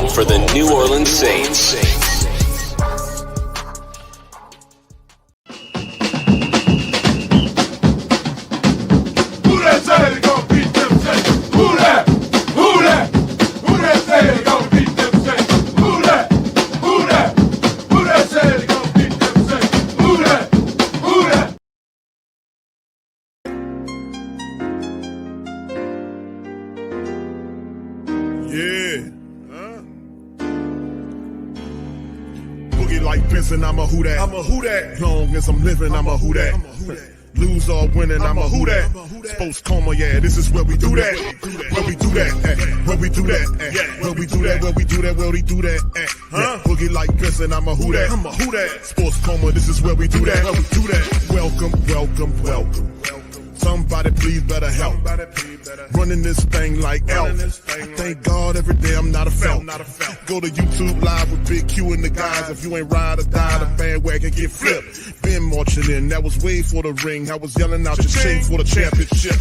For the New Orleans Saints. Who that say they gonna beat them Saints? Who that? Who that? Who that say they gonna beat them Saints? Who that? Who that? Who that say they gonna beat them Saints? Who that? Who that? Yeah. Like Vincent, I'm a who that. I'm a who that. Long as I'm living, I'm a who that. Lose or winning, I'm a who that. Sports Coma, yeah, this is where we do that. Where we do that. Where we do that. Where we do that. Where we do that. Where we do that. Boogie like Vincent, I'm a who that. I'm a who that. Sports Coma, this is where we do that. Where we do that. Welcome, welcome, welcome. Somebody please better help. Running this thing like Elf. Thank God every day I'm not a felt. Go to YouTube Live with Big Q and the guys. If you ain't ride or die, the bandwagon get flipped. Been marching in, that was way for the ring. I was yelling out your shame for the championship.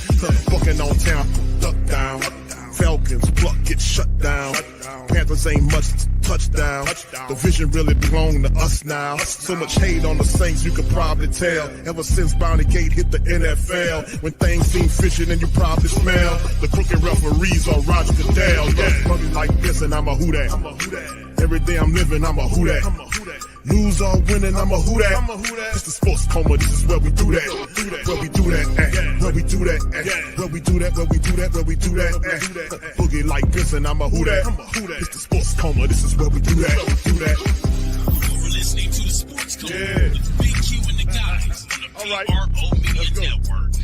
Bucking on town, duck down. Falcons, pluck, get shut down. Panthers ain't much touchdown. The vision really belong to us now. So much hate on the Saints, you could probably tell. Ever since Bounty Gate hit the NFL, when things seem fishy and you probably smell the crooked referees on Roger Goodell. Yeah, probably like this and I'm a who that. Every day I'm living, I'm a who that. Lose or winning, I'm a who that. It's the Sports Coma, this is where we do that. Where we do that, where we do that, where we do that, where we do that, where we do that. Boogie like this and I'm a who that. It's the Sports Coma, this is where we do that. You're listening to the Sports Coma with Big Q and the guys on the PRO Media Network.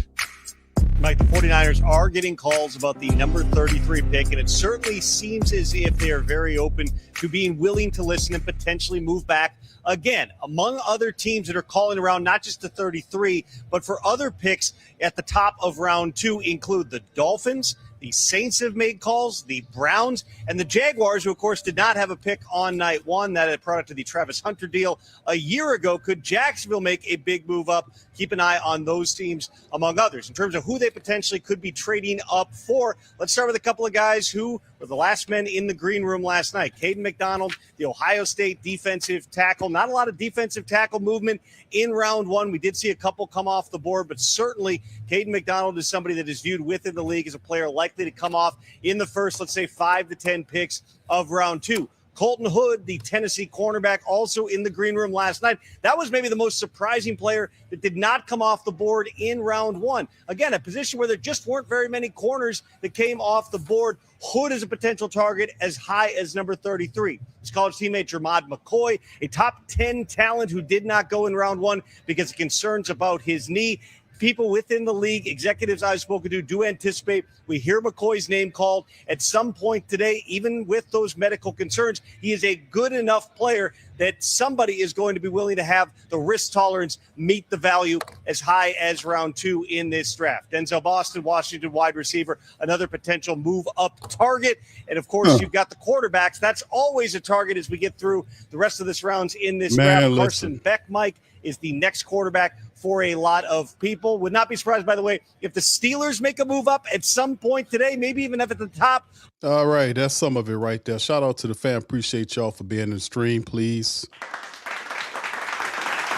Mike, the 49ers are getting calls about the number 33 pick, and it certainly seems as if they are very open to being willing to listen and potentially move back again. Among other teams that are calling around not just the 33, but for other picks at the top of round 2 include the Dolphins. The Saints have made calls, the Browns, and the Jaguars, who, of course, did not have a pick on night 1. That had product of the Travis Hunter deal a year ago. Could Jacksonville make a big move up? Keep an eye on those teams, among others. In terms of who they potentially could be trading up for, let's start with a couple of guys who were the last men in the green room last night. Caden McDonald, the Ohio State defensive tackle. Not a lot of defensive tackle movement in round 1. We did see a couple come off the board, but certainly Caden McDonald is somebody that is viewed within the league as a player likely to come off in the first, let's say, 5 to 10 picks of round 2. Colton Hood, the Tennessee cornerback, also in the green room last night. That was maybe the most surprising player that did not come off the board in round 1. Again, a position where there just weren't very many corners that came off the board. Hood is a potential target as high as number 33. His college teammate, Jermod McCoy, a top 10 talent who did not go in round 1 because of concerns about his knee. People within the league, executives I've spoken to, do anticipate we hear McCoy's name called at some point today, even with those medical concerns. He is a good enough player that somebody is going to be willing to have the risk tolerance meet the value as high as round 2 in this draft. Denzel Boston, Washington wide receiver, another potential move up target. And, of course, you've got the quarterbacks. That's always a target as we get through the rest of this rounds in this draft. Carson Beck, Mike, is the next quarterback for a lot of people. Would not be surprised, by the way, if the Steelers make a move up at some point today, maybe even up at the top. All right, that's some of it right there. Shout out to the fam. Appreciate y'all for being in the stream, please.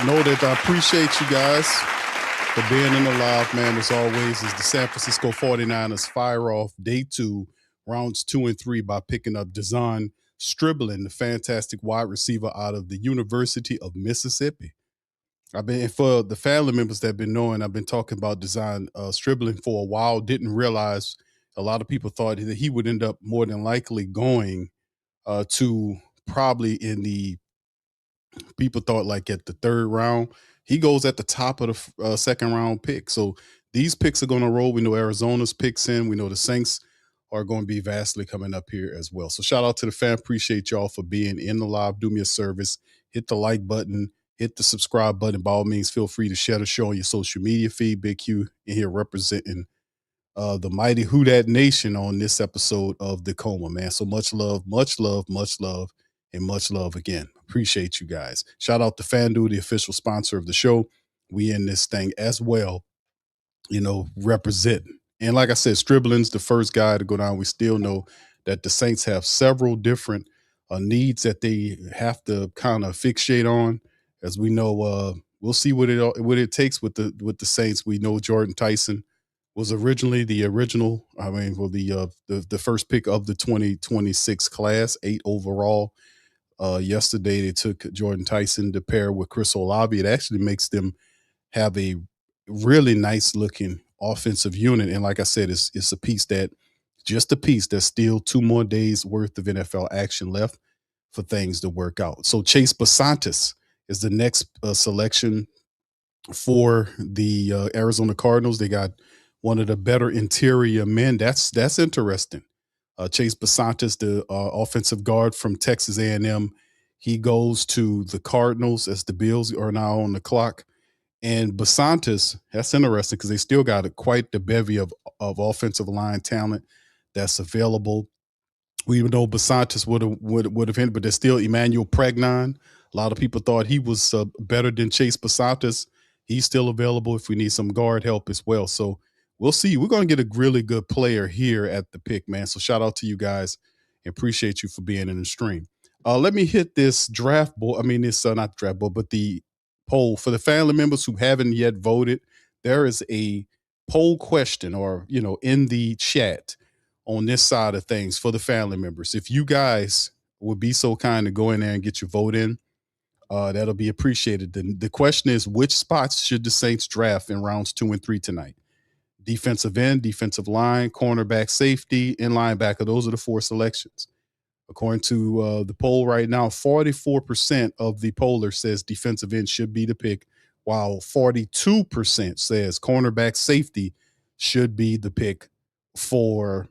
Know that I appreciate you guys for being in the live, man. As always, as the San Francisco 49ers fire off day 2, rounds 2 and 3 by picking up Deshaun Striblin, the fantastic wide receiver out of the University of Mississippi. For the family members that have been knowing, I've been talking about Deshaun Striblin for a while. Didn't realize a lot of people thought that he would end up more than likely going to probably in the, people thought like at the 3rd round. He goes at the top of the 2nd round pick. So these picks are going to roll. We know Arizona's picks in. We know the Saints are going to be vastly coming up here as well. So shout out to the fan. Appreciate y'all for being in the live. Do me a service. Hit the like button. Hit the subscribe button. By all means, feel free to share the show on your social media feed. Big Q in here representing the mighty Who Dat Nation on this episode of the Coma, man. So much love, and much love again. Appreciate you guys. Shout out to FanDuel, the official sponsor of the show. We in this thing as well, representing. And like I said, Striblin's the first guy to go down. We still know that the Saints have several different needs that they have to kind of fixate on. As we know, we'll see what it takes with the Saints. We know Jordan Tyson was originally the first pick of the 2026 class, 8 overall. Yesterday they took Jordan Tyson to pair with Chris Olave. It actually makes them have a really nice looking offensive unit. And like I said, it's a piece that's still 2 more days worth of NFL action left for things to work out. So Chase Basantis is the next selection for the Arizona Cardinals. They got one of the better interior men. That's interesting. Chase Basantis, the offensive guard from Texas A&M, he goes to the Cardinals as the Bills are now on the clock. And Basantis, that's interesting because they still got quite the bevy of offensive line talent that's available. We know Basantis would have hit, but there's still Emmanuel Pregnon. A lot of people thought he was better than Chase Basantis. He's still available if we need some guard help as well. So we'll see. We're going to get a really good player here at the pick, man. So shout out to you guys and appreciate you for being in the stream. Let me hit this draft board. I mean, it's not draft board, but the poll for the family members who haven't yet voted. There is a poll question in the chat on this side of things for the family members. If you guys would be so kind to go in there and get your vote in, that'll be appreciated. The question is, which spots should the Saints draft in rounds 2 and 3 tonight? Defensive end, defensive line, cornerback, safety, and linebacker. Those are the 4 selections. According to the poll right now, 44% of the pollers says defensive end should be the pick, while 42% says cornerback, safety should be the pick for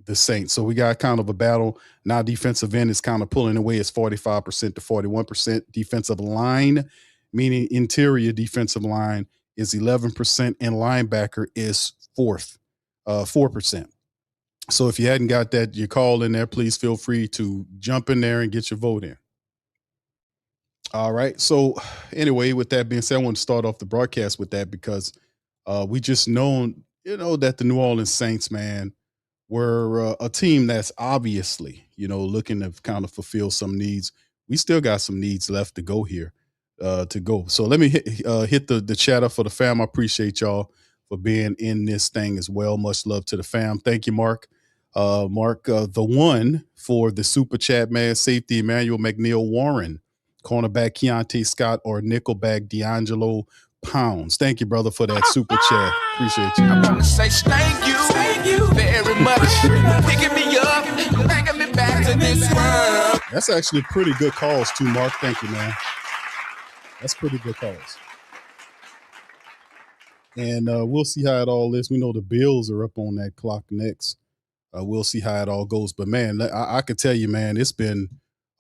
the Saints. So we got kind of a battle. Now defensive end is kind of pulling away. It's 45% to 41%. Defensive line, meaning interior defensive line, is 11%, and linebacker is 4%. So if you hadn't got that, your call in there, please feel free to jump in there and get your vote in. All right. So anyway, with that being said, I want to start off the broadcast with that because we just known, that the New Orleans Saints, man, were a team that's obviously, looking to kind of fulfill some needs. We still got some needs left to go here. So let me hit the chatter for the fam. I appreciate y'all for being in this thing as well. Much love to the fam. Thank you, Mark. Mark, the one for the super chat, man. Safety Emmanuel McNeil Warren, cornerback Keontae Scott, or nickelback D'Angelo Pounds. Thank you, brother, for that super chat. Appreciate you. I want to say thank you very much. Picking me up, bringing me back to this world. That's actually pretty good calls too, Mark. Thank you, man. That's pretty good calls. And we'll see how it all is. We know the Bills are up on that clock next. We'll see how it all goes. But, man, I could tell you, man, it's going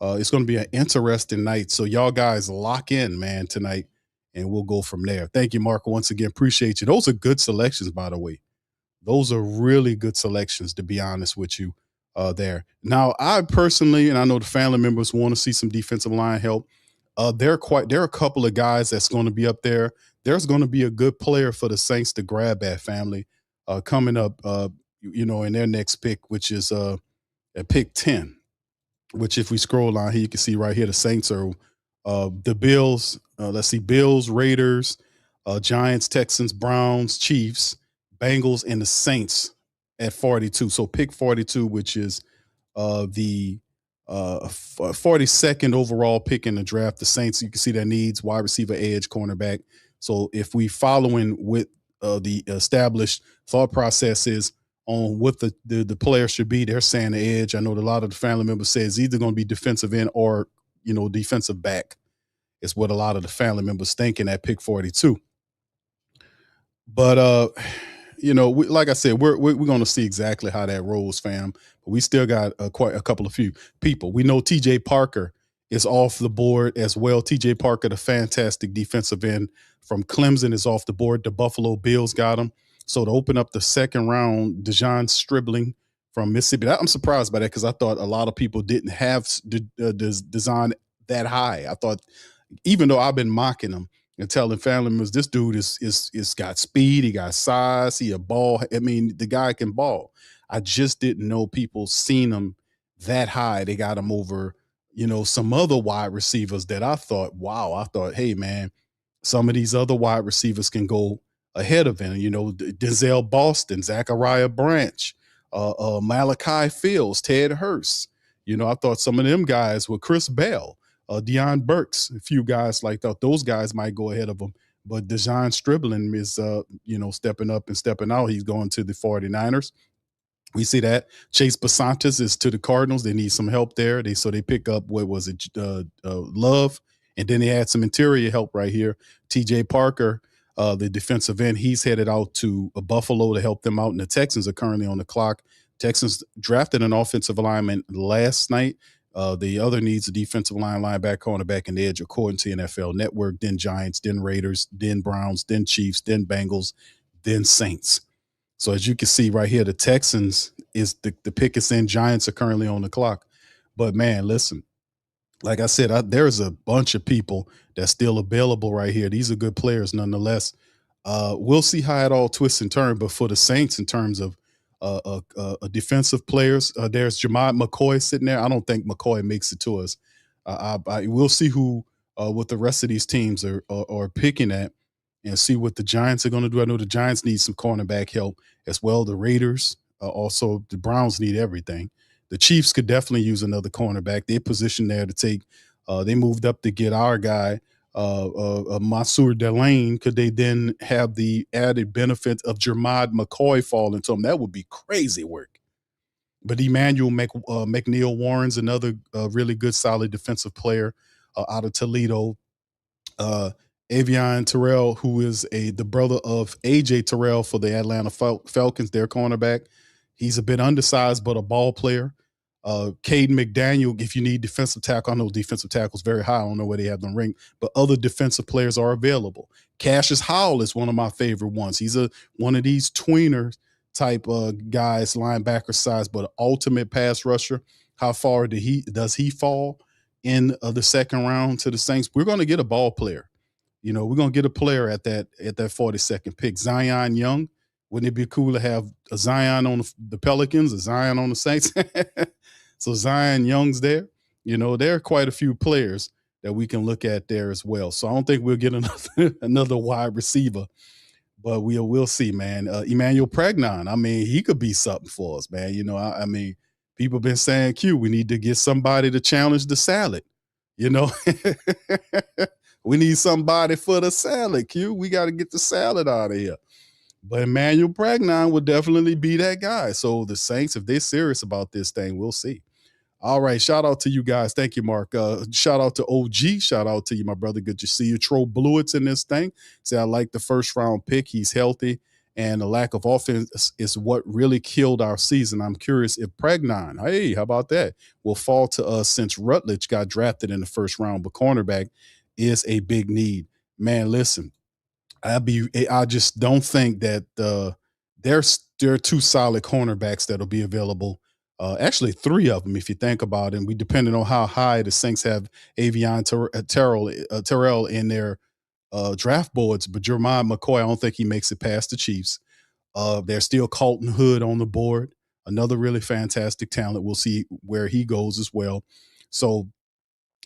to be an interesting night. So y'all guys lock in, man, tonight, and we'll go from there. Thank you, Mark. Once again, appreciate you. Those are good selections, by the way. Those are really good selections, to be honest with you, there. Now, I personally, and I know the family members want to see some defensive line help. There are a couple of guys that's going to be up there. There's going to be a good player for the Saints to grab at, family, coming up, in their next pick, which is at pick 10, which if we scroll on here, you can see right here, the Saints are the Bills. Let's see, Bills, Raiders, Giants, Texans, Browns, Chiefs, Bengals, and the Saints at 42. So pick 42, which is the 42nd overall pick in the draft. The Saints, you can see their needs: wide receiver, edge, cornerback. So if we following with the established thought processes on what the player should be, they're saying the edge. I know a lot of the family members say it's either going to be defensive end or defensive back. Is what a lot of the family members thinking at pick 42. But like I said, we're going to see exactly how that rolls, fam. But we still got quite a couple of few people. We know T.J. Parker is off the board as well. T.J. Parker, the fantastic defensive end from Clemson, is off the board. The Buffalo Bills got him. So to open up the second round, Dejon Stribling from Mississippi. I'm surprised by that because I thought a lot of people didn't have design that high. I thought, even though I've been mocking him and telling family members, this dude is got speed, he got size, he a ball. I mean, the guy can ball. I just didn't know people seen him that high. They got him over, some other wide receivers that I thought, wow, hey man, some of these other wide receivers can go ahead of him. Denzel Boston, Zachariah Branch, Malachi Fields, Ted Hurst. I thought some of them guys were Chris Bell. Deion Burks, a few guys like that. Those guys might go ahead of him. But Dejon Stribling is, stepping up and stepping out. He's going to the 49ers. We see that. Chase Basantis is to the Cardinals. They need some help there. They pick up, Love. And then they had some interior help right here. T.J. Parker, the defensive end, he's headed out to Buffalo to help them out. And the Texans are currently on the clock. Texans drafted an offensive lineman last night. The other needs a defensive line, linebacker, cornerback, and edge, according to NFL Network. Then Giants, then Raiders, then Browns, then Chiefs, then Bengals, then Saints. So as you can see right here, the Texans is the pick is in. Giants are currently on the clock. But man, listen, like I said, there's a bunch of people that's still available right here. These are good players nonetheless. We'll see how it all twists and turns. But for the Saints, in terms of defensive players, there's Jamad McCoy sitting there. I don't think McCoy makes it to us. We'll see who what the rest of these teams are picking at, and see what the Giants are going to do. I know the Giants need some cornerback help as well. The Raiders, also the Browns need everything. The Chiefs could definitely use another cornerback. They're positioned there to take. They moved up to get our guy, Masur Delane. Could they then have the added benefit of Jermad McCoy falling to him? That would be crazy work. But Emmanuel McNeil Warren's another really good, solid defensive player out of Toledo. Avion Terrell, who is the brother of A.J. Terrell for the Atlanta Falcons, their cornerback. He's a bit undersized, but a ball player. Caden McDaniel, if you need defensive tackle, I know defensive tackle is very high. I don't know where they have them ranked, but other defensive players are available. Cassius Howell is one of my favorite ones. He's one of these tweener type guys, linebacker size, but ultimate pass rusher. How far does he fall in the second round to the Saints? We're going to get a ball player. We're going to get a player at that 42nd pick. Zion Young. Wouldn't it be cool to have a Zion on the Pelicans, a Zion on the Saints? So Zion Young's there. There are quite a few players that we can look at there as well. So I don't think we'll get another wide receiver, but we'll see, man. Emmanuel Pregnon, I mean, he could be something for us, man. I mean, people have been saying, Q, we need to get somebody to challenge the salad. We need somebody for the salad, Q. We got to get the salad out of here. But Emmanuel Pregnon would definitely be that guy. So the Saints, if they're serious about this thing, we'll see. All right. Shout out to you guys. Thank you, Mark. Shout out to OG. Shout out to you, my brother. Good to see you. Tro Blewett's in this thing. Say, I like the first round pick. He's healthy. And the lack of offense is what really killed our season. I'm curious if Pregnon, hey, how about that, will fall to us since Rutledge got drafted in the first round. But cornerback is a big need. Man, listen. I just don't think that there are two solid cornerbacks that'll be available Actually, three of them, if you think about it. And we depending on how high the Saints have Terrell in their draft boards, but Jeremiah McCoy, I don't think he makes it past the Chiefs. There's still Colton Hood on the board, another really fantastic talent. We'll see where he goes as well. So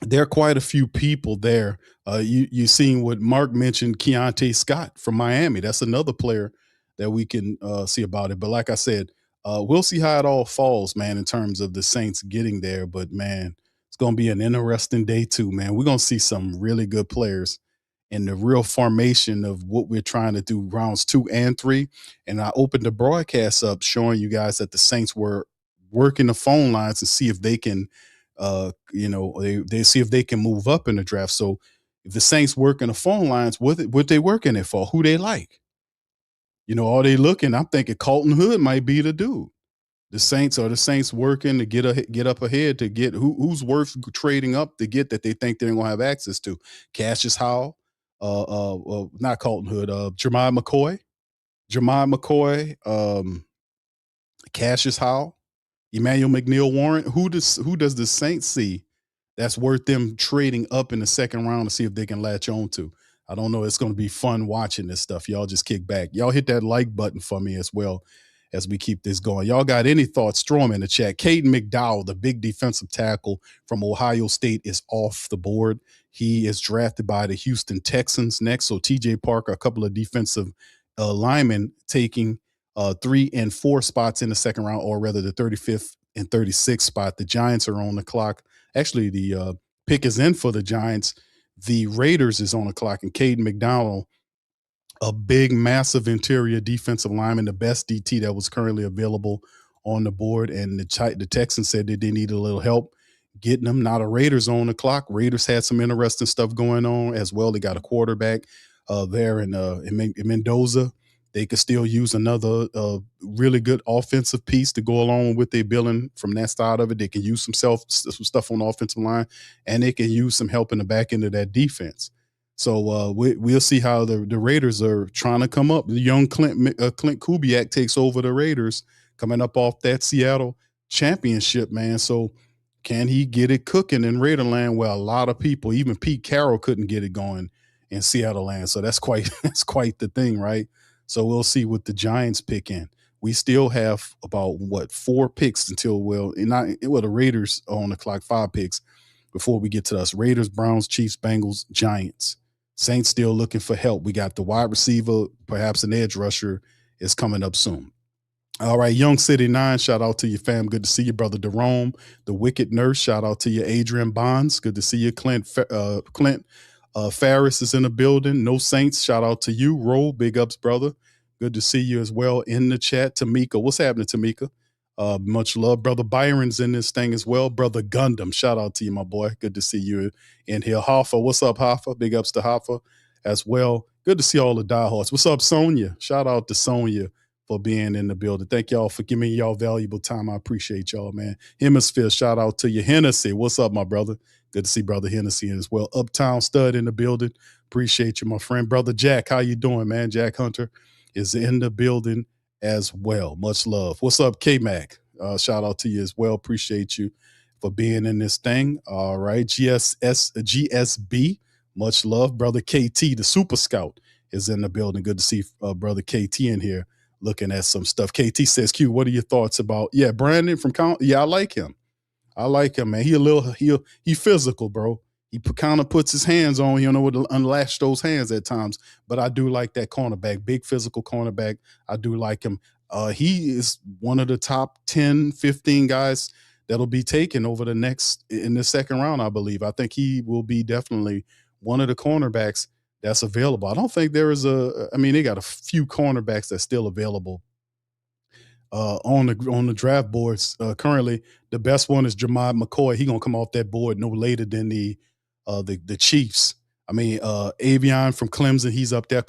there are quite a few people there. You seen what Mark mentioned, Keontae Scott from Miami. That's another player that we can see about it. But like I said, we'll see how it all falls, man, in terms of the Saints getting there. But man, it's going to be an interesting day too, man. We're going to see some really good players in the real formation of what we're trying to do rounds 2 and 3. And I opened the broadcast up showing you guys that the Saints were working the phone lines to see if they can they see if they can move up in the draft. So if the Saints working the phone lines, what they working it for? Who they like? Are they looking? I'm thinking Colton Hood might be the dude. The Saints working to get up ahead to get who's worth trading up to get that they think they're gonna have access to. Cassius Howell, not Colton Hood, Jeremiah McCoy, Cassius Howell, Emmanuel McNeil Warren. Who does the Saints see that's worth them trading up in the second round to see if they can latch on to? I don't know. It's going to be fun watching this stuff. Y'all just kick back. Y'all hit that like button for me as well as we keep this going. Y'all got any thoughts? Throw them in the chat. Caden McDowell, the big defensive tackle from Ohio State, is off the board. He is drafted by the Houston Texans next. So TJ Parker, a couple of defensive linemen taking 3 and 4 spots in the second round, or rather the 35th and 36th spot. The Giants are on the clock. Actually, the pick is in for the Giants. The Raiders is on the clock, and Caden McDowell, a big, massive interior defensive lineman, the best DT that was currently available on the board. And the Texans said that they needed a little help getting them. Now the Raiders on the clock. Raiders had some interesting stuff going on as well. They got a quarterback there in Mendoza. They could still use another really good offensive piece to go along with their billing from that side of it. They can use some stuff on the offensive line, and they can use some help in the back end of that defense. So we'll see how the Raiders are trying to come up. The young Clint Kubiak takes over the Raiders coming up off that Seattle championship, man. So can he get it cooking in Raiderland where a lot of people, even Pete Carroll, couldn't get it going in Seattle land? So that's quite the thing, right? So we'll see what the Giants pick in. We still have about 4 picks until the Raiders are on the clock, 5 picks before we get to us. Raiders, Browns, Chiefs, Bengals, Giants. Saints still looking for help. We got the wide receiver, perhaps an edge rusher is coming up soon. All right, Young City 9, shout out to you, fam. Good to see you, brother Jerome. The Wicked Nurse, shout out to you, Adrian Bonds. Good to see you, Clint Farris is in the building. No Saints, shout out to you. Roll, big ups, brother. Good to see you as well in the chat. Tamika, what's happening, Tamika? Much love. Brother Byron's in this thing as well. Brother Gundam, shout out to you, my boy. Good to see you in here. Hoffa, what's up, Hoffa? Big ups to Hoffa as well. Good to see all the diehards. What's up, Sonia? Shout out to Sonia for being in the building. Thank y'all for giving y'all valuable time. I appreciate y'all, man. Hemisphere, shout out to you. Hennessy, what's up, my brother? Good to see Brother Hennessy as well. Uptown Stud in the building. Appreciate you, my friend. Brother Jack, how you doing, man? Jack Hunter is in the building as well. Much love. What's up, K-Mac? Shout out to you as well. Appreciate you for being in this thing. All right. GSB, much love. Brother KT, the Super Scout, is in the building. Good to see Brother KT in here looking at some stuff. KT says, Q, what are your thoughts about, Brandon from I like him. I like him, man. He physical, bro. He kind of puts his hands on, to unlatch those hands at times. But I do like that cornerback, big physical cornerback. I do like him. He is one of the top 10, 15 guys that'll be taken in the second round, I believe. I think he will be definitely one of the cornerbacks that's available. I don't think there is they got a few cornerbacks that's still available on the draft boards. Currently, the best one is Jeremiah McCoy. He's gonna come off that board no later than the Chiefs. Avion from Clemson, he's up there.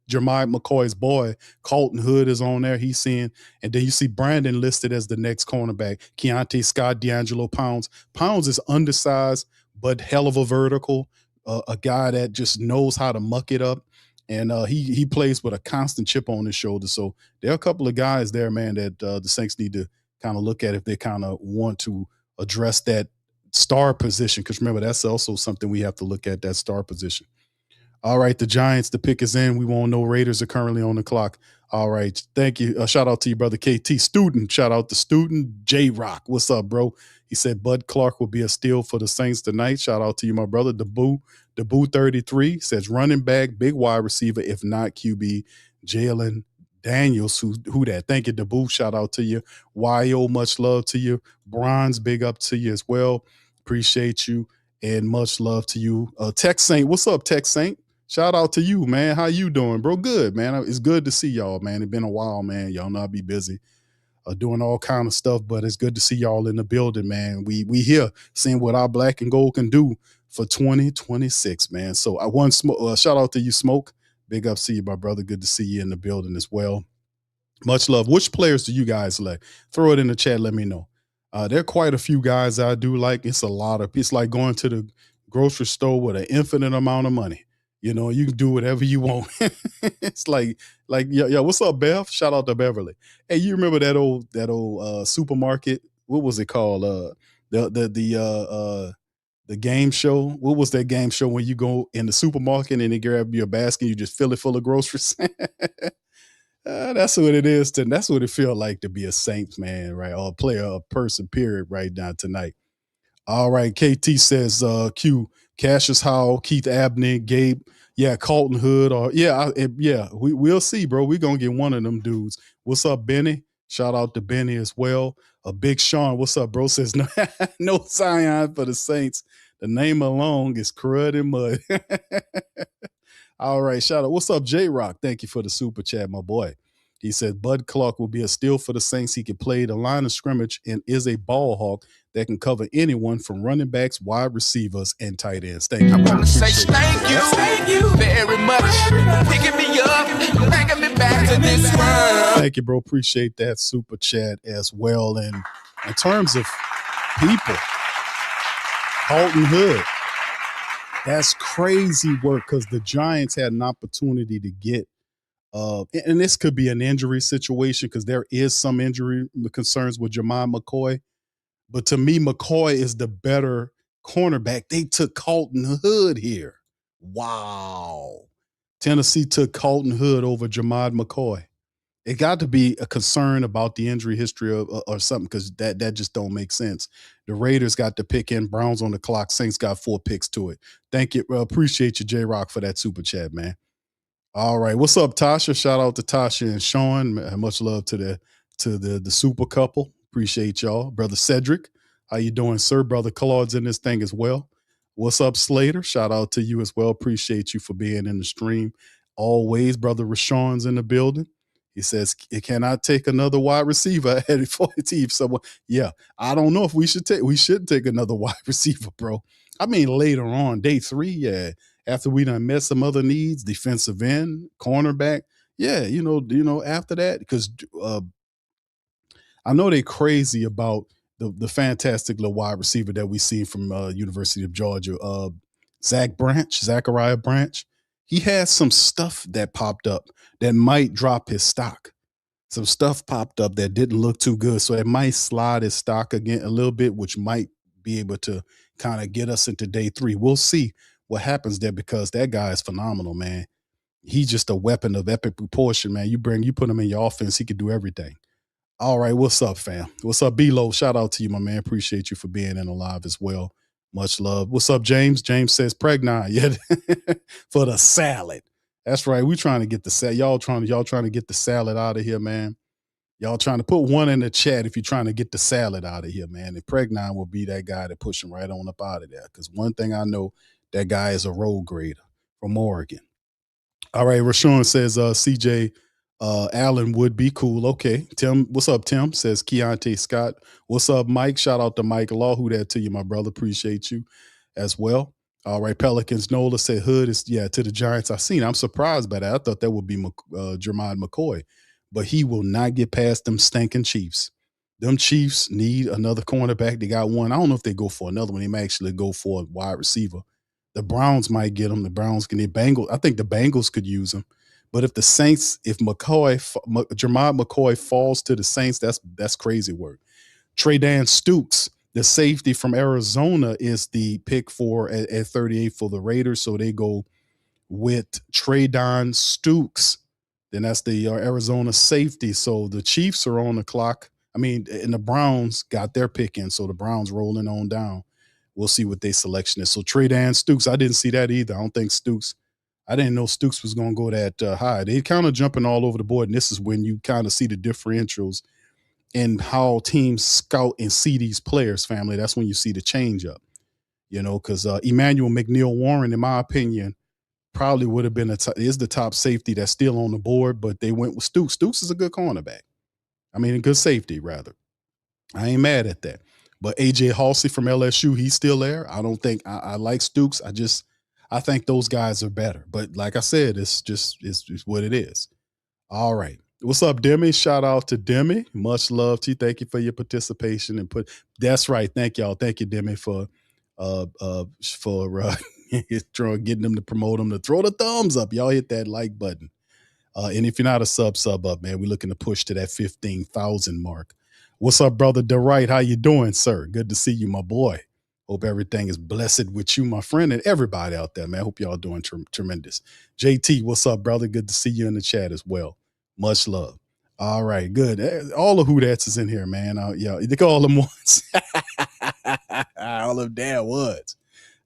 Jeremiah McCoy's boy, Colton Hood, is on there. He's seeing, and then you see Brandon listed as the next cornerback. Keontae Scott, D'Angelo Pounds. Pounds is undersized, but hell of a vertical. A guy that just knows how to muck it up. And he plays with a constant chip on his shoulder. So there are a couple of guys there, man, that the Saints need to kind of look at if they kind of want to address that star position. Because remember, that's also something we have to look at, that star position. All right, the Giants, the pick is in. We won't know. Raiders are currently on the clock. All right, thank you. Shout out to you, brother KT. Student, shout out to Student J-Rock. What's up, bro? He said Bud Clark will be a steal for the Saints tonight. Shout out to you, my brother. Deboo 33 says running back, big wide receiver, if not QB, Jalen Daniels. Who that? Thank you, Deboo. Shout out to you. YO, much love to you. Bronze, big up to you as well. Appreciate you. And much love to you. Tech Saint, what's up, Tech Saint? Shout out to you, man. How you doing, bro? Good, man. It's good to see y'all, man. It's been a while, man. Y'all know I be busy doing all kind of stuff, but it's good to see y'all in the building, man. We here seeing what our black and gold can do for 2026, man. So I want shout out to you, Smoke. Big up to you, my brother. Good to see you in the building as well. Much love. Which players do you guys like? Throw it in the chat. Let me know. There are quite a few guys I do like. It's like going to the grocery store with an infinite amount of money. You know, you can do whatever you want. It's like, yo, what's up, Bev? Shout out to Beverly. Hey, you remember that old supermarket? What was it called? The game show. What was that game show when you go in the supermarket and they grab your basket, you just fill it full of groceries? That's what it is. That's what it feels like to be a Saints man, right? Or a player, a person, period, right now tonight. All right, KT says Q, Cassius Howell, Keith Abney, Gabe, Colton Hood, or we'll see, bro. We're gonna get one of them dudes. What's up, Benny? Shout out to Benny as well. Big Sean, what's up, bro? Says no Zion for the Saints. The name alone is crud and mud. All right, shout out. What's up, J-Rock? Thank you for the super chat, my boy. He said Bud Clark will be a steal for the Saints. He can play the line of scrimmage and is a ball hawk that can cover anyone from running backs, wide receivers, and tight ends. Thank you. I want to say thank you very much. Picking me up, bringing me back to this world. Thank you, bro. Appreciate that super chat as well. And in terms of people, Colton Hood, that's crazy work because the Giants had an opportunity to get and this could be an injury situation because there is some injury concerns with Jamon McCoy. But to me, McCoy is the better cornerback. They took Colton Hood here. Wow. Tennessee took Colton Hood over Jamon McCoy. It got to be a concern about the injury history or something because that just don't make sense. The Raiders got the pick in, Browns on the clock, Saints got 4 picks to it. Thank you. Appreciate you, J-Rock, for that super chat, man. All right. What's up, Tasha? Shout out to Tasha and Sean. Much love to the super couple. Appreciate y'all. Brother Cedric, how you doing, sir? Brother Claude's in this thing as well. What's up, Slater? Shout out to you as well. Appreciate you for being in the stream. Always, Brother Rashawn's in the building. He says, it cannot take another wide receiver at 14. Someone, I don't know if we should take another wide receiver, bro. I mean, later on, day 3, after we done met some other needs, defensive end, cornerback, after that, because I know they crazy about the fantastic little wide receiver that we see from University of Georgia, Zachariah Branch. He has some stuff that popped up that might drop his stock. Some stuff popped up that didn't look too good, so it might slide his stock again a little bit, which might be able to kind of get us into day 3. We'll see what happens there because that guy is phenomenal, man. He's just a weapon of epic proportion, man. You put him in your offense, he can do everything. All right, what's up, fam? What's up, B-Lo? Shout out to you, my man. Appreciate you for being in alive as well. Much love. What's up, James? James says pregnant for the salad. That's right. We trying to get the salad. Y'all trying to get the salad out of here, man. Y'all trying to put one in the chat if you're trying to get the salad out of here, man. And Pregnine will be that guy that push him right on up out of there. Because one thing I know, that guy is a road grader from Oregon. All right, Rashawn says CJ Allen would be cool. Okay. Tim, what's up, Tim? Says Keontae Scott. What's up, Mike? Shout out to Mike Law. Who that to you, my brother? Appreciate you as well. All right, Pelicans. Nola said Hood is, to the Giants. I'm surprised by that. I thought that would be Jermon McCoy. But he will not get past them stinking Chiefs. Them Chiefs need another cornerback. They got one. I don't know if they go for another one. They may actually go for a wide receiver. The Browns might get him. The Browns can get Bengals. I think the Bengals could use him. But if Jermon McCoy falls to the Saints, that's crazy work. Tre'Dan Stukes, the safety from Arizona, is the pick for at 38 for the Raiders. So they go with Tre'Dan Stukes. Then that's the Arizona safety. So the Chiefs are on the clock. I mean, and the Browns got their pick in. So the Browns rolling on down. We'll see what their selection is. So Tre'Dan Stukes, I didn't see that either. I didn't know Stukes was going to go that high. They kind of jumping all over the board. And this is when you kind of see the differentials in how teams scout and see these players, family. That's when you see the change up, because Emmanuel McNeil-Warren, in my opinion, probably would have been is the top safety that's still on the board, but they went with Stukes. Stukes is a good cornerback. I mean, a good safety, rather. I ain't mad at that. But AJ Halsey from LSU, he's still there. I don't think I like Stukes. I think those guys are better. But like I said, it's what it is. All right. What's up, Demi? Shout out to Demi. Much love to you. Thank you for your participation and that's right. Thank y'all. Thank you, Demi, for getting them to promote them to throw the thumbs up. Y'all hit that like button. And if you're not a sub up, man, we're looking to push to that 15,000 mark. What's up, brother DeWright? How you doing, sir? Good to see you, my boy. Hope everything is blessed with you, my friend, and everybody out there, man. Hope y'all doing tremendous. JT, what's up, brother? Good to see you in the chat as well. Much love. All right, good. All the Who Dats is in here, man. Yeah, they call them ones. All them damn ones.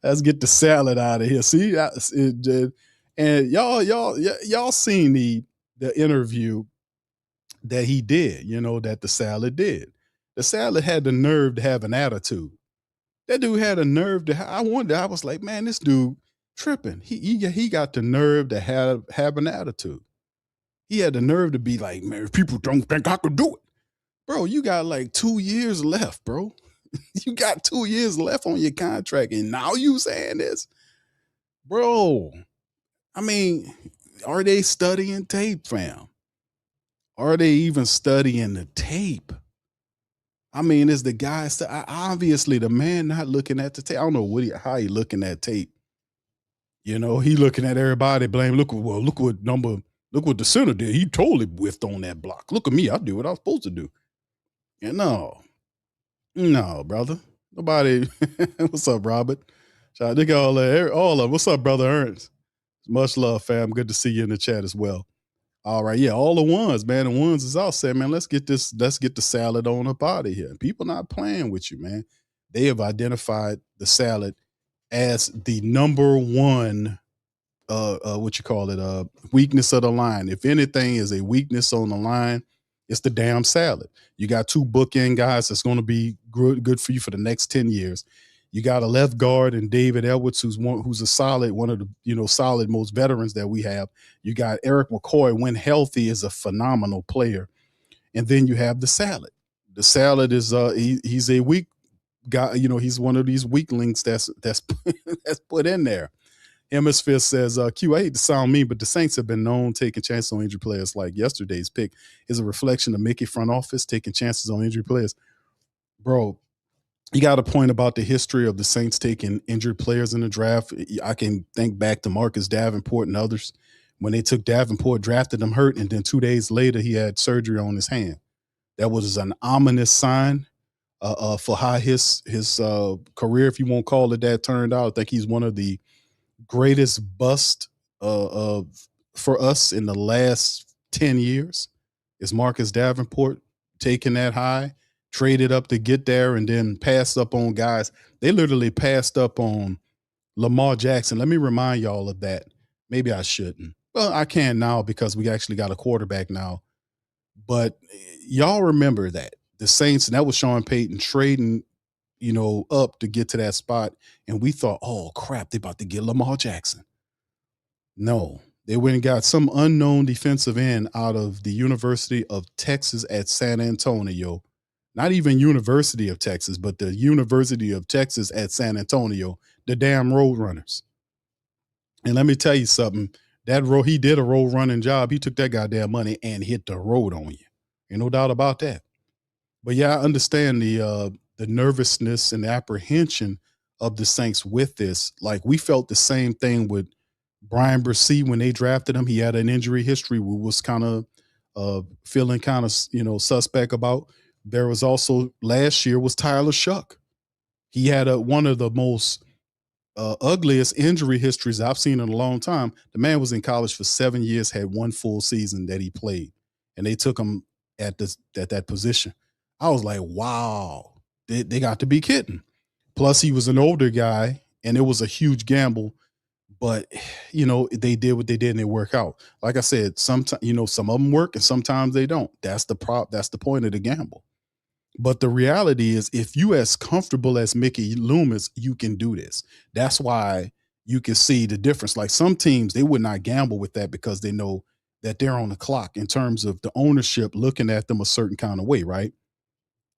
Let's get the salad out of here. See, and y'all seen the interview that he did, that the salad did. The salad had the nerve to have an attitude. That dude had a nerve to I was like, man, this dude tripping. He got the nerve to have an attitude. He had the nerve to be like, man, people don't think I could do it. Bro, you got like 2 years left, bro. You got 2 years left on your contract, and now you saying this? Bro, I mean, are they studying tape, fam? Are they even studying the tape? I mean, is the guy obviously the man not looking at the tape? I don't know how he looking at tape. He looking at everybody blame. Look what the center did. He totally whiffed on that block. Look at me. I do what I was supposed to do. No, brother. Nobody. What's up, Robert? I think all of what's up, brother Ernst? Much love, fam. Good to see you in the chat as well. All right, yeah, all the ones, man. The ones is out saying, man, let's get the salad on up out of here. People not playing with you, man. They have identified the salad as the number one weakness of the line. If anything is a weakness on the line, it's the damn salad. You got two bookend guys that's going to be good for you for the next 10 years. You got a left guard and David Edwards, who's a solid, one of the solid most veterans that we have. You got Eric McCoy, when healthy, is a phenomenal player, and then you have the salad. The salad is he's a weak guy. He's one of these weaklings that's that's put in there. Hemisphere says, Q, I hate to sound mean, but the Saints have been known taking chances on injured players. Like yesterday's pick is a reflection of Mickey front office taking chances on injured players. Bro, you got a point about the history of the Saints taking injured players in the draft. I can think back to Marcus Davenport and others. When they took Davenport, drafted him hurt, and then 2 days later he had surgery on his hand. That was an ominous sign for how his career, if you won't call it that, turned out. I think he's one of the greatest bust for us in the last 10 years is Marcus Davenport taking that high, traded up to get there, and then passed up on guys. They literally passed up on Lamar Jackson. Let me remind y'all of that. Maybe I shouldn't. Well, I can now because we actually got a quarterback now. But y'all remember that. The Saints, and that was Sean Payton trading up to get to that spot. And we thought, oh, crap, they about to get Lamar Jackson. No, they went and got some unknown defensive end out of the University of Texas at San Antonio. Not even University of Texas, but the University of Texas at San Antonio, the damn Roadrunners. And let me tell you something. He did a road running job. He took that goddamn money and hit the road on you. Ain't no doubt about that. But yeah, I understand the nervousness and the apprehension of the Saints with this. Like, we felt the same thing with Brian Bresee when they drafted him. He had an injury history we was kind of feeling kind of, suspect about. There was also last year was Tyler Shuck. He had one of the most ugliest injury histories I've seen in a long time. The man was in college for 7 years, had one full season that he played, and they took him at that position. I was like, wow, they got to be kidding. Plus, he was an older guy, and it was a huge gamble. But they did what they did, and they work out. Like I said, sometimes some of them work, and sometimes they don't. That's the That's the point of the gamble. But the reality is, if you as comfortable as Mickey Loomis, you can do this. That's why you can see the difference. Like some teams, they would not gamble with that because they know that they're on the clock in terms of the ownership looking at them a certain kind of way, right?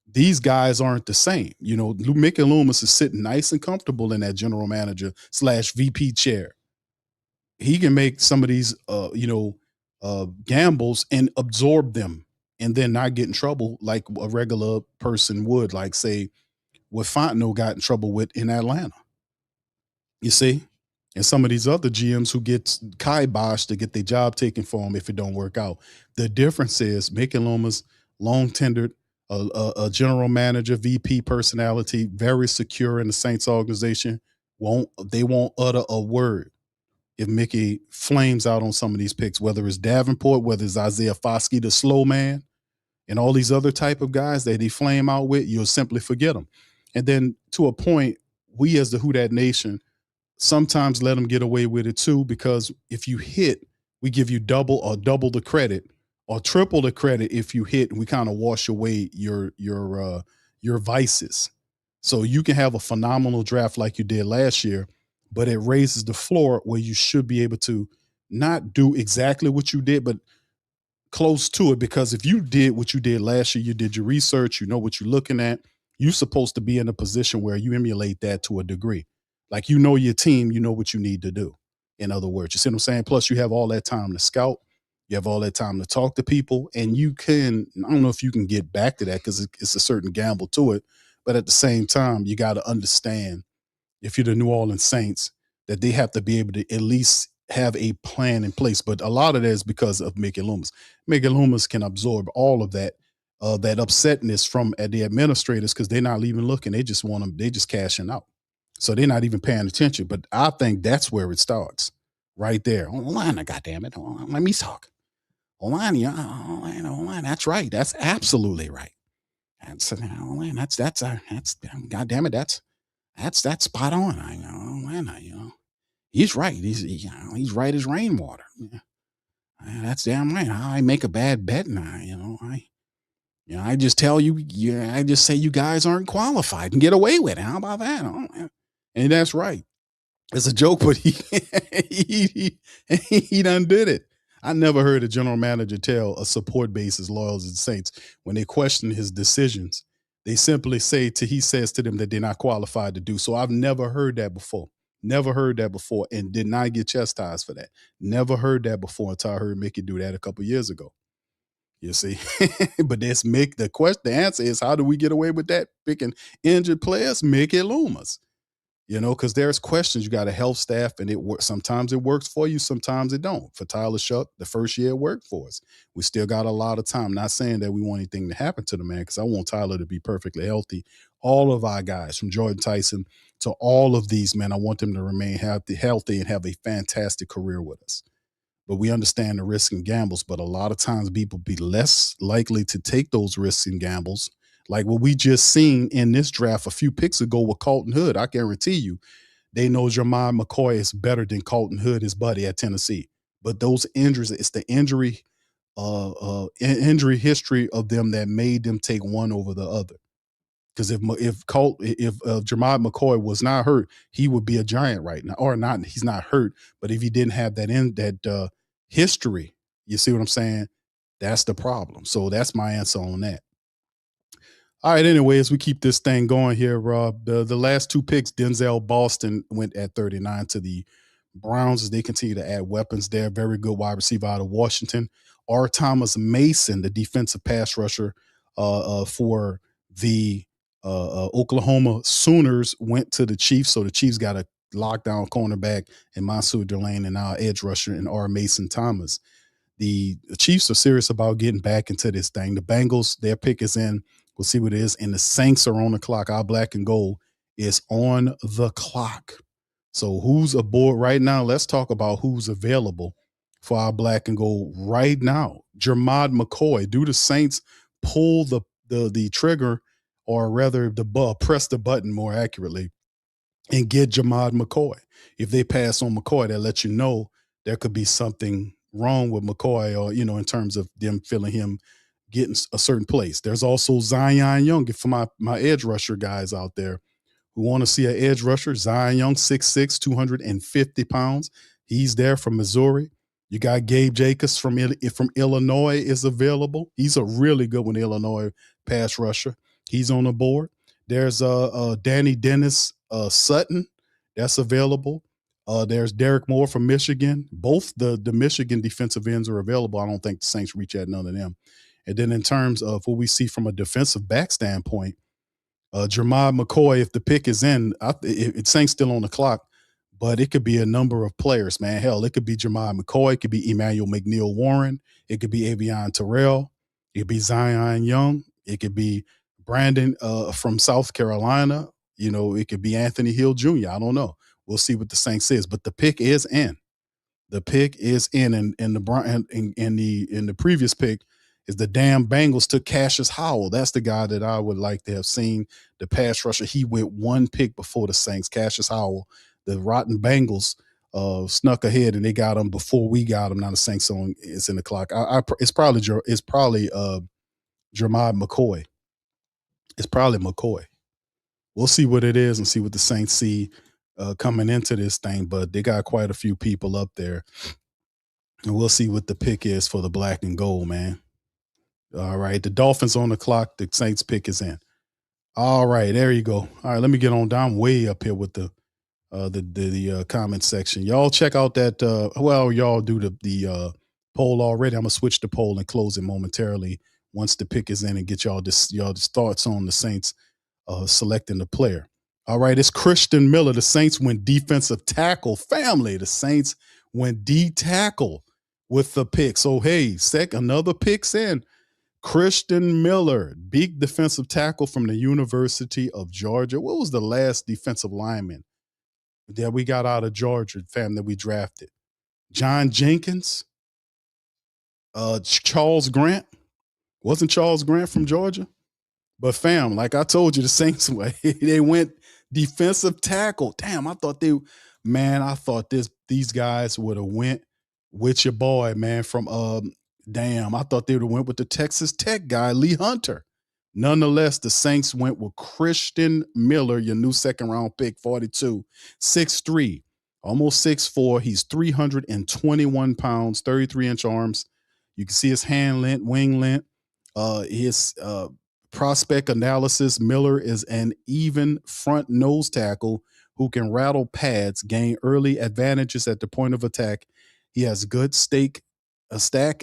These guys aren't the same. Mickey Loomis is sitting nice and comfortable in that general manager / VP chair. He can make some of these, gambles and absorb them and then not get in trouble like a regular person would, like say what Fontenot got in trouble with in Atlanta. You see? And some of these other GMs who get kiboshed to get their job taken from them if it don't work out. The difference is Mickey Loomis, long tendered, a general manager, VP personality, very secure in the Saints organization. They won't utter a word if Mickey flames out on some of these picks, whether it's Davenport, whether it's Isaiah Foskey, the slow man, and all these other type of guys that he flame out with, you'll simply forget them. And then to a point, we as the Who Dat Nation sometimes let them get away with it too, because if you hit, we give you double the credit or triple the credit if you hit, and we kind of wash away your vices. So you can have a phenomenal draft like you did last year, but it raises the floor where you should be able to not do exactly what you did, but close to it. Because if you did what you did last year, you did your research, you know what you're looking at, you're supposed to be in a position where you emulate that to a degree. Like, you know your team, you know what you need to do. In other words, you see what I'm saying? Plus, you have all that time to scout. You have all that time to talk to people. And you can, I don't know if you can get back to that because it's a certain gamble to it. But at the same time, you got to understand, if you're the New Orleans Saints, that they have to be able to at least have a plan in place. But a lot of that is because of Mickey Loomis. Mickey Loomis can absorb all of that, that upsetness from the administrators, because they're not even looking. They just want them. They just cashing out. So they're not even paying attention. But I think that's where it starts, right there. Hold on, goddammit. Hold on, let me talk. Hold on, hold on. That's right. That's absolutely right. That's goddammit. That's spot on. He's right. He's right as rainwater. That's damn right. I make a bad bet, and I just tell you, I just say you guys aren't qualified and get away with it. How about that? And that's right. It's a joke, but he done did it. I never heard a general manager tell a support base as loyal as the Saints, when they question his decisions, they simply he says to them that they're not qualified to do. So I've never heard that before. Never heard that before, and did not get chastised for that. Never heard that before until I heard Mickey do that a couple years ago. You see, but that's Mick. The answer is, how do we get away with that? Picking injured players, Mickey Loomis. Because there's questions. You got a health staff, and it works. Sometimes it works for you, sometimes it don't. For Tyler Shuck, the first year it worked for us. We still got a lot of time. Not saying that we want anything to happen to the man, because I want Tyler to be perfectly healthy. All of our guys, from Jordan Tyson to all of these men, I want them to remain healthy and have a fantastic career with us. But we understand the risks and gambles, but a lot of times people be less likely to take those risks and gambles. Like what we just seen in this draft a few picks ago with Colton Hood. I guarantee you, they know Jermichael McCoy is better than Colton Hood, his buddy at Tennessee. But those injuries, it's the injury history of them that made them take one over the other. Because if Jermichael McCoy was not hurt, he would be a Giant right now. Or not, he's not hurt, but if he didn't have that history, you see what I'm saying? That's the problem. So that's my answer on that. All right, anyway, as we keep this thing going here, Rob, the last two picks, Denzel Boston went at 39 to the Browns as they continue to add weapons there. Very good wide receiver out of Washington. R. Thomas Mason, the defensive pass rusher for the Oklahoma Sooners, went to the Chiefs. So the Chiefs got a lockdown cornerback in Mansour Delane and our edge rusher in R. Mason Thomas. The Chiefs are serious about getting back into this thing. The Bengals, their pick is in. We'll see what it is. And the Saints are on the clock. Our black and gold is on the clock. So who's aboard right now? Let's talk about who's available for our black and gold right now. Jermod McCoy. Do the Saints pull the trigger, or rather press the button more accurately, and get Jermod McCoy? If they pass on McCoy, that lets you know there could be something wrong with McCoy, or, in terms of them feeling him getting a certain place. There's also Zion Young. For my edge rusher guys out there who want to see an edge rusher, Zion Young, 6'6", 250 pounds. He's there from Missouri. You got Gabe Jacobs from Illinois is available. He's a really good one, Illinois pass rusher. He's on the board. There's Danny Dennis Sutton that's available. There's Derek Moore from Michigan. Both the Michigan defensive ends are available. I don't think the Saints reach at none of them. And then in terms of what we see from a defensive back standpoint, Jermod McCoy, if the pick is in, it's ain't still on the clock, but it could be a number of players, man. Hell, it could be Jermod McCoy. It could be Emmanuel McNeil Warren. It could be Avion Terrell. It could be Zion Young. It could be Brandon from South Carolina. It could be Anthony Hill Jr. I don't know. We'll see what the Saints is, but the pick is in. The pick is in, and the previous pick is the damn Bengals took Cassius Howell. That's the guy that I would like to have seen, the pass rusher. He went one pick before the Saints, Cassius Howell. The rotten Bengals snuck ahead, and they got him before we got him. Now the Saints is in the clock. It's probably Jermod McCoy. It's probably McCoy. We'll see what it is and see what the Saints see coming into this thing, but they got quite a few people up there. And we'll see what the pick is for the black and gold, man. All right. The Dolphins on the clock. The Saints pick is in. All right. There you go. All right. Let me get on down. I'm way up here with the comment section. Y'all check out that. Y'all do the poll already. I'm going to switch the poll and close it momentarily once the pick is in and get y'all thoughts on the Saints selecting the player. All right. It's Christian Miller. The Saints went defensive tackle. Family. The Saints went D tackle with the pick. So, hey, another pick's in. Christian Miller, big defensive tackle from the University of Georgia. What was the last defensive lineman that we got out of Georgia, fam, that we drafted? John Jenkins? Charles Grant? Wasn't Charles Grant from Georgia? But fam, like I told you, the Saints, they went defensive tackle. Damn, I thought these guys would have went with your boy, man, from I thought they would have went with the Texas Tech guy, Lee Hunter. Nonetheless, the Saints went with Christian Miller, your new second-round pick, 42, 6'3", almost 6'4". He's 321 pounds, 33-inch arms. You can see his hand length, wing length. His prospect analysis, Miller is an even front nose tackle who can rattle pads, gain early advantages at the point of attack. He has good stack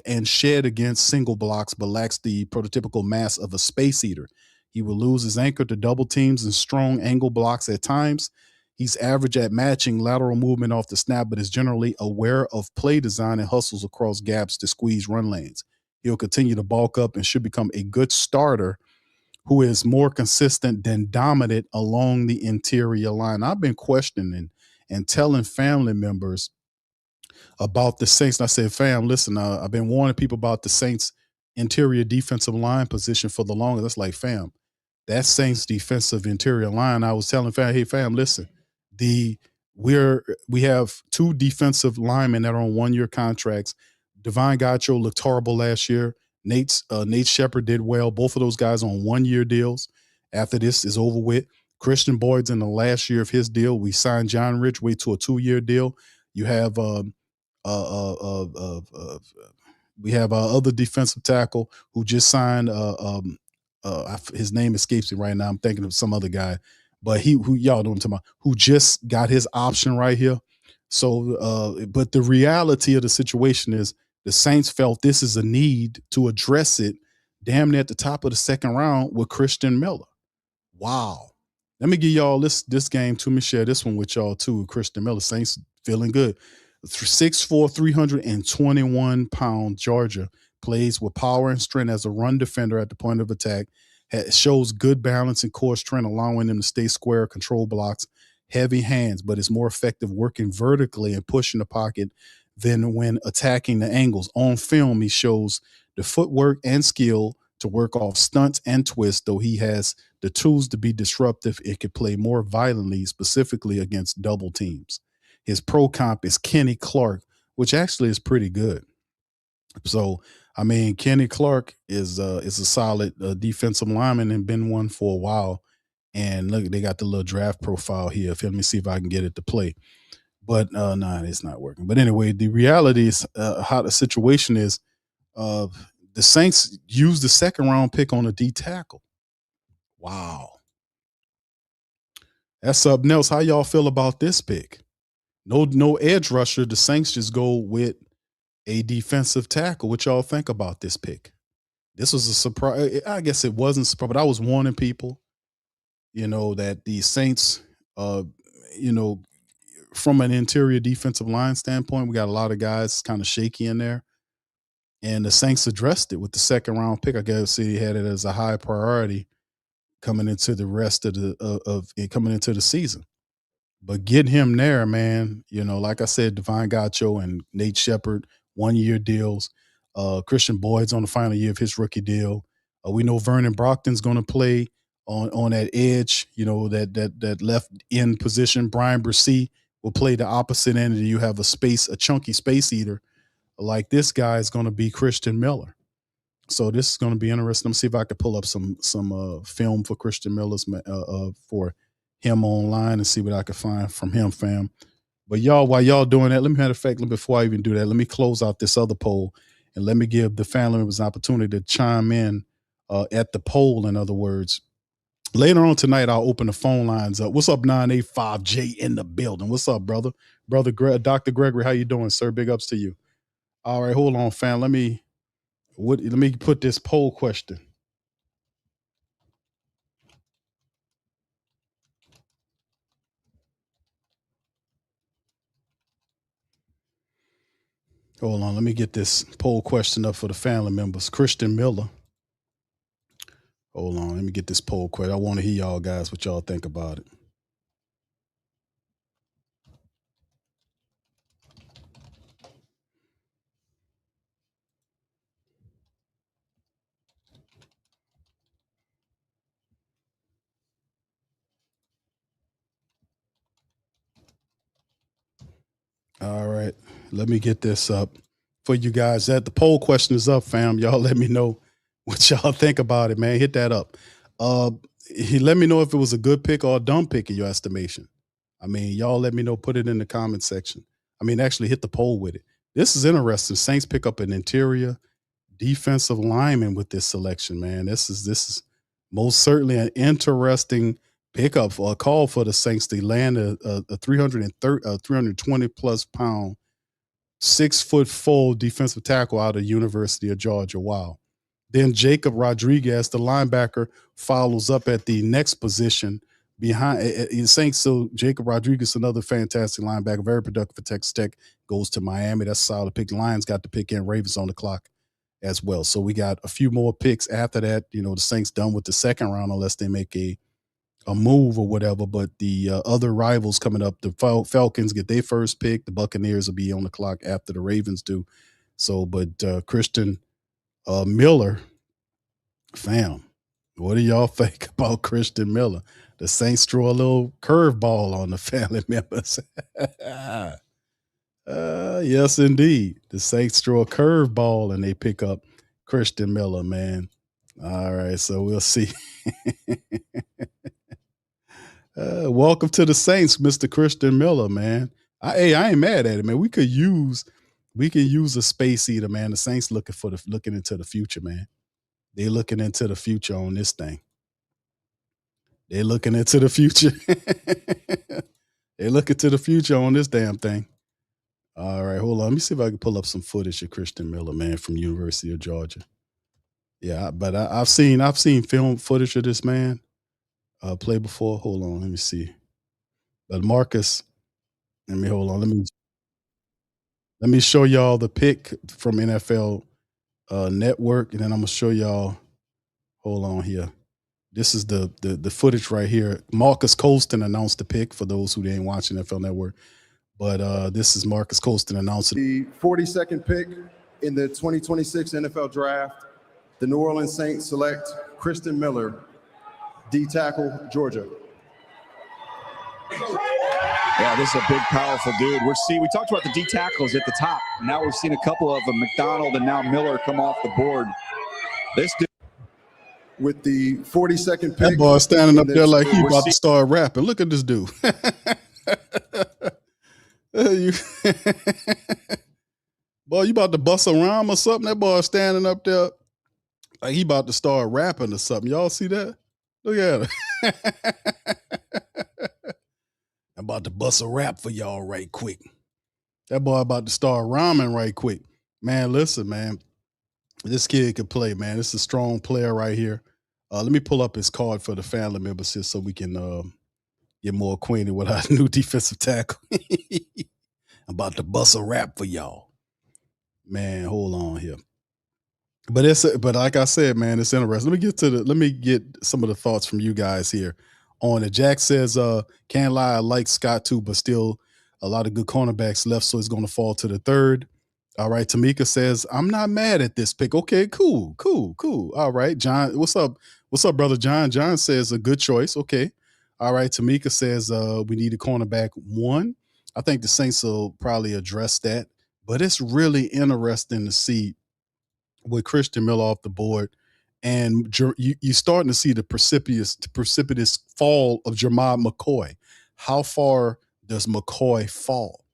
and shed against single blocks, but lacks the prototypical mass of a space eater. He will lose his anchor to double teams and strong angle blocks at times. He's average at matching lateral movement off the snap, but is generally aware of play design and hustles across gaps to squeeze run lanes. He'll continue to bulk up and should become a good starter who is more consistent than dominant along the interior line. I've been questioning and telling family members about the Saints. And I said, fam, listen, I've been warning people about the Saints interior defensive line position for the longest. That's like, fam, that Saints defensive interior line. I was telling fam, hey, fam, listen, we have two defensive linemen that are on 1-year contracts. Divine Gacho looked horrible last year. Nate Shepard did well. Both of those guys on 1-year deals. After this is over with, Christian Boyd's in the last year of his deal. We signed John Ridgway to a 2-year deal. You have we have other defensive tackle who just signed. His name escapes me right now. I'm thinking of some other guy, but who y'all know what I'm talking about, who just got his option right here. So, but the reality of the situation is the Saints felt this is a need to address it damn near at the top of the second round with Christian Miller. Wow. Let me give y'all this game too. Let me share this one with y'all too. Christian Miller, Saints feeling good. 6'4", 321-pound Georgia, plays with power and strength as a run defender at the point of attack, shows good balance and core strength, allowing them to stay square, control blocks, heavy hands, but is more effective working vertically and pushing the pocket than when attacking the angles. On film, he shows the footwork and skill to work off stunts and twists, though he has the tools to be disruptive. It could play more violently, specifically against double teams. His pro comp is Kenny Clark, which actually is pretty good. So, I mean, Kenny Clark is a solid defensive lineman and been one for a while. And look, they got the little draft profile here. Let me see if I can get it to play. But nah, it's not working. But anyway, the reality is how the situation is. Uh, the Saints used the second round pick on a D tackle. Wow, that's something else. How y'all feel about this pick? No edge rusher. The Saints just go with a defensive tackle. What y'all think about this pick? This was a surprise. I guess it wasn't a surprise, but I was warning people, that the Saints, uh, you know, from an interior defensive line standpoint, we got a lot of guys kind of shaky in there. And the Saints addressed it with the second round pick. I guess they had it as a high priority coming into the rest of the of it coming into the season. But getting him there, man, like I said, Divine Gacho and Nate Shepard, 1-year deals. Christian Boyd's on the final year of his rookie deal. We know Vernon Brockton's going to play on that edge, that left end position. Brian Brissy will play the opposite end, and you have a chunky space eater like this guy is going to be Christian Miller. So this is going to be interesting. Let me see if I can pull up some film for Christian Miller's for him online and see what I can find from him, fam. But y'all, while y'all doing that, matter of fact, before I even do that, let me close out this other poll and let me give the family members an opportunity to chime in at the poll. In other words, later on tonight, I'll open the phone lines up. What's up, 985J in the building? What's up, brother? Dr. Gregory, how you doing, sir? Big ups to you. All right, hold on, fam. Let me put this poll question. Hold on, let me get this poll question up for the family members. Christian Miller. Hold on, let me get this poll question. I want to hear y'all guys what y'all think about it. All right, let me get this up for you guys. That the poll question is up, fam. Y'all let me know what y'all think about it, man. Hit that up. He let me know if it was a good pick or a dumb pick in your estimation. I mean, y'all let me know. Put it in the comment section. I mean, actually hit the poll with it. This is interesting. Saints pick up an interior defensive lineman with this selection, man. This is most certainly an interesting pickup or a call for the Saints to land a 320 plus pound, 6'4" defensive tackle out of University of Georgia. Wow. Then Jacob Rodriguez, the linebacker, follows up at the next position behind Saints. So Jacob Rodriguez, another fantastic linebacker, very productive for Texas Tech, goes to Miami. That's a solid pick. Lions got the pick in. Ravens on the clock as well. So we got a few more picks after that. The Saints done with the second round unless they make a move or whatever. But the other rivals coming up, the Falcons get their first pick. The Buccaneers will be on the clock after the Ravens do. So, but Christian Miller, fam, what do y'all think about Christian Miller? The Saints throw a little curveball on the family members. Yes, indeed. The Saints throw a curveball and they pick up Christian Miller, man. All right, so we'll see. Welcome to the Saints, Mr. Christian Miller, man. I ain't mad at it, man. We can use a space eater, man. The Saints looking into the future, man. They looking into the future on this thing. They looking into the future. They looking to the future on this damn thing. All right, hold on. Let me see if I can pull up some footage of Christian Miller, man, from University of Georgia. Yeah, but I've seen film footage of this man play before. Hold on, let me see. But Marcus, hold on. Let me show y'all the pick from NFL Network, and then I'm gonna show y'all. Hold on here. This is the footage right here. Marcus Colston announced the pick for those who didn't watch NFL Network. But this is Marcus Colston announcing the 42nd pick in the 2026 NFL Draft. The New Orleans Saints select Christian Miller, D tackle, Georgia. Yeah, this is a big, powerful dude. We talked about the D tackles at the top. Now we've seen a couple of them, McDonald and now Miller, come off the board. This dude. With the 42nd pick. That boy standing up there like he about to start rapping. Look at this dude. Boy, you about to bust a rhyme or something? That boy standing up there like he about to start rapping or something. Y'all see that? Look at him. I'm about to bust a rap for y'all right quick. That boy about to start rhyming right quick. Man, listen, man. This kid can play, man. This is a strong player right here. Let me pull up his card for the family members here so we can get more acquainted with our new defensive tackle. I'm about to bust a rap for y'all. Man, hold on here. But like I said, man, it's interesting. Let me get some of the thoughts from you guys here on it. Jack says, can't lie, I like Scott too, but still a lot of good cornerbacks left, so it's going to fall to the third. All right. Tamika says, I'm not mad at this pick. Okay, cool. All right. John, what's up? What's up, brother John? John says a good choice. Okay. All right. Tamika says we need a cornerback 1. I think the Saints will probably address that. But it's really interesting to see with Christian Miller off the board. And you're starting to see the precipitous fall of Jermod McCoy. How far does McCoy fall?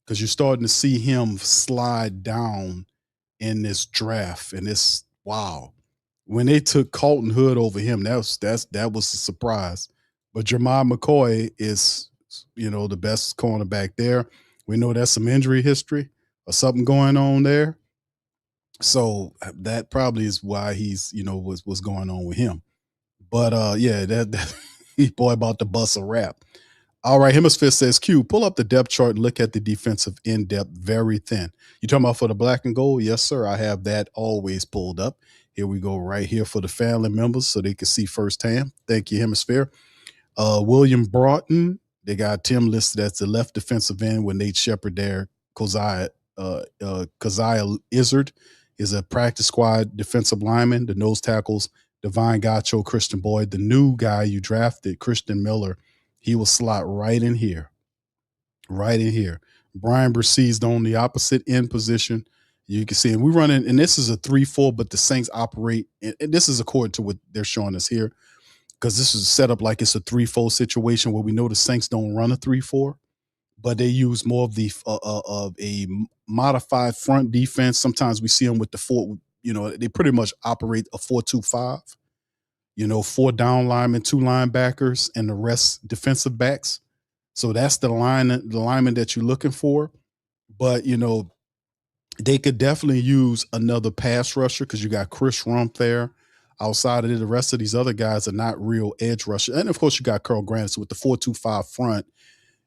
Because you're starting to see him slide down in this draft. And it's wow. When they took Colton Hood over him, that was a surprise. But Jermod McCoy is, the best cornerback there. We know that's some injury history or something going on there. So that probably is why he's, what's going on with him. But that boy about to bust a rap. All right, Hemisphere says, Q, pull up the depth chart and look at the defensive in-depth, very thin. You talking about for the black and gold? Yes, sir. I have that always pulled up. Here we go right here for the family members so they can see firsthand. Thank you, Hemisphere. William Broughton, they got Tim listed as the left defensive end with Nate Shepard there. Keziah Izzard is a practice squad defensive lineman. The nose tackles, Divine Gacho, Christian Boyd. The new guy you drafted, Christian Miller, he will slot right in here. Brian Berse's on the opposite end position. You can see, and we run in, and this is a 3-4, but the Saints operate, and this is according to what they're showing us here, because this is set up like it's a 3-4 situation where we know the Saints don't run a 3-4, but they use more of a modified front defense. Sometimes we see them with the 4, they pretty much operate a 4-2-5. 4 down linemen, 2 linebackers, and the rest defensive backs. So that's the lineman that you're looking for. But, they could definitely use another pass rusher because you got Chris Rump there. Outside of it, the rest of these other guys are not real edge rushers. And, of course, you got Carl Granderson with the 4-2-5 front.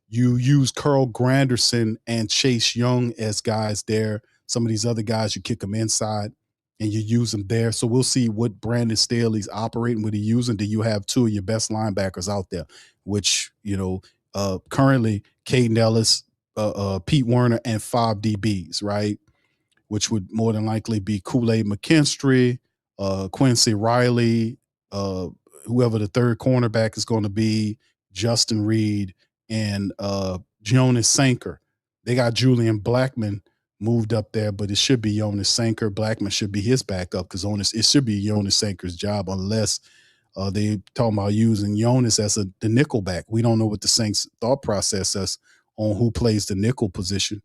You use Carl Granderson and Chase Young as guys there. Some of these other guys, you kick them inside. And you use them there. So we'll see what Brandon Staley's operating, what he's using. Do you have 2 of your best linebackers out there, which, currently Caden Ellis, Pete Werner, and 5 DBs, right? Which would more than likely be Kool-Aid McKinstry, Quincy Riley, whoever the third cornerback is going to be, Justin Reed, and Jonas Sanker. They got Julian Blackman moved up there, but it should be Jonas Sanker. Blackman should be his backup because it should be Jonas Sanker's job unless they talking about using Jonas as the nickel back. We don't know what the Saints thought process is on who plays the nickel position.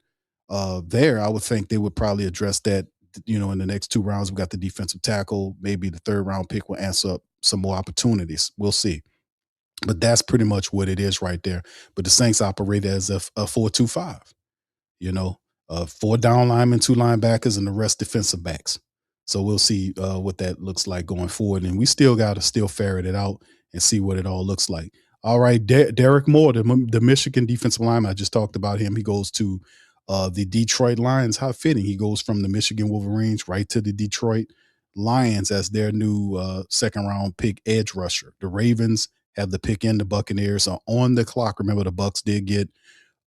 There, I would think they would probably address that, in the next 2 rounds. We got the defensive tackle. Maybe the 3rd round pick will answer up some more opportunities. We'll see. But that's pretty much what it is right there. But the Saints operate as a 4-2-5, 4 down linemen, 2 linebackers, and the rest defensive backs. So we'll see what that looks like going forward. And we still got to ferret it out and see what it all looks like. All right, Derek Moore, the Michigan defensive lineman, I just talked about him. He goes to the Detroit Lions. How fitting. He goes from the Michigan Wolverines right to the Detroit Lions as their new second round pick edge rusher. The Ravens have the pick in. The Buccaneers are on the clock. Remember, the Bucs did get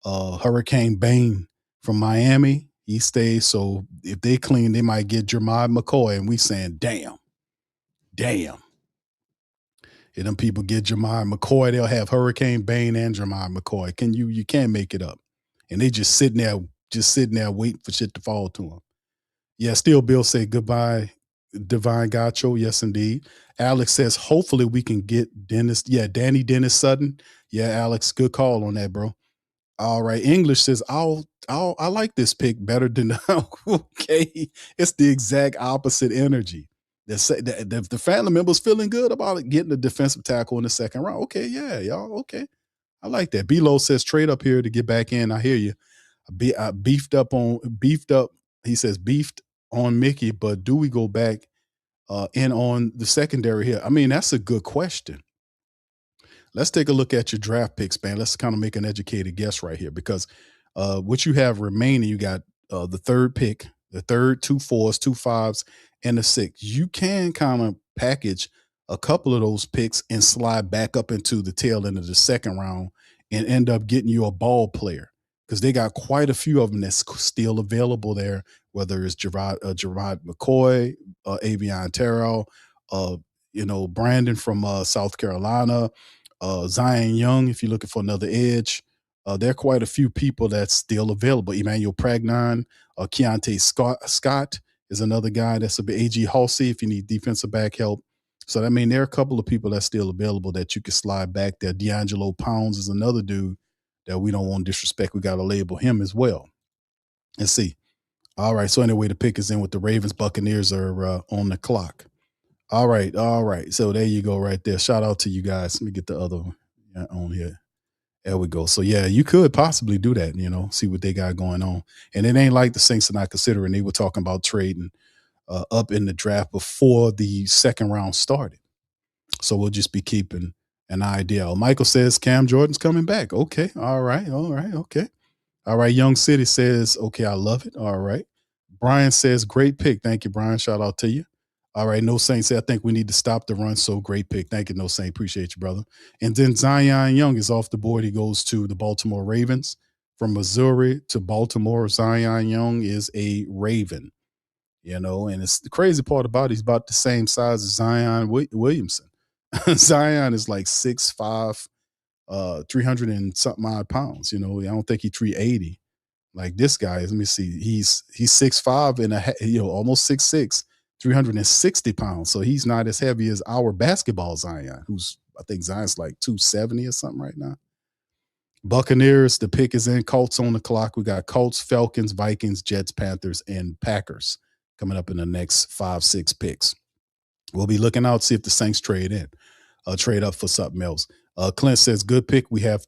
Hurricane Bane from Miami. He stays. So if they clean, they might get Jermichael McCoy. And we saying, damn. If them people get Jermichael McCoy, they'll have Hurricane Bane and Jermichael McCoy. You can't make it up. And they just sitting there waiting for shit to fall to them. Yeah, still Bill say goodbye, Divine Gacho. Yes, indeed. Alex says, hopefully we can get Dennis. Yeah, Danny Dennis Sutton. Yeah, Alex, good call on that, bro. All right. English says, I like this pick better than okay. It's the exact opposite energy. The family members feeling good about it, getting the defensive tackle in the second round. Okay, yeah, y'all. Okay. I like that. B-Lo says trade up here to get back in. I hear you. Beefed up. He says beefed on Mickey, but do we go back in on the secondary here? I mean, that's a good question. Let's take a look at your draft picks, man. Let's kind of make an educated guess right here, because what you have remaining, you got the third pick, the third, 2 4s, 2 5s, and the 6. You can kind of package a couple of those picks and slide back up into the tail end of the second round and end up getting you a ball player, because they got quite a few of them that's still available there, whether it's Gerard McCoy, Avion Terrell, Brandon from South Carolina, Zion Young, if you're looking for another edge. There are quite a few people that's still available. Emmanuel Pragnon, Keontae Scott is another guy that's a bit. A.G. Halsey, if you need defensive back help. So, I mean, there are a couple of people that's still available that you can slide back there. D'Angelo Pounds is another dude that we don't want to disrespect. We got to label him as well. Let's see. All right. So, anyway, the pick is in with the Ravens. Buccaneers are on the clock. All right. So there you go right there. Shout out to you guys. Let me get the other one on here. There we go. So, yeah, you could possibly do that, see what they got going on. And it ain't like the Saints are not considering. They were talking about trading up in the draft before the second round started. So we'll just be keeping an idea. Michael says Cam Jordan's coming back. Okay. All right. Okay. All right. Young City says, okay, I love it. All right. Brian says, great pick. Thank you, Brian. Shout out to you. All right. No Saint said, I think we need to stop the run. So great pick. Thank you, No Saint. Appreciate you, brother. And then Zion Young is off the board. He goes to the Baltimore Ravens. From Missouri to Baltimore, Zion Young is a Raven. And it's the crazy part about it, he's about the same size as Zion Williamson. Zion is like 6'5", 300 and something odd pounds. I don't think he's 380 like this guy. Let me see. He's 6'5" and almost 6'6", 360 pounds. So he's not as heavy as our basketball Zion, I think Zion's like 270 or something right now. Buccaneers, the pick is in. Colts on the clock. We got Colts, Falcons, Vikings, Jets, Panthers, and Packers coming up in the next 5-6 picks. We'll be looking out, see if the Saints trade up for something else. Clint says, good pick. We have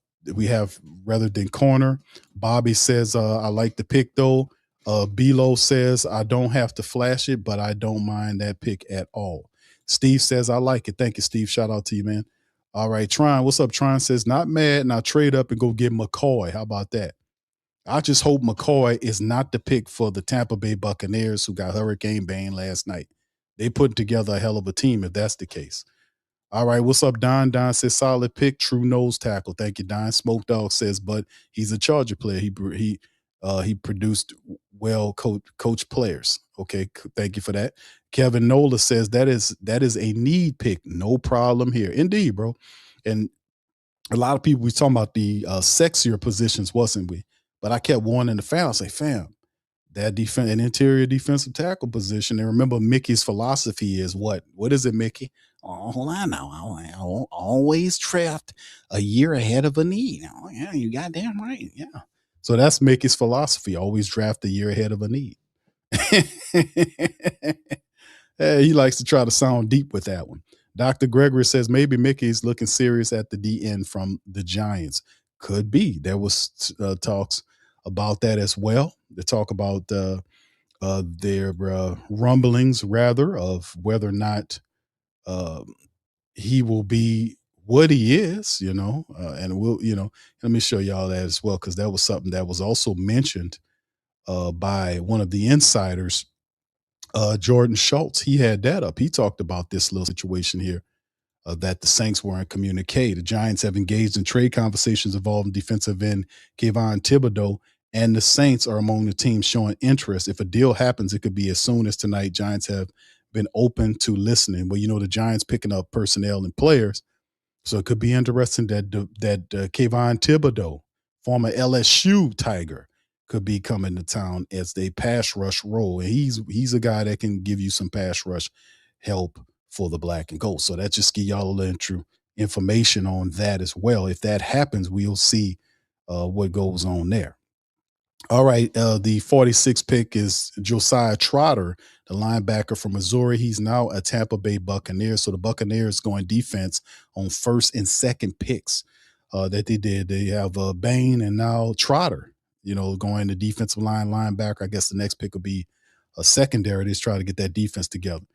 rather than corner. Bobby says, I like the pick though. Bilo says, I don't have to flash it, but I don't mind that pick at all. Steve says, I like it. Thank you, Steve. Shout out to you, man. All right, Tron. What's up? Tron says, not mad, and I'll trade up and go get McCoy. How about that? I just hope McCoy is not the pick for the Tampa Bay Buccaneers, who got Hurricane Bane last night. They put together a hell of a team if that's the case. All right, what's up, Don? Don says, solid pick, true nose tackle. Thank you, Don. Smoke Dog says, but he's a Charger player. He produced well coach players. Okay, thank you for that. Kevin Nola says that is a need pick. No problem here. Indeed, bro. And a lot of people, we talking about the sexier positions, wasn't we? But I kept warning the fans, I say, fam, that an interior defensive tackle position. And remember, Mickey's philosophy is what? What is it, Mickey? Oh, hold on now. I always draft a year ahead of a need. Oh, yeah, you got damn right. Yeah. So that's Mickey's philosophy. Always draft a year ahead of a need. Hey, he likes to try to sound deep with that one. Dr. Gregory says maybe Mickey's looking serious at the DN from the Giants. Could be. There was talks about that as well. They talk about their rumblings, rather, of whether or not he will be what he is, and we'll, let me show y'all that as well, because that was something that was also mentioned by one of the insiders Jordan Schultz, he had that up. He talked about this little situation here that the Saints were in communique. The Giants have engaged in trade conversations involving defensive end Kayvon Thibodeau, and the Saints are among the teams showing interest. If a deal happens, it could be as soon as tonight. Giants have been open to listening. Well, the Giants picking up personnel and players, so it could be interesting that Kayvon Thibodeau, former LSU Tiger, could be coming to town as they pass rush role. And he's a guy that can give you some pass rush help for the black and gold. So that just give y'all a little information on that as well. If that happens, we'll see what goes on there. All right, the 46th pick is Josiah Trotter, the linebacker from Missouri. He's now a Tampa Bay Buccaneer. So the Buccaneers going defense on first and second picks that they did. They have Bain and now Trotter, going to defensive line linebacker. I guess the next pick will be a secondary. They're trying to get that defense together.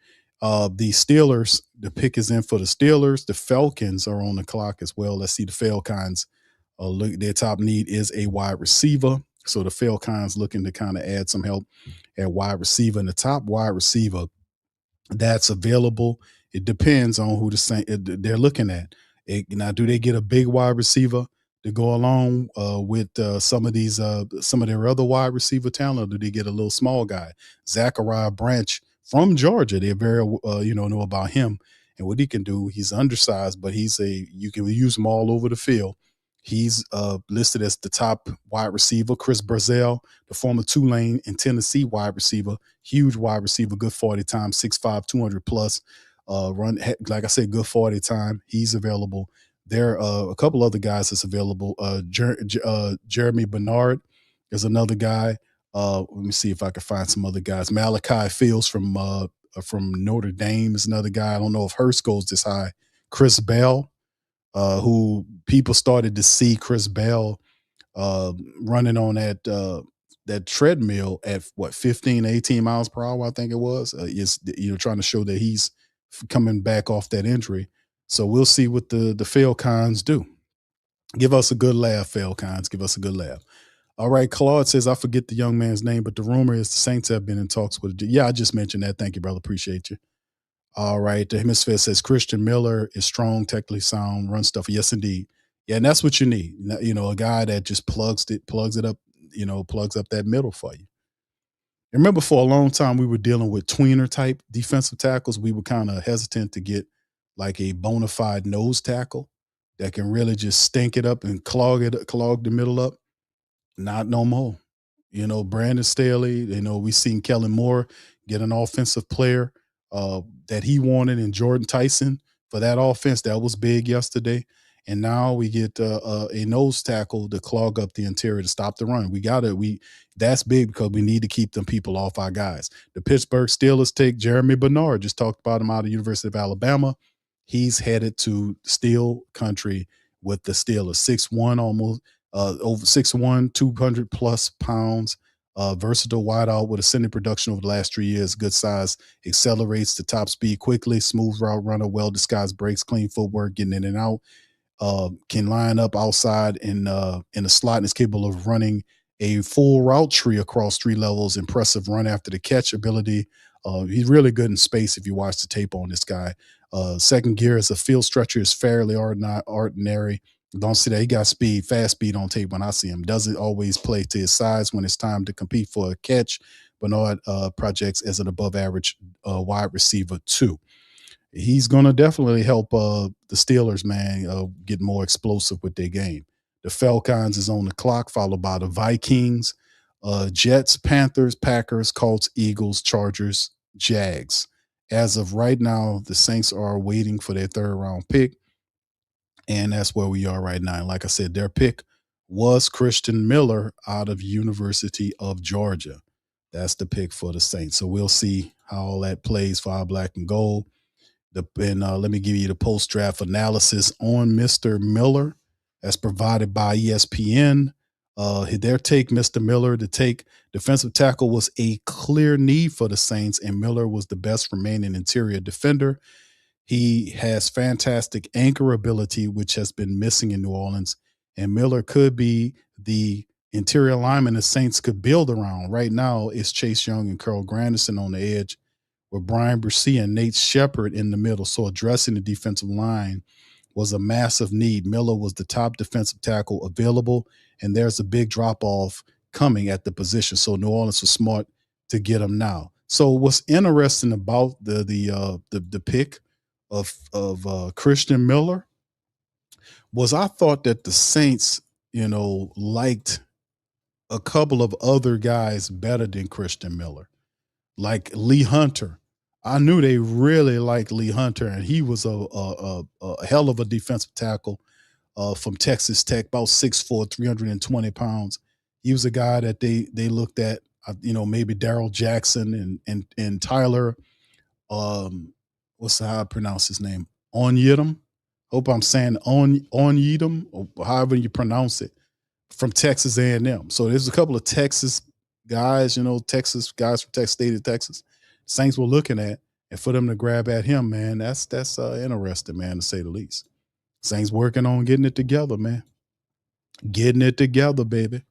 The Steelers, the pick is in for the Steelers. The Falcons are on the clock as well. Let's see the Falcons. Their top need is a wide receiver. So the Falcons looking to kind of add some help at wide receiver. And the top wide receiver that's available, it depends on who they're looking at. Now, do they get a big wide receiver to go along with some of their other wide receiver talent, or do they get a little small guy? Zachariah Branch from Georgia, they're very know about him and what he can do. He's undersized, but you can use him all over the field. He's listed as the top wide receiver. Chris Brazell, the former Tulane and Tennessee wide receiver, huge wide receiver, good 40 time, 6'5", 200 plus. Run, like I said, good 40 time. He's available. There are a couple other guys that's available. Jeremy Bernard is another guy. Let me see if I can find some other guys. Malachi Fields from Notre Dame is another guy. I don't know if Hurst goes this high. Chris Bell, who people started to see Chris Bell running on that treadmill at 15, 18 miles per hour, I think it was. Is trying to show that he's coming back off that injury. So we'll see what the Falcons do. Give us a good laugh, Falcons. Give us a good laugh. All right, Claude says, I forget the young man's name, but the rumor is the Saints have been in talks with it. Yeah, I just mentioned that. Thank you, brother. Appreciate you. All right. The Hemisphere says Christian Miller is strong, technically sound, run stuff. Yes, indeed. Yeah, and that's what you need. A guy that just plugs it up, plugs up that middle for you. And remember, for a long time, we were dealing with tweener type defensive tackles. We were kind of hesitant to get like a bona fide nose tackle that can really just stink it up and clog the middle up. Not no more. Brandon Staley, we seen Kellen Moore get an offensive player that he wanted in Jordan Tyson for that offense. That was big yesterday. And now we get a nose tackle to clog up the interior to stop the run. That's big because we need to keep them people off our guys. The Pittsburgh Steelers take Jeremy Bernard. Just talked about him out of University of Alabama. He's headed to Steel Country with the Steelers. 6'1", almost over 6'1", 200 plus pounds. Versatile wideout with ascending production over the last 3 years. Good size, accelerates to top speed quickly. Smooth route runner, well disguised breaks, clean footwork, getting in and out. Can line up outside in a slot and is capable of running a full route tree across 3 levels. Impressive run after the catch ability. He's really good in space if you watch the tape on this guy. Second gear as a field stretcher is fairly ordinary. Don't see that. He got speed, fast speed on tape when I see him. Doesn't always play to his size when it's time to compete for a catch. Bernard projects as an above average wide receiver too. He's going to definitely help the Steelers, man, get more explosive with their game. The Falcons is on the clock, followed by the Vikings, Jets, Panthers, Packers, Colts, Eagles, Chargers, Jags. As of right now, the Saints are waiting for their 3rd round pick. And that's where we are right now. And like I said, their pick was Christian Miller out of University of Georgia. That's the pick for the Saints. So we'll see how all that plays for our black and gold. Let me give you the post-draft analysis on Mr. Miller as provided by ESPN. Their take, Mr. Miller, the take defensive tackle was a clear need for the Saints, and Miller was the best remaining interior defender. He has fantastic anchor ability, which has been missing in New Orleans, and Miller could be the interior lineman the Saints could build around. Right now, it's Chase Young and Carl Granderson on the edge, with Brian Brucey and Nate Shepard in the middle. So addressing the defensive line was a massive need. Miller was the top defensive tackle available, and there's a big drop off coming at the position. So New Orleans was smart to get him now. So what's interesting about the pick of Christian Miller was I thought that the Saints, liked a couple of other guys better than Christian Miller, like Lee Hunter. I knew they really liked Lee Hunter, and he was a hell of a defensive tackle from Texas Tech, about 6'4", 320 pounds. He was a guy that they looked at, maybe Darrell Jackson and Tyler, what's how I pronounce his name? Onyedem. Hope I'm saying Onyedem, or however you pronounce it, from Texas A&M. So there's a couple of Texas guys, Texas guys from Texas State of Texas, Saints were looking at, and for them to grab at him, man, that's interesting, man, to say the least. Saints working on getting it together, man. Getting it together, baby.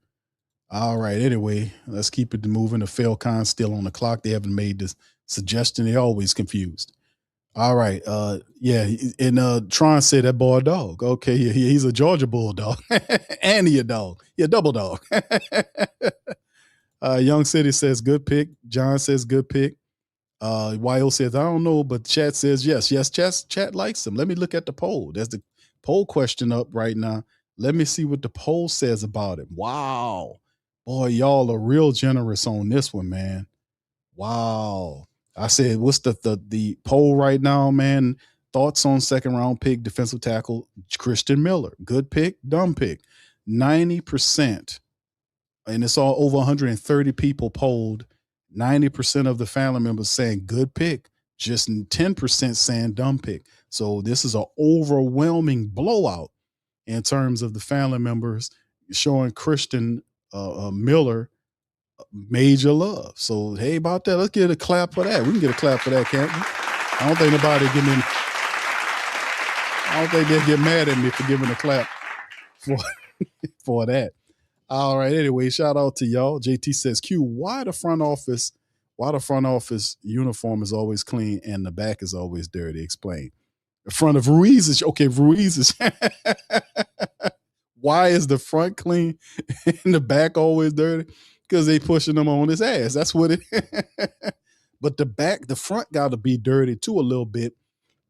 All right. Anyway, let's keep it moving. The Falcons still on the clock. They haven't made this suggestion. They're always confused. All right. Yeah. And Tron said that boy a dog. Okay. Yeah, he's a Georgia Bulldog. And he a dog. Yeah, double dog. Young City says good pick. John says good pick. YO says, I don't know, but chat says yes. Yes, chat likes him. Let me look at the poll. There's the poll question up right now. Let me see what the poll says about it. Wow. Boy, y'all are real generous on this one, man. Wow. I said, what's the poll right now, man? Thoughts on second round pick, defensive tackle, Christian Miller. Good pick, dumb pick. 90%. And it's all over 130 people polled. 90% of the family members saying good pick, just 10% saying dumb pick. So this is an overwhelming blowout in terms of the family members showing Christian Miller major love. So hey, about that, let's get a clap for that. We can get a clap for that, can't we? I don't think they get mad at me for giving a clap for that. All right. Anyway, shout out to y'all. JT says, Q, why the front office uniform is always clean and the back is always dirty? Explain. The front of Ruiz is okay. Ruiz is why is the front clean and the back always dirty? Because they pushing him on his ass. That's what it. But the front got to be dirty too a little bit.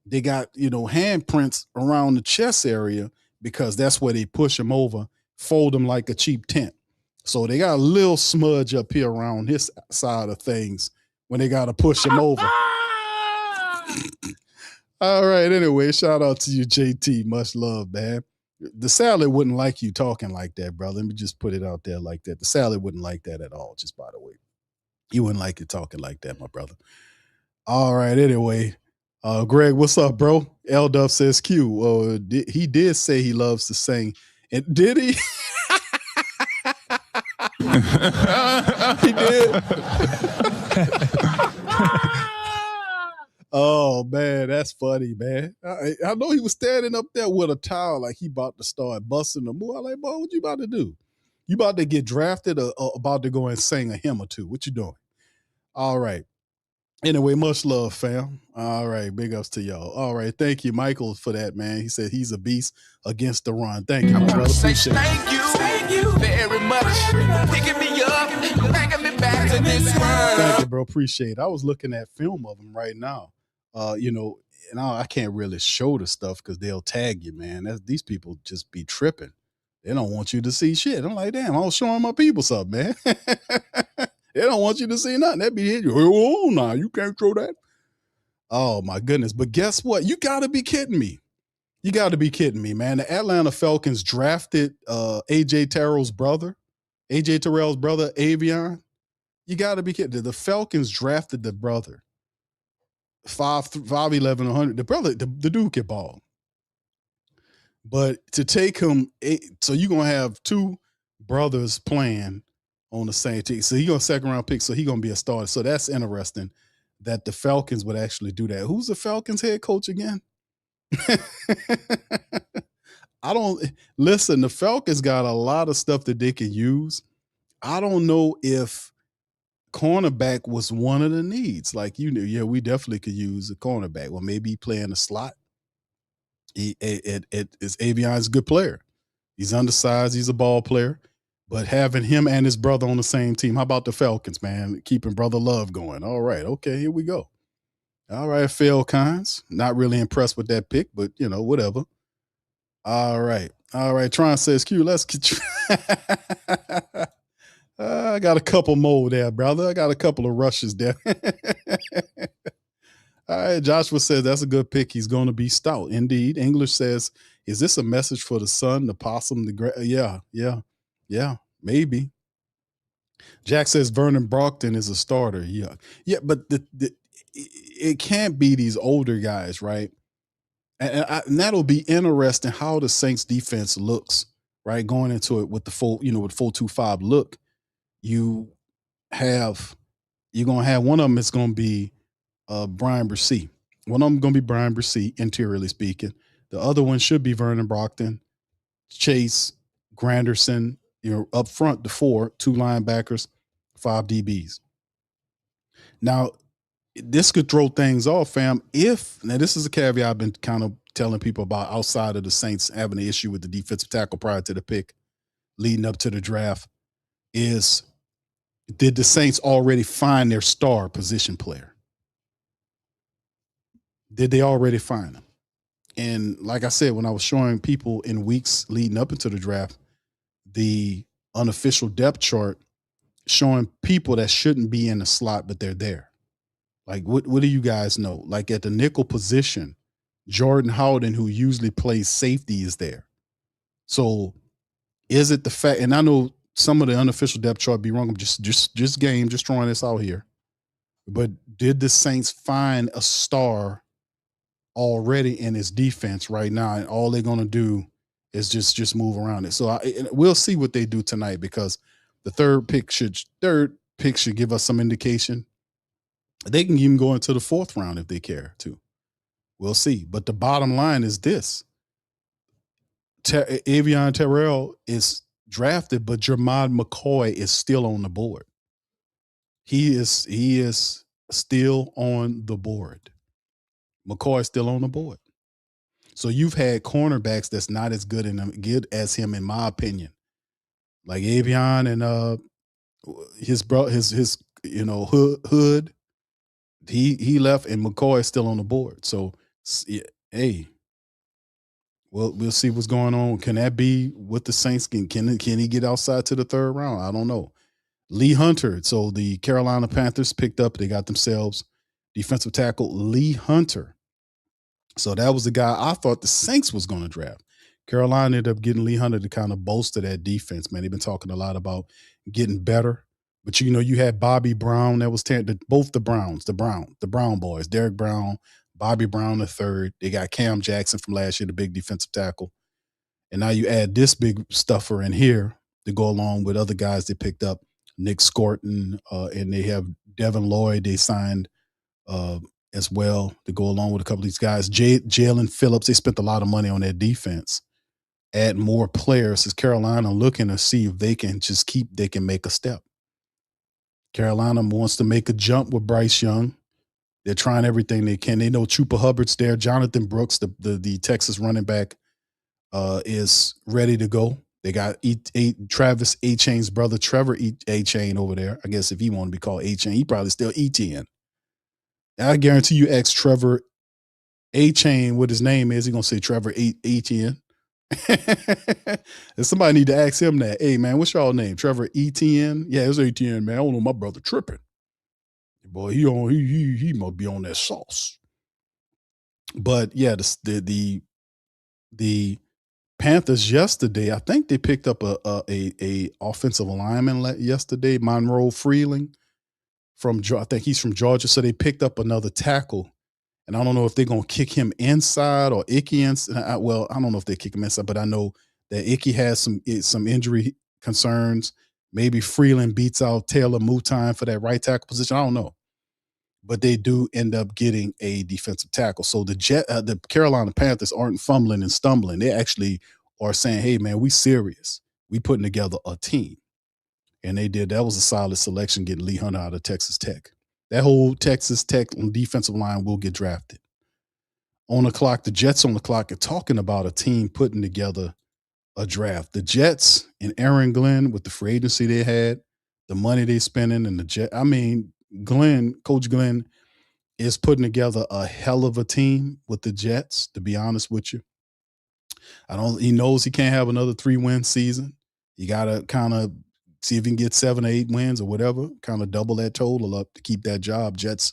They got handprints around the chest area because that's where they push him over. Fold them like a cheap tent. So they got a little smudge up here around his side of things when they got to push him over. All right. Anyway, shout out to you, JT. Much love, man. The Sally wouldn't like you talking like that, brother. Let me just put it out there like that. The Sally wouldn't like that at all, just by the way. He wouldn't like you talking like that, my brother. All right. Anyway, Greg, what's up, bro? L Duff says Q. He did say he loves to sing. And did he? He did. Oh man, that's funny, man. I know he was standing up there with a towel like he about to start busting the move. I'm like, boy, what you about to do? You about to get drafted or about to go and sing a hymn or two? What you doing? All right. Anyway, much love, fam. All right, big ups to y'all. All right, thank you, Michael, for that, man. He said he's a beast against the run. Thank you, my brother. Appreciate it. Thank you very much. Picking me up, bringing me back to this world. Thank you, bro. Appreciate it. I was looking at film of him right now. And I can't really show the stuff because they'll tag you, man. These people just be tripping. They don't want you to see shit. I'm like, damn, I was showing my people something, man. They don't want you to see nothing. That be hitting you. Oh, no, you can't throw that. Oh, my goodness. But guess what? You got to be kidding me. You got to be kidding me, man. The Atlanta Falcons drafted AJ Terrell's brother, Avion. You got to be kidding. The Falcons drafted the brother. 5'11", 100. The brother, the dude can ball. But to take him, so you're going to have two brothers playing on the same team. So he's going to second round pick, so he's going to be a starter. So that's interesting that the Falcons would actually do that. Who's the Falcons head coach again? Listen, the Falcons got a lot of stuff that they can use. I don't know if cornerback was one of the needs. Like, you knew, yeah, we definitely could use a cornerback. Well, maybe he play in the slot. Avion's a good player. He's undersized. He's a ball player. But having him and his brother on the same team, how about the Falcons, man? Keeping brother love going. All right. Okay, here we go. All right, Phil Kynes. Not really impressed with that pick, but, whatever. All right. Tron says, Q, let's get I got a couple more there, brother. I got a couple of rushes there. All right. Joshua says that's a good pick. He's going to be stout. Indeed. English says, is this a message for the sun, the possum, Yeah, maybe. Jack says Vernon Brockton is a starter. Yeah, but it can't be these older guys, right? And that'll be interesting how the Saints defense looks, right? Going into it with the full, with 4-2-5 look, you're gonna have one of them. It's gonna be Brian Bresee. One of them gonna be Brian Bresee, interiorly speaking. The other one should be Vernon Brockton, Chase, Granderson. Up front, the 2 linebackers, 5 DBs. Now, this could throw things off, fam. Now this is a caveat I've been kind of telling people about outside of the Saints having an issue with the defensive tackle prior to the pick, leading up to the draft, is did the Saints already find their star position player? Did they already find them? And like I said, when I was showing people in weeks leading up into the draft, the unofficial depth chart showing people that shouldn't be in the slot, but they're there. Like, what do you guys know? Like at the nickel position, Jordan Howden, who usually plays safety, is there. So is it the fact, and I know some of the unofficial depth chart be wrong, just throwing this out here. But did the Saints find a star already in his defense right now, and all they're going to do is just move around it? So we'll see what they do tonight, because the third pick should give us some indication. They can even go into the 4th round if they care to. We'll see. But the bottom line is this. Avion Terrell is drafted, but Jermod McCoy is still on the board. He is still on the board. McCoy is still on the board. So you've had cornerbacks that's not as good as him, in my opinion. Like Avion and his bro, his Hood. He left, and McCoy is still on the board. So hey, we'll see what's going on. Can that be what the Saints can he get outside to the 3rd round? I don't know. Lee Hunter. So the Carolina Panthers picked up. They got themselves defensive tackle Lee Hunter. So that was the guy I thought the Saints was going to draft. Carolina ended up getting Lee Hunter to kind of bolster that defense. Man, they've been talking a lot about getting better. But you had Bobby Brown that was both the Brown boys, Derek Brown, Bobby Brown III. They got Cam Jackson from last year, the big defensive tackle. And now you add this big stuffer in here to go along with other guys they picked up, Nick Scorton, and they have Devin Lloyd they signed as well to go along with a couple of these guys. Jalen Phillips, they spent a lot of money on their defense. Add more players. Is Carolina looking to see if they can make a step? Carolina wants to make a jump with Bryce Young. They're trying everything they can. They know Chupa Hubbard's there. Jonathan Brooks, the Texas running back, is ready to go. They got Travis A-Chain's brother, Trevor A-Chain, over there. I guess if he wanted to be called A-Chain, he probably still ETN. I guarantee you ask Trevor A-Chain what his name is, he's going to say Trevor ATN. And somebody need to ask him that. Hey, man, what's y'all name? Trevor ETN? Yeah, it's ATN, man. I don't know, my brother tripping. Boy, he must be on that sauce. But yeah, the Panthers yesterday, I think they picked up a offensive lineman yesterday, Monroe Freeling I think he's from Georgia. So they picked up another tackle. And I don't know if they're going to kick him inside or Icky inside. Well, I don't know if they kick him inside, but I know that Icky has some injury concerns. Maybe Freeland beats out Taylor Mutine for that right tackle position. I don't know. But they do end up getting a defensive tackle. So the Carolina Panthers aren't fumbling and stumbling. They actually are saying, hey, man, we serious. We putting together a team. And they did. That was a solid selection getting Lee Hunter out of Texas Tech. That whole Texas Tech defensive line will get drafted. On the clock, the Jets on the clock are talking about a team putting together a draft. The Jets and Aaron Glenn with the free agency they had, the money they spending, and Coach Glenn is putting together a hell of a team with the Jets, to be honest with you. He knows he can't have another 3-win season. You gotta kind of see if he can get 7 or 8 wins or whatever, kind of double that total up to keep that job. Jets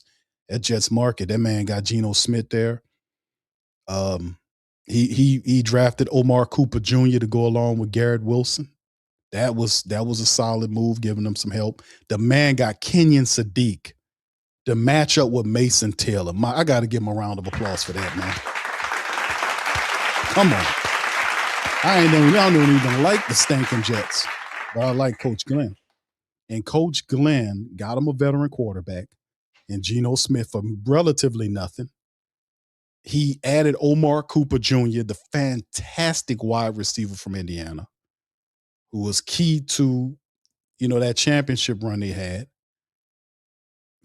market. That man got Geno Smith there. He drafted Omar Cooper Jr. to go along with Garrett Wilson. That was a solid move, giving them some help. The man got Kenyon Sadiq to match up with Mason Taylor. I got to give him a round of applause for that, man. Come on. I don't even like the stinking Jets, but I like Coach Glenn. And Coach Glenn got him a veteran quarterback and Geno Smith for relatively nothing. He added Omar Cooper Jr., the fantastic wide receiver from Indiana, who was key to, that championship run they had.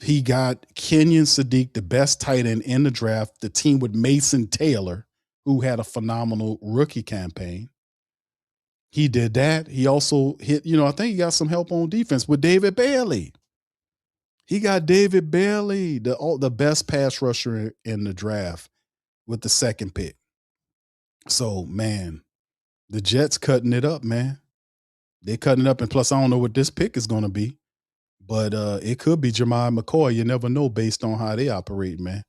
He got Kenyon Sadiq, the best tight end in the draft, the team with Mason Taylor, who had a phenomenal rookie campaign. He did that. He also hit, I think he got some help on defense with David Bailey. He got David Bailey, the best pass rusher in the draft, with the second pick. So, man, the Jets cutting it up, man. They're cutting it up. And plus, I don't know what this pick is going to be, but it could be Jermichael McCoy. You never know based on how they operate, man.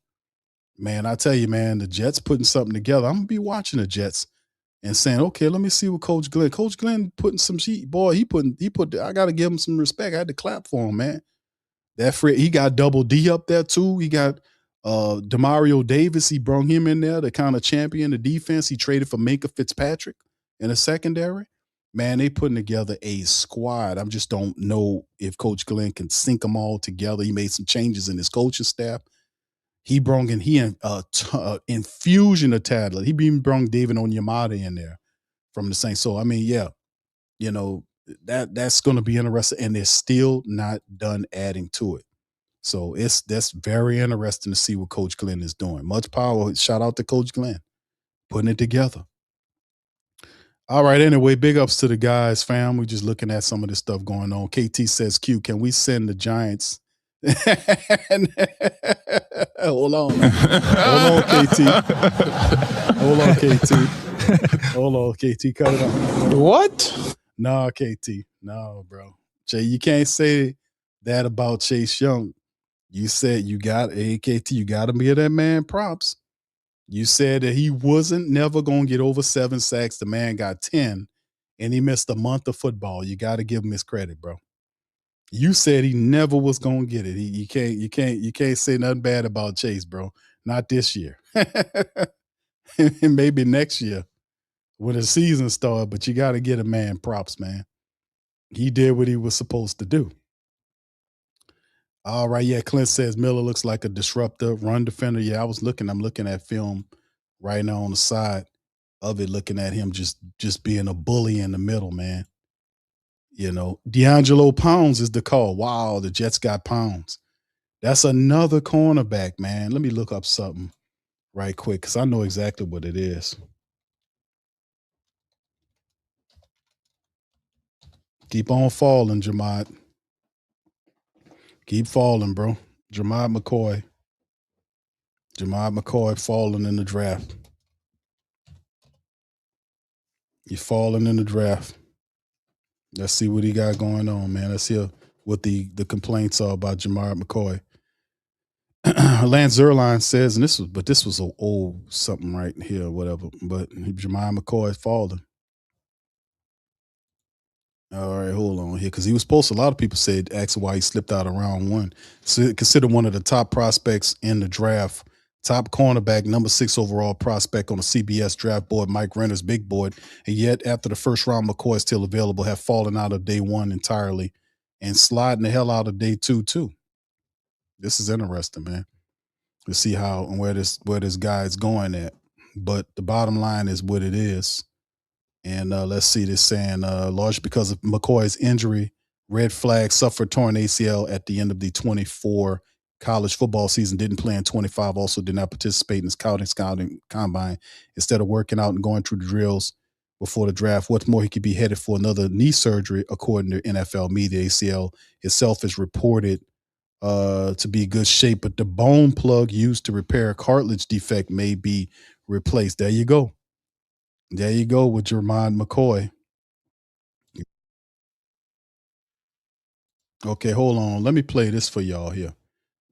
Man, I tell you, man, the Jets putting something together. I'm going to be watching the Jets and saying, okay, let me see what Coach Glenn putting some sheet. Boy, I got to give him some respect. I had to clap for him, man. He got Double D up there too. He got Demario Davis. He brought him in there to kind of champion the defense. He traded for Minka Fitzpatrick in the secondary. Man, they putting together a squad. I just don't know if Coach Glenn can sync them all together. He made some changes in his coaching staff. He brought in infusion of talent. He even brought David Onyemata in there from the Saints. So, I mean, yeah, that's going to be interesting, and they're still not done adding to it. So that's very interesting to see what Coach Glenn is doing. Much power. Shout out to Coach Glenn putting it together. All right. Anyway, big ups to the guys, fam. We're just looking at some of this stuff going on. KT says, Q, can we send the Giants? Hold on, KT. Hold on, KT. Cut it off. What? No, KT. No, bro. Jay, you can't say that about Chase Young. You said you got KT. You got to give that man props. You said that he wasn't never going to get over 7 sacks. The man got 10, and he missed a month of football. You got to give him his credit, bro. You said he never was going to get it. You can't say nothing bad about Chase, bro. Not this year. Maybe next year when the season starts, but you got to get a man props, man. He did what he was supposed to do. All right, yeah, Clint says Miller looks like a disruptor, run defender. Yeah, I'm looking at film right now on the side of it, looking at him just being a bully in the middle, man. D'Angelo Pounds is the call. Wow, the Jets got Pounds. That's another cornerback, man. Let me look up something right quick because I know exactly what it is. Keep on falling, Jamad. Keep falling, bro. Jermichael McCoy falling in the draft. He's falling in the draft. Let's see what he got going on, man. Let's hear what the complaints are about Jermichael McCoy. Lance Zerline says, and this was an old something right here, whatever. But Jermichael McCoy is falling. All right, hold on here, because he was supposed to. A lot of people said, asked why he slipped out of round 1. So considered one of the top prospects in the draft, top cornerback, number 6 overall prospect on the CBS draft board, Mike Renner's big board, and yet after the first round, McCoy is still available. Have fallen out of day 1 entirely, and sliding the hell out of day 2 too. This is interesting, man. To see how and where this guy is going at, but the bottom line is what it is. And let's see this saying, large because of McCoy's injury Red flag, suffered torn ACL at the end of the 24 college football season, didn't play in 25, also did not participate in his scouting combine. Instead of working out and going through the drills before the draft. What's more, he could be headed for another knee surgery, according to NFL media. ACL itself is reported to be good shape, but the bone plug used to repair a cartilage defect may be replaced. There you go. There you go with Jermon McCoy. Okay, hold on. Let me play this for y'all here.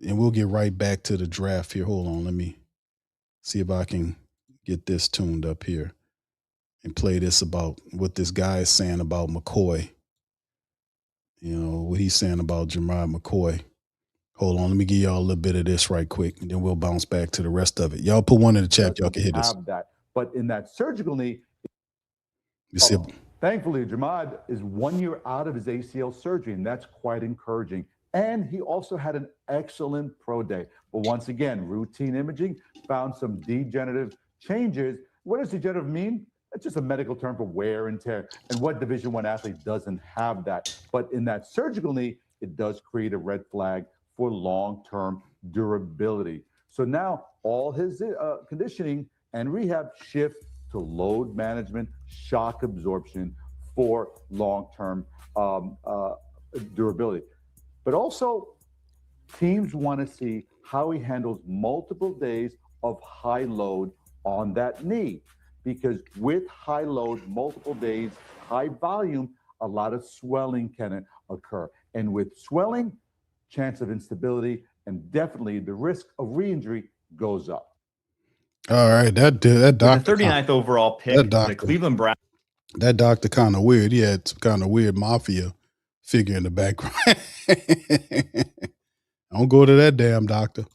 And we'll get right back to the draft here. Hold on. Let me see if I can get this tuned up here and play this about what this guy is saying about McCoy. You know, what he's saying about Jermon McCoy. Hold on. Let me give y'all a little bit of this right quick, and then we'll bounce back to the rest of it. Y'all put one in the chat. Y'all can hit this. But in that surgical knee, thankfully, Jermon is 1 year out of his ACL surgery, and that's quite encouraging. And he also had an excellent pro day. But once again, routine imaging found some degenerative changes. What does degenerative mean? It's just a medical term for wear and tear. And what Division I athlete doesn't have that? But in that surgical knee, it does create a red flag for long-term durability. So now all his conditioning and rehab shift to load management, shock absorption for long-term durability. But also, teams want to see how he handles multiple days of high load on that knee. Because with high load, multiple days, high volume, a lot of swelling can occur. And with swelling, chance of instability, and definitely the risk of re-injury goes up. All right, that doctor, the 39th overall pick, the Cleveland Browns. That doctor kind of weird. He had some kind of weird mafia figure in the background. Don't go to that damn doctor.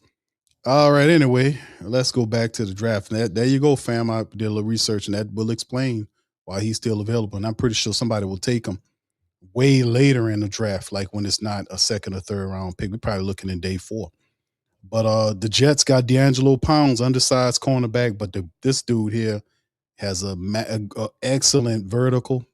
All right, anyway, let's go back to the draft. There you go, fam. I did a little research, and that will explain why he's still available. And I'm pretty sure somebody will take him way later in the draft, like when it's not a second or third round pick. We're probably looking in day 4. But the Jets got D'Angelo Pounds, undersized cornerback, but this dude here has a excellent vertical,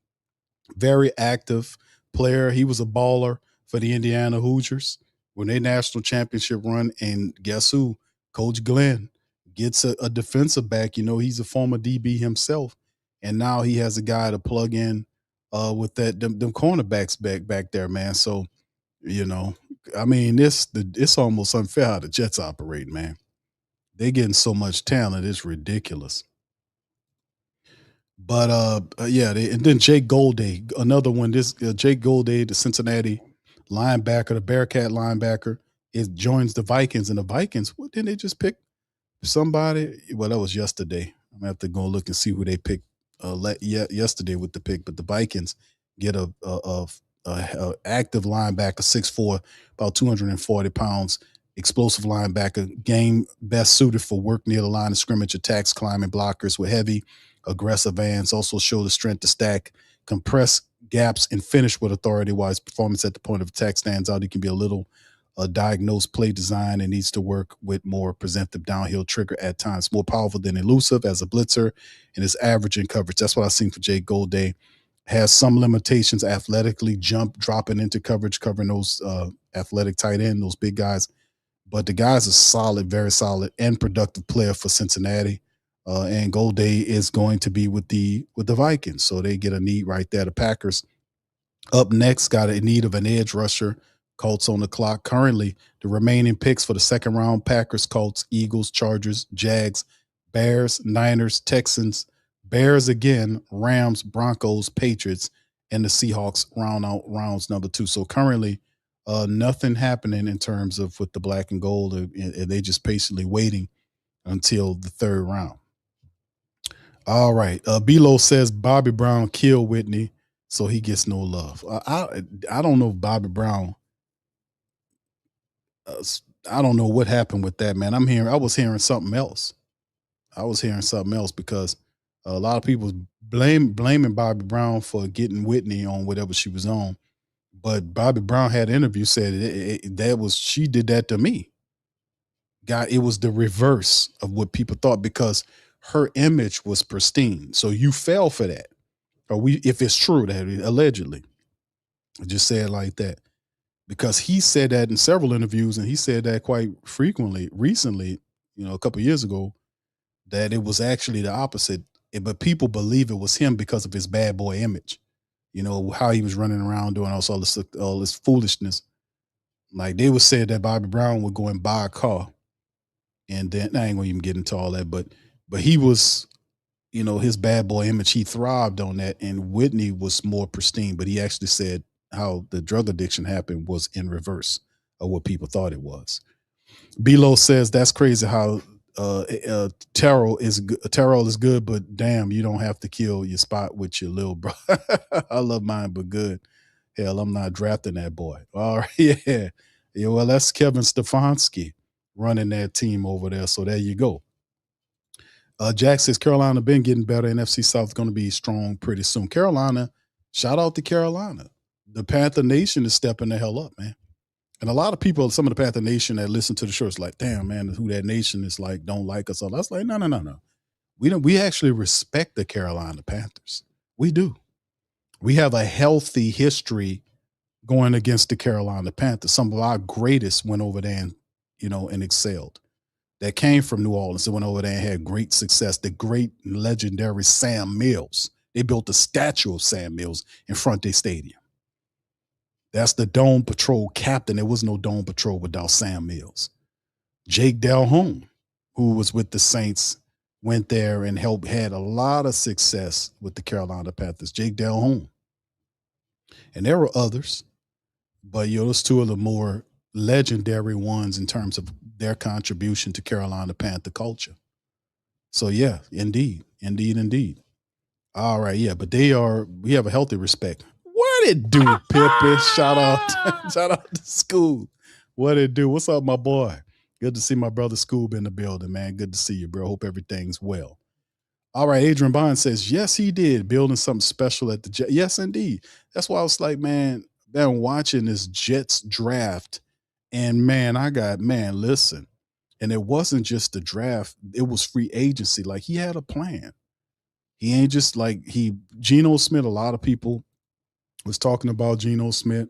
very active player. He was a baller for the Indiana Hoosiers when they national championship run. And guess who? Coach Glenn gets a defensive back. You know, he's a former DB himself. And now he has a guy to plug in with them cornerbacks back there, man. So, you know, I mean, it's almost unfair how the Jets operate, man. They're getting so much talent. It's ridiculous. But and then Jake Golday, another one. Jake Golday, the Cincinnati linebacker, the Bearcat linebacker, joins the Vikings. And the Vikings, what didn't they just pick somebody? Well, that was yesterday. I'm gonna have to go look and see who they picked yesterday with the pick. But the Vikings get a active linebacker, 6'4", about 240 pounds, explosive linebacker, game best suited for work near the line of scrimmage, attacks, climbing blockers with heavy, aggressive hands. Also show the strength to stack, compress gaps, and finish with authority. While his performance at the point of attack stands out, he can be a little diagnosed play design and needs to work with more presentive downhill trigger at times. More powerful than elusive as a blitzer, and is average in coverage. That's what I've seen for Jake Golday. Has some limitations athletically, dropping into coverage, covering those athletic tight end, those big guys. But the guy's a solid, very solid and productive player for Cincinnati. And Golday is going to be with the Vikings. So they get a need right there. The Packers up next got a need of an edge rusher. Colts on the clock. Currently, the remaining picks for the second round: Packers, Colts, Eagles, Chargers, Jags, Bears, Niners, Texans, Bears again, Rams, Broncos, Patriots, and the Seahawks round out rounds number 2. So currently, nothing happening in terms of with the black and gold, and they just patiently waiting until the third round. All right. Belo says Bobby Brown killed Whitney, so he gets no love. I don't know if Bobby Brown. I don't know what happened with that, man. I was hearing something else. Because a lot of people blaming Bobby Brown for getting Whitney on whatever she was on. But Bobby Brown had an interview, said she did that to me. God, it was the reverse of what people thought, because her image was pristine. So you fell for that. Or if it's true that allegedly. I just say it like that. Because he said that in several interviews, and he said that quite frequently recently, a couple of years ago, that it was actually the opposite. But people believe it was him because of his bad boy image. How he was running around doing all this foolishness. Like they would say that Bobby Brown would go and buy a car. And then I ain't gonna even get into all that, but he was, his bad boy image, he thrived on that. And Whitney was more pristine, but he actually said how the drug addiction happened was in reverse of what people thought it was. Belo says that's crazy how Terrell is good, but damn, you don't have to kill your spot with your little bro. I love mine, but good. Hell, I'm not drafting that boy. All right, yeah. Well, that's Kevin Stefanski running that team over there. So there you go. Jack says Carolina been getting better. NFC South is going to be strong pretty soon. Carolina, shout out to Carolina. The Panther Nation is stepping the hell up, man. And a lot of people, some of the Panther Nation that listen to the show is like, damn, man, Who Dat Nation is like, don't like us. I was like, no. We actually respect the Carolina Panthers. We do. We have a healthy history going against the Carolina Panthers. Some of our greatest went over there and excelled. That came from New Orleans. They went over there and had great success. The great and legendary Sam Mills. They built a statue of Sam Mills in front of their stadium. That's the Dome Patrol captain. There was no Dome Patrol without Sam Mills. Jake Delhomme, who was with the Saints, went there and had a lot of success with the Carolina Panthers. Jake Delhomme. And there were others, but those two are the more legendary ones in terms of their contribution to Carolina Panther culture. So yeah, indeed. All right, yeah, but we have a healthy respect. What it do, Pippi? Shout out to Scoob. What it do? What's up, my boy? Good to see my brother Scoob in the building, man. Good to see you, bro. Hope everything's well. All right, Adrian Bond says, yes, he did. Building something special at the Jets. Yes, indeed. That's why I was like, man, been watching this Jets draft. And man, listen. And it wasn't just the draft. It was free agency. Like he had a plan. He ain't just like Geno Smith. A lot of people was talking about Geno Smith.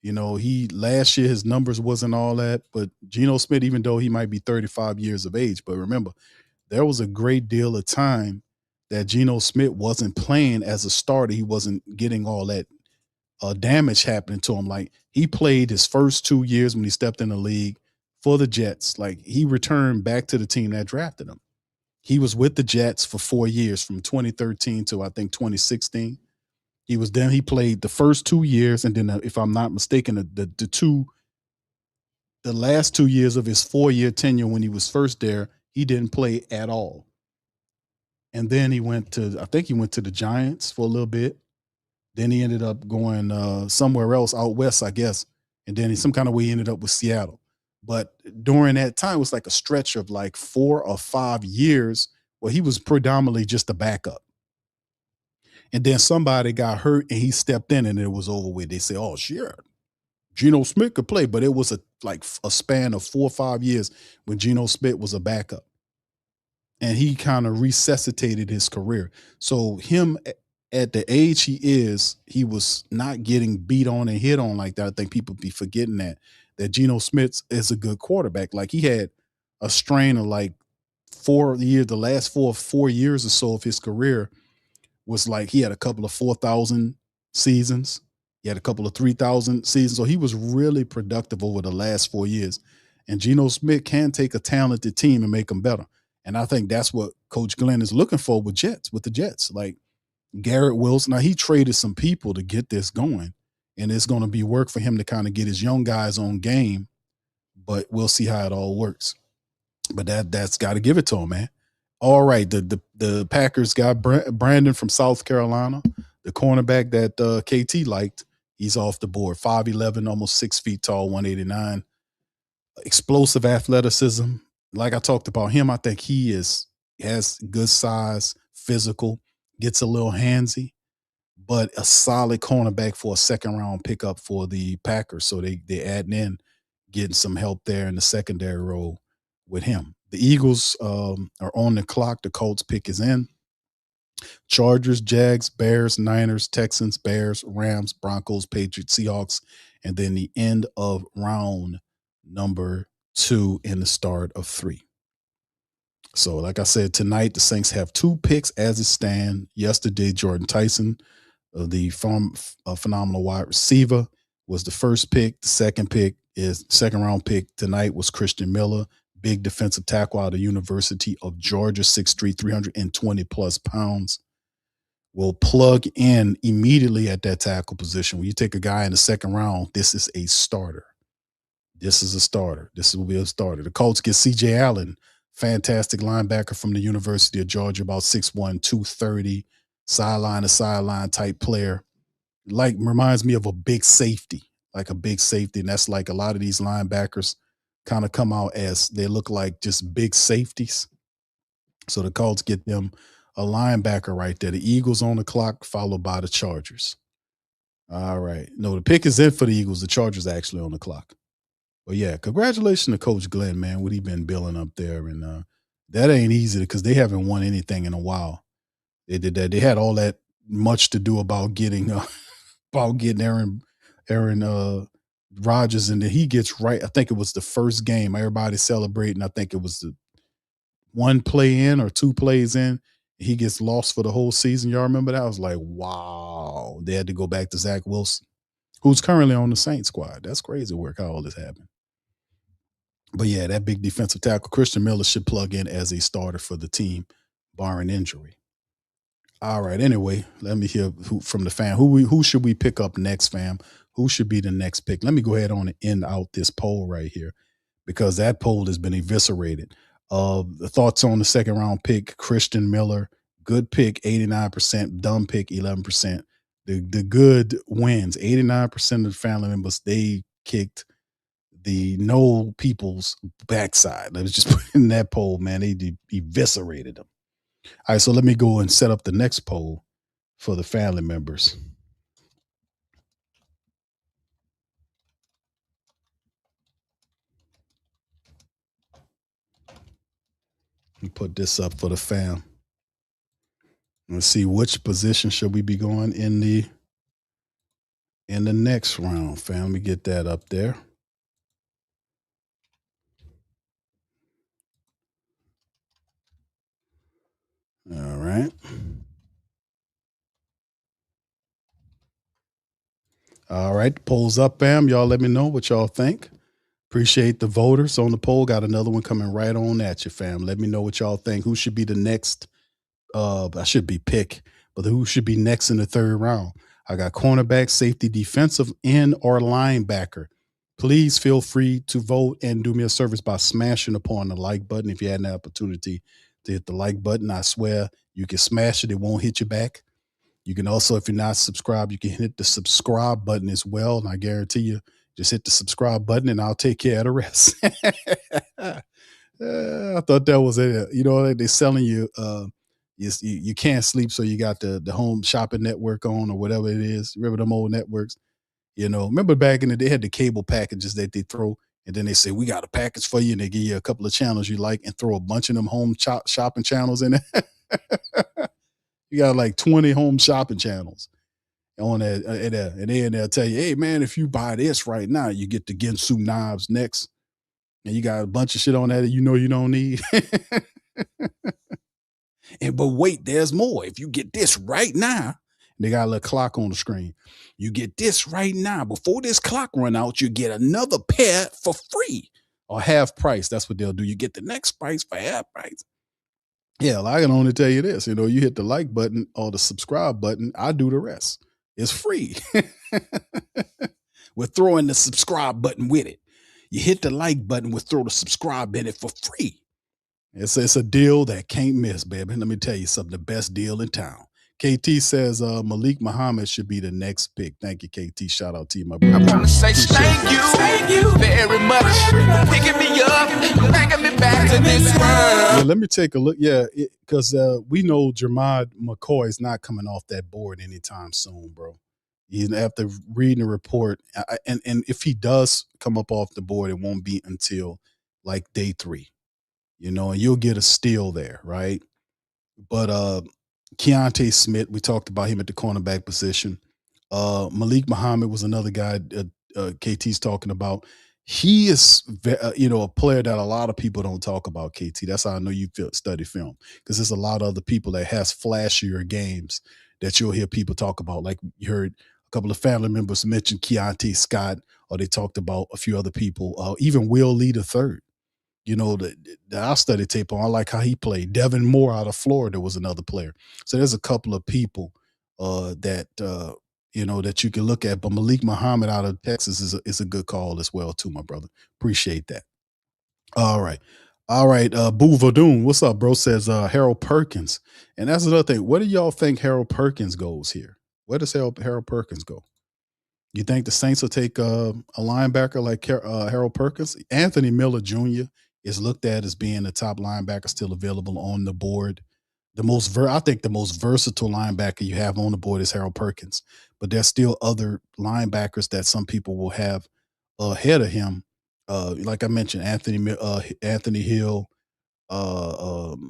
Last year his numbers wasn't all that, but Geno Smith, even though he might be 35 years of age, but remember, there was a great deal of time that Geno Smith wasn't playing as a starter. He wasn't getting all that damage happening to him. Like he played his first 2 years when he stepped in the league for the Jets. Like he returned back to the team that drafted him. He was with the Jets for 4 years from 2013 to I think 2016. He played the first 2 years. And then if I'm not mistaken, the last 2 years of his 4-year tenure when he was first there, he didn't play at all. And then he went to the Giants for a little bit. Then he ended up going somewhere else out west, I guess. And then some kind of way he ended up with Seattle. But during that time, it was like a stretch of like 4 or 5 years where he was predominantly just a backup. And then somebody got hurt and he stepped in and it was over with. They say, oh, sure, Geno Smith could play. But it was a span of 4 or 5 years when Geno Smith was a backup. And he kind of resuscitated his career. So him at the age he was not getting beat on and hit on like that. I think people be forgetting that Geno Smith is a good quarterback. Like he had a strain of like 4 years, the last 4 years or so of his career was like he had a couple of 4,000 seasons. He had a couple of 3,000 seasons. So he was really productive over the last 4 years. And Geno Smith can take a talented team and make them better. And I think that's what Coach Glenn is looking for with the Jets. Like Garrett Wilson, now he traded some people to get this going. And it's going to be work for him to kind of get his young guys on game. But we'll see how it all works. But that's got to give it to him, man. All right, the Packers got Brandon from South Carolina, the cornerback that KT liked. He's off the board. 5'11", almost 6 feet tall, 189. Explosive athleticism. Like I talked about him, I think he has good size, physical, gets a little handsy, but a solid cornerback for a second-round pickup for the Packers. So they adding in, getting some help there in the secondary role with him. The Eagles are on the clock. The Colts pick is in. Chargers, Jags, Bears, Niners, Texans, Bears, Rams, Broncos, Patriots, Seahawks, and then the end of round number 2 in the start of 3. So, like I said, tonight the Saints have 2 picks as it stands. Yesterday, Jordan Tyson, the phenomenal wide receiver, was the first pick. The second round pick tonight was Christian Miller, big defensive tackle out of the University of Georgia, 6'3", 320 plus pounds. Will plug in immediately at that tackle position. When you take a guy in the second round, this is a starter. This is a starter. This will be a starter. The Colts get C.J. Allen, fantastic linebacker from the University of Georgia, about 6'1", 230, sideline to sideline type player. Like, reminds me of a big safety, like a big safety. And that's like a lot of these linebackers kind of come out as they look like just big safeties. So the Colts get them a linebacker right there. The Eagles on the clock, followed by the Chargers. All right. No, the pick is in for the Eagles. The Chargers actually on the clock. But yeah, congratulations to Coach Glenn, man. What he been building up there. And that ain't easy because they haven't won anything in a while. They did that. They had all that much to do about getting Aaron Rodgers, and then he gets right. I think it was the first game. Everybody celebrating. I think it was the 1 play in or 2 plays in. He gets lost for the whole season. Y'all remember that? I was like, wow. They had to go back to Zach Wilson, who's currently on the Saints squad. That's crazy work how all this happened. But yeah, that big defensive tackle, Christian Miller, should plug in as a starter for the team, barring injury. All right. Anyway, let me hear from the fan. Who should we pick up next, fam? Who should be the next pick? Let me go ahead on and end out this poll right here because that poll has been eviscerated. The thoughts on the second round pick, Christian Miller, good pick, 89%, dumb pick, 11%. The good wins, 89% of the family members, they kicked the no people's backside. Let's just put in that poll, man. They eviscerated them. All right, so let me go and set up the next poll for the family members. And put this up for the fam. Let's see which position should we be going in the next round, fam. Let me get that up there. All right. All right, the poll's up, fam. Y'all let me know what y'all think. Appreciate the voters on the poll. Got another one coming right on at you, fam. Let me know what y'all think. Who should be the next? I should be pick, but who should be next in the third round? I got cornerback, safety, defensive end, or linebacker. Please feel free to vote and do me a service by smashing upon the like button. If you had an opportunity to hit the like button, I swear you can smash it. It won't hit you back. You can also, if you're not subscribed, you can hit the subscribe button as well. And I guarantee you, just hit the subscribe button and I'll take care of the rest. I thought that was it. You know, they're selling you, you can't sleep, so you got the home shopping network on or whatever it is. Remember them old networks? You know, remember back in the day, they had the cable packages that they throw, and then they say, we got a package for you, and they give you a couple of channels you like and throw a bunch of them home shopping channels in there. You got like 20 home shopping channels on that, and then they'll tell you, hey, man, if you buy this right now, you get the Ginsu knives next, and you got a bunch of shit on that you know you don't need. But wait, there's more. If you get this right now, they got a little clock on the screen. You get this right now. Before this clock run out, you get another pair for free or half price. That's what they'll do. You get the next price for half price. Yeah, well, I can only tell you this. You know, you hit the like button or the subscribe button. I do the rest. It's free. We're throwing the subscribe button with it. You hit the like button, we'll throw the subscribe in it for free. It's a deal that can't miss, baby. Let me tell you something, the best deal in town. KT says Malik Muhammad should be the next pick. Thank you, KT. Shout out to you, my brother. I want to say thank you very much for picking me up, bringing me back to this world. Yeah, let me take a look. Yeah, because we know Jermad McCoy is not coming off that board anytime soon, bro. After reading the report, and if he does come up off the board, it won't be until like day 3. You know, and you'll get a steal there, right? But Keontae Smith, we talked about him at the cornerback position. Malik Muhammad was another guy KT's talking about. He is, a player that a lot of people don't talk about, KT. That's how I know you study film, because there's a lot of other people that has flashier games that you'll hear people talk about. Like you heard a couple of family members mention Keontae Scott, or they talked about a few other people, even Will Lee III. That I studied tape on. I like how he played. Devin Moore out of Florida was another player. So there's a couple of people that that you can look at. But Malik Muhammad out of Texas is a good call as well too, my brother. Appreciate that. All right. Boo Vadoon, what's up, bro? Says Harold Perkins. And that's another thing. Where do y'all think Harold Perkins goes here? Where does Harold Perkins go? You think the Saints will take a linebacker like Harold Perkins? Anthony Miller Jr. is looked at as being the top linebacker still available on the board. I think the most versatile linebacker you have on the board is Harold Perkins, but there's still other linebackers that some people will have ahead of him. Like I mentioned, Anthony Hill. What's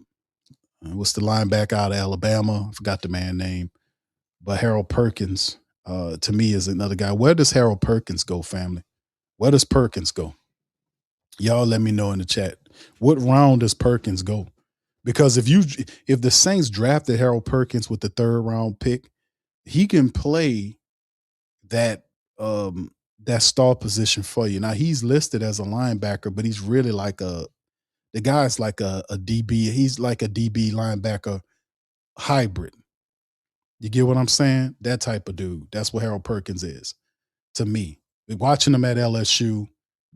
the linebacker out of Alabama? I forgot the man's name, but Harold Perkins. To me is another guy. Where does Harold Perkins go, family? Where does Perkins go? Y'all let me know in the chat. What round does Perkins go? Because if the Saints drafted Harold Perkins with the 3rd round pick, he can play that star position for you. Now he's listed as a linebacker, but he's really the guy's like a DB. He's like a DB linebacker hybrid. You get what I'm saying? That type of dude. That's what Harold Perkins is to me. Watching him at LSU,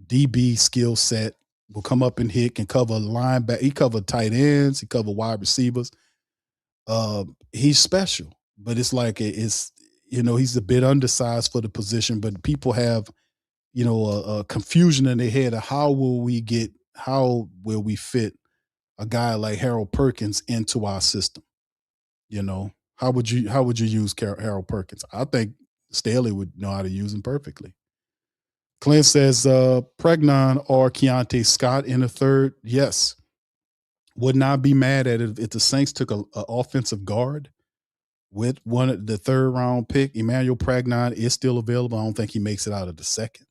DB skill set, will come up and hit, can cover linebacker. He covered tight ends. He covered wide receivers. He's special, but it's like he's a bit undersized for the position, but people have, a confusion in their head of how will we fit a guy like Harold Perkins into our system? How would you use Harold Perkins? I think Staley would know how to use him perfectly. Clint says Pregnon or Keontae Scott in the 3rd. Yes. Would not be mad at it if the Saints took an offensive guard with the 3rd round pick. Emmanuel Pregnon is still available. I don't think he makes it out of the 2nd.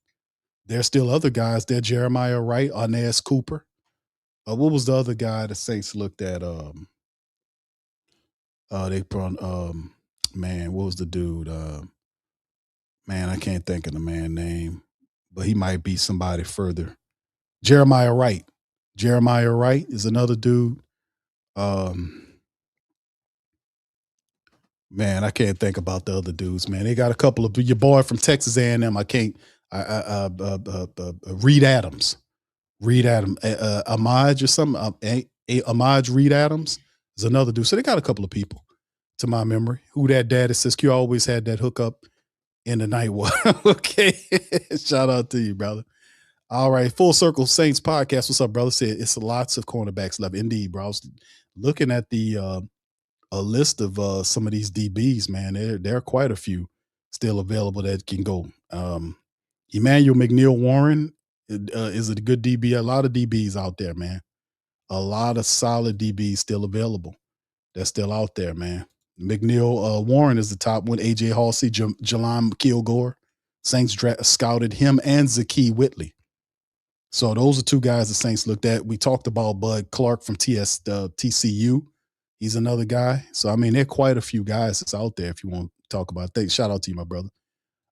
There's still other guys there. Jeremiah Wright, Arnaz Cooper. What was the other guy the Saints looked at? What was the dude? I can't think of the man's name, but he might be somebody further. Jeremiah Wright. Jeremiah Wright is another dude. I can't think about the other dudes, man. They got a couple of your boy from Texas A&M. Reed Adams. Ahmad or something. Ahmad Reed Adams is another dude. So they got a couple of people to my memory. Who that daddy says Q always had that hookup in the night. Okay. Shout out to you, brother. All right. Full Circle Saints podcast. What's up, brother? Said it's lots of cornerbacks left. Indeed, bro. I was looking at the a list of some of these DBs, man. There are quite a few still available that can go. Emmanuel McNeil Warren is a good DB. A lot of DBs out there, man. A lot of solid DBs still available. They're still out there, man. McNeil Warren is the top one. AJ Halsey, Jalam Kilgore. Saints scouted him and Zakee Whitley. So those are two guys the Saints looked at. We talked about Bud Clark from TCU. He's another guy. So, there are quite a few guys that's out there if you want to talk about things. Shout out to you, my brother.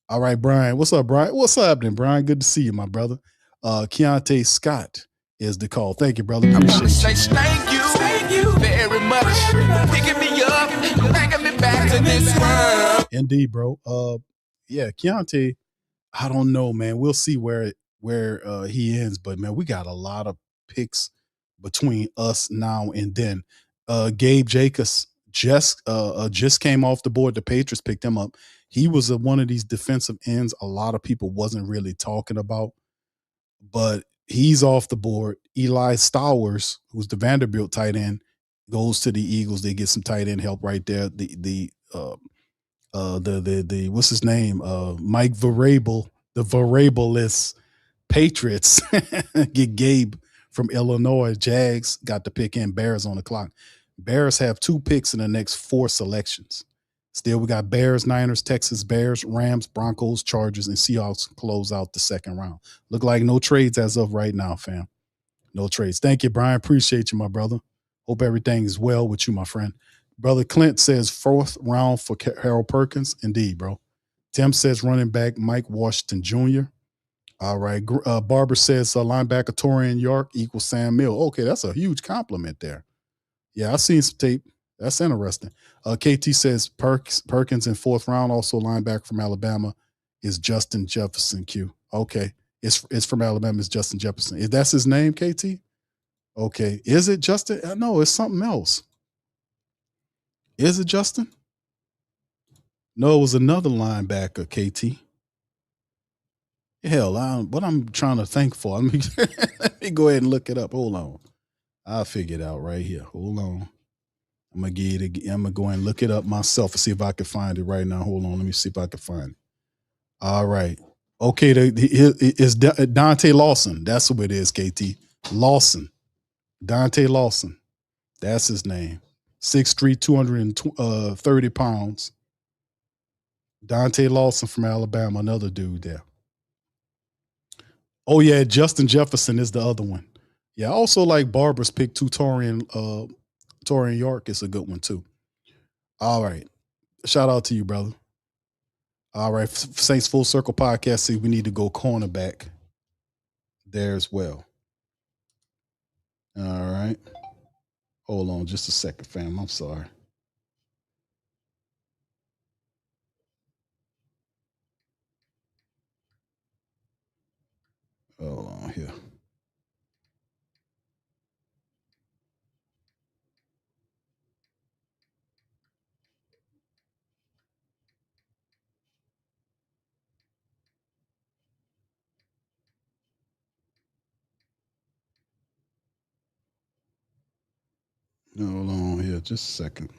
All right, Brian. What's up, Brian? What's happening, Brian? Good to see you, my brother. Keontae Scott is the call. Thank you, brother. Appreciate you. Thank you very much. Picking me up, bringing me back to this world. Indeed, bro. Keontae, I don't know, man. We'll see where he ends, but man, we got a lot of picks between us now and then. Gabe Jacobs just came off the board. The Patriots picked him up. He was one of these defensive ends a lot of people wasn't really talking about, but he's off the board. Eli Stowers, who's the Vanderbilt tight end, goes to the Eagles. They get some tight end help right there. The what's his name? Mike Vrabel, the Vrabelist Patriots get Gabe from Illinois. Jags got the pick in. Bears on the clock. Bears have 2 picks in the next 4 selections. Still, we got Bears, Niners, Texas, Bears, Rams, Broncos, Chargers, and Seahawks close out the second round. Look like no trades as of right now, fam. No trades. Thank you, Brian. Appreciate you, my brother. Hope everything is well with you, my friend. Brother Clint says 4th round for Harold Perkins. Indeed, bro. Tim says running back Mike Washington Jr. All right. Barber says linebacker Torian York equals Sam Mill. Okay, that's a huge compliment there. Yeah, I've seen some tape. That's interesting. KT says Perkins in 4th round, also linebacker from Alabama, is Justin Jefferson. Q. Okay. It's from Alabama. It's Justin Jefferson. Is that's his name, KT? Okay. Is it Justin? No, it's something else. Is it Justin? No, it was another linebacker, KT. Hell, what I'm trying to think for. Let me go ahead and look it up. Hold on. I'll figure it out right here. Hold on. I'm gonna go and look it up myself and see if I can find it right now. Hold on. Let me see if I can find it. All right. Okay, it's Dante Lawson. That's who it is, KT. Lawson. Dante Lawson. That's his name. 6'3", 230 pounds. Dante Lawson from Alabama, another dude there. Oh, yeah, Justin Jefferson is the other one. Yeah, I also like Barber's pick too. Torian York is a good one too. All right. Shout out to you, brother. All right. Saints Full Circle Podcast. See, we need to go cornerback there as well. All right. Hold on just a second, fam. I'm sorry. Hold on here. Hold on here just a second.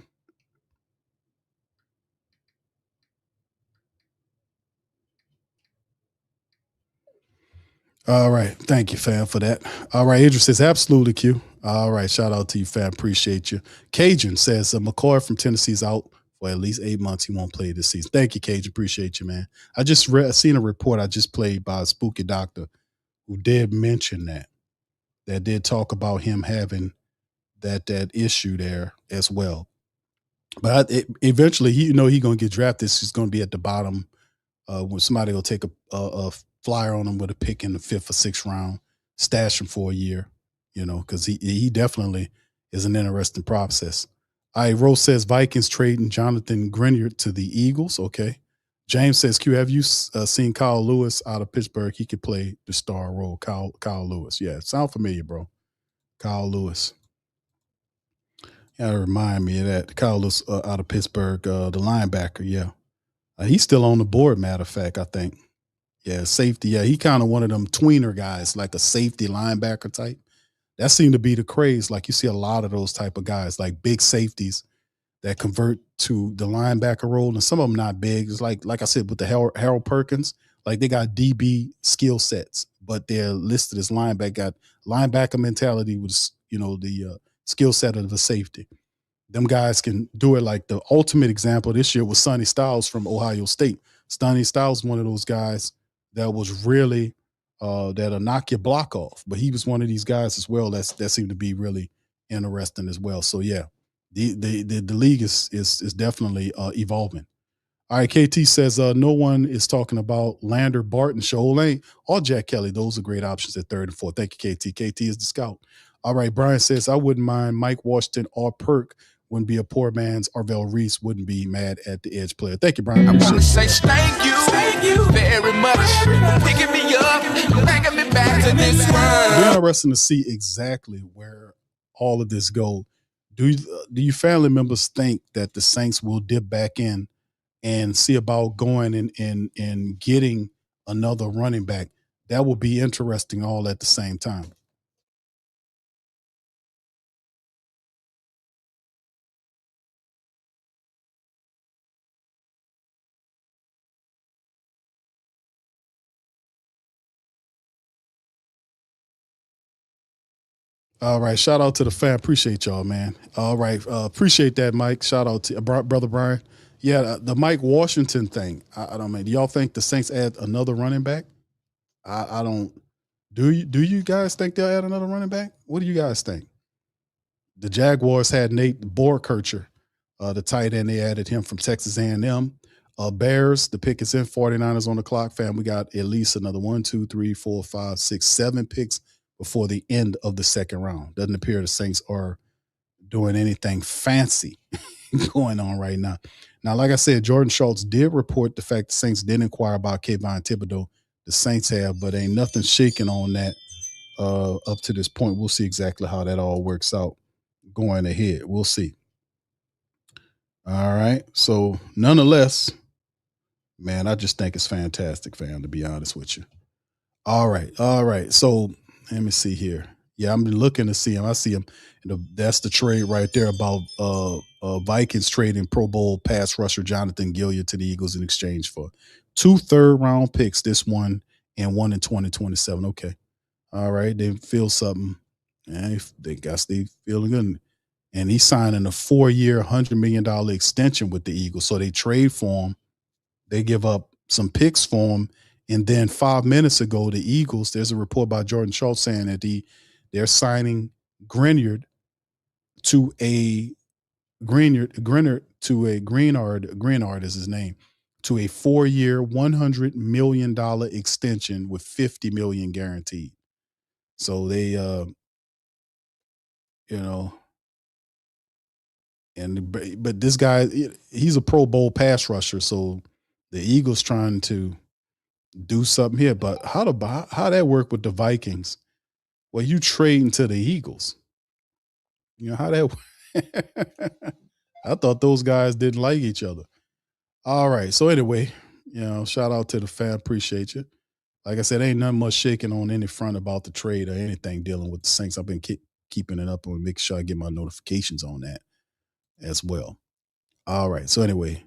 All right. Thank you, fam, for that. All right. Idris says, absolutely, Q. All right. Shout out to you, fam. Appreciate you. Cajun says, McCoy from Tennessee's out for at least 8 months. He won't play this season. Thank you, Cajun. Appreciate you, man. I just seen a report I just played by a spooky doctor who did mention that did talk about him having that issue there as well. But eventually, he going to get drafted. He's going to be at the bottom when somebody will take a flyer on him with a pick in the 5th or 6th round, stash him for a year, because he definitely is an interesting process. All right, Rose says Vikings trading Jonathan Grenier to the Eagles. Okay. James says, Q, have you seen Kyle Lewis out of Pittsburgh? He could play the star role. Kyle Lewis. Yeah, sound familiar, bro. Kyle Lewis. Yeah, remind me of that. Kyle Lewis out of Pittsburgh, the linebacker. Yeah. He's still on the board, matter of fact, I think. Yeah, safety. Yeah, he kind of one of them tweener guys, like a safety linebacker type. That seemed to be the craze. Like you see a lot of those type of guys, like big safeties that convert to the linebacker role. And some of them not big. It's like I said, with the Harold Perkins, like they got DB skill sets, but they're listed as linebacker, got linebacker mentality with, the skill set of the safety. Them guys can do it. Like the ultimate example this year was Sonny Styles from Ohio State. Sonny Styles, one of those guys that was really that'll knock your block off. But he was one of these guys as well that seemed to be really interesting as well. So yeah, the league is definitely evolving. All right, KT says no one is talking about Lander, Barton, Shoalane, or Jack Kelly. Those are great options at 3rd and 4th. Thank you, KT. KT is the scout. All right, Brian says I wouldn't mind Mike Washington or Perk. Wouldn't be a poor man's Arvell Reese. Wouldn't be mad at the edge player. Thank you, Brian. I want to say thank you very much for picking me up, bringing me back to this world. It'll be interesting to see exactly where all of this goes. Do you family members think that the Saints will dip back in and see about going and getting another running back? That will be interesting all at the same time. All right. Shout out to the fan. Appreciate y'all, man. All right. Appreciate that, Mike. Shout out to Brother Brian. Yeah, the Mike Washington thing. I don't mean, do y'all think the Saints add another running back? I don't. Do you guys think they'll add another running back? What do you guys think? The Jaguars had Nate Borkircher, the tight end. They added him from Texas A&M. Bears, the pick is in. 49ers on the clock. Fam, we got at least another 1, 2, 3, 4, 5, 6, 7 picks before the end of the second round. Doesn't appear the Saints are doing anything fancy going on right now. Now, like I said, Jordan Schultz did report the fact the Saints did inquire about Kayvon Thibodeau. The Saints have, but ain't nothing shaking on that up to this point. We'll see exactly how that all works out going ahead. We'll see. All right. So, nonetheless, man, I just think it's fantastic, fam, to be honest with you. All right. All right. So, let me see here. Yeah, I'm looking to see him. I see him. That's the trade right there about Vikings trading Pro Bowl pass rusher Jonathan Gilliard to the Eagles in exchange for 2 third-round picks, this one and one in 2027. Okay. All right. They feel something. Yeah, they feeling good. And he's signing a 4-year, $100 million extension with the Eagles. So they trade for him. They give up some picks for him. And then 5 minutes ago, the Eagles, there's a report by Jordan Schultz saying that they're signing Greenard to a Greenard is his name, to a 4-year, $100 million extension with $50 million guaranteed. So they, but this guy, he's a Pro Bowl pass rusher. So the Eagles trying to do something here. But how that work with the Vikings? Well, you trading to the Eagles. How that. I thought those guys didn't like each other. All right. So anyway, shout out to the fan. Appreciate you. Like I said, ain't nothing much shaking on any front about the trade or anything dealing with the Saints. I've been keeping it up and making sure I get my notifications on that as well. All right. So anyway,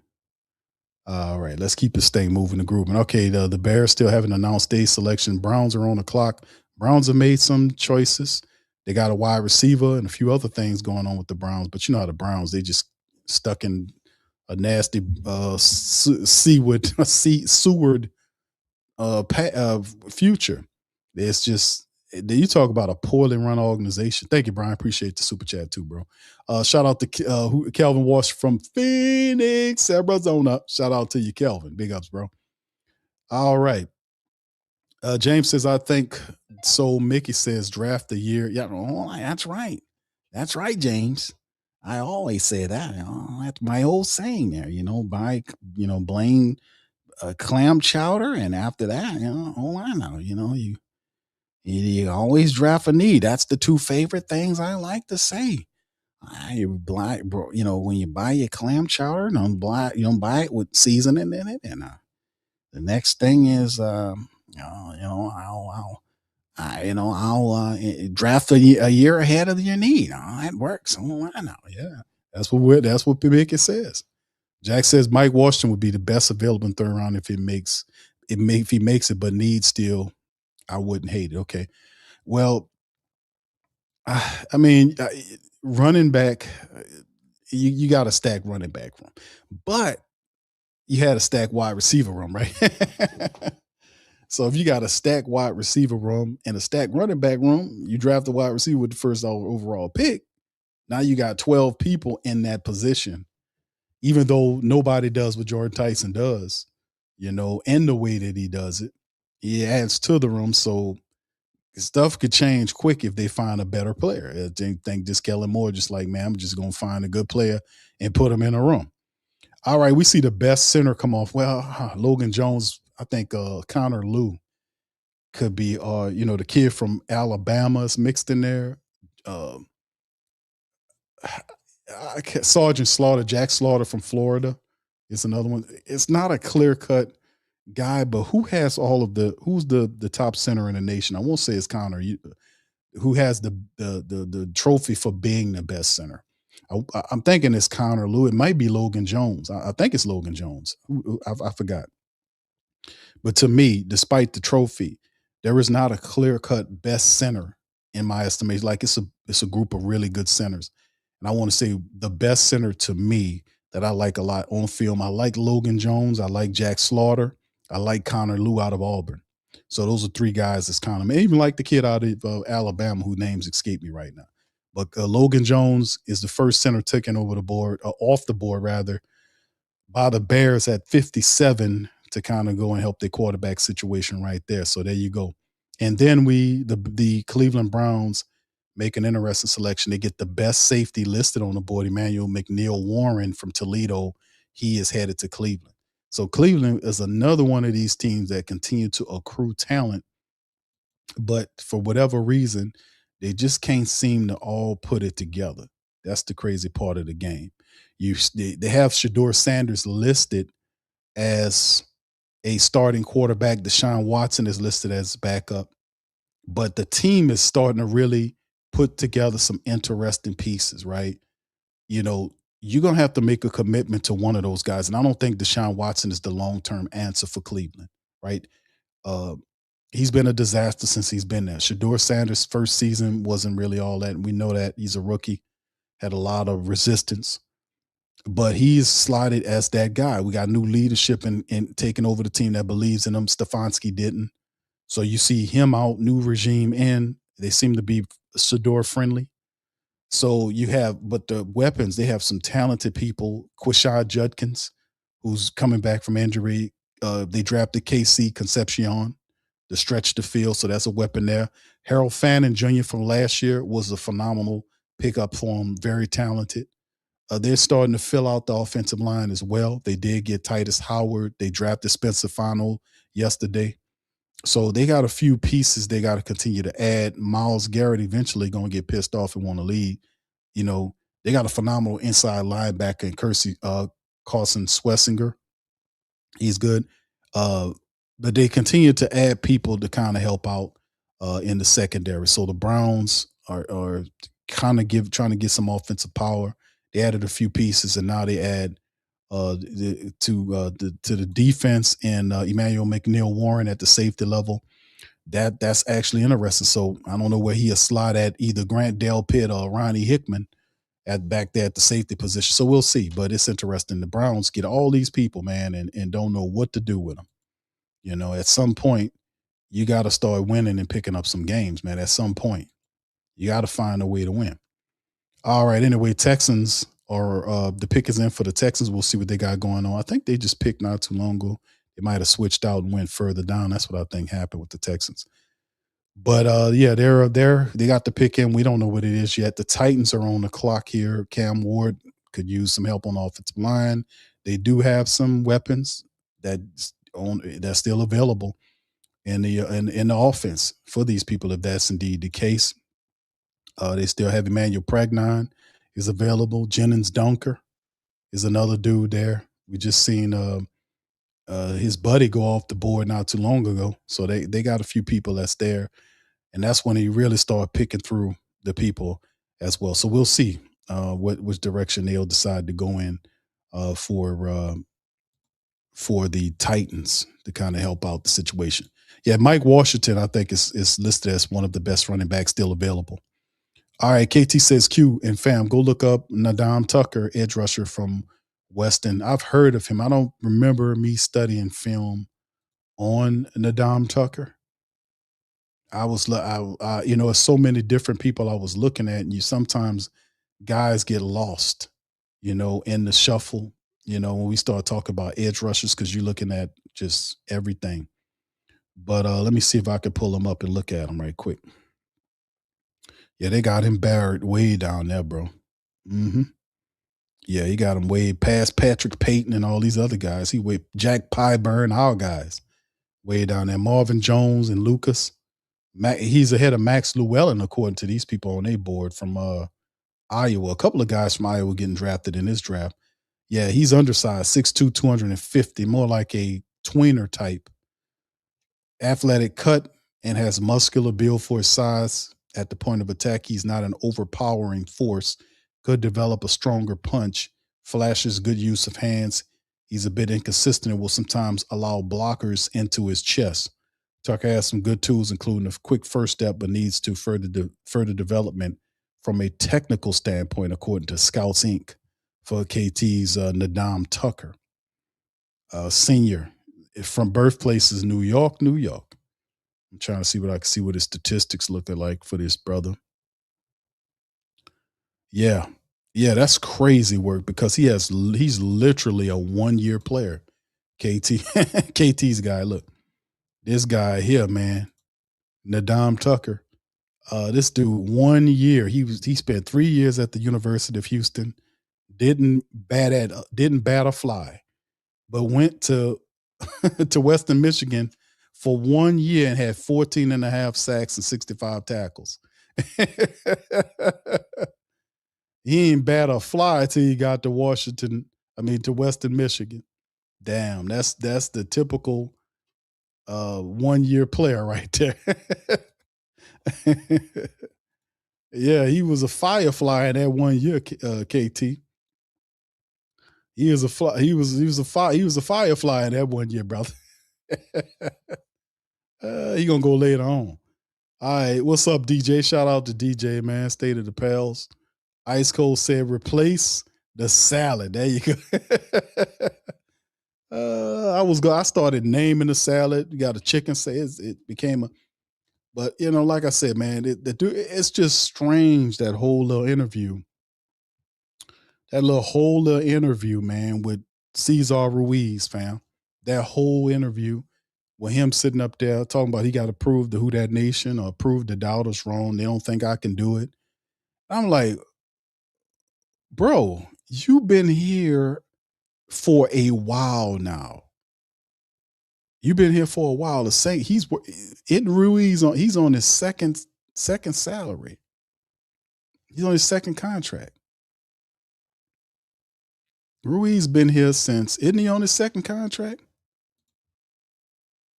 all right, let's keep this thing moving and grooving. Okay, the Bears still haven't announced day selection. Browns are on the clock. Browns have made some choices. They got a wide receiver and a few other things going on with the Browns. But you know how the Browns, they just stuck in a nasty Seward future. It's just, you talk about a poorly run organization. Thank you, Brian. Appreciate the super chat too, bro. Shout out to Kelvin Walsh from Phoenix, Arizona. Shout out to you, Kelvin. Big ups, bro. All right. James says, I think so. Mickey says draft the year. Yeah, that's right. That's right, James. I always say that. That's my old saying there. Blaine clam chowder, and after that, I know. You always draft a need. That's the 2 favorite things I like to say. When you buy your clam chowder, don't buy it with seasoning in it. And the next thing is, I'll draft a year ahead of your need. That works. I know. Yeah, that's what Mickey says. Jack says Mike Washington would be the best available in third round if he makes it, but needs still. I wouldn't hate it. Okay. Well, running back, you got to stack running back room, but you had a stack wide receiver room, right? So if you got a stack wide receiver room and a stack running back room, you draft the wide receiver with the first overall pick. Now you got 12 people in that position, even though nobody does what Jordan Tyson does, and the way that he does it, he adds to the room. So stuff could change quick if they find a better player. I think this Kellen Moore just like, man, I'm just going to find a good player and put him in a room. All right, we see the best center come off. Well, Logan Jones, I think Connor Lew could be, the kid from Alabama is mixed in there. Sergeant Slaughter, Jack Slaughter from Florida is another one. It's not a clear-cut guy, but who's the top center in the nation? I won't say it's Connor. Who has the trophy for being the best center? I'm thinking it's Connor Lew. It might be Logan Jones. I think it's Logan Jones. I forgot. But to me, despite the trophy, there is not a clear-cut best center in my estimation. Like it's a group of really good centers. And I want to say the best center to me that I like a lot on film, I like Logan Jones, I like Jack Slaughter, I like Connor Lew out of Auburn. So those are three guys that's kind of, I even like the kid out of Alabama whose names escape me right now. But Logan Jones is the first center taken over the board, off the board rather, by the Bears at 57 to kind of go and help their quarterback situation right there. So there you go. And then the Cleveland Browns make an interesting selection. They get the best safety listed on the board, Emmanuel McNeil Warren from Toledo. He is headed to Cleveland. So Cleveland is another one of these teams that continue to accrue talent, but for whatever reason, they just can't seem to all put it together. That's the crazy part of the game. They have Shedeur Sanders listed as a starting quarterback. Deshaun Watson is listed as backup, but the team is starting to really put together some interesting pieces, right? You know, you're going to have to make a commitment to one of those guys. And I don't think Deshaun Watson is the long-term answer for Cleveland, right? He's been a disaster since he's been there. Shedeur Sanders' first season wasn't really all that. And we know that he's a rookie, had a lot of resistance, but he's slotted as that guy. We got new leadership and taking over the team that believes in him. Stefanski didn't. So you see him out, new regime in. They seem to be Shedeur friendly. So you have, but the weapons, they have some talented people. Quashad Judkins, who's coming back from injury. They drafted KC Concepcion to stretch the field, so that's a weapon there. Harold Fannin Jr. from last year was a phenomenal pickup for him, very talented. They're starting to fill out the offensive line as well. They did get Titus Howard. They drafted Spencer Fano yesterday. So they got a few pieces they got to continue to add. Myles Garrett eventually going to get pissed off and want to leave. You know, they got a phenomenal inside linebacker in Carson Swessinger. He's good. But they continue to add people to kind of help out in the secondary. So the Browns are kind of trying to get some offensive power. They added a few pieces, and now they add to the defense and Emmanuel McNeil Warren at the safety level. That's actually interesting. So I don't know where he'll slide at, either Grant Delpit or Ronnie Hickman at back there at the safety position. So we'll see. But it's interesting. The Browns get all these people, man, and don't know what to do with them. You know, at some point, you got to start winning and picking up some games, man. At some point, you got to find a way to win. All right. Anyway, Texans are the pick is in for the Texans. We'll see what they got going on. I think they just picked not too long ago. They might have switched out and went further down. That's what I think happened with the Texans. But yeah, they got the pick in. We don't know what it is yet. The Titans are on the clock here. Cam Ward could use some help on the offensive line. They do have some weapons that's still available in the offense for these people, if that's indeed the case. They still have Emmanuel Pragnon is available. Jennings Dunker is another dude there. We just seen his buddy go off the board not too long ago. So they got a few people that's there. And that's when he really started picking through the people as well. So we'll see which direction they'll decide to go in for the Titans to kind of help out the situation. Yeah, Mike Washington, I think, is listed as one of the best running backs still available. All right, KT says, Q and fam, go look up Nadam Tucker, edge rusher from Weston. I've heard of him. I don't remember me studying film on Nadam Tucker. I was, it's so many different people I was looking at, and sometimes guys get lost, in the shuffle, when we start talking about edge rushers, because you're looking at just everything. But let me see if I can pull him up and look at him right quick. Yeah, they got him buried way down there, bro. Mm-hmm. Yeah, he got him way past Patrick Payton and all these other guys. He way Jack Pyburn, our guys, way down there. Marvin Jones and Lucas. He's ahead of Max Llewellyn, according to these people on their board from Iowa. A couple of guys from Iowa getting drafted in this draft. Yeah, he's undersized, 6'2", 250, more like a tweener type. Athletic cut and has muscular build for his size. At the point of attack, he's not an overpowering force. Could develop a stronger punch. Flashes good use of hands. He's a bit inconsistent and will sometimes allow blockers into his chest. Tucker has some good tools, including a quick first step, but needs to further development from a technical standpoint, according to Scouts Inc. for KT's Nadam Tucker, senior, from birthplaces New York, New York. I'm trying to see what I can see what his statistics look like for this brother. Yeah, that's crazy work because he's literally a 1-year player. KT's guy. Look, this guy here, man, Nadam Tucker. This dude, 1 year. He spent 3 years at the University of Houston. Didn't bat a fly, but went to to Western Michigan for 1 year and had 14 and a half sacks and 65 tackles. He ain't bat a fly till he got to to Western Michigan. Damn, that's the typical 1-year player right there. Yeah, he was a firefly in that 1 year, KT. He was a firefly in that 1 year, brother. He gonna go later on. All right, what's up, DJ? Shout out to DJ, man. State of the Pals. Ice Cold said, replace the salad. There you go. I started naming the salad. You got a chicken salad. It became but like I said, man, it's just strange, that whole little interview. That whole little interview, man, with Cesar Ruiz, fam. That whole interview with him sitting up there talking about he got to prove the Who Dat Nation or prove the doubters wrong. They don't think I can do it. I'm like, bro, you've been here for a while now. You've been here for a while. He's on his second salary. He's on his second contract. Ruiz been here since, isn't he on his second contract?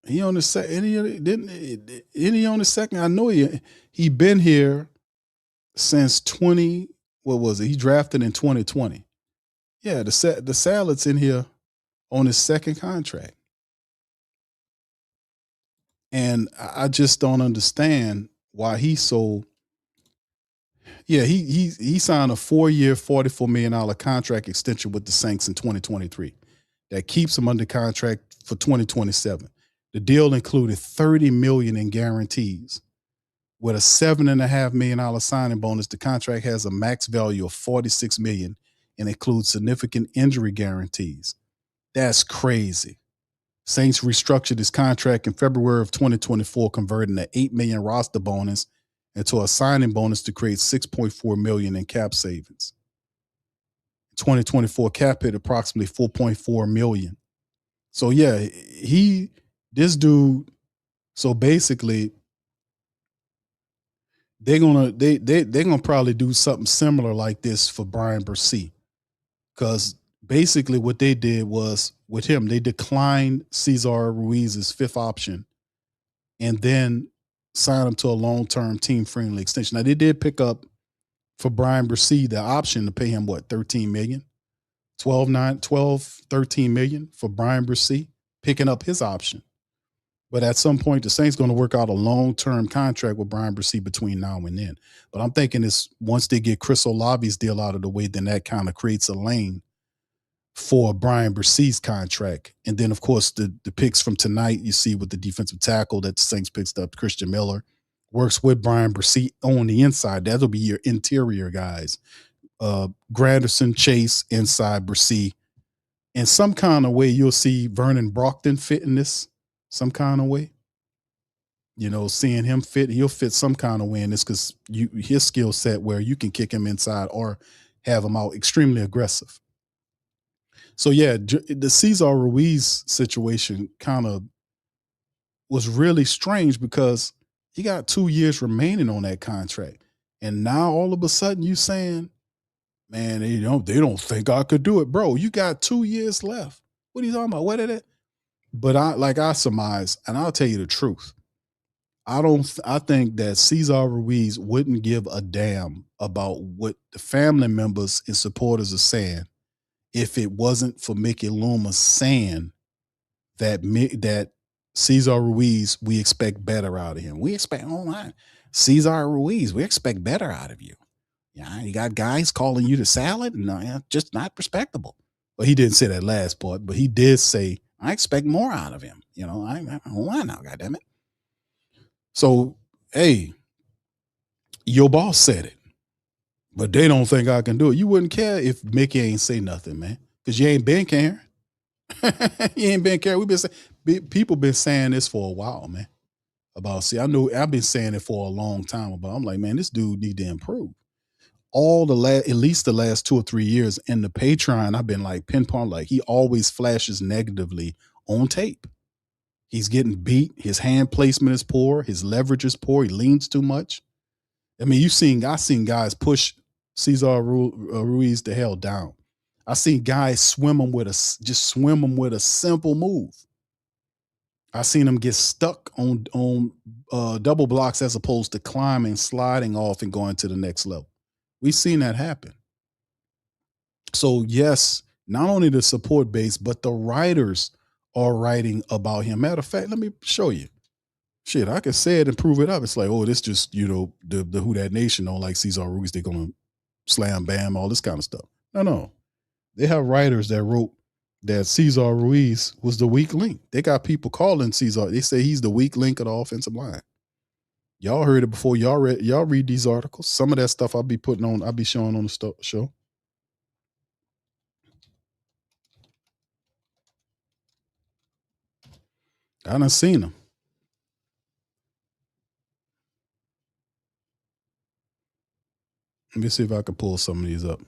He on his second, isn't he on his second? I know he been here since 20, what was it? He drafted in 2020. Yeah, the Salad's in here on his second contract. And I just don't understand why he's so. Yeah, he signed a 4-year, $44 million contract extension with the Saints in 2023 that keeps him under contract for 2027. The deal included $30 million in guarantees. With a $7.5 million signing bonus, the contract has a max value of $46 million and includes significant injury guarantees. That's crazy. Saints restructured his contract in February of 2024, converting the $8 million roster bonus into a signing bonus to create $6.4 million in cap savings. 2024 cap hit approximately $4.4 million. So yeah, this dude. So basically, they're gonna probably do something similar like this for Brian Bursey, because basically what they did was with him, they declined Cesar Ruiz's 5th option and then signed him to a long-term team-friendly extension. Now they did pick up for Brian Bursey the option to pay him what, $13 million, 13 million for Brian Bursey, picking up his option. But at some point, the Saints going to work out a long-term contract with Brian Bursey between now and then. But I'm thinking it's once they get Chris Olave's deal out of the way, then that kind of creates a lane for Brian Bursey's contract. And then, of course, the picks from tonight, you see with the defensive tackle that the Saints picked up, Christian Miller, works with Brian Bursey on the inside. That'll be your interior guys. Granderson, Chase, inside Bursey. In some kind of way, you'll see Vernon Brockton fit in this. Some kind of way, seeing him fit, he'll fit some kind of way in this because his skill set where you can kick him inside or have him out extremely aggressive. So yeah, the Cesar Ruiz situation kind of was really strange because he got 2 years remaining on that contract, and now all of a sudden you saying, man, they don't think I could do it, bro. You got 2 years left. What are you talking about? What is it? But I surmise, and I'll tell you the truth. I think that Cesar Ruiz wouldn't give a damn about what the family members and supporters are saying if it wasn't for Mickey Loomis saying that Cesar Ruiz, we expect better out of him. We expect, Cesar Ruiz, we expect better out of you. Yeah, you got guys calling you the salad, and just not respectable. Well, he didn't say that last part, but he did say, I expect more out of him. Why now, goddammit? So, hey, your boss said it, but they don't think I can do it. You wouldn't care if Mickey ain't say nothing, man, because you ain't been caring. You ain't been caring. We've been saying, people been saying this for a while, man. I know I've been saying it for a long time I'm like, man, this dude need to improve. At least the last 2 or 3 years in the Patreon, I've been like pinpoint, like he always flashes negatively on tape. He's getting beat. His hand placement is poor. His leverage is poor. He leans too much. I mean, I've seen guys push Cesar Ruiz the hell down. I seen guys swim him with a simple move. I seen him get stuck on double blocks as opposed to climbing, sliding off, and going to the next level. We've seen that happen. So yes, not only the support base, but the writers are writing about him. Matter of fact, let me show you. Shit, I can say it and prove it up. It's like, this just, the Who Dat Nation don't like Cesar Ruiz. They're going to slam, bam, all this kind of stuff. No. They have writers that wrote that Cesar Ruiz was the weak link. They got people calling Cesar. They say he's the weak link of the offensive line. Y'all heard it before. Y'all read these articles. Some of that stuff I'll be showing on the show. I done seen them. Let me see if I can pull some of these up.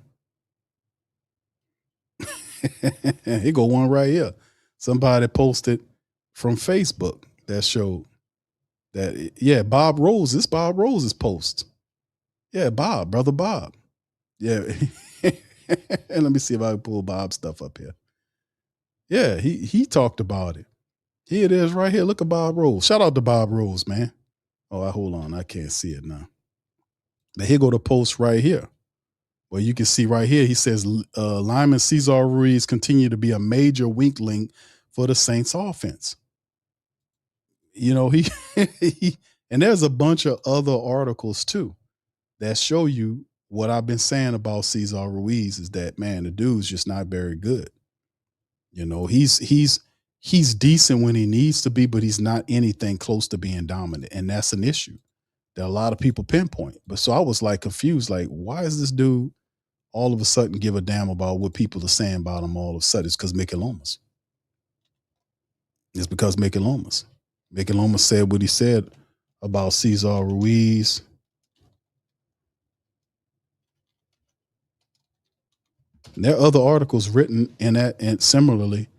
Here go one right here. Somebody posted from Facebook that showed that, Bob Rose. This Bob Rose's post. Yeah, brother Bob. Yeah. And let me see if I can pull Bob's stuff up here. Yeah, he talked about it. Here it is right here. Look at Bob Rose. Shout out to Bob Rose, man. Oh, hold on. I can't see it now. Now here go the post right here. Well, you can see right here, he says, lineman Cesar Ruiz continue to be a major weak link for the Saints offense. He and there's a bunch of other articles too that show you what I've been saying about Cesar Ruiz is that, man, the dude's just not very good. He's decent when he needs to be, but he's not anything close to being dominant. And that's an issue that a lot of people pinpoint. But so I was like confused, like, why is this dude all of a sudden give a damn about what people are saying about him all of a sudden? It's because Mickey Lomas. It's because Mickey Lomas. Mickey Lomas said what he said about Cesar Ruiz. And there are other articles written in that and similarly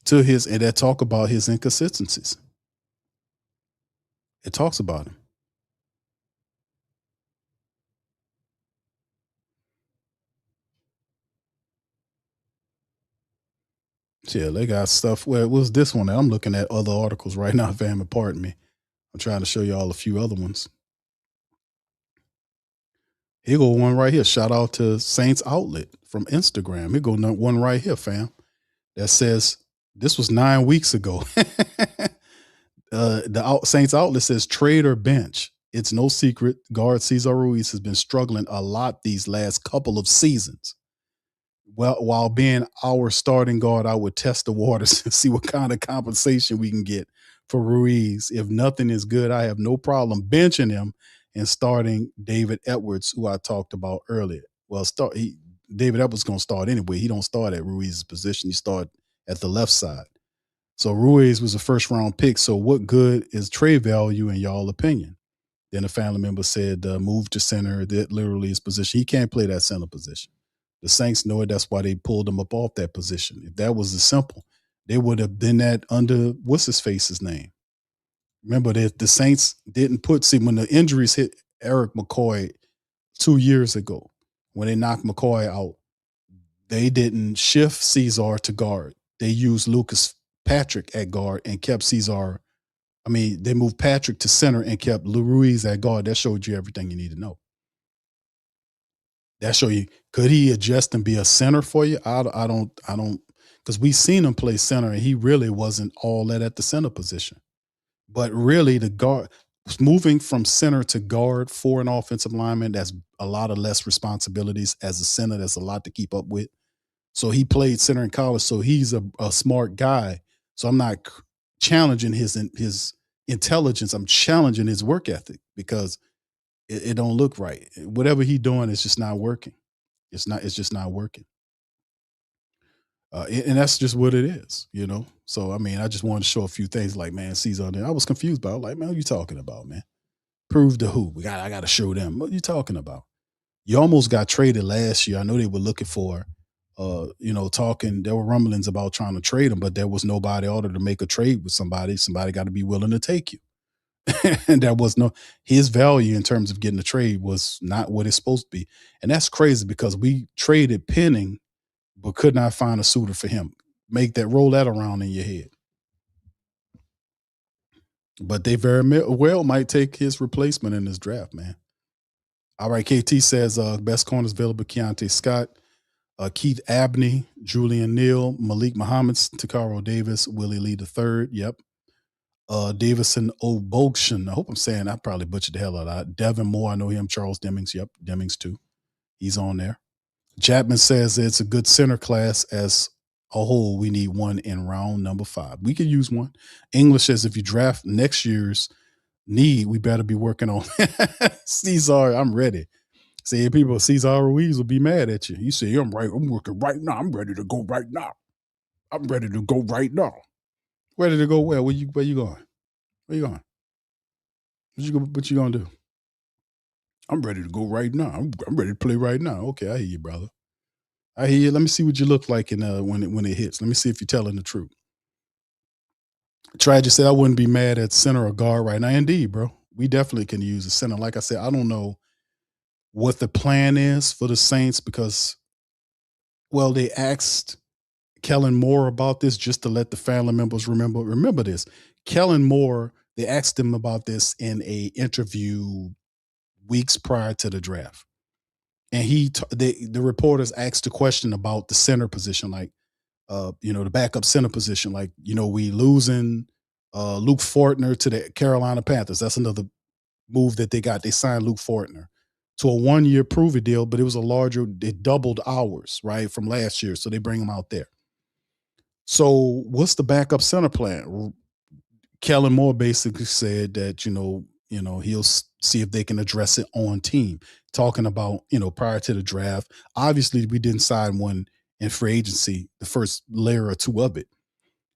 to his, and that talk about his inconsistencies. It talks about him. Yeah, they got stuff. Well, it was this one. I'm looking at other articles right now, fam. Pardon me. I'm trying to show you all a few other ones. Here go one right here. Shout out to Saints Outlet from Instagram. Here go one right here, fam. That says, this was 9 weeks ago. The Saints Outlet says, trade or bench. It's no secret. Guard Cesar Ruiz has been struggling a lot these last couple of seasons. Well, while being our starting guard, I would test the waters and see what kind of compensation we can get for Ruiz. If nothing is good, I have no problem benching him and starting David Edwards, who I talked about earlier. Well, David Edwards going to start anyway. He don't start at Ruiz's position. He start at the left side. So Ruiz was a first round pick. So what good is trade value in y'all opinion? Then a family member said, move to center. That literally is position. He can't play that center position. The Saints know it. That's why they pulled him up off that position. If that was as simple, they would have been that under what's his face's name. Remember that the Saints didn't when the injuries hit Eric McCoy 2 years ago, when they knocked McCoy out, they didn't shift Cesar to guard. They used Lucas Patrick at guard and kept Cesar. I mean, they moved Patrick to center and kept Ruiz at guard. That showed you everything you need to know. That show you, could he adjust and be a center for you? I don't, because we seen him play center and he really wasn't all that at the center position. But really, the guard moving from center to guard for an offensive lineman, that's a lot of less responsibilities. As a center, there's a lot to keep up with. So he played center in college, so he's a smart guy. So I'm not challenging his intelligence. I'm challenging his work ethic because it don't look right. Whatever he's doing is just not working. It's just not working. And that's just what it is, you know? So, I mean, I just wanted to show a few things like, man, Cesar there. I was confused by it. Like, man, what are you talking about, man? Prove to who? I got to show them. What are you talking about? You almost got traded last year. I know they were looking for, there were rumblings about trying to trade him, but there was nobody ordered to make a trade with somebody. Somebody got to be willing to take you. And there was his value in terms of getting a trade was not what it's supposed to be. And that's crazy because we traded Penning, but could not find a suitor for him. Roll that around in your head. But they very well might take his replacement in this draft, man. All right, KT says best corners available: Keontae Scott, Keith Abney, Julian Neal, Malik Muhammad, Takaro Davis, Willie Lee III. Yep. Davison Obogshin. I hope I'm saying I probably butchered the hell out of that. Devin Moore, I know him. Charles Demings. Yep, Demings too. He's on there. Chapman says it's a good center class as a whole. We need one in round number 5. We could use one. English says if you draft next year's need, we better be working on Cesar. I'm ready. Say people, Cesar Ruiz will be mad at you. You say, I'm right. I'm working right now. I'm ready to go right now. I'm ready to go right now. Ready to go where? Where you going? Where you going? What you gonna do? I'm ready to go right now. I'm ready to play right now. Okay, I hear you, brother. I hear you. Let me see what you look like when it hits. Let me see if you're telling the truth. Tragic said I wouldn't be mad at center or guard right now. Indeed, bro. We definitely can use a center. Like I said, I don't know what the plan is for the Saints because, well, they asked Kellen Moore about this just to let the family members remember this. Kellen Moore, they asked him about this in a interview weeks prior to the draft. And the reporters asked a question about the center position, like, the backup center position. Like, we losing Luke Fortner to the Carolina Panthers. That's another move that they got. They signed Luke Fortner to a 1-year prove it deal, but it was it doubled hours, right, from last year. So they bring him out there. So what's the backup center plan? Kellen Moore basically said that, he'll see if they can address it on team. Talking about, prior to the draft, obviously we didn't sign one in free agency, the first layer or two of it.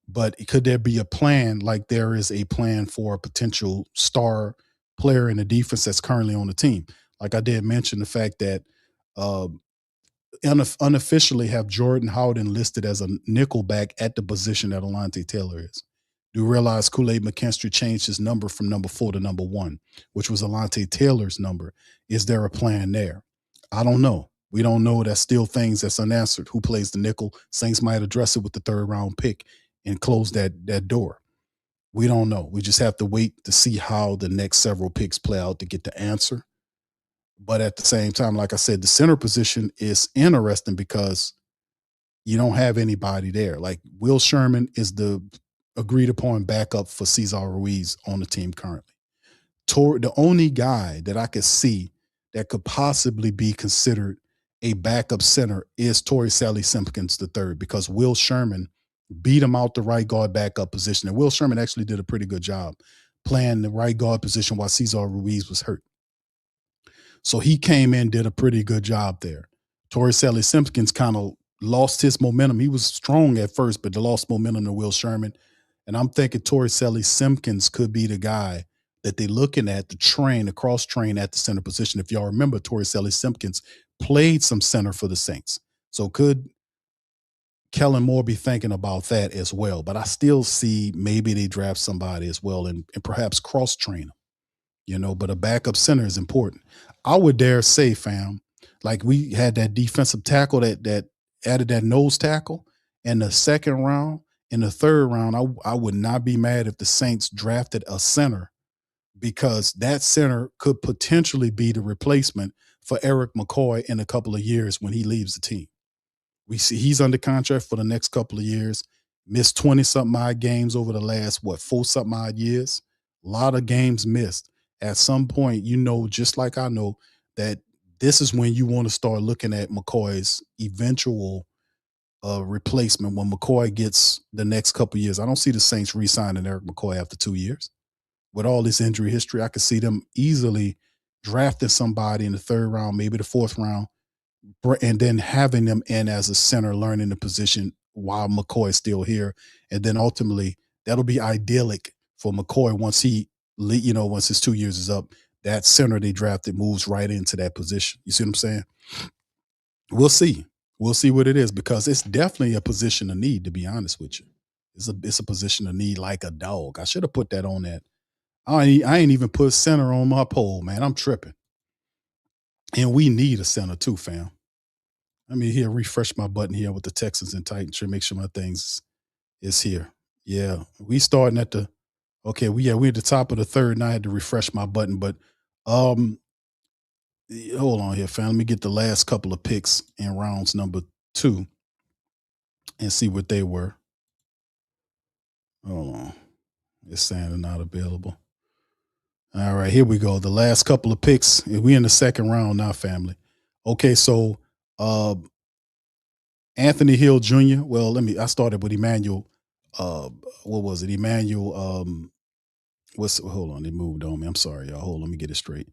But could there be a plan like there is a plan for a potential star player in the defense that's currently on the team? Like I did mention the fact that unofficially have Jordan Howden listed as a nickel back at the position that Alontae Taylor is. Do you realize Kool-Aid McKinstry changed his number from number 4 to number 1, which was Alontae Taylor's number? Is there a plan there? I don't know. We don't know. That's still things that's unanswered. Who plays the nickel? Saints might address it with the 3rd round pick and close that door. We don't know. We just have to wait to see how the next several picks play out to get the answer. But at the same time, like I said, the center position is interesting because you don't have anybody there. Like Will Sherman is the agreed upon backup for Cesar Ruiz on the team currently. The only guy that I could see that could possibly be considered a backup center is Torrey Sally Simpkins III, because Will Sherman beat him out the right guard backup position. And Will Sherman actually did a pretty good job playing the right guard position while Cesar Ruiz was hurt. So he came in, did a pretty good job there. Torrey Sally Simpkins kind of lost his momentum. He was strong at first, but lost momentum to Will Sherman. And I'm thinking Torrey Sally Simpkins could be the guy that they're looking at to cross-train at the center position. If y'all remember, Torrey Sally Simpkins played some center for the Saints. So could Kellen Moore be thinking about that as well? But I still see maybe they draft somebody as well and perhaps cross-train them, but a backup center is important. I would dare say, fam, like we had that defensive tackle that added that nose tackle in the 2nd round. In the 3rd round, I would not be mad if the Saints drafted a center, because that center could potentially be the replacement for Eric McCoy in a couple of years when he leaves the team. We see he's under contract for the next couple of years, missed 20-something odd games over the last, 4-something odd years. A lot of games missed. At some point, just like I know, that this is when you want to start looking at McCoy's eventual replacement when McCoy gets the next couple years. I don't see the Saints re-signing Eric McCoy after 2 years. With all this injury history, I could see them easily drafting somebody in the 3rd round, maybe the 4th round, and then having them in as a center, learning the position while McCoy is still here. And then ultimately, that'll be idyllic for McCoy once once his 2 years is up. That center they drafted moves right into that position. You see what I'm saying? We'll see. We'll see what it is, because it's definitely a position of need, to be honest with you. It's a position of need like a dog. I should have put that on that. I ain't even put center on my poll, man. I'm tripping. And we need a center too, fam. Let me refresh my button here with the Texans and Titans to make sure my things is here. Yeah, we starting at the we're at the top of the 3rd, and I had to refresh my button. But hold on here, fam. Let me get the last couple of picks in rounds number 2 and see what they were. Hold on. It's saying they're not available. All right, here we go. The last couple of picks. We in the 2nd round now, family. Okay, so Anthony Hill Jr. Well, I started with Emmanuel. What was it? Emmanuel. Hold on, they moved on me. I'm sorry, y'all. Hold on, let me get it straight.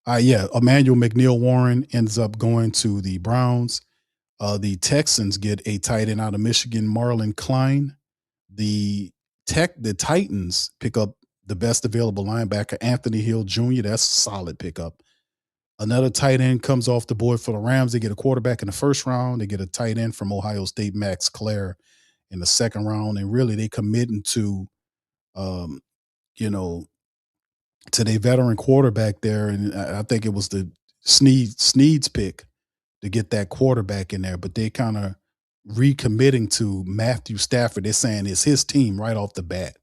Emmanuel McNeil Warren ends up going to the Browns. The Texans get a tight end out of Michigan, Marlon Klein. The Titans pick up the best available linebacker, Anthony Hill Jr. That's a solid pickup. Another tight end comes off the board for the Rams. They get a quarterback in the 1st round. They get a tight end from Ohio State, Max Clare, in the 2nd round. And really, they committing to, to their veteran quarterback there. And I think it was the Sneed's pick to get that quarterback in there. But they kind of recommitting to Matthew Stafford. They're saying it's his team right off the bat.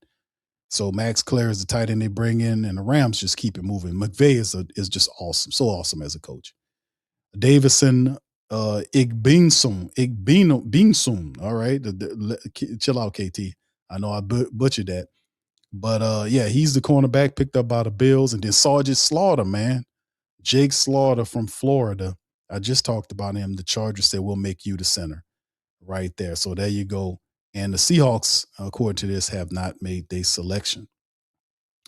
So Max Clare is the tight end they bring in, and the Rams just keep it moving. McVay is just awesome, so awesome as a coach. Davison Igbinsum. All right, chill out, KT. I know I butchered that, but he's the cornerback picked up by the Bills, and then Sergeant Slaughter, man, Jake Slaughter from Florida. I just talked about him. The Chargers said we'll make you the center, right there. So there you go. And the Seahawks, according to this, have not made their selection.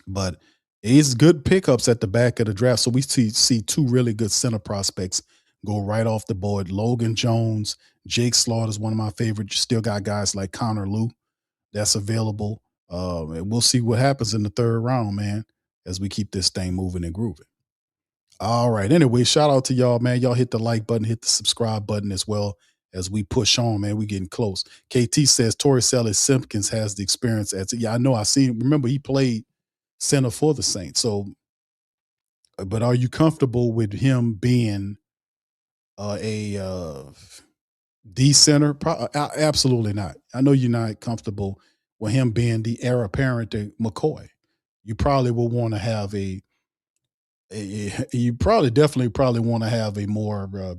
But it's good pickups at the back of the draft. So we see 2 really good center prospects go right off the board. Logan Jones, Jake Slaughter is one of my favorites. Still got guys like Connor Lew that's available. And we'll see what happens in the 3rd round, man, as we keep this thing moving and grooving. All right. Anyway, shout out to y'all, man. Y'all hit the like button, hit the subscribe button as well. As we push on, man, we getting close. KT says Torrey Simpkins has the experience. I know. I seen. Remember, he played center for the Saints. So, but are you comfortable with him being the center? Absolutely not. I know you're not comfortable with him being the heir apparent to McCoy. You probably will want to have you probably want to have a more.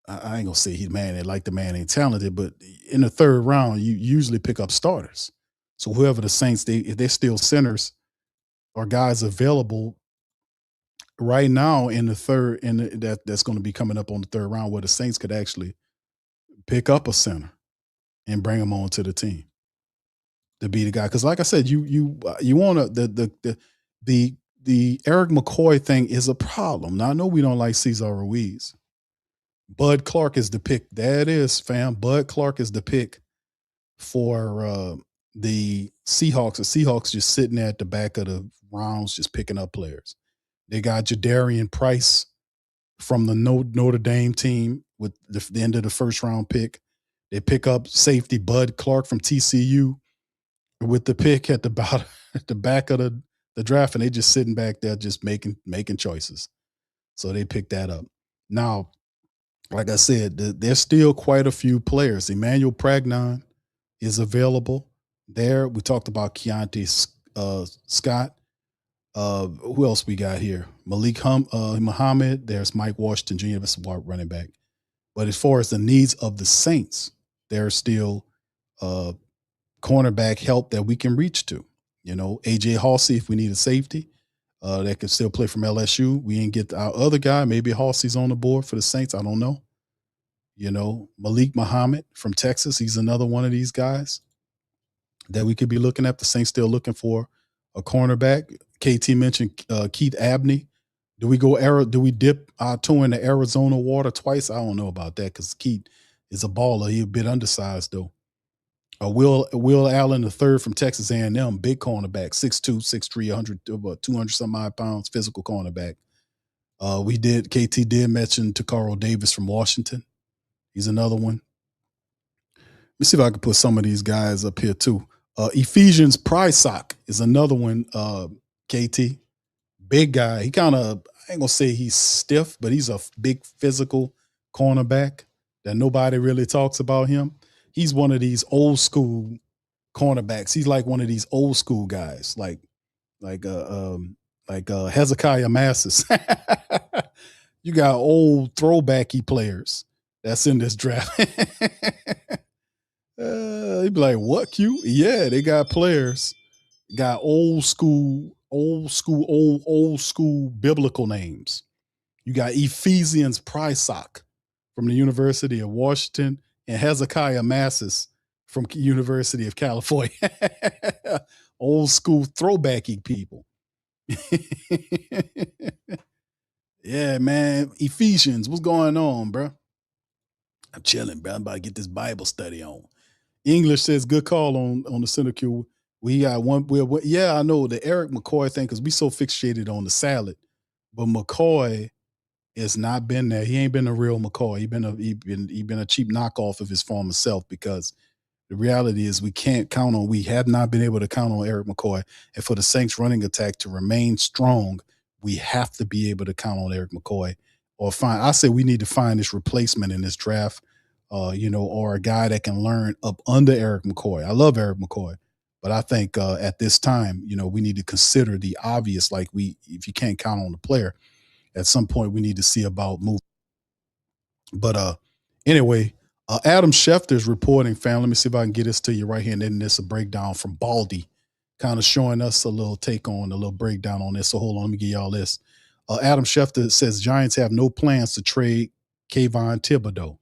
I ain't gonna say the man ain't talented, but in the 3rd round, you usually pick up starters. So whoever the Saints, if they're still centers or guys available right now in the 3rd, that's going to be coming up on the 3rd round, where the Saints could actually pick up a center and bring him onto the team to be the guy. Because like I said, you want the Eric McCoy thing is a problem. Now I know we don't like Cesar Ruiz. Bud Clark is the pick. That is, fam. Bud Clark is the pick for the Seahawks. The Seahawks just sitting there at the back of the rounds, just picking up players. They got Jadarian Price from the Notre Dame team with the end of the 1st round pick. They pick up safety Bud Clark from TCU with the pick at the back of the draft, and they just sitting back there just making choices. So they picked that up. Now, like I said, there's still quite a few players. Emmanuel Pragnon is available there. We talked about Keontae Scott. Who else we got here? Malik Muhammad. There's Mike Washington Jr. That's a running back. But as far as the needs of the Saints, there's still cornerback help that we can reach to. You know, AJ Halsey, if we need a safety, that could still play from LSU. We ain't get our other guy. Maybe Halsey's on the board for the Saints. I don't know. You know, Malik Muhammad from Texas. He's another one of these guys that we could be looking at. The Saints still looking for a cornerback. KT mentioned Keith Abney. Do we dip our toe in the Arizona water twice? I don't know about that because Keith is a baller. He's a bit undersized though. Will Allen III from Texas A&M, big cornerback, 6'2", 6'3", 200 some odd pounds, physical cornerback. KT did mention Takaro Davis from Washington. He's another one. Let me see if I can put some of these guys up here too. Ephesians Prysock is another one. KT, big guy. He kind of, I ain't gonna say he's stiff, but he's a big physical cornerback that nobody really talks about him. He's one of these old school cornerbacks. He's like one of these old school guys, like Hezekiah Massis. You got old throwbacky players that's in this draft. He'd be like, what, Q? Yeah, they got players. Got old school biblical names. You got Ephesians Prysock from the University of Washington and Hezekiah Massis from University of California. Old school throwbacky people. Yeah, man. Ephesians, what's going on, bro? I'm chilling, bro. I'm about to get this Bible study on. English says good call on the center queue. We got one. Yeah, I know the Eric McCoy thing because we so fixated on the salad, but McCoy has not been there. He ain't been a real McCoy. He been a cheap knockoff of his former self because the reality is we have not been able to count on Eric McCoy. And for the Saints running attack to remain strong, we have to be able to count on Eric McCoy I say we need to find this replacement in this draft, or a guy that can learn up under Eric McCoy. I love Eric McCoy, but I think at this time, we need to consider the obvious. Like if you can't count on the player, at some point we need to see about moving. But anyway, Adam Schefter's reporting, fam. Let me see if I can get this to you right here. And then there's a breakdown from Baldy, kind of showing us a little breakdown on this. So hold on, let me give y'all this. Adam Schefter says Giants have no plans to trade Kayvon Thibodeau.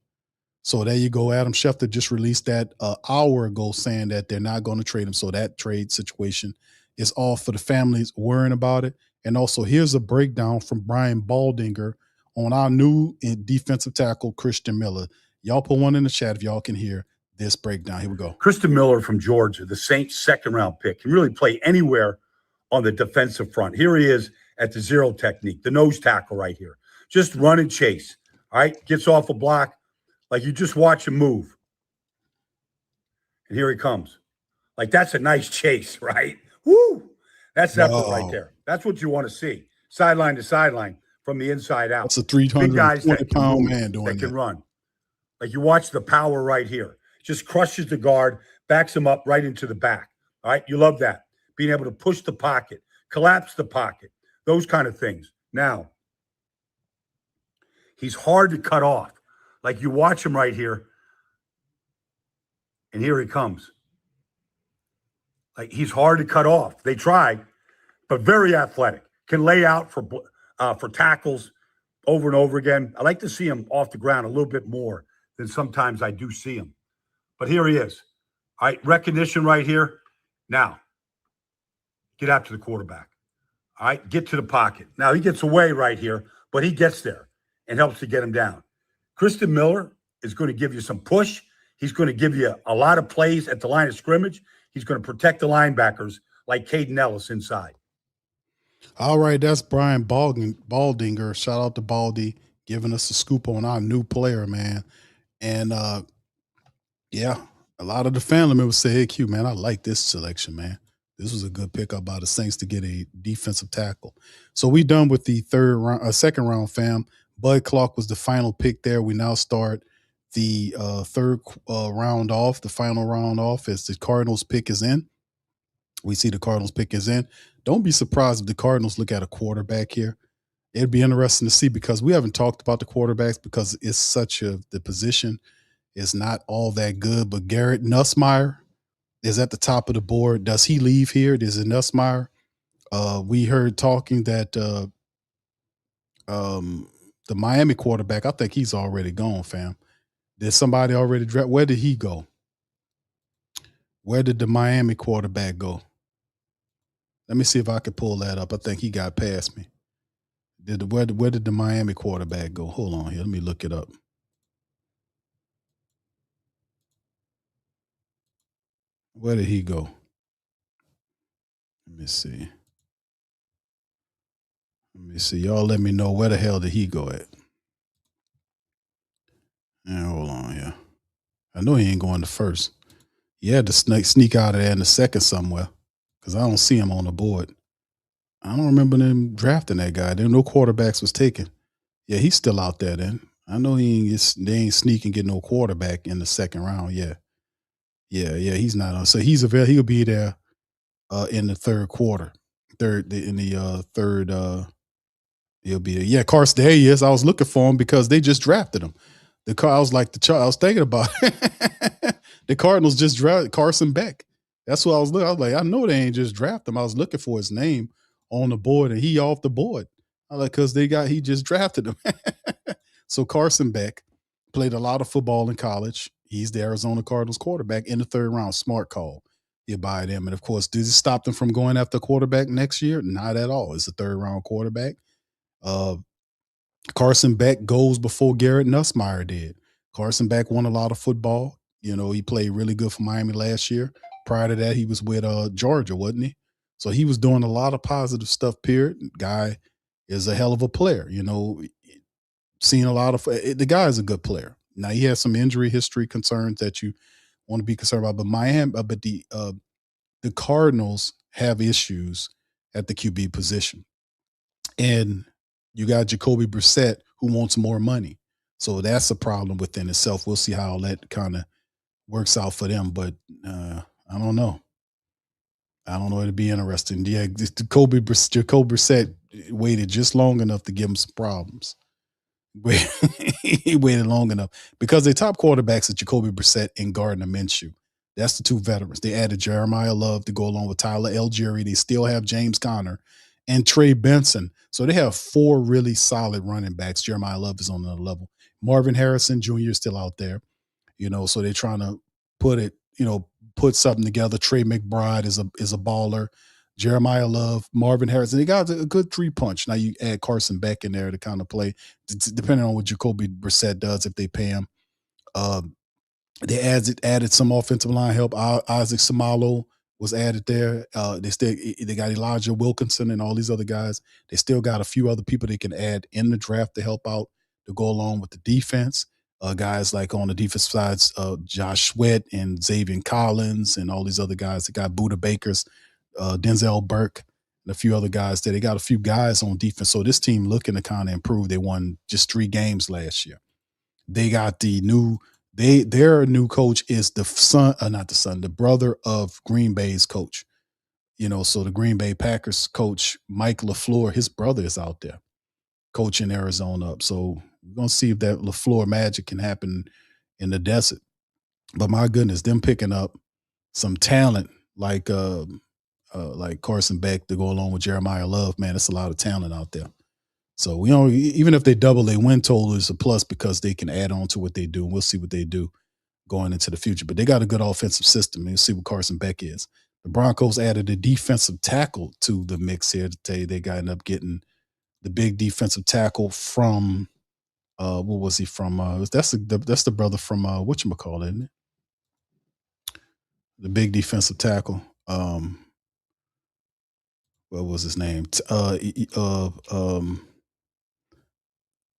So there you go. Adam Schefter just released that hour ago saying that they're not going to trade him. So that trade situation is off for the families worrying about it. And also here's a breakdown from Brian Baldinger on our new defensive tackle, Christian Miller. Y'all put one in the chat if y'all can hear this breakdown. Here we go. Christian Miller from Georgia, the Saints' second-round pick, can really play anywhere on the defensive front. Here he is at the zero technique, the nose tackle right here. Just run and chase, all right? Gets off a block, like you just watch him move. And here he comes. Like that's a nice chase, right? Woo! That's effort right there. That's what you want to see. Sideline to sideline from the inside out. That's a 320-pound man doing that. Can run. Like you watch the power right here. Just crushes the guard, backs him up right into the back. All right? You love that. Being able to push the pocket, collapse the pocket, those kind of things. Now, he's hard to cut off. Like you watch him right here, and here he comes. Like he's hard to cut off. They tried, but very athletic. Can lay out for tackles over and over again. I like to see him off the ground a little bit more than sometimes I do see him. But here he is. All right, recognition right here. Now, get out to the quarterback. All right, get to the pocket. Now, he gets away right here, but he gets there and helps to get him down. Christian Miller is going to give you some push. He's going to give you a lot of plays at the line of scrimmage. He's going to protect the linebackers like Caden Ellis inside. All right, that's Brian Baldinger. Shout out to Baldy giving us a scoop on our new player, man. And, yeah, a lot of the family members say, hey, Q, man, I like this selection, man. This was a good pickup by the Saints to get a defensive tackle. So we done with the second round, fam. Bud Clark was the final pick there. We now start the third round off, the final round off as the Cardinals pick is in. We see the Cardinals pick is in. Don't be surprised if the Cardinals look at a quarterback here. It'd be interesting to see because we haven't talked about the quarterbacks because it's the position is not all that good. But Garrett Nussmeier is at the top of the board. Does he leave here? Is it Nussmeier? We heard talking that the Miami quarterback, I think he's already gone, fam. Did somebody already draft? Where did he go? Where did the Miami quarterback go? Let me see if I can pull that up. I think he got past me. Where did the Miami quarterback go? Hold on here. Let me look it up. Where did he go? Let me see. Let me see. Y'all let me know where the hell did he go at? Yeah, hold on here. I know he ain't going to first. He had to sneak out of there in the second somewhere because I don't see him on the board. I don't remember them drafting that guy. There no quarterbacks was taken. Yeah, he's still out there then. I know they ain't sneaking get no quarterback in the second round. Yeah. Yeah, he's not on. So he'll be there in the third quarter. Third he'll be there. Yeah, Carson, there he is. I was looking for him because they just drafted him. I was thinking about it. The Cardinals just drafted Carson Beck. That's what I was looking. I was like, I know they ain't just drafted him. I was looking for his name on the board, and he off the board. I like because he just drafted him. So Carson Beck played a lot of football in college. He's the Arizona Cardinals quarterback in the third round. Smart call. You buy them, and of course, does it stop them from going after a quarterback next year? Not at all. It's a third round quarterback. Carson Beck goes before Garrett Nussmeier did. Carson Beck won a lot of football. You know, he played really good for Miami last year. Prior to that, he was with Georgia, wasn't he? So he was doing a lot of positive stuff, period. Guy is a hell of a player. You know, seen a lot of – the guy is a good player. Now, he has some injury history concerns that you want to be concerned about. But the Cardinals have issues at the QB position. And you got Jacoby Brissett who wants more money. So that's a problem within itself. We'll see how that kind of works out for them. But I don't know. It'll be interesting. Yeah, Jacoby Brissett waited just long enough to give him some problems. He waited long enough because the top quarterbacks are Jacoby Brissett and Gardner Minshew. That's the two veterans. They added Jeremiah Love to go along with Tyler Algieri. They still have James Conner and Trey Benson. So they have four really solid running backs. Jeremiah Love is on another level. Marvin Harrison Jr. is still out there, you know, so they're trying to put something together. Trey McBride is a baller. Jeremiah Love, Marvin Harrison. They got a good three punch. Now you add Carson Beck in there to kind of play, depending on what Jacoby Brissett does if they pay him. They added some offensive line help. Isaac Samalo was added there. They got Elijah Wilkinson and all these other guys. They still got a few other people they can add in the draft to help out to go along with the defense. Guys like on the defensive sides, Josh Sweat and Xavier Collins and all these other guys. They got Buda Bakers, Denzel Burke, and a few other guys there. They got a few guys on defense. So this team looking to kind of improve. They won just 3 games last year. They got their new coach is the brother of Green Bay's coach. You know, so the Green Bay Packers coach, Mike LaFleur, his brother is out there coaching Arizona up. So we're going to see if that LaFleur magic can happen in the desert. But my goodness, them picking up some talent like Carson Beck to go along with Jeremiah Love, man, it's a lot of talent out there. So, you know, even if they double their win total, is a plus because they can add on to what they do. And we'll see what they do going into the future. But they got a good offensive system. And you'll see what Carson Beck is. The Broncos added a defensive tackle to the mix here today. They got end up getting the big defensive tackle from what was he from? That's the brother from whatchamacallit, isn't it? The big defensive tackle. What was his name?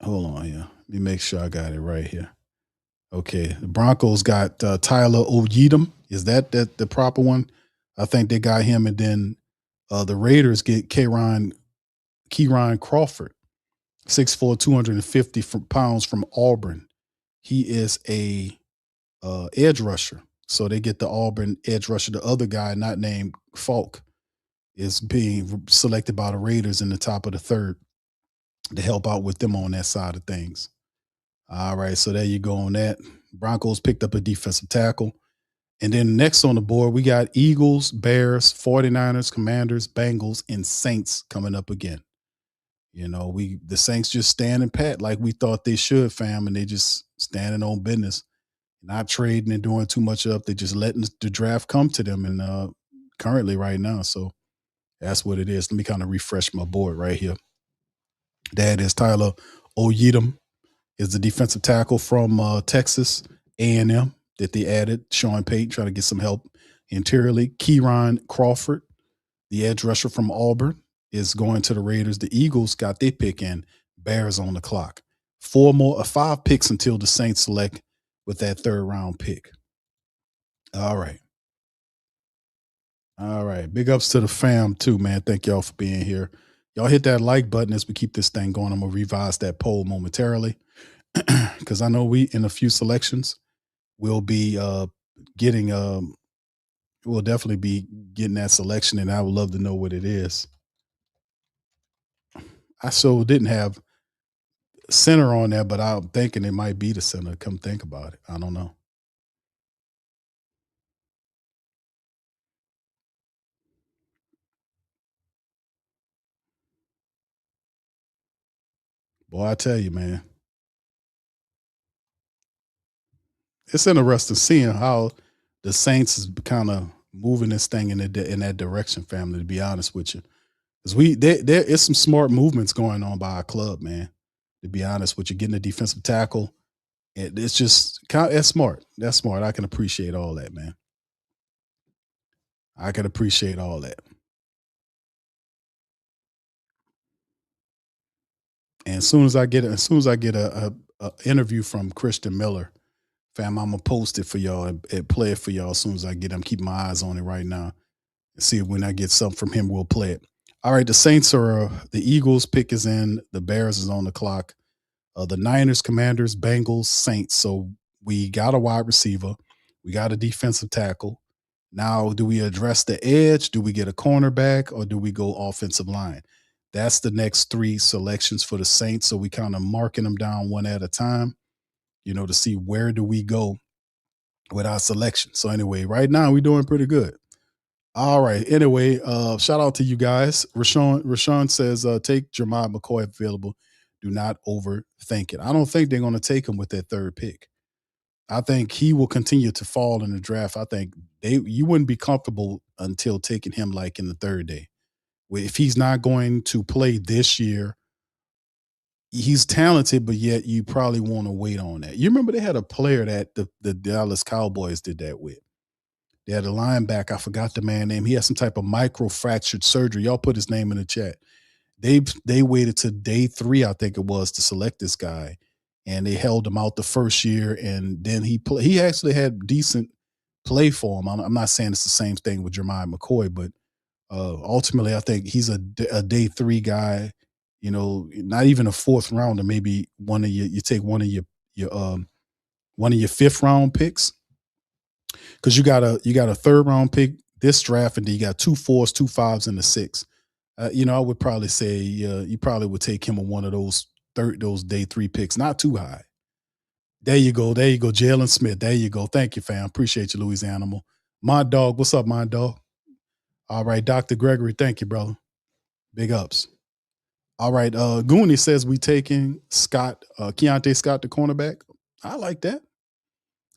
Hold on here. Let me make sure I got it right here. Okay. The Broncos got Tyler Oyedem. Is that the proper one? I think they got him. And then the Raiders get Kieran Crawford, 6'4", 250 pounds from Auburn. He is a edge rusher. So they get the Auburn edge rusher. The other guy, not named Falk, is being selected by the Raiders in the top of the third to help out with them on that side of things. All right, so there you go on that. Broncos picked up a defensive tackle. And then next on the board, we got Eagles, Bears, 49ers, Commanders, Bengals, and Saints coming up again. You know, the Saints just standing pat like we thought they should, fam, and they just standing on business, not trading and doing too much up. They just letting the draft come to them, and currently right now. So that's what it is. Let me kind of refresh my board right here. That is Tyler Oyedem, is the defensive tackle from Texas A&M that they added. Sean Payton trying to get some help interiorly. Kieran Crawford, the edge rusher from Auburn, is going to the Raiders. The Eagles got their pick in. Bears on the clock. 5 picks until the Saints select with that 3rd round pick. All right. All right. Big ups to the fam too, man. Thank y'all for being here. Y'all hit that like button as we keep this thing going. I'm going to revise that poll momentarily because I know we, in a few selections, we'll be getting, we'll definitely be getting that selection, and I would love to know what it is. I so didn't have center on there, but I'm thinking it might be the center. Come think about it. I don't know. Boy, I tell you, man, it's interesting seeing how the Saints is kind of moving this thing in that direction, family, to be honest with you. Because there is some smart movements going on by our club, man. To be honest with you, getting a defensive tackle, it's just that's smart. That's smart. I can appreciate all that, man. I can appreciate all that. And as soon as I get a interview from Christian Miller, fam, I'm gonna post it for y'all and play it for y'all as soon as I get it. I'm keeping my eyes on it right now. And see if when I get something from him, we'll play it. All right, the Saints are the Eagles pick is in, the Bears is on the clock. The Niners, Commanders, Bengals, Saints. So we got a wide receiver, we got a defensive tackle. Now, do we address the edge? Do we get a cornerback, or do we go offensive line? That's the next 3 selections for the Saints. So we kind of marking them down one at a time, you know, to see where do we go with our selection. So anyway, right now we're doing pretty good. All right. Anyway, shout out to you guys. Rashawn says, take Jeremiah McCoy available. Do not overthink it. I don't think they're going to take him with that 3rd pick. I think he will continue to fall in the draft. I think you wouldn't be comfortable until taking him like in the 3rd day. If he's not going to play this year, he's talented, but yet you probably want to wait on that. You remember they had a player that the Dallas Cowboys did that with. They had a linebacker. I forgot the man's name. He had some type of microfractured surgery. Y'all put his name in the chat. They waited to day 3, I think it was, to select this guy, and they held him out the first year. And then he actually had decent play for him. I'm not saying it's the same thing with Jeremiah McCoy, but ultimately, I think he's a day 3 guy. You know, not even a 4th rounder. Maybe you take one of your 5th round picks. Because you got a 3rd round pick this draft, and then you got 2 4s, 2 5s, and a 6. You know, I would probably say you probably would take him on one of those day 3 picks, not too high. There you go, Jalen Smith. There you go. Thank you, fam. Appreciate you, Louis Animal. My dog, what's up, my dog? All right, Dr. Gregory, thank you, brother. Big ups. All right, Goonie says we taking Keontae Scott, the cornerback. I like that.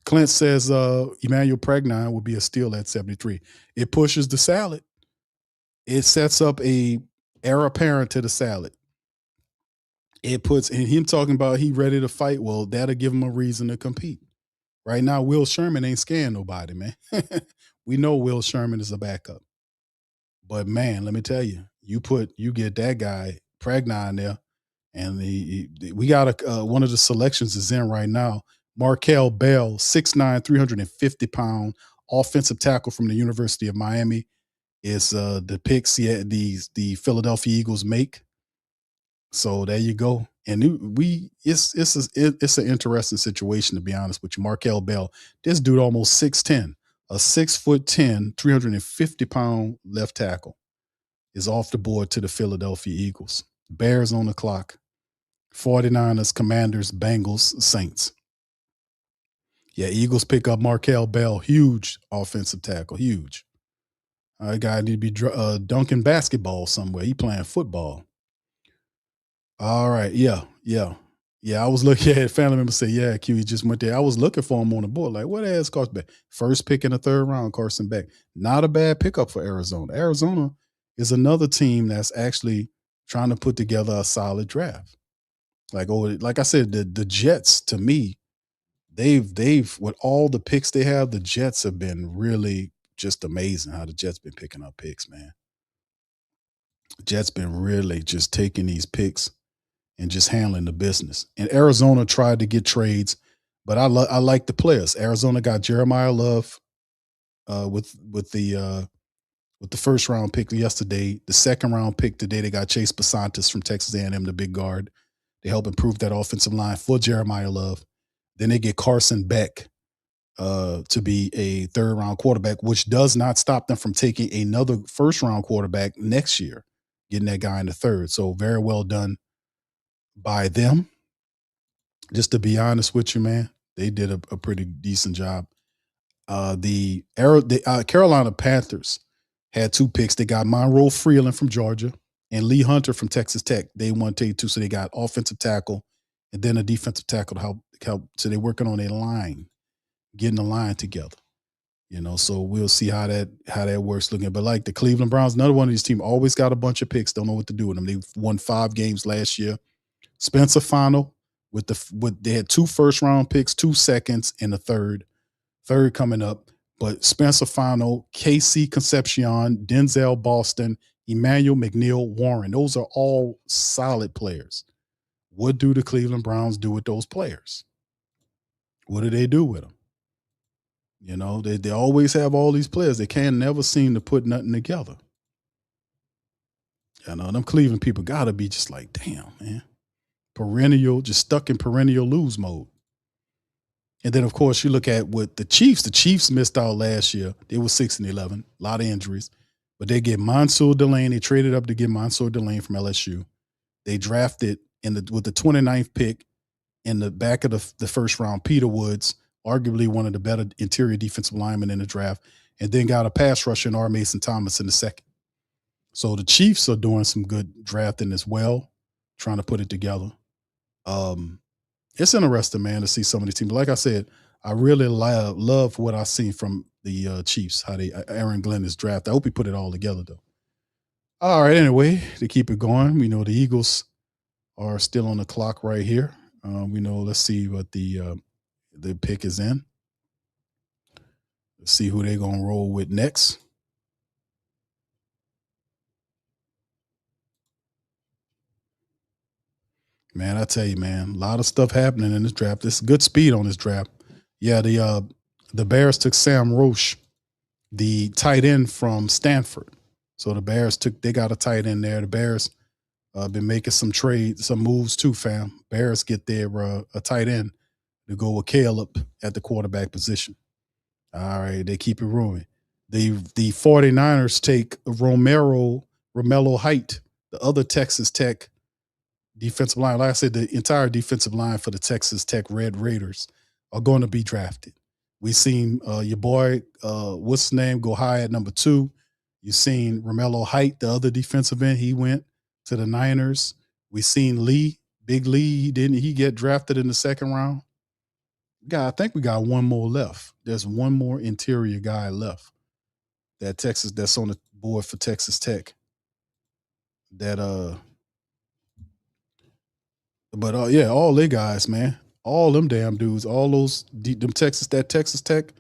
Clint says Emmanuel Pregnon will be a steal at 73. It pushes the salad. It sets up a heir apparent to the salad. It puts, and him talking about he ready to fight. Well, that'll give him a reason to compete. Right now, Will Sherman ain't scaring nobody, man. We know Will Sherman is a backup. But man, let me tell you, you get that guy Pregnon there, and we got one of the selections is in right now. Markel Bell, 6'9", 350-pound offensive tackle from the University of Miami, is the picks the Philadelphia Eagles make. So there you go. And it's an interesting situation, to be honest with you. Markel Bell, this dude almost 6'10", a 6'10", 350-pound left tackle, is off the board to the Philadelphia Eagles. Bears on the clock. 49ers, Commanders, Bengals, Saints. Yeah, Eagles pick up Markel Bell, huge offensive tackle, huge. That guy need to be dunking basketball somewhere. He playing football. All right, yeah. I was looking at family members say, yeah, Q, he just went there. I was looking for him on the board. Like, what ass Carson Beck? First pick in the third round, Carson Beck. Not a bad pickup for Arizona. Arizona is another team that's actually trying to put together a solid draft. Like I said, the Jets, to me, they've with all the picks they have, the Jets have been really just amazing how the Jets been picking up picks, man. The Jets been really just taking these picks and just handling the business. And Arizona tried to get trades, but I like the players. Arizona got Jeremiah Love with the first round pick yesterday. The second round pick today, they got Chase Basantis from Texas A&M, the big guard. They help improve that offensive line for Jeremiah Love. Then they get Carson Beck to be a third round quarterback, which does not stop them from taking another first round quarterback next year, getting that guy in the third. So very well done by them. Just to be honest with you, man, they did a pretty decent job. The Carolina Panthers had two picks. They got Monroe Freeland from Georgia and Lee Hunter from Texas Tech. They won take two, so they got offensive tackle and then a defensive tackle to help. So they're working on a line, getting the line together. So we'll see how that works looking. But like the Cleveland Browns, another one of these teams always got a bunch of picks. Don't know what to do with them. They won 5 games last year. Spencer Final they had 2 first round picks, 2 seconds, and a third coming up. But Spencer Final, KC Concepcion, Denzel Boston, Emmanuel McNeil Warren, those are all solid players. What do the Cleveland Browns do with those players? What do they do with them? They always have all these players. They can never seem to put nothing together. Them Cleveland people got to be just like, damn, man. Just stuck in perennial lose mode. And then, of course, you look at what the Chiefs missed out last year. They were 6-11, a lot of injuries. But they get Mansour Delane. They traded up to get Mansour Delane from LSU. They drafted with the 29th pick in the back of the first round, Peter Woods, arguably one of the better interior defensive linemen in the draft, and then got a pass rusher in R. Mason Thomas in the second. So the Chiefs are doing some good drafting as well, trying to put it together. It's interesting, man, to see some of these teams. Like I said, I really love what I've seen from the Chiefs, how Aaron Glenn is drafted. I hope he put it all together, though. All right, anyway, to keep it going, we know the Eagles are still on the clock right here. Let's see what the pick is in. Let's see who they're going to roll with next. Man, I tell you, man, a lot of stuff happening in this draft. There's good speed on this draft. Yeah, the Bears took Sam Roche, the tight end from Stanford. So the Bears they got a tight end there. The Bears been making some moves too, fam. Bears get their a tight end to go with Caleb at the quarterback position. All right, they keep it rolling. The 49ers take Romello Height, the other Texas Tech defensive line. Like I said, the entire defensive line for the Texas Tech Red Raiders are going to be drafted. We've seen your boy, what's his name, go high at number 2. You've seen Romello Height, the other defensive end. He went to the Niners. We've seen Big Lee. Didn't he get drafted in the second round? I think we got one more left. There's one more interior guy left that's on the board for Texas Tech. All they guys, man, all them damn dudes, all those Texas Tech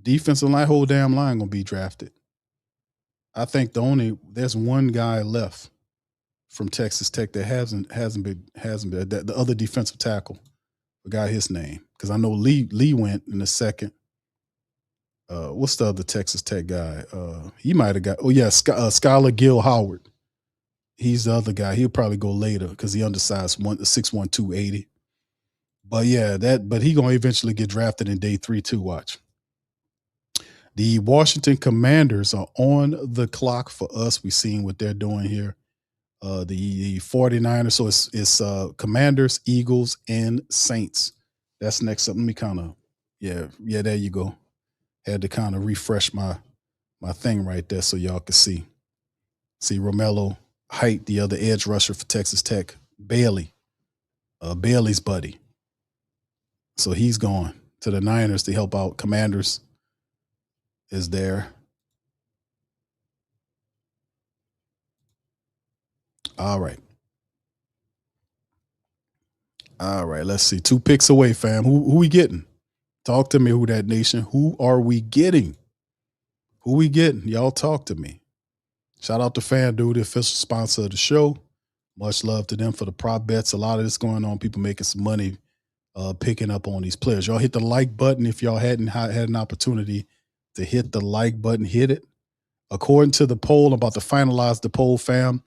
defensive line, whole damn line gonna be drafted. I think there's one guy left from Texas Tech that hasn't been the other defensive tackle. Forgot his name because I know Lee went in the second. What's the other Texas Tech guy? He might have got. Oh yeah, Skylar Gill Howard. He's the other guy. He'll probably go later because he undersized 6'1", 280. But yeah, but he gonna eventually get drafted in day 3 too. Watch. The Washington Commanders are on the clock for us. We've seen what they're doing here. The 49ers. So it's Commanders, Eagles, and Saints. That's next up. Let me kind of Yeah, there you go. Had to kind of refresh my thing right there so y'all could see. See Romello Height, the other edge rusher for Texas Tech, Bailey's buddy. So he's going to the Niners to help out. Commanders is there. All right. Let's see. 2 picks away, fam. Who we getting? Talk to me, Who Dat Nation. Who are we getting? Who we getting? Y'all talk to me. Shout out to FanDuel, the official sponsor of the show. Much love to them for the prop bets. A lot of this going on. People making some money picking up on these players. Y'all hit the like button if y'all hadn't had an opportunity to hit the like button. Hit it. According to the poll, I'm about to finalize the poll, fam.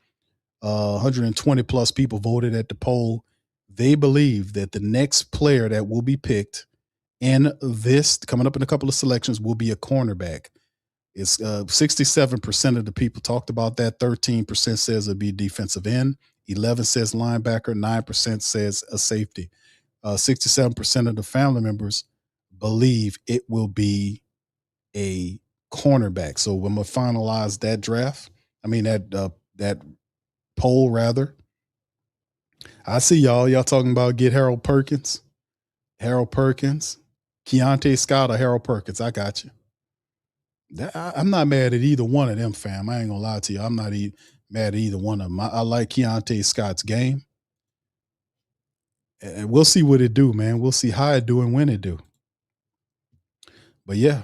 120 plus people voted at the poll. They believe that the next player that will be picked in this, coming up in a couple of selections, will be a cornerback. It's 67% of the people talked about that. 13% says it'll be defensive end. 11 says linebacker. 9% says a safety. 67% of the family members believe it will be a cornerback. So when we finalize that draft, that poll rather, I see y'all talking about get Harold Perkins, Keontae Scott or Harold Perkins. I got you. I'm not mad at either one of them, fam. I ain't gonna lie to you. I'm not mad at either one of them. I like Keontae Scott's game. And we'll see what it do, man. We'll see how it do and when it do. But yeah,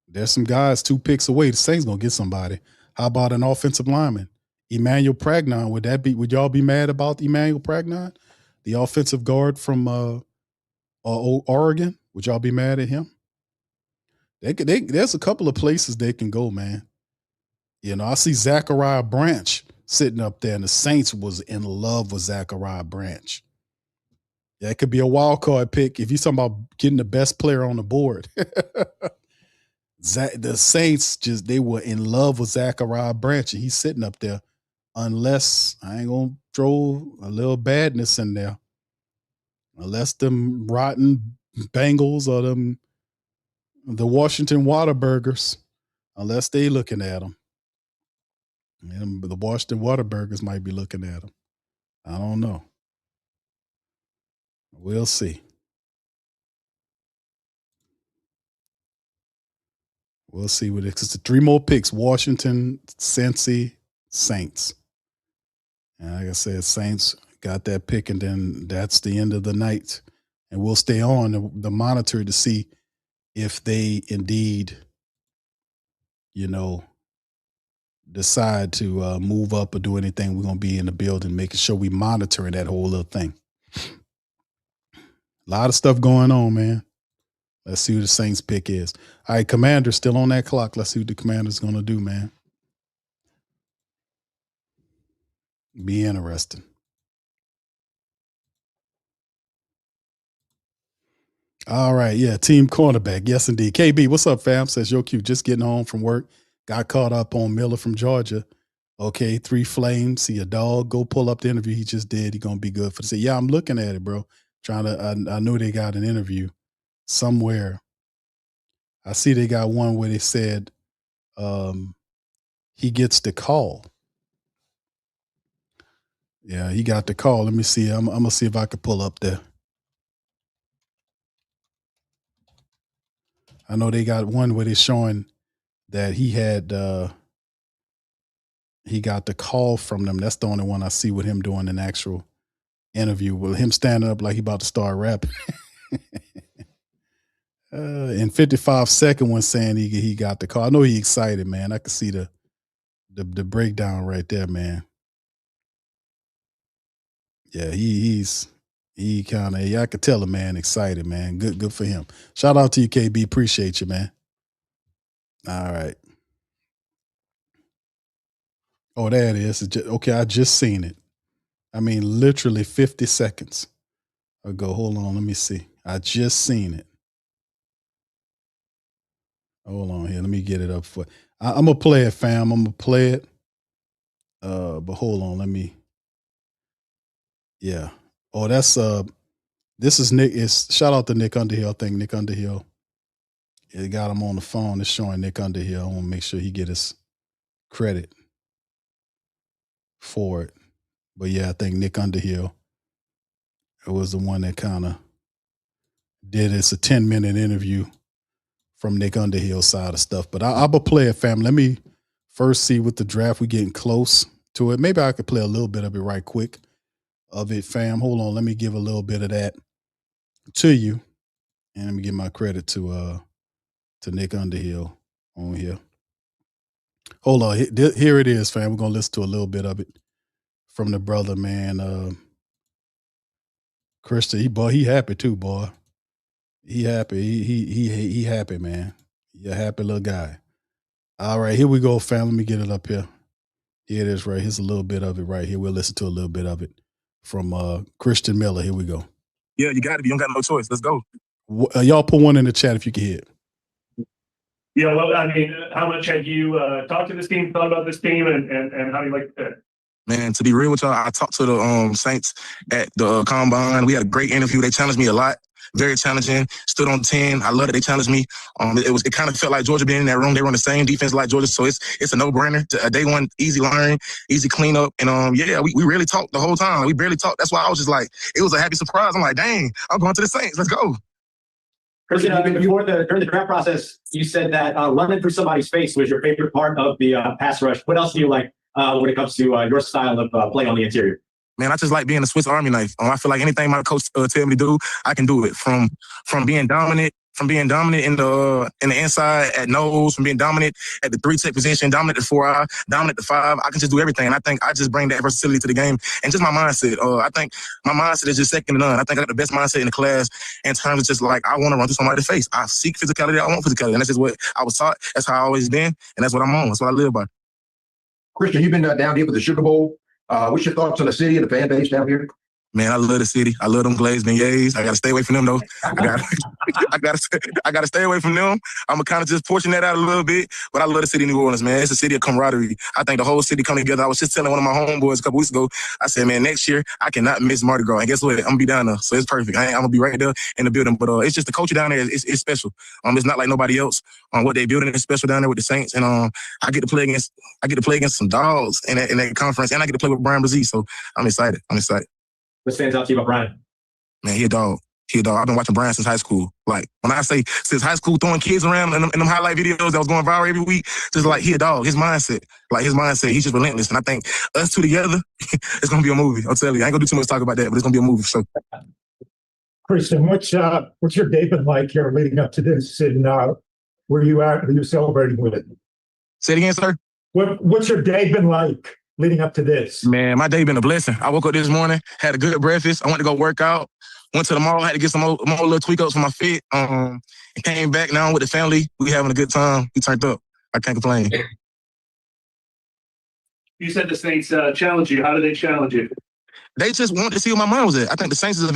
there's some guys 2 picks away. The Saints gonna get somebody. How about an offensive lineman? Emmanuel Pragnon. Would y'all be mad about Emmanuel Pragnon? The offensive guard from Oregon. Would y'all be mad at him? There's a couple of places they can go, man. You know, I see Zachariah Branch sitting up there, and the Saints was in love with Zachariah Branch. Yeah, it could be a wild card pick if you're talking about getting the best player on the board. The Saints they were in love with Zachariah Branch, and he's sitting up there. Unless I ain't gonna throw a little badness in there. Unless them rotten Bengals or the Washington Whataburgers, unless they looking at them. And the Washington Whataburgers might be looking at them. I don't know. We'll see. We'll see what it's 3 more picks. Washington, Cincy, Saints. And like I said, Saints got that pick, and then that's the end of the night. And we'll stay on the monitor to see if they indeed, decide to move up or do anything. We're going to be in the building, making sure we monitoring that whole little thing. A lot of stuff going on, man. Let's see who the Saints pick is. All right, Commander's still on that clock. Let's see what the Commander's going to do, man. Be interesting. All right, yeah, team cornerback. Yes, indeed. KB, what's up, fam? Says, yo, Q, just getting home from work. Got caught up on Miller from Georgia. Okay, 3 flames. See a dog. Go pull up the interview he just did. He going to be good for the city. Yeah, I'm looking at it, bro. I know they got an interview somewhere. I see they got one where they said he gets the call. Yeah, he got the call. Let me see. I'm going to see if I can pull up there. I know they got one where they're showing that he got the call from them. That's the only one I see with him doing an actual interview, with him standing up like he about to start rapping. In 55-second one saying he got the call. I know he excited, man. I can see the breakdown right there, man. Yeah, I could tell him, man, excited, man. Good for him. Shout out to you, KB. Appreciate you, man. All right. Oh, there it is. Okay, I just seen it. I mean, literally 50 seconds ago. Hold on, let me see. I just seen it. Hold on here. Let me get it up for. I'm gonna play it, fam. I'm gonna play it. But hold on. Let me. Yeah. Oh, that's this is Nick. Shout out to Nick Underhill. I think Nick Underhill It got him on the phone. It's showing Nick Underhill. I want to make sure he get his credit for it. But yeah, I think Nick Underhill was the one that kind of did it. It's a 10-minute interview from Nick Underhill's side of stuff. But I'll play it, fam. Let me first see with the draft. We getting close to it. Maybe I could play a little bit of it right quick of it, fam. Hold on. Let me give a little bit of that to you. And let me give my credit to Nick Underhill on here. Hold on. Here it is, fam. We're going to listen to a little bit of it from the brother, man. Christian, he happy too, boy. He happy. He happy, man. He a happy little guy. All right, here we go, fam. Let me get it up here. Here it is right. Here's a little bit of it right here. We'll listen to a little bit of it from Christian Miller. Here we go. Yeah, you got to be. You don't got no choice. Let's go. Y'all put one in the chat if you can hear it. Yeah, well, I mean, how much have you talked to this team, thought about this team, and how do you like the fit? Man, to be real with y'all, I talked to the Saints at the Combine. We had a great interview. They challenged me a lot. Very challenging. Stood on 10. I love that they challenged me. It kind of felt like Georgia being in that room. They run the same defense like Georgia, so it's a no-brainer. Day one, easy learn, easy cleanup, and yeah, we really talked the whole time. We barely talked. That's why I was just like, it was a happy surprise. I'm like, dang, I'm going to the Saints. Let's go. Christian, during the draft process, you said that running through somebody's face was your favorite part of the pass rush. What else do you like when it comes to your style of play on the interior? Man, I just like being a Swiss Army knife. I feel like anything my coach tell me to do, I can do it. From being dominant, in the inside at nose, from being dominant at the 3-tech position, dominant at 4-eye, dominant at 5. I can just do everything. And I think I just bring that versatility to the game and just my mindset. I think my mindset is just second to none. I think I got the best mindset in the class in terms of just like I want to run through somebody's face. I seek physicality. I want physicality, and that's just what I was taught. That's how I always been, and that's what I'm on. That's what I live by. Christian, you've been down here for the Sugar Bowl. What's your thoughts on the city and the fan base down here? Man, I love the city. I love them glazed beignets. I gotta stay away from them though. I gotta stay away from them. I'm kind of just portion that out a little bit, but I love the city of New Orleans, man. It's a city of camaraderie. I think the whole city come together. I was just telling one of my homeboys a couple weeks ago. I said, man, next year I cannot miss Mardi Gras. And guess what? I'm gonna be down there, so it's perfect. I'm gonna be right there in the building. But it's just the culture down there. It's special. It's not like nobody else. What they building is special down there with the Saints, and I get to play against some dogs in that conference, and I get to play with Brian Brzee. So I'm excited. What stands out to you about Brian? Man, he a dog. I've been watching Brian since high school. Like, when I say since high school, throwing kids around in them highlight videos that was going viral every week, just like he a dog. His mindset, he's just relentless. And I think us two together, it's going to be a movie. I'll tell you. I ain't going to do too much talk about that, but it's going to be a movie. So, Christian, what's your day been like here leading up to this? And where you at? Are you celebrating with it? Say it again, sir. What's your day been like leading up to this? Man, my day been a blessing. I woke up this morning, had a good breakfast. I went to go work out. Went to the mall, had to get some more little tweak ups for my fit. And came back now with the family. We having a good time. We turned up. I can't complain. You said the Saints challenge you. How do they challenge you? They just wanted to see what my mind was at. I think the Saints is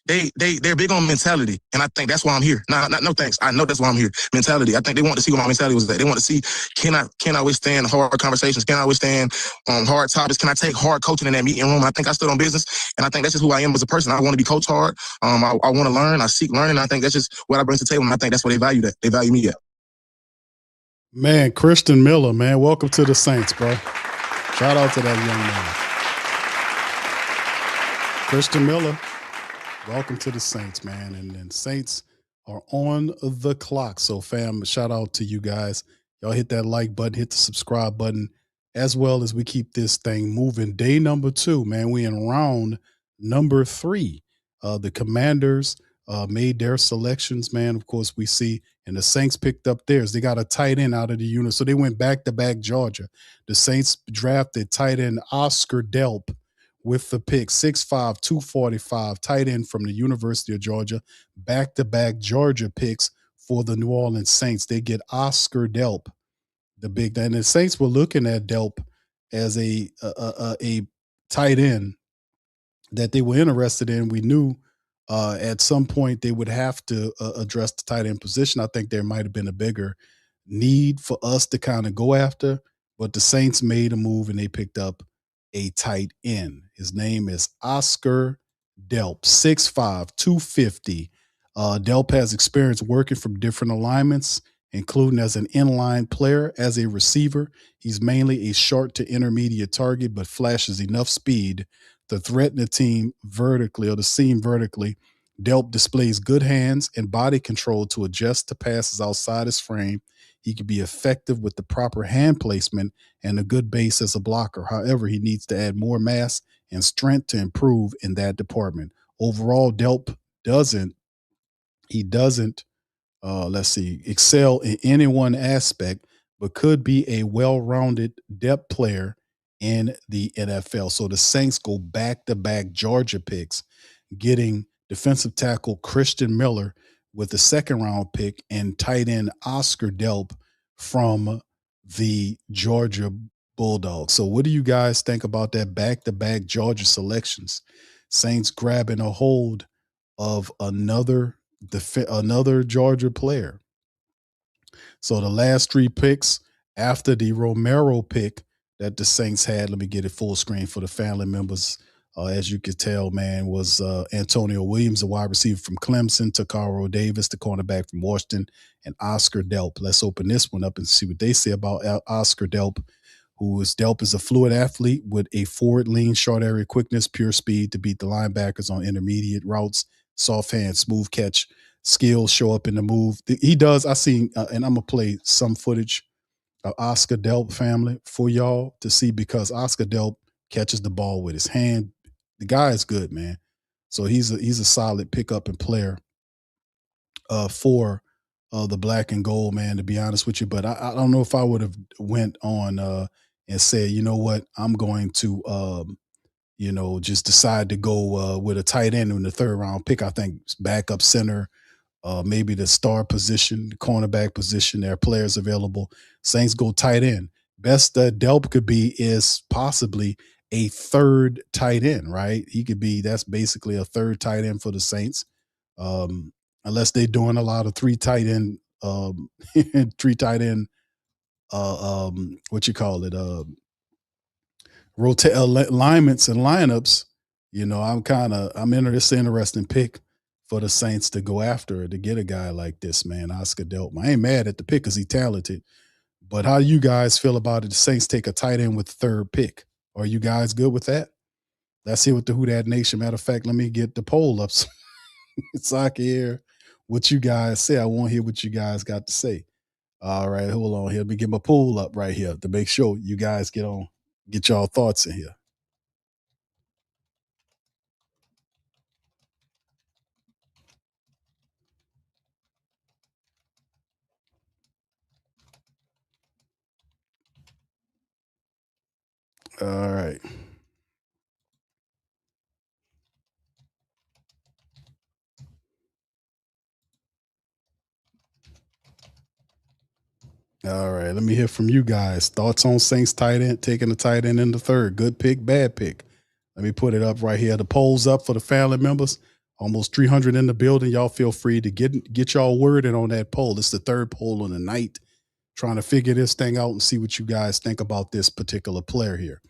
they're big on mentality, and I think that's why I'm here. No thanks. I know that's why I'm here. Mentality. I think they want to see what my mentality was at. They want to see can I withstand hard conversations? Can I withstand hard topics? Can I take hard coaching in that meeting room? I think I stood on business, and I think that's just who I am as a person. I want to be coached hard. I want to learn. I seek learning. I think that's just what I bring to the table, and I think that's what they value. That they value me at. Man, Christian Miller, man, welcome to the Saints, bro. Shout out to that young man. Christian Miller, welcome to the Saints, man. And Saints are on the clock. So, fam, shout out to you guys. Y'all hit that like button, hit the subscribe button, as well as we keep this thing moving. Day number 2, man. We in round number 3. The Commanders made their selections, man. Of course, we see, and the Saints picked up theirs. They got a tight end out of the unit. So they went back-to-back Georgia. The Saints drafted tight end Oscar Delp with the pick, 6'5", 245, tight end from the University of Georgia, back-to-back Georgia picks for the New Orleans Saints. They get Oscar Delp, the big, and the Saints were looking at Delp as a tight end that they were interested in. We knew at some point they would have to address the tight end position. I think there might have been a bigger need for us to kind of go after, but the Saints made a move and they picked up a tight end. His name is Oscar Delp, 6'5", 250, Delp has experience working from different alignments, including as an inline player, as a receiver. He's mainly a short to intermediate target, but flashes enough speed to threaten the team vertically or the seam vertically. Delp displays good hands and body control to adjust to passes outside his frame. He can be effective with the proper hand placement and a good base as a blocker. However, he needs to add more mass and strength to improve in that department. Overall, Delp doesn't excel in any one aspect, but could be a well-rounded depth player in the NFL. So the Saints go back-to-back Georgia picks, getting defensive tackle Christian Miller with the second-round pick and tight end Oscar Delp from the Georgia Bulldogs. So what do you guys think about that back-to-back Georgia selections? Saints grabbing a hold of another Georgia player. So the last three picks after the Romero pick that the Saints had, let me get it full screen for the family members. As you could tell, man, was Antonio Williams, the wide receiver from Clemson, Takaro Davis, the cornerback from Washington, and Oscar Delp. Let's open this one up and see what they say about Oscar Delp. Delp is a fluid athlete with a forward lean, short area quickness, pure speed to beat the linebackers on intermediate routes, soft hand, smooth catch, skills show up in the move. He does. I seen, and I'm gonna play some footage of Oscar Delp family for y'all to see, because Oscar Delp catches the ball with his hand. The guy is good, man. So he's a solid pickup and player for the black and gold, man, to be honest with you. But I don't know if I would have went on and said, you know what, I'm going to just decide to go with a tight end in the third round pick. I think backup center, maybe the star position, the cornerback position, there are players available. Saints go tight end. Best Delp could be is possibly a third tight end, right? He could be, that's basically a third tight end for the Saints. Unless they're doing a lot of three tight end, alignments and lineups. I'm interesting pick for the Saints to go after, to get a guy like this, man, Oscar Delp. I ain't mad at the pick because he's talented. But how do you guys feel about it? The Saints take a tight end with the third pick. Are you guys good with that? Let's see what the Who Dat Nation. Matter of fact, let me get the poll up so I can hear what you guys say. I want to hear what you guys got to say. All right, hold on here. Let me get my poll up right here to make sure you guys get y'all thoughts in here. All right. All right, let me hear from you guys. Thoughts on Saints tight end, taking the tight end in the third. Good pick, bad pick. Let me put it up right here. The poll's up for the family members. Almost 300 in the building. Y'all feel free to get y'all word in on that poll. It's the third poll on the night. Trying to figure this thing out and see what you guys think about this particular player here.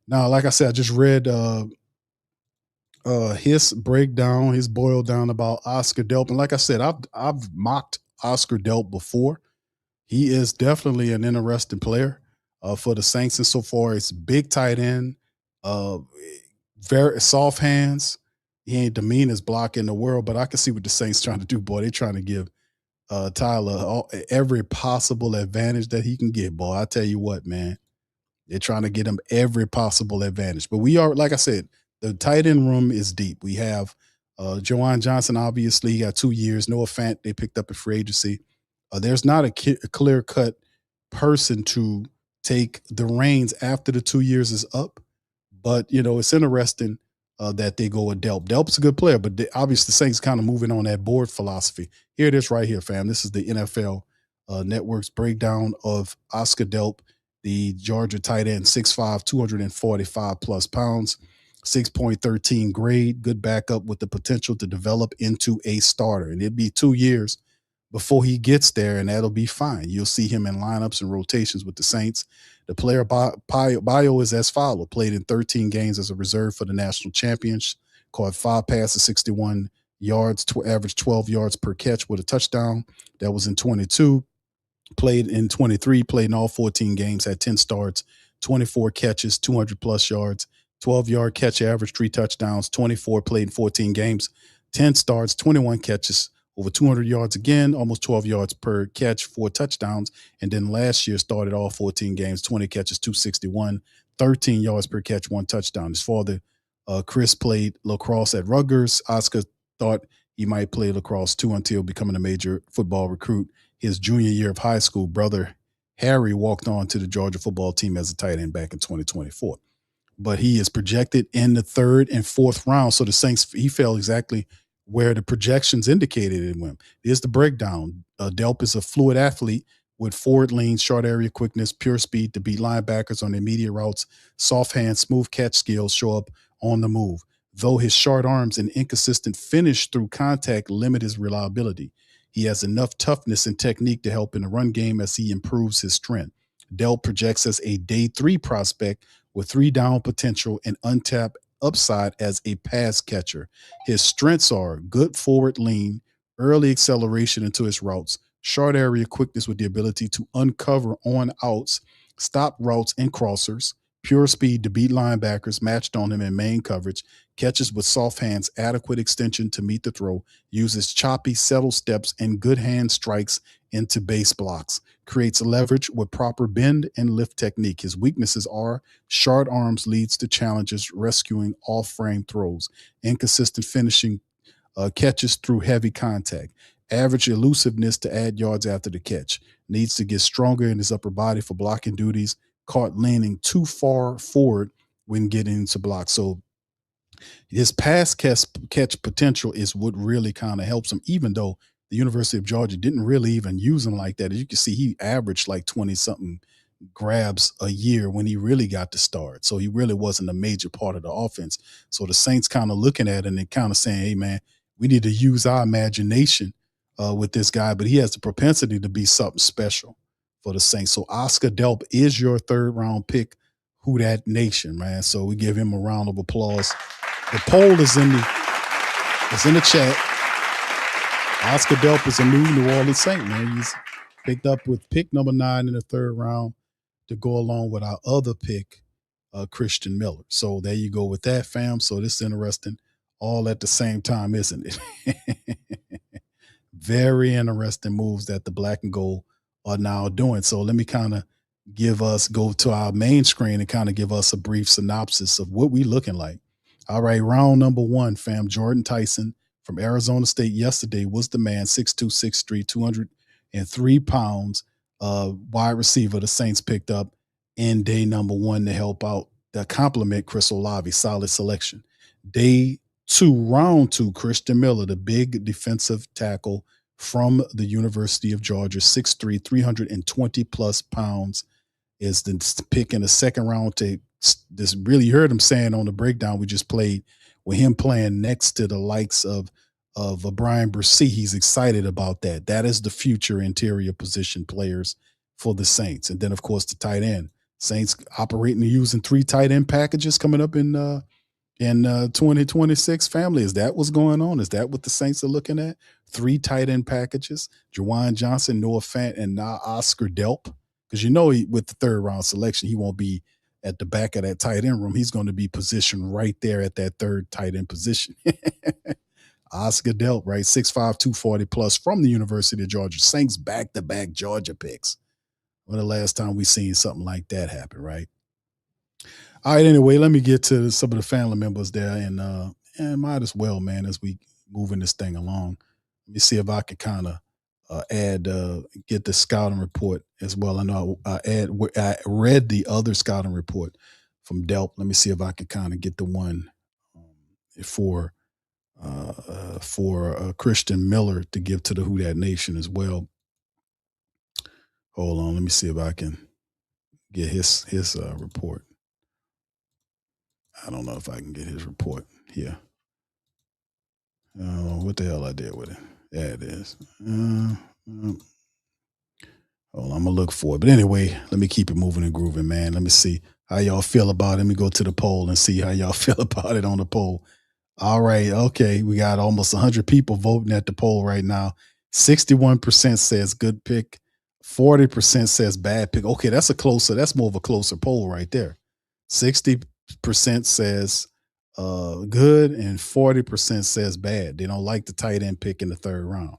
Now, like I said, I just read his breakdown, his boil down about Oscar Delp. And like I said, I've mocked Oscar Delp before. He is definitely an interesting player for the Saints insofar as big tight end, very soft hands. He ain't the meanest block in the world, but I can see what the Saints trying to do, boy. They're trying to give Tyler every possible advantage that he can get, boy. I tell you what, man. They're trying to get him every possible advantage. But we are, like I said, the tight end room is deep. We have Juwan Johnson, obviously, he got 2 years. Noah Fant, they picked up a free agency. There's not a clear-cut person to take the reins after the 2 years is up. But, it's interesting that they go with Delp. Delp's a good player, but obviously the Saints kind of moving on that board philosophy. Here it is right here, fam. This is the NFL Network's breakdown of Oscar Delp, the Georgia tight end, 6'5", 245 plus pounds, 6.13 grade, good backup with the potential to develop into a starter. And it'd be 2 years before he gets there, and that'll be fine. You'll see him in lineups and rotations with the Saints. The player bio is as follows. Played in 13 games as a reserve for the national champions, caught 5 passes, 61 yards, averaged 12 yards per catch with a touchdown. That was in 22. Played in 23, played in all 14 games, had 10 starts, 24 catches, 200 plus yards, 12-yard catch average, 3 touchdowns, 24, played in 14 games, 10 starts, 21 catches, over 200 yards again, almost 12 yards per catch, 4 touchdowns. And then last year started all 14 games, 20 catches, 261, 13 yards per catch, 1 touchdown. His father, Chris, played lacrosse at Rutgers. Oscar thought he might play lacrosse too until becoming a major football recruit. His junior year of high school, brother Harry walked on to the Georgia football team as a tight end back in 2024. But he is projected in the 3rd and 4th round. So the Saints, he fell exactly where the projections indicated him. Here's the breakdown. Delp is a fluid athlete with forward lean, short area quickness, pure speed to beat linebackers on immediate routes, soft hands, smooth catch skills show up on the move. Though his short arms and inconsistent finish through contact limit his reliability, he has enough toughness and technique to help in the run game as he improves his strength. Delp projects as a day 3 prospect with 3 down potential and untapped upside as a pass catcher. His strengths are good forward lean, early acceleration into his routes, short area quickness with the ability to uncover on outs, stop routes and crossers, pure speed to beat linebackers matched on him in main coverage, catches with soft hands, adequate extension to meet the throw, uses choppy, settled steps and good hand strikes into base blocks, creates leverage with proper bend and lift technique. His weaknesses are short arms leads to challenges rescuing off-frame throws, inconsistent finishing catches through heavy contact, average elusiveness to add yards after the catch, needs to get stronger in his upper body for blocking duties, caught leaning too far forward when getting into blocks. So his pass catch potential is what really kind of helps him, even though the University of Georgia didn't really even use him like that. As you can see, he averaged like 20-something grabs a year when he really got to start. So he really wasn't a major part of the offense. So the Saints kind of looking at it and kind of saying, hey, man, we need to use our imagination with this guy, but he has the propensity to be something special for the Saints. So Oscar Delp is your 3rd round pick. Who Dat Nation, man. So we give him a round of applause. The poll is in the chat. Oscar Delp is a new New Orleans Saint, man. He's picked up with pick number 9 in the 3rd round to go along with our other pick, Christian Miller. So there you go with that, fam. So this is interesting all at the same time, isn't it? Very interesting moves that the black and gold are now doing. So let me kind of go to our main screen and kind of give us a brief synopsis of what we looking like. All right, round number 1, fam. Jordan Tyson from Arizona State yesterday was the man, 6'2", 6'3", 203 pounds, wide receiver the Saints picked up in day number 1 to help out, to complement Chris Olave. Solid selection. Day 2, round 2, Christian Miller, the big defensive tackle from the University of Georgia, 6'3", 320 plus pounds, is the pick in the 2nd round. To this, really heard him saying on the breakdown we just played, with him playing next to the likes of Brian Bresee, he's excited about that. That is the future interior position players for the Saints. And then, of course, the tight end. Saints operating and using 3 tight end packages coming up in 2026. Family, is that what's going on? Is that what the Saints are looking at? 3 tight end packages: Juwan Johnson, Noah Fant, and now Oscar Delp. Because with the 3rd round selection, he won't be at the back of that tight end room. He's going to be positioned right there at that 3rd tight end position. Oscar Delp, right? 6'5", 240 plus from the University of Georgia. Saints back-to-back Georgia picks. When the last time we seen something like that happen, right? All right, anyway, let me get to some of the family members there, and might as well, man, as we moving this thing along. Let me see if I can kind of get the scouting report as well. I know I read the other scouting report from Delp. Let me see if I can kind of get the one for Christian Miller to give to the Who Dat Nation as well. Hold on, let me see if I can get his report. I don't know if I can get his report here. What the hell I did with it? There it is. Hold on, I'm going to look for it. But anyway, let me keep it moving and grooving, man. Let me see how y'all feel about it. Let me go to the poll and see how y'all feel about it on the poll. All right. Okay. We got almost 100 people voting at the poll right now. 61% says good pick. 40% says bad pick. Okay. That's more of a closer poll right there. 60% says good and 40% says bad. They don't like the tight end pick in the third round.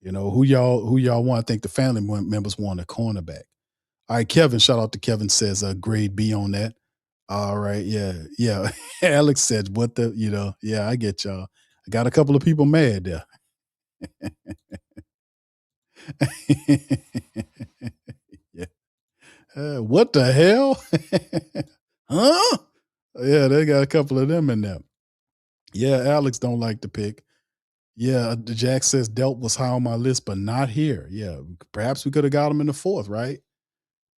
You know, who y'all want? I think the family members want a cornerback. All right, Kevin, shout out to Kevin, says grade B on that. All right, yeah. Alex said, what the, yeah, I get y'all. I got a couple of people mad there. Yeah. What the hell? Huh? Yeah, they got a couple of them in there. Yeah, Alex don't like the pick. Yeah, Jack says Delp was high on my list, but not here. Yeah, perhaps we could have got him in the fourth, right?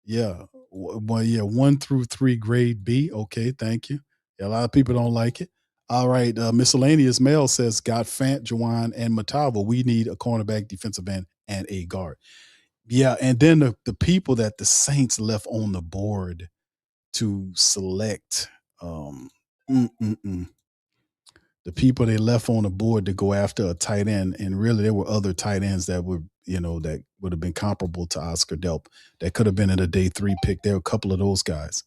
Yeah. Well, yeah, 1 through 3 grade B. Okay, thank you. Yeah, a lot of people don't like it. All right. Miscellaneous Mail says got Fant, Jawan, and Matava. We need a cornerback, defensive end, and a guard. Yeah, and then the people that the Saints left on the board to select. The people they left on the board to go after a tight end, and really there were other tight ends that were, that would have been comparable to Oscar Delp that could have been in a day 3 pick. There were a couple of those guys.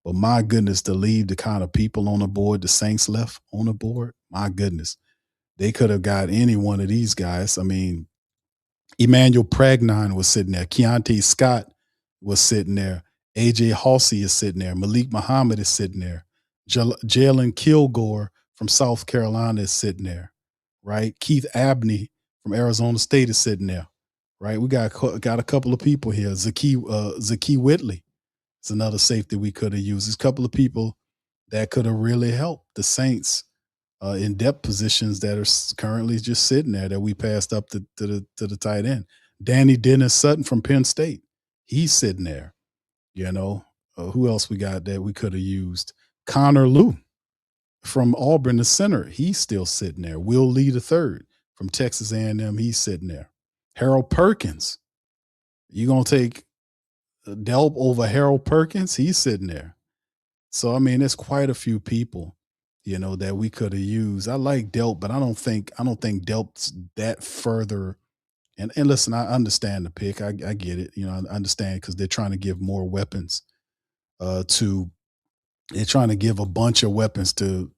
But my goodness, to leave the kind of people on the board the Saints left on the board, my goodness. They could have got any one of these guys. I mean, Emmanuel Pragnon was sitting there. Keontae Scott was sitting there. AJ Halsey is sitting there. Malik Muhammad is sitting there. Jalen Kilgore from South Carolina is sitting there, right? Keith Abney from Arizona State is sitting there, right? We got a couple of people here. Zaki Whitley is another safety we could have used. There's a couple of people that could have really helped the Saints in depth positions that are currently just sitting there that we passed up to the tight end. Danny Dennis Sutton from Penn State, he's sitting there. Who else we got that we could have used? Connor Lew from Auburn, the center, he's still sitting there. Will Lee III from Texas A&M, he's sitting there. Harold Perkins, you gonna take Delp over Harold Perkins? He's sitting there. So I mean, there's quite a few people, that we could have used. I like Delp, but I don't think Delp's that further. And listen, I understand the pick. I get it. I understand because they're trying to give more weapons they're trying to give a bunch of weapons to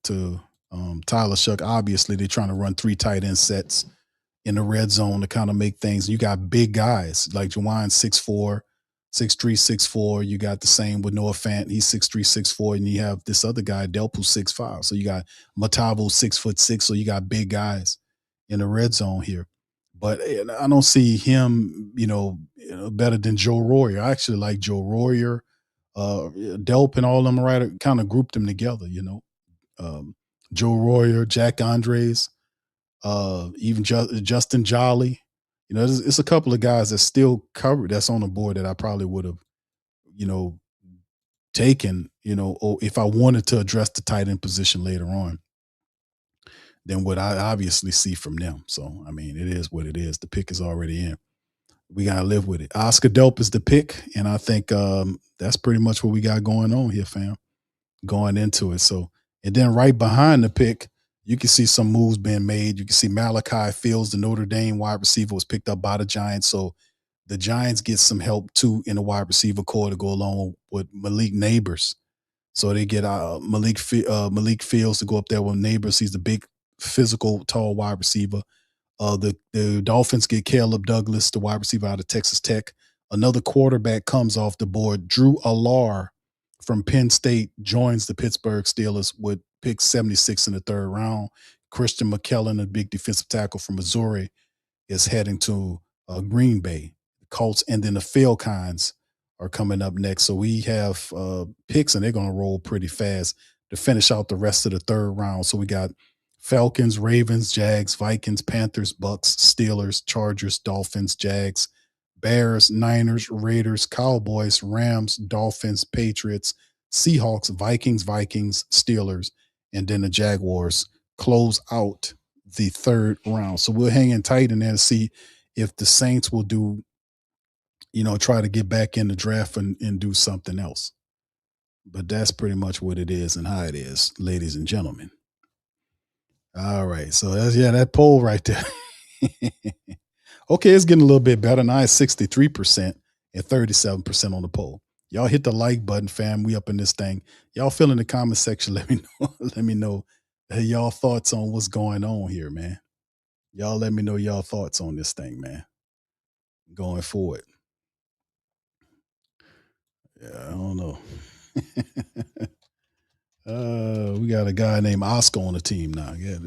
Tyler Shuck. Obviously, they're trying to run 3 tight end sets in the red zone to kind of make things. You got big guys like Jawan 6'4", 6'3", 6'4". You got the same with Noah Fant. He's 6'3", 6'4", and you have this other guy, Delp, who's 6'5". So you got Matavo 6'6". So you got big guys in the red zone here. But I don't see him, better than Joe Royer. I actually like Joe Royer. Delp and all them right kind of grouped them together, Joe Royer, Jack Andres, even Justin Jolly. It's a couple of guys that's still covered that's on the board that I probably would have, taken, or if I wanted to address the tight end position later on, than what I obviously see from them. So, I mean, it is what it is. The pick is already in. We got to live with it. Oscar Delp is the pick, and I think that's pretty much what we got going on here, fam, going into it. So, and then right behind the pick, you can see some moves being made. You can see Malachi Fields, the Notre Dame wide receiver, was picked up by the Giants. So the Giants get some help, too, in the wide receiver core to go along with Malik Neighbors. So they get Malik Fields to go up there with Neighbors. He's the big, physical, tall wide receiver. The Dolphins get Caleb Douglas, the wide receiver out of Texas Tech. Another quarterback comes off the board. Drew Allar from Penn State joins the Pittsburgh Steelers with pick 76 in the third round. Christian McKellen, a big defensive tackle from Missouri, is heading to Green Bay. The Colts and then the Falcons are coming up next. So we have picks, and they're going to roll pretty fast to finish out the rest of the third round. So we got Falcons, Ravens, Jags, Vikings, Panthers, Bucks, Steelers, Chargers, Dolphins, Jags, Bears, Niners, Raiders, Cowboys, Rams, Dolphins, Patriots, Seahawks, Vikings, Steelers, and then the Jaguars close out the third round. So we're hanging tight in there to see if the Saints will do, try to get back in the draft and do something else. But that's pretty much what it is and how it is, ladies and gentlemen. All right. So that's that poll right there. Okay, it's getting a little bit better. Now it's 63% and 37% on the poll. Y'all hit the like button, fam. We up in this thing. Y'all fill in the comment section. Let me know. Let me know y'all thoughts on what's going on here, man. Y'all let me know y'all thoughts on this thing, man. Going forward. Yeah, I don't know. We got a guy named Oscar on the team now. Yeah.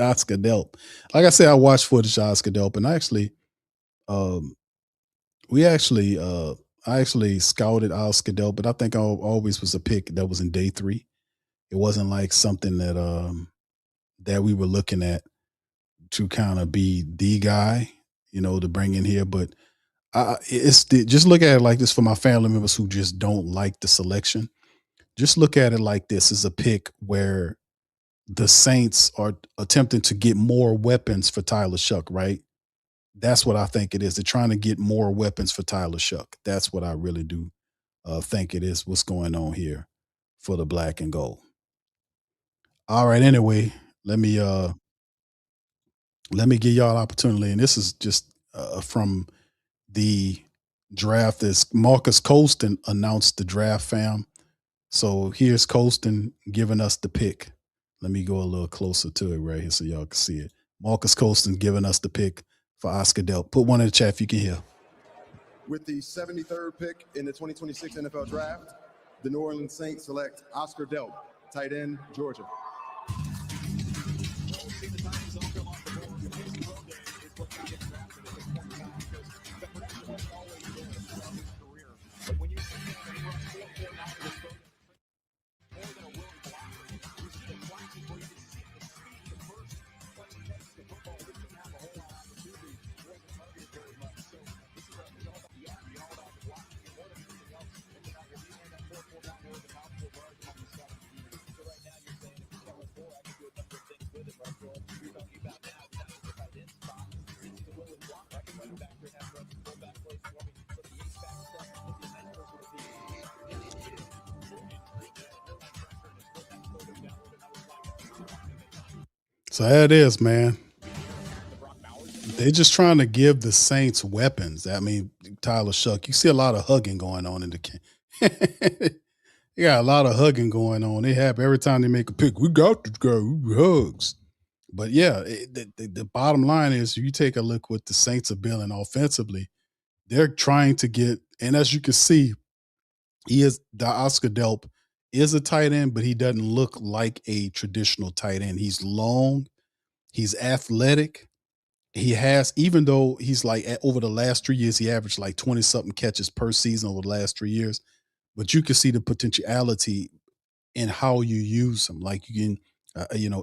Oscar Delp. Like I said, I watched footage of Oscar Delp, and I actually scouted Oscar Delp, but I think I always was a pick that was in day 3. It wasn't like something that we were looking at to kind of be the guy, to bring in here. But just look at it like this for my family members who just don't like the selection. Just look at it like this is a pick where the Saints are attempting to get more weapons for Tyler Shuck, right? That's what I think it is. They're trying to get more weapons for Tyler Shuck. That's what I really do think it is what's going on here for the black and gold. All right. Anyway, let me give y'all an opportunity. And this is just from the draft. As Marcus Colston announced the draft, fam. So here's Colston giving us the pick. Let me go a little closer to it right here so y'all can see it. Marcus Colston giving us the pick for Oscar Delp. Put one in the chat if you can hear. With the 73rd pick in the 2026 NFL Draft, the New Orleans Saints select Oscar Delp, tight end, Georgia. So there it is, man. They're just trying to give the Saints weapons. I mean, Tyler Shuck, you see a lot of hugging going on in the camp. You got a lot of hugging going on. They have every time they make a pick. We got this guy. Hugs. But yeah, the bottom line is you take a look what the Saints are building offensively. They're trying to get, and as you can see, Oscar Delp is a tight end, but he doesn't look like a traditional tight end. He's long, he's athletic. He has, even though he's like over the last 3 years, he averaged like 20 something catches per season over the last 3 years. But you can see the potentiality in how you use him. Like you can,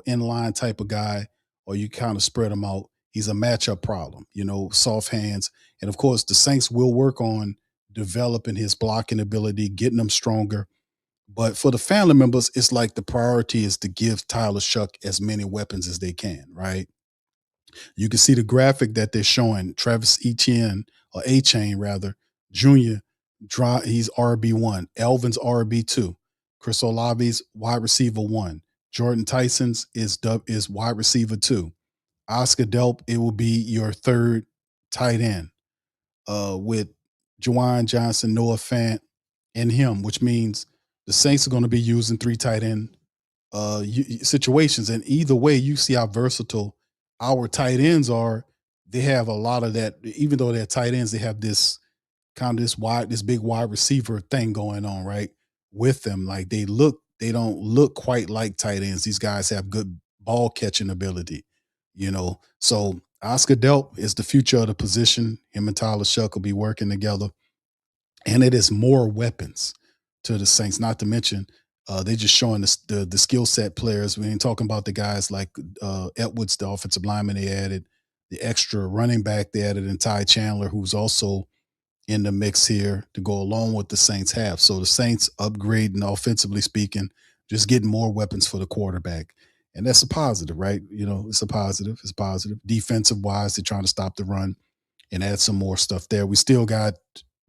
inline type of guy, or you kind of spread him out. He's a matchup problem, soft hands. And of course, the Saints will work on developing his blocking ability, getting him stronger. But for the family members, it's like the priority is to give Tyler Shuck as many weapons as they can, right? You can see the graphic that they're showing. Travis Etienne, or A-Chain rather, Jr., he's RB1. Elvin's RB2. Chris Olave's wide receiver 1. Jordan Tyson's is wide receiver 2. Oscar Delp, it will be your third tight end with Juwan Johnson, Noah Fant, and him, which means the Saints are going to be using 3 tight end situations. And either way, you see how versatile our tight ends are. They have a lot of that. Even though they're tight ends, they have this kind of this big wide receiver thing going on, right? With them. Like they don't look quite like tight ends. These guys have good ball catching ability, So Oscar Delp is the future of the position. Him and Tyler Shuck will be working together. And it is more weapons to the Saints, not to mention they're just showing the skill set players. We ain't talking about the guys like Edwards, the offensive lineman they added, the extra running back they added, and Ty Chandler, who's also in the mix here to go along with the Saints have. So the Saints upgrading offensively speaking, just getting more weapons for the quarterback. And that's a positive, right? It's a positive. It's positive. Defensive wise, they're trying to stop the run and add some more stuff there. We still got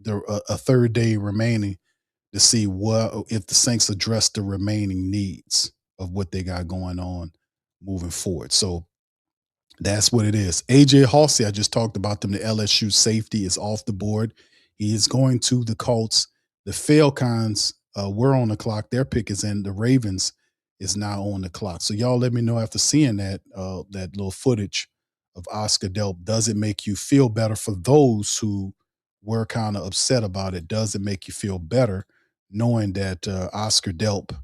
a third day remaining to see if the Saints address the remaining needs of what they got going on moving forward. So that's what it is. AJ Hawsey, I just talked about them. The LSU safety is off the board. He is going to the Colts. The Falcons were on the clock. Their pick is in. The Ravens is now on the clock. So y'all let me know after seeing that little footage of Oscar Delp. Does it make you feel better? For those who were kind of upset about it, does it make you feel better knowing that Oscar Delp,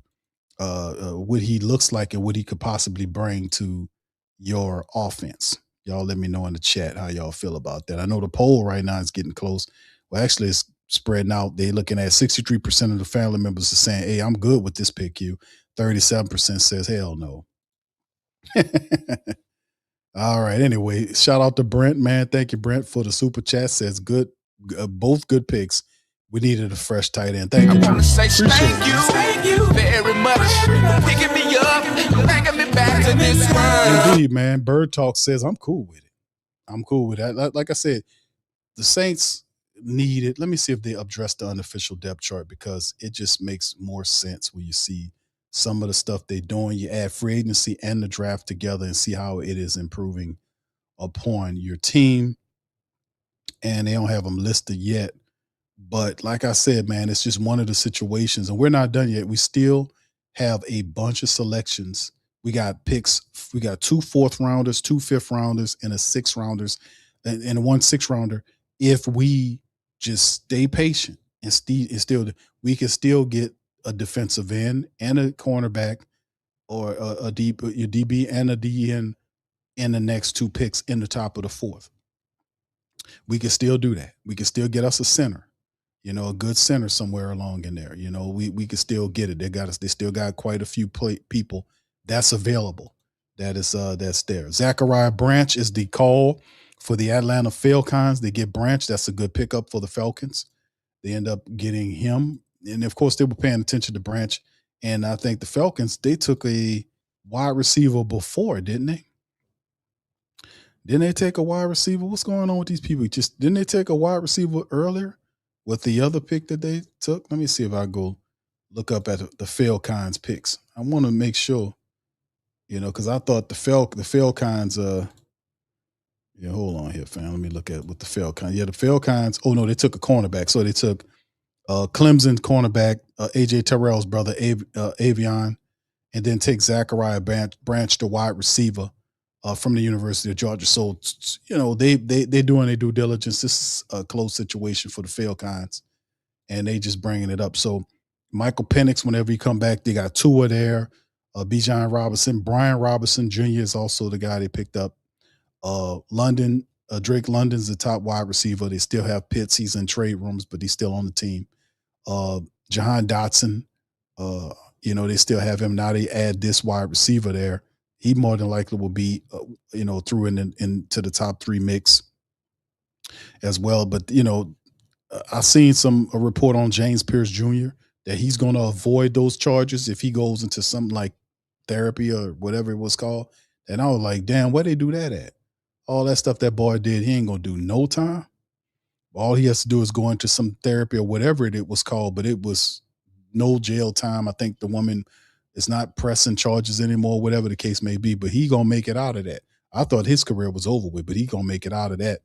what he looks like and what he could possibly bring to your offense? Y'all let me know in the chat how y'all feel about that. I know the poll right now is getting close. Well, actually, it's spreading out. They're looking at 63% of the family members are saying, hey, I'm good with this pick. 37% says, hell no. All right. Anyway, shout out to Brent, man. Thank you, Brent, for the super chat. Says good, both good picks. We needed a fresh tight end. Thank you, Brent. Say thank you very much for picking me up, bringing me back to this world. Indeed, man. Bird Talk says I'm cool with it. I'm cool with that. Like I said, the Saints need it. Let me see if they address the unofficial depth chart, because it just makes more sense when you see some of the stuff they're doing. You add free agency and the draft together and see how it is improving upon your team. And they don't have them listed yet. But like I said, man, it's just one of the situations, and we're not done yet. We still have a bunch of selections. We got picks. We got 2 4th rounders, 2 5th rounders, and a 6th rounders, and 1 6th rounder. If we just stay patient and still, we can still get a defensive end and a cornerback, or a deep, your DB and a DN in the next 2 picks in the top of the 4th. We can still do that. We can still get us a center. A good center somewhere along in there. We can still get it. They still got quite a few people that's available. That's there. Zachariah Branch is the call for the Atlanta Falcons. They get Branch. That's a good pickup for the Falcons. They end up getting him. And of course, they were paying attention to Branch. And I think the Falcons, they took a wide receiver before, didn't they? Didn't they take a wide receiver? What's going on with these people? Didn't they take a wide receiver earlier with the other pick that they took? Let me see if I go look up at the Falcons picks. I want to make sure, because I thought the Falcons, hold on here, fam. Let me look at what the Falcons. Yeah, the Falcons, oh no, they took a cornerback. So they took Clemson cornerback, AJ Terrell's brother, Avion, and then take Zachariah Branch, the wide receiver from the University of Georgia. So, they're doing their due diligence. This is a close situation for the Falcons, and they just bringing it up. So Michael Penix, whenever he come back, they got Tua there, Bijan Robinson. Brian Robinson Jr. is also the guy they picked up. Drake London's the top wide receiver. They still have Pitts. He's in trade rooms, but he's still on the team. Jahan Dotson, they still have him. Now they add this wide receiver there. He more than likely will be, through into the top 3 mix as well. But, I've seen a report on James Pierce Jr. that he's going to avoid those charges if he goes into something like therapy or whatever it was called. And I was like, damn, where they do that at? All that stuff that boy did, he ain't going to do no time. All he has to do is go into some therapy or whatever it was called, but it was no jail time. I think the woman is not pressing charges anymore, whatever the case may be, but he going to make it out of that. I thought his career was over with, but he going to make it out of that.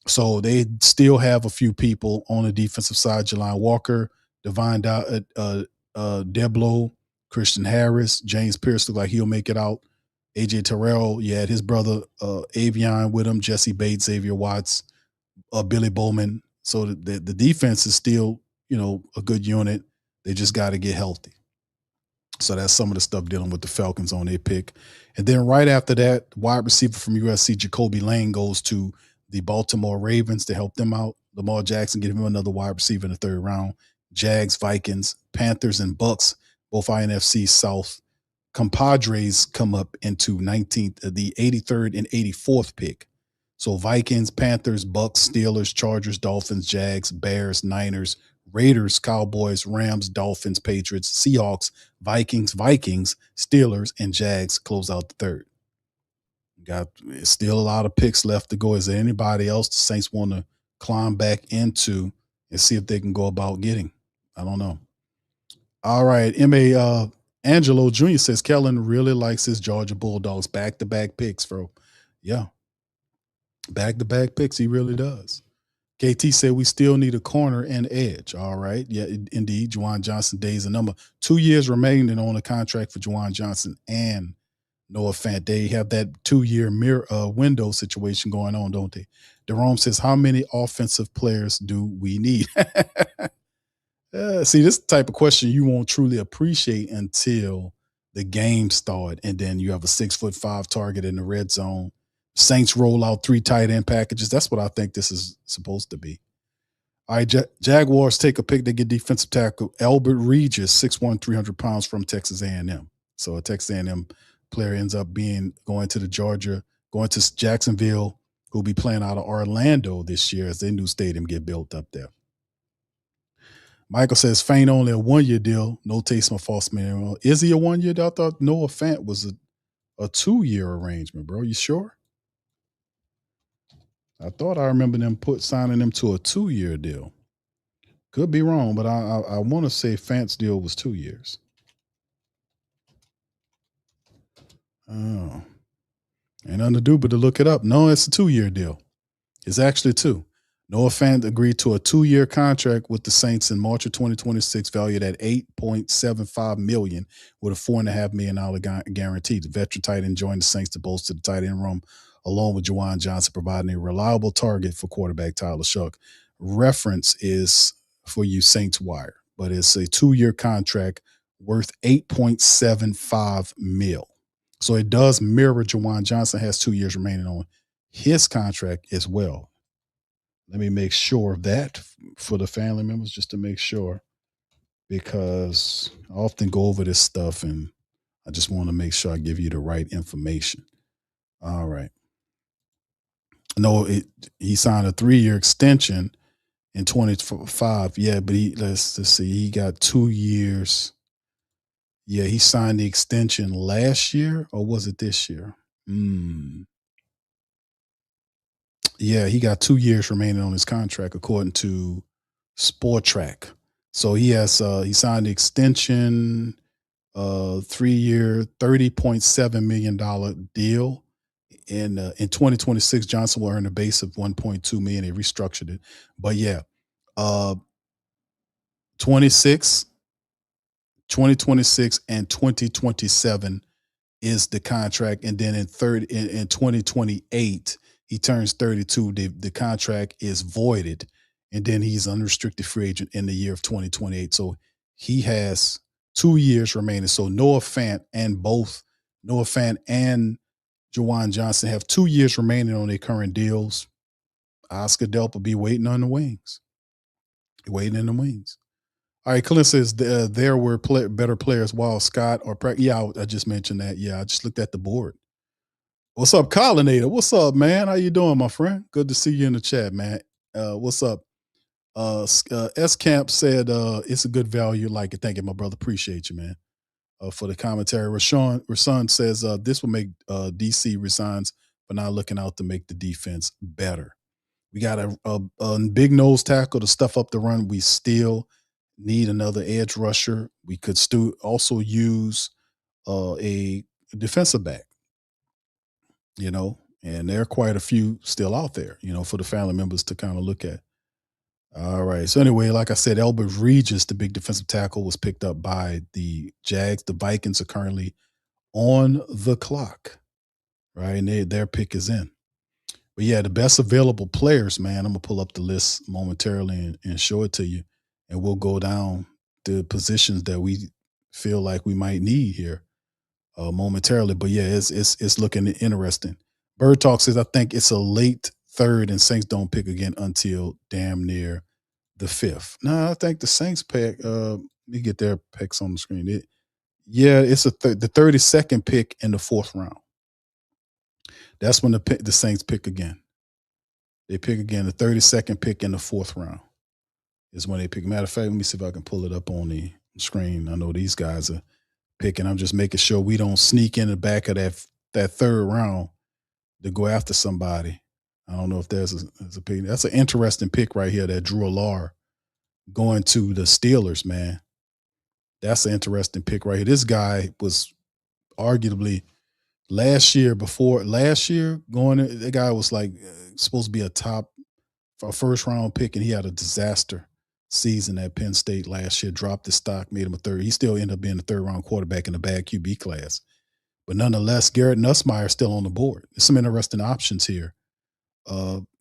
So they still have a few people on the defensive side: Jelani Walker, Devine Deblo, Christian Harris, James Pierce look like he'll make it out. AJ Terrell, you had his brother Avion with him, Jesse Bates, Xavier Watts, Billy Bowman. So the defense is still, a good unit. They just got to get healthy. So that's some of the stuff dealing with the Falcons on their pick. And then right after that, wide receiver from USC, Jacoby Lane, goes to the Baltimore Ravens to help them out. Lamar Jackson, give him another wide receiver in the 3rd round. Jags, Vikings, Panthers, and Bucks, both NFC South. Compadres come up into 19th, the 83rd and 84th pick. So Vikings, Panthers, Bucks, Steelers, Chargers, Dolphins, Jags, Bears, Niners, Raiders, Cowboys, Rams, Dolphins, Patriots, Seahawks, Vikings, Steelers, and Jags close out the 3rd. Got still a lot of picks left to go. Is there anybody else the Saints want to climb back into and see if they can go about getting? I don't know. All right, Angelo Jr. says Kellen really likes his Georgia Bulldogs back-to-back picks, bro. Yeah. Back-to-back picks, he really does. KT said we still need a corner and edge. All right. Yeah, indeed. Juwan Johnson days a number. 2 years remaining on a contract for Juwan Johnson and Noah Fant. They have that 2-year window situation going on, don't they? Jerome says, how many offensive players do we need? See, this type of question you won't truly appreciate until the game start, and then you have a 6'5" target in the red zone. Saints roll out 3 tight end packages. That's what I think this is supposed to be. All right, Jaguars take a pick. They get defensive tackle Albert Regis, 6'1", 300 pounds from Texas A&M. So a Texas A&M player ends up going to Jacksonville, who'll be playing out of Orlando this year as their new stadium get built up there. Michael says Fant only a 1-year deal. No taste of false man. Is he a 1-year deal? I thought Noah Fant was a 2-year arrangement, bro. You sure? I thought I remember them signing them to a 2-year deal. Could be wrong, but I want to say Fant's deal was 2 years. Oh. Ain't nothing to do but to look it up. No, it's a 2-year deal. It's actually 2. Noah Fant agreed to a 2-year contract with the Saints in March of 2026, valued at $8.75 million, with a $4.5 million guarantee. The veteran tight end joined the Saints to bolster the tight end room, along with Juwan Johnson, providing a reliable target for quarterback Tyler Shuck. Reference is for you Saints Wire, but it's a 2-year contract worth $8.75 million. So it does mirror Juwan Johnson has 2 years remaining on his contract as well. Let me make sure of that for the family members, just to make sure, because I often go over this stuff and I just want to make sure I give you the right information. All right. No, he signed a 3-year extension in 2025. Yeah, but let's see. He got 2 years. Yeah, he signed the extension last year, or was it this year? Yeah, he got 2 years remaining on his contract, according to Sport Track. So he signed the extension, 3-year, $30.7 million deal. In 2026, Johnson will earn a base of $1.2 million. They restructured it, but yeah, 2026 and 2027 is the contract, and then in 2028 he turns 32. The contract is voided, and then he's unrestricted free agent in the year of 2028. So he has 2 years remaining. So Noah Fant and Juwan Johnson have 2 years remaining on their current deals. Oscar Delp will be waiting on the wings. Waiting in the wings. All right, Clint says there were better players while Scott or yeah, I just mentioned that. Yeah, I just looked at the board. What's up, Collinator? What's up, man? How you doing, my friend? Good to see you in the chat, man. What's up? S Camp said it's a good value. Like it. Thank you, my brother. Appreciate you, man. For the commentary. Rashawn says this will make DC resigns for not looking out to make the defense better. We got a big nose tackle to stuff up the run. We still need another edge rusher. We could also use a defensive back, and there are quite a few still out there, for the family members to kind of look at. All right. So anyway, like I said, Albert Regis, the big defensive tackle, was picked up by the Jags. The Vikings are currently on the clock, right? And their pick is in. But yeah, the best available players, man, I'm going to pull up the list momentarily and show it to you. And we'll go down the positions that we feel like we might need here momentarily. But yeah, it's looking interesting. Bird Talk says, I think it's a late third and Saints don't pick again until damn near the 5th. No, I think the Saints pick, let me get their picks on the screen. It's the 32nd pick in the 4th round. That's when the Saints pick again. They pick again. The 32nd pick in the 4th round is when they pick. Matter of fact, let me see if I can pull it up on the screen. I know these guys are picking. I'm just making sure we don't sneak in the back of that third round to go after somebody. I don't know if there's a pick. That's an interesting pick right here, that Drew Allar going to the Steelers, man. That's an interesting pick right here. This guy was arguably the guy was like supposed to be a first round pick, and he had a disaster season at Penn State last year. Dropped his stock, made him a third. He still ended up being a third round quarterback in a bad QB class. But nonetheless, Garrett Nussmeier is still on the board. There's some interesting options here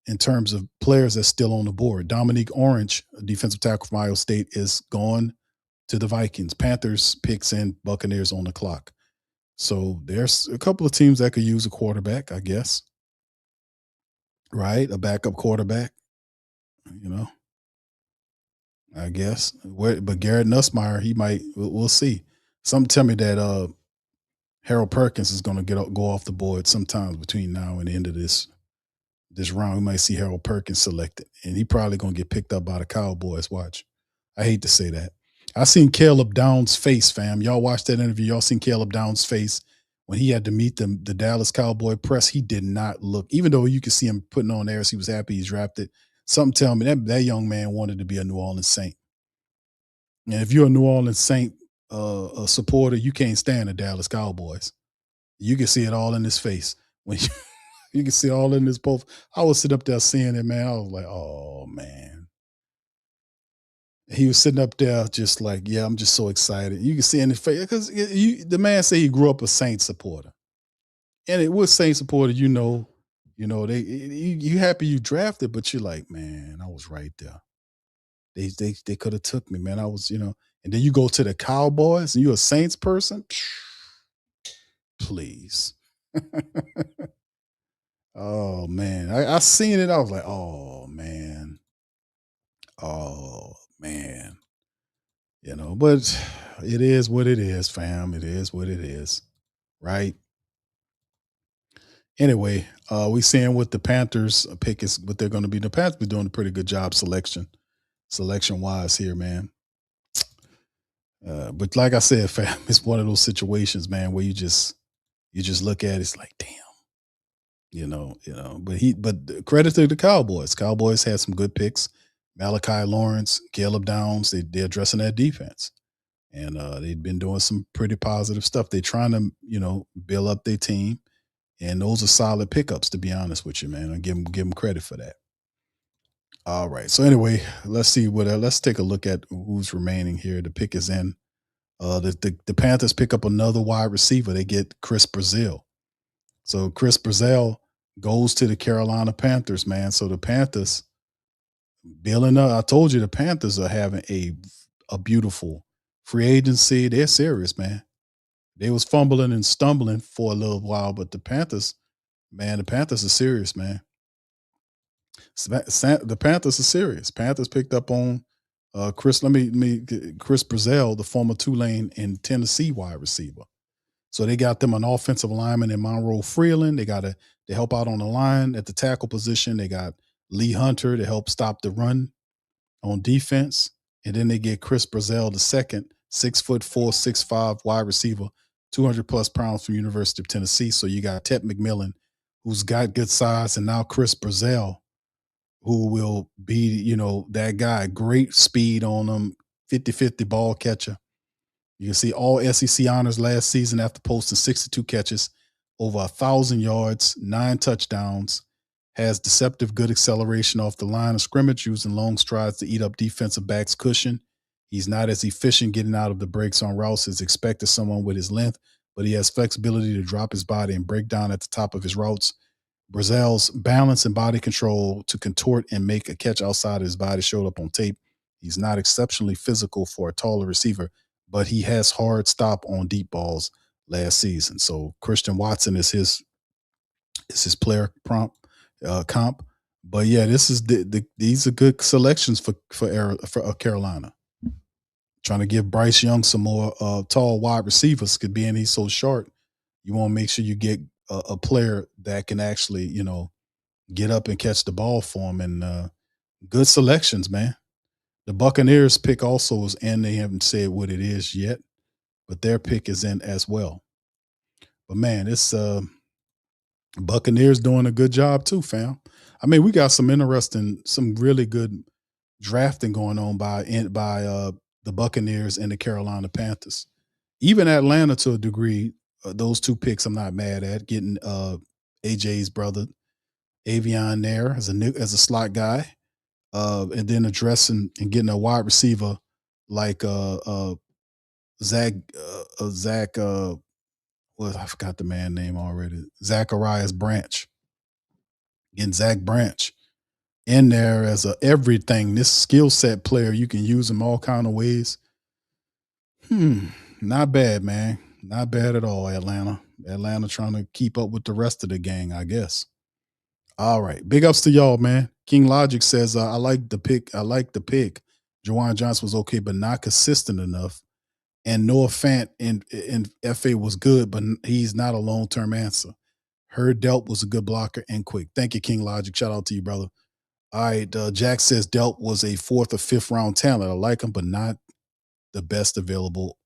in terms of players that's still on the board. Dominique Orange, a defensive tackle from Iowa State, is gone to the Vikings. Panthers picks in, Buccaneers on the clock. So there's a couple of teams that could use a quarterback, I guess. Right? A backup quarterback, I guess. But Garrett Nussmeier, we'll see. Some tell me that Harold Perkins is going to go off the board sometimes between now and the end of this round. We might see Harold Perkins selected, and he probably going to get picked up by the Cowboys. Watch. I hate to say that. I seen Caleb Downs' face, fam. Y'all watched that interview. Y'all seen Caleb Downs' face when he had to meet the Dallas Cowboy press. He did not look, even though you could see him putting on airs, he was happy he's drafted. Something tell me that young man wanted to be a New Orleans Saint. And if you're a New Orleans Saint a supporter, you can't stand the Dallas Cowboys. You can see it all in his face. When you can see all in his both. I was sitting up there seeing it, man. I was like, oh, man. He was sitting up there just like, yeah, I'm just so excited. You can see in his face, because the man said he grew up a Saint supporter. And it was Saint supporter, you happy you drafted, but you're like, man, I was right there. They could have took me, man. I was, and then you go to the Cowboys and you're a Saints person. Please. Oh, man. I seen it. I was like, oh, man. Oh, man. But it is what it is, fam. It is what it is. Right? Anyway, we seeing what the Panthers pick is, what they're going to be. The Panthers be doing a pretty good job selection-wise here, man. But like I said, fam, it's one of those situations, man, where you just look at it, it's like, damn. But credit to the Cowboys. Cowboys had some good picks. Malachi Lawrence, Caleb Downs, they're addressing that defense. And they've been doing some pretty positive stuff. They're trying to, build up their team. And those are solid pickups, to be honest with you, man. I give them credit for that. All right. So anyway, let's take a look at who's remaining here. The pick is in. The Panthers pick up another wide receiver. They get Chris Brazil. So Chris Brazil goes to the Carolina Panthers, man. So the Panthers building up. I told you the Panthers are having a beautiful free agency. They're serious, man. They was fumbling and stumbling for a little while, but the Panthers are serious, man. The Panthers are serious. Panthers picked up on Chris Brazil, the former Tulane and Tennessee wide receiver. So they got them an offensive lineman in Monroe Freeland. They help out on the line at the tackle position. They got Lee Hunter to help stop the run on defense. And then they get Chris Brazil, the second, 6'4", 6'5" wide receiver, 200 plus pounds from University of Tennessee. So you got Ted McMillan, who's got good size, and now Chris Brazil, who will be, that guy, great speed on him, 50-50 ball catcher. You can see all SEC honors last season after posting 62 catches, over 1,000 yards, 9 touchdowns, has deceptive good acceleration off the line of scrimmage, using long strides to eat up defensive backs' cushion. He's not as efficient getting out of the breaks on routes as expected someone with his length, but he has flexibility to drop his body and break down at the top of his routes. Brazil's balance and body control to contort and make a catch outside of his body showed up on tape. He's not exceptionally physical for a taller receiver, but he has hard stop on deep balls last season. So Christian Watson is his player comp. But yeah, these are good selections for Carolina. Trying to give Bryce Young some more tall wide receivers, could being he's so short. You want to make sure you get a player that can actually, get up and catch the ball for him. And good selections, man. The Buccaneers pick also is in. They haven't said what it is yet, but their pick is in as well. But man, it's Buccaneers doing a good job too, fam. I mean, we got some really good drafting going on by the Buccaneers and the Carolina Panthers. Even Atlanta to a degree, those two picks I'm not mad at. Getting AJ's brother Avion there as a slot guy, and then addressing and getting a wide receiver like Zach well, I forgot the man name already. Zacharias Branch. Getting Zach Branch in there as a everything. This skill set player, you can use him all kind of ways. Not bad, man. Not bad at all, Atlanta. Atlanta trying to keep up with the rest of the gang, I guess. All right. Big ups to y'all, man. King Logic says, I like the pick. Jawan Johnson was okay, but not consistent enough. And Noah Fant in FA was good, but he's not a long-term answer. Heard Delp was a good blocker and quick. Thank you, King Logic. Shout out to you, brother. All right. Jack says Delp was a 4th or 5th round talent. I like him, but not the best available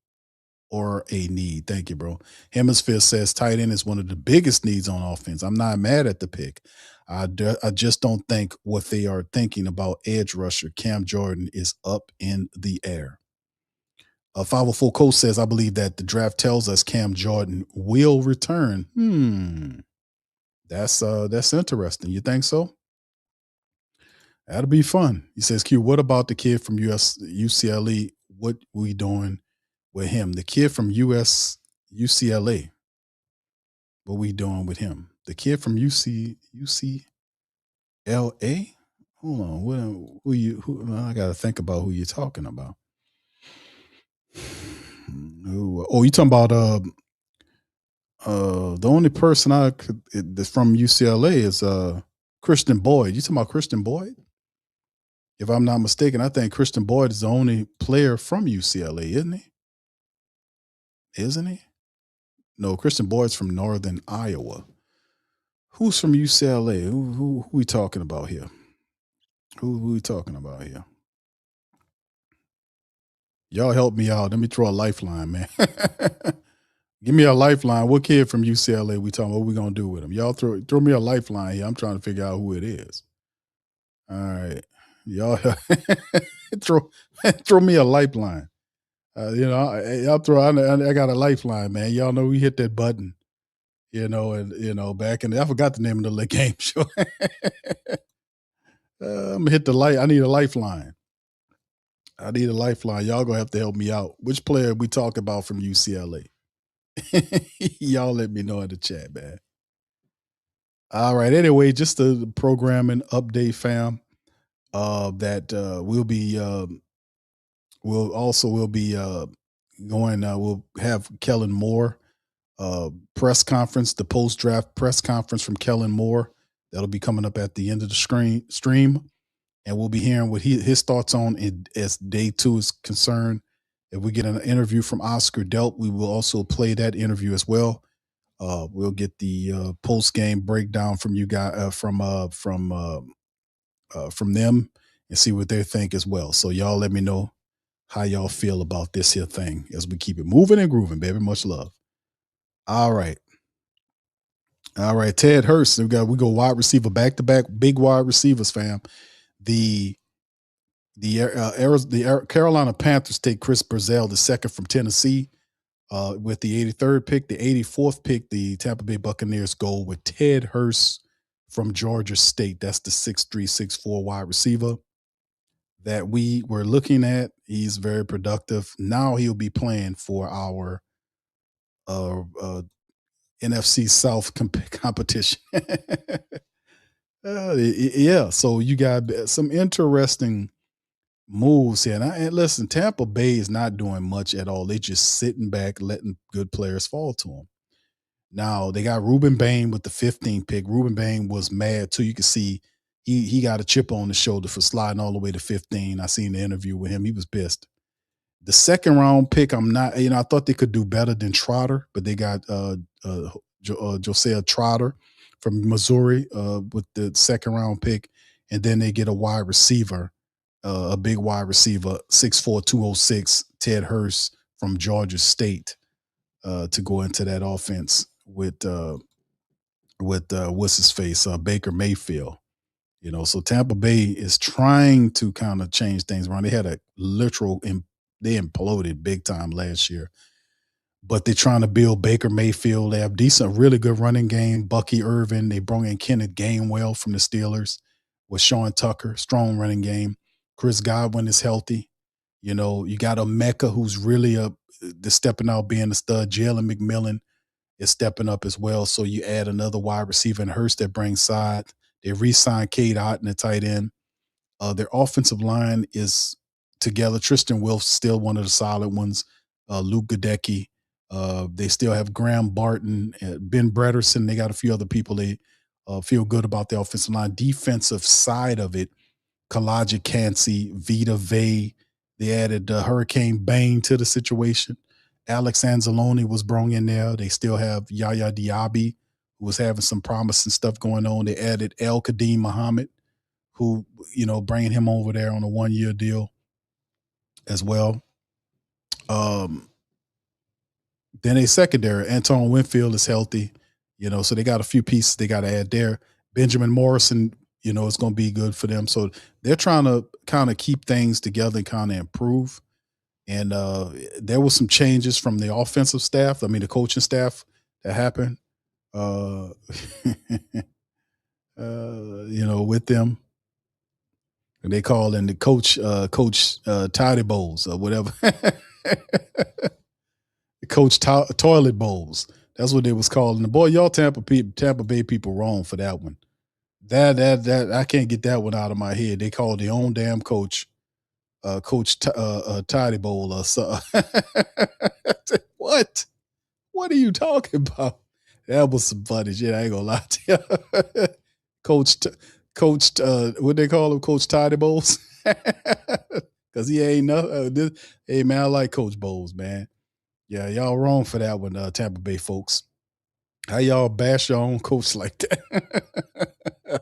or a need. Thank you, bro. Hemisphere says tight end is one of the biggest needs on offense. I'm not mad at the pick. I just don't think what they are thinking about edge rusher Cam Jordan is up in the air. 504 Coach says, I believe that the draft tells us Cam Jordan will return. That's interesting. You think so? That'll be fun. He says, Q, what about the kid from UCLA? What we doing with him? The kid from UCLA. What we doing with him? The kid from UCLA? Hold on. I got to think about who you're talking about. You talking about the only person that's from UCLA is Christian Boyd. You talking about Christian Boyd? If I'm not mistaken, I think Christian Boyd is the only player from UCLA, isn't he? No, Christian Boyd's from Northern Iowa. Who's from UCLA? Who we talking about here? Who we talking about here? Y'all help me out. Let me throw a lifeline, man. Give me a lifeline. What kid from UCLA we talking about? What we gonna do with him? Y'all throw me a lifeline here. I'm trying to figure out who it is. All right. Y'all throw me a lifeline. I got a lifeline, man. Y'all know we hit that button, back in I forgot the name of the game show. I'm gonna hit the light. I need a lifeline. Y'all gonna have to help me out. Which player we talk about from UCLA? Y'all let me know in the chat, man. All right. Anyway, just the programming update, fam. That we'll be we'll have Kellen Moore press conference, the post-draft press conference from Kellen Moore. That'll be coming up at the end of the stream. And we'll be hearing what his thoughts on it as day 2 is concerned. If we get an interview from Oscar Delp, we will also play that interview as well. We'll get the post-game breakdown from you guys from them and see what they think as well. So y'all let me know how y'all feel about this here thing as we keep it moving and grooving, baby. Much love. All right. Ted Hurst. We go wide receiver back to back, big wide receivers, fam. The Carolina Panthers take Chris Brazell, the second from Tennessee, with the 83rd pick. The 84th pick, the Tampa Bay Buccaneers go with Ted Hurst from Georgia State. That's the 6'3", 6'4" wide receiver that we were looking at. He's very productive. Now he'll be playing for our NFC South competition. Yeah, so you got some interesting moves here. And listen, Tampa Bay is not doing much at all. They're just sitting back, letting good players fall to them. Now, they got Ruben Bain with the 15th pick. Ruben Bain was mad, too. You can see he got a chip on his shoulder for sliding all the way to 15. I seen the interview with him. He was pissed. The second round pick, I thought they could do better than Trotter, but they got Josiah Trotter from Missouri with the second round pick. And then they get a wide receiver, a big wide receiver, 6'4", 206, Ted Hurst from Georgia State to go into that offense with what's his face, Baker Mayfield. So Tampa Bay is trying to kind of change things around. They had they imploded big time last year. But they're trying to build Baker Mayfield. They have decent, really good running game. Bucky Irvin. They brought in Kenneth Gainwell from the Steelers with Sean Tucker, strong running game. Chris Godwin is healthy. You know, you got a Mecca who's really the stepping out being a stud. Jalen McMillan is stepping up as well. So you add another wide receiver in Hurst that brings side. They re-signed Cade Otton, the tight end. Their offensive line is together. Tristan Wilf's still one of the solid ones. Luke Gadecki. They still have Graham Barton, Ben Bretterson. They got a few other people they feel good about the offensive line. Defensive side of it, Kalaja Cansey, Vita Vey. They added Hurricane Bane to the situation. Alex Anzalone was brought in there. They still have Yaya Diaby, who was having some promising stuff going on. They added El Kadim Muhammad, who, you know, bringing him over there on a 1-year deal as well. Then a secondary, Anton Winfield is healthy, you know, so they got a few pieces they got to add there. Benjamin Morrison, you know, it's going to be good for them. So they're trying to kind of keep things together and kind of improve. And there was some changes from the offensive staff. I mean, the coaching staff that happened, you know, with them. And they call in the coach Tidy Bowls or whatever. Coach Toilet Bowls. That's what they was calling the boy. Y'all Tampa Bay people wrong for that one. That I can't get that one out of my head. They called their own damn coach, Coach Tidy Bowl or something. What? What are you talking about? That was some funny shit. I ain't gonna lie to you. Coach, what they call him, Coach Tidy Bowls, because he ain't no. Hey man, I like Coach Bowles, man. Yeah, y'all wrong for that one, Tampa Bay folks. How y'all bash your own coach like that?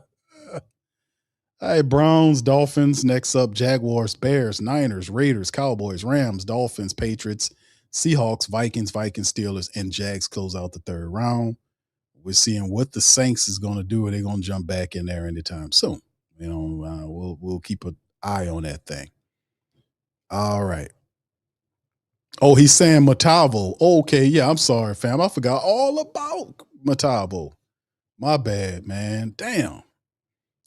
All right, Browns, Dolphins. Next up, Jaguars, Bears, Niners, Raiders, Cowboys, Rams, Dolphins, Patriots, Seahawks, Vikings, Steelers, and Jags close out the third round. We're seeing what the Saints is going to do. Are they going to jump back in there anytime soon? You know, we'll keep an eye on that thing. All right. Oh, he's saying Matavo. Okay, yeah, I'm sorry, fam. I forgot all about Matavo. My bad, man. Damn.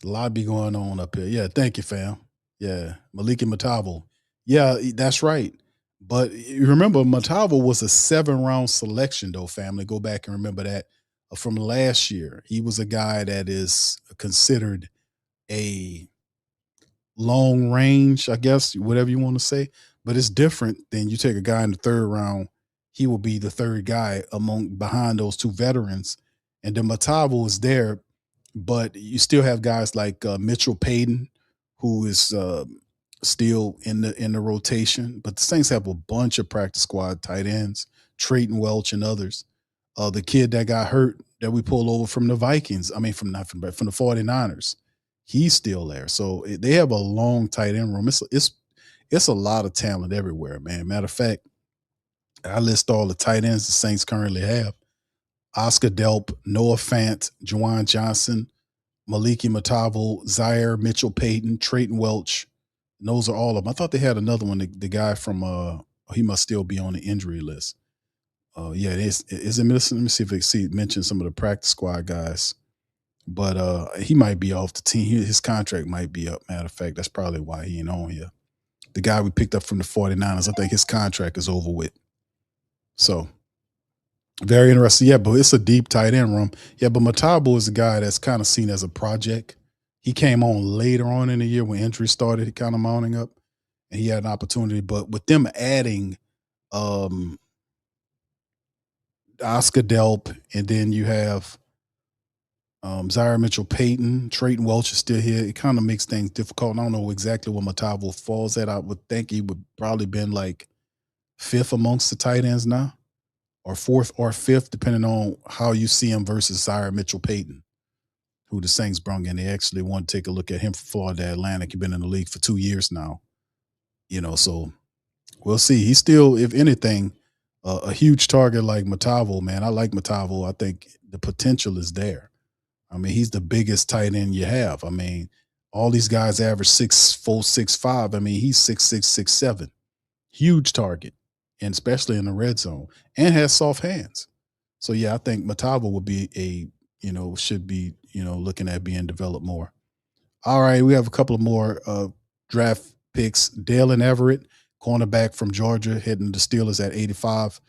A lot be going on up here. Yeah, thank you, fam. Yeah, Maliki Matavo. Yeah, that's right. But you remember, Matavo was a 7-round selection, though, family. Go back and remember that from last year. He was a guy that is considered a long range, I guess, whatever you want to say. But it's different than you take a guy in the third round. He will be the third guy behind those two veterans. And then Matavo is there, but you still have guys like Mitchell Payton, who is still in the rotation. But the Saints have a bunch of practice squad tight ends, Trayton Welch and others. The kid that got hurt that we pulled over from the Vikings, from the 49ers, he's still there. So they have a long tight end room. It's a lot of talent everywhere, man. Matter of fact, I list all the tight ends the Saints currently have. Oscar Delp, Noah Fant, Juwan Johnson, Maliki Matavo, Zaire, Mitchell Payton, Trayton Welch. And those are all of them. I thought they had another one, the guy from he must still be on the injury list. Yeah, it is. Let me see if it mentions some of the practice squad guys. But he might be off the team. His contract might be up. Matter of fact, that's probably why he ain't on here. The guy we picked up from the 49ers, I think his contract is over with. So, very interesting. Yeah, but it's a deep tight end room. Yeah, but Matabo is a guy that's kind of seen as a project. He came on later on in the year when injuries started kind of mounting up, and he had an opportunity. But with them adding Oscar Delp, and then you have Zaire Mitchell Payton, Trayton Welch is still here. It kind of makes things difficult. I don't know exactly where Matavo falls at. I would think he would probably been like 5th amongst the tight ends now, or 4th or 5th, depending on how you see him versus Zaire Mitchell Payton, who the Saints brung in. They actually want to take a look at him for Florida Atlantic. He's been in the league for 2 years now. You know, so we'll see. He's still, if anything, a huge target like Matavo, man. I like Matavo. I think the potential is there. I mean, he's the biggest tight end you have. I mean, all these guys average 6'4", 6'5". I mean, he's 6'6", 6'7". huge target, and especially in the red zone, and has soft hands. So yeah, I think Matava would be should be looking at being developed more. All right, we have a couple of more draft picks. Dalen Everett, cornerback from Georgia, heading to Steelers at 85.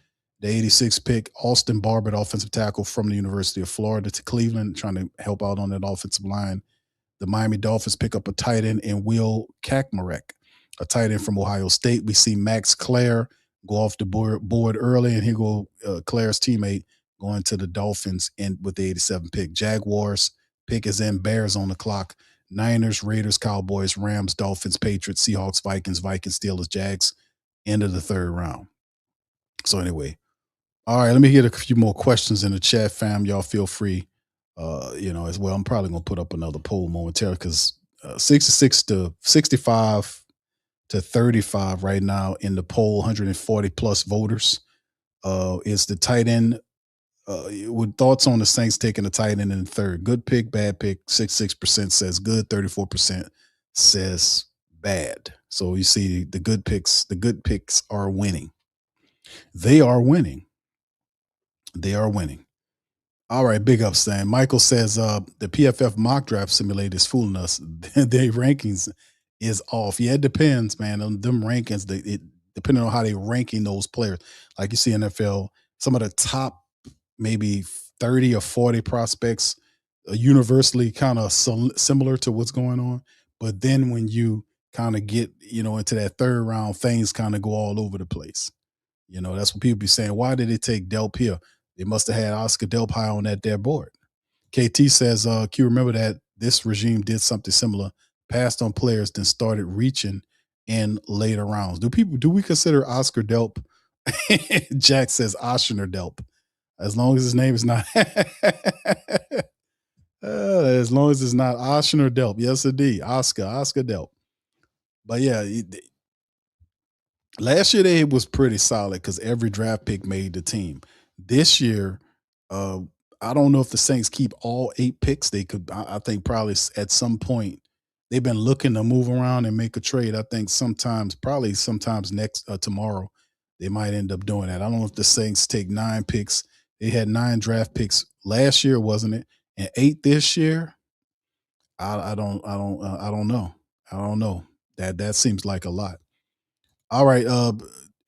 The 86th pick, Austin Barber, offensive tackle from the University of Florida, to Cleveland, trying to help out on that offensive line. The Miami Dolphins pick up a tight end in Will Kaczmarek, a tight end from Ohio State. We see Max Clare go off the board early, and here go Clare's teammate going to the Dolphins with the 87 pick. Jaguars pick is in, Bears on the clock. Niners, Raiders, Cowboys, Rams, Dolphins, Patriots, Seahawks, Vikings, Steelers, Jags, end of the third round. So anyway, all right, let me get a few more questions in the chat, fam. Y'all feel free, as well. I'm probably going to put up another poll momentarily because 66 to 65 to 35 right now in the poll, 140 plus voters. Is the tight end with thoughts on the Saints taking a tight end in the third? Good pick, bad pick. 66% says good, 34% says bad. So you see the good picks are winning. They are winning. All right, big up, Stan. Michael says the PFF mock draft simulator is fooling us. Their rankings is off. Yeah, it depends, man, on them rankings. Depending on how they ranking those players. Like you see NFL, some of the top maybe 30 or 40 prospects universally kind of similar to what's going on. But then when you kind of get, into that third round, things kind of go all over the place. That's what people be saying. Why did it take Delp here? They must have had Oscar Delp high on that board. KT says, Q, remember that this regime did something similar, passed on players, then started reaching in later rounds. Do we consider Oscar Delp? Jack says Oshner Delp. As long as his name is not as long as it's not Oshner Delp. Yes, indeed. Oscar Delp. But yeah, last year they was pretty solid because every draft pick made the team. This year, I don't know if the Saints keep all 8 picks. They could, I think, probably at some point they've been looking to move around and make a trade. I think sometimes tomorrow, they might end up doing that. I don't know if the Saints take 9 picks. They had 9 draft picks last year, wasn't it? And 8 this year. I don't know. That seems like a lot. All right.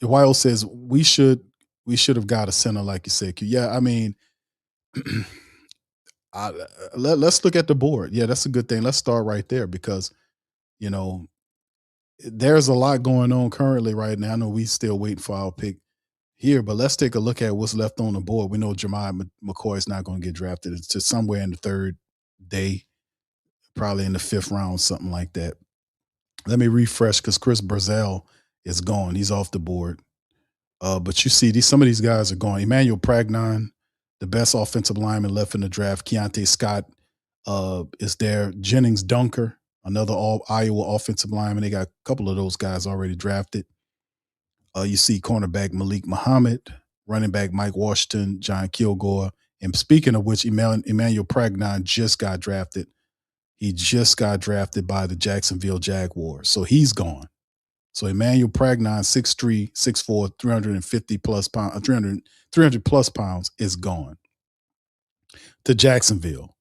Wild says we should have got a center, like you said. Yeah, I mean, let's look at the board. Yeah, that's a good thing. Let's start right there because, there's a lot going on currently right now. I know we still waiting for our pick here, but let's take a look at what's left on the board. We know Jemiah McCoy is not going to get drafted. It's just somewhere in the third day, probably in the 5th round, something like that. Let me refresh because Chris Brazzell is gone. He's off the board. But you see, some of these guys are gone. Emmanuel Pragnon, the best offensive lineman left in the draft. Keontae Scott is there. Jennings Dunker, another Iowa offensive lineman. They got a couple of those guys already drafted. You see cornerback Malik Muhammad, running back Mike Washington, John Kilgore. And speaking of which, Emmanuel Pragnon just got drafted. He just got drafted by the Jacksonville Jaguars. So he's gone. So Emmanuel Pragnon, 6'3", 6'4", 350 plus pounds, 300 plus pounds is gone to Jacksonville.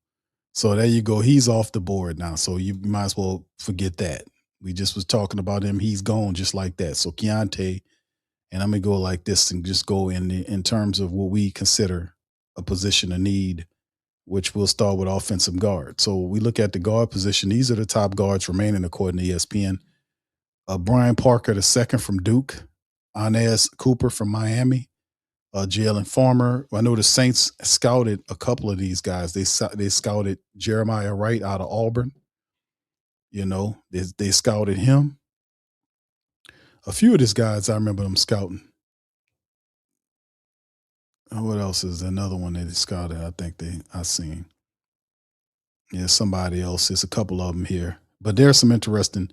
So there you go. He's off the board now. So you might as well forget that. We just was talking about him. He's gone just like that. So Keontae, and I'm going to go like this and just go in terms of what we consider a position of need, which we'll start with offensive guard. So we look at the guard position. These are the top guards remaining according to ESPN. Brian Parker, the second from Duke. Inez Cooper from Miami. Jalen Farmer. I know the Saints scouted a couple of these guys. They scouted Jeremiah Wright out of Auburn. They scouted him. A few of these guys, I remember them scouting. What else is another one that they scouted? I think I seen. Yeah, somebody else. There's a couple of them here. But there's some interesting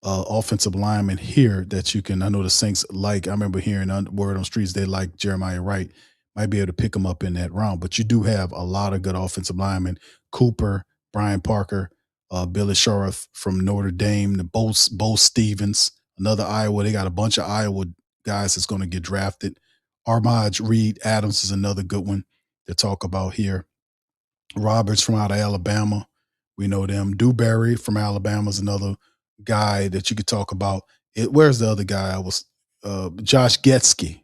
offensive linemen here that you can. I know the Saints like. I remember hearing word on streets they like Jeremiah Wright. Might be able to pick him up in that round. But you do have a lot of good offensive linemen: Cooper, Brian Parker, Billy Sheriff from Notre Dame, Bo Stevens, another Iowa. They got a bunch of Iowa guys that's going to get drafted. Armaj Reed Adams is another good one to talk about here. Roberts from out of Alabama. We know them. Dewberry from Alabama is another guy that you could talk about. Where's the other guy? Josh Getsky.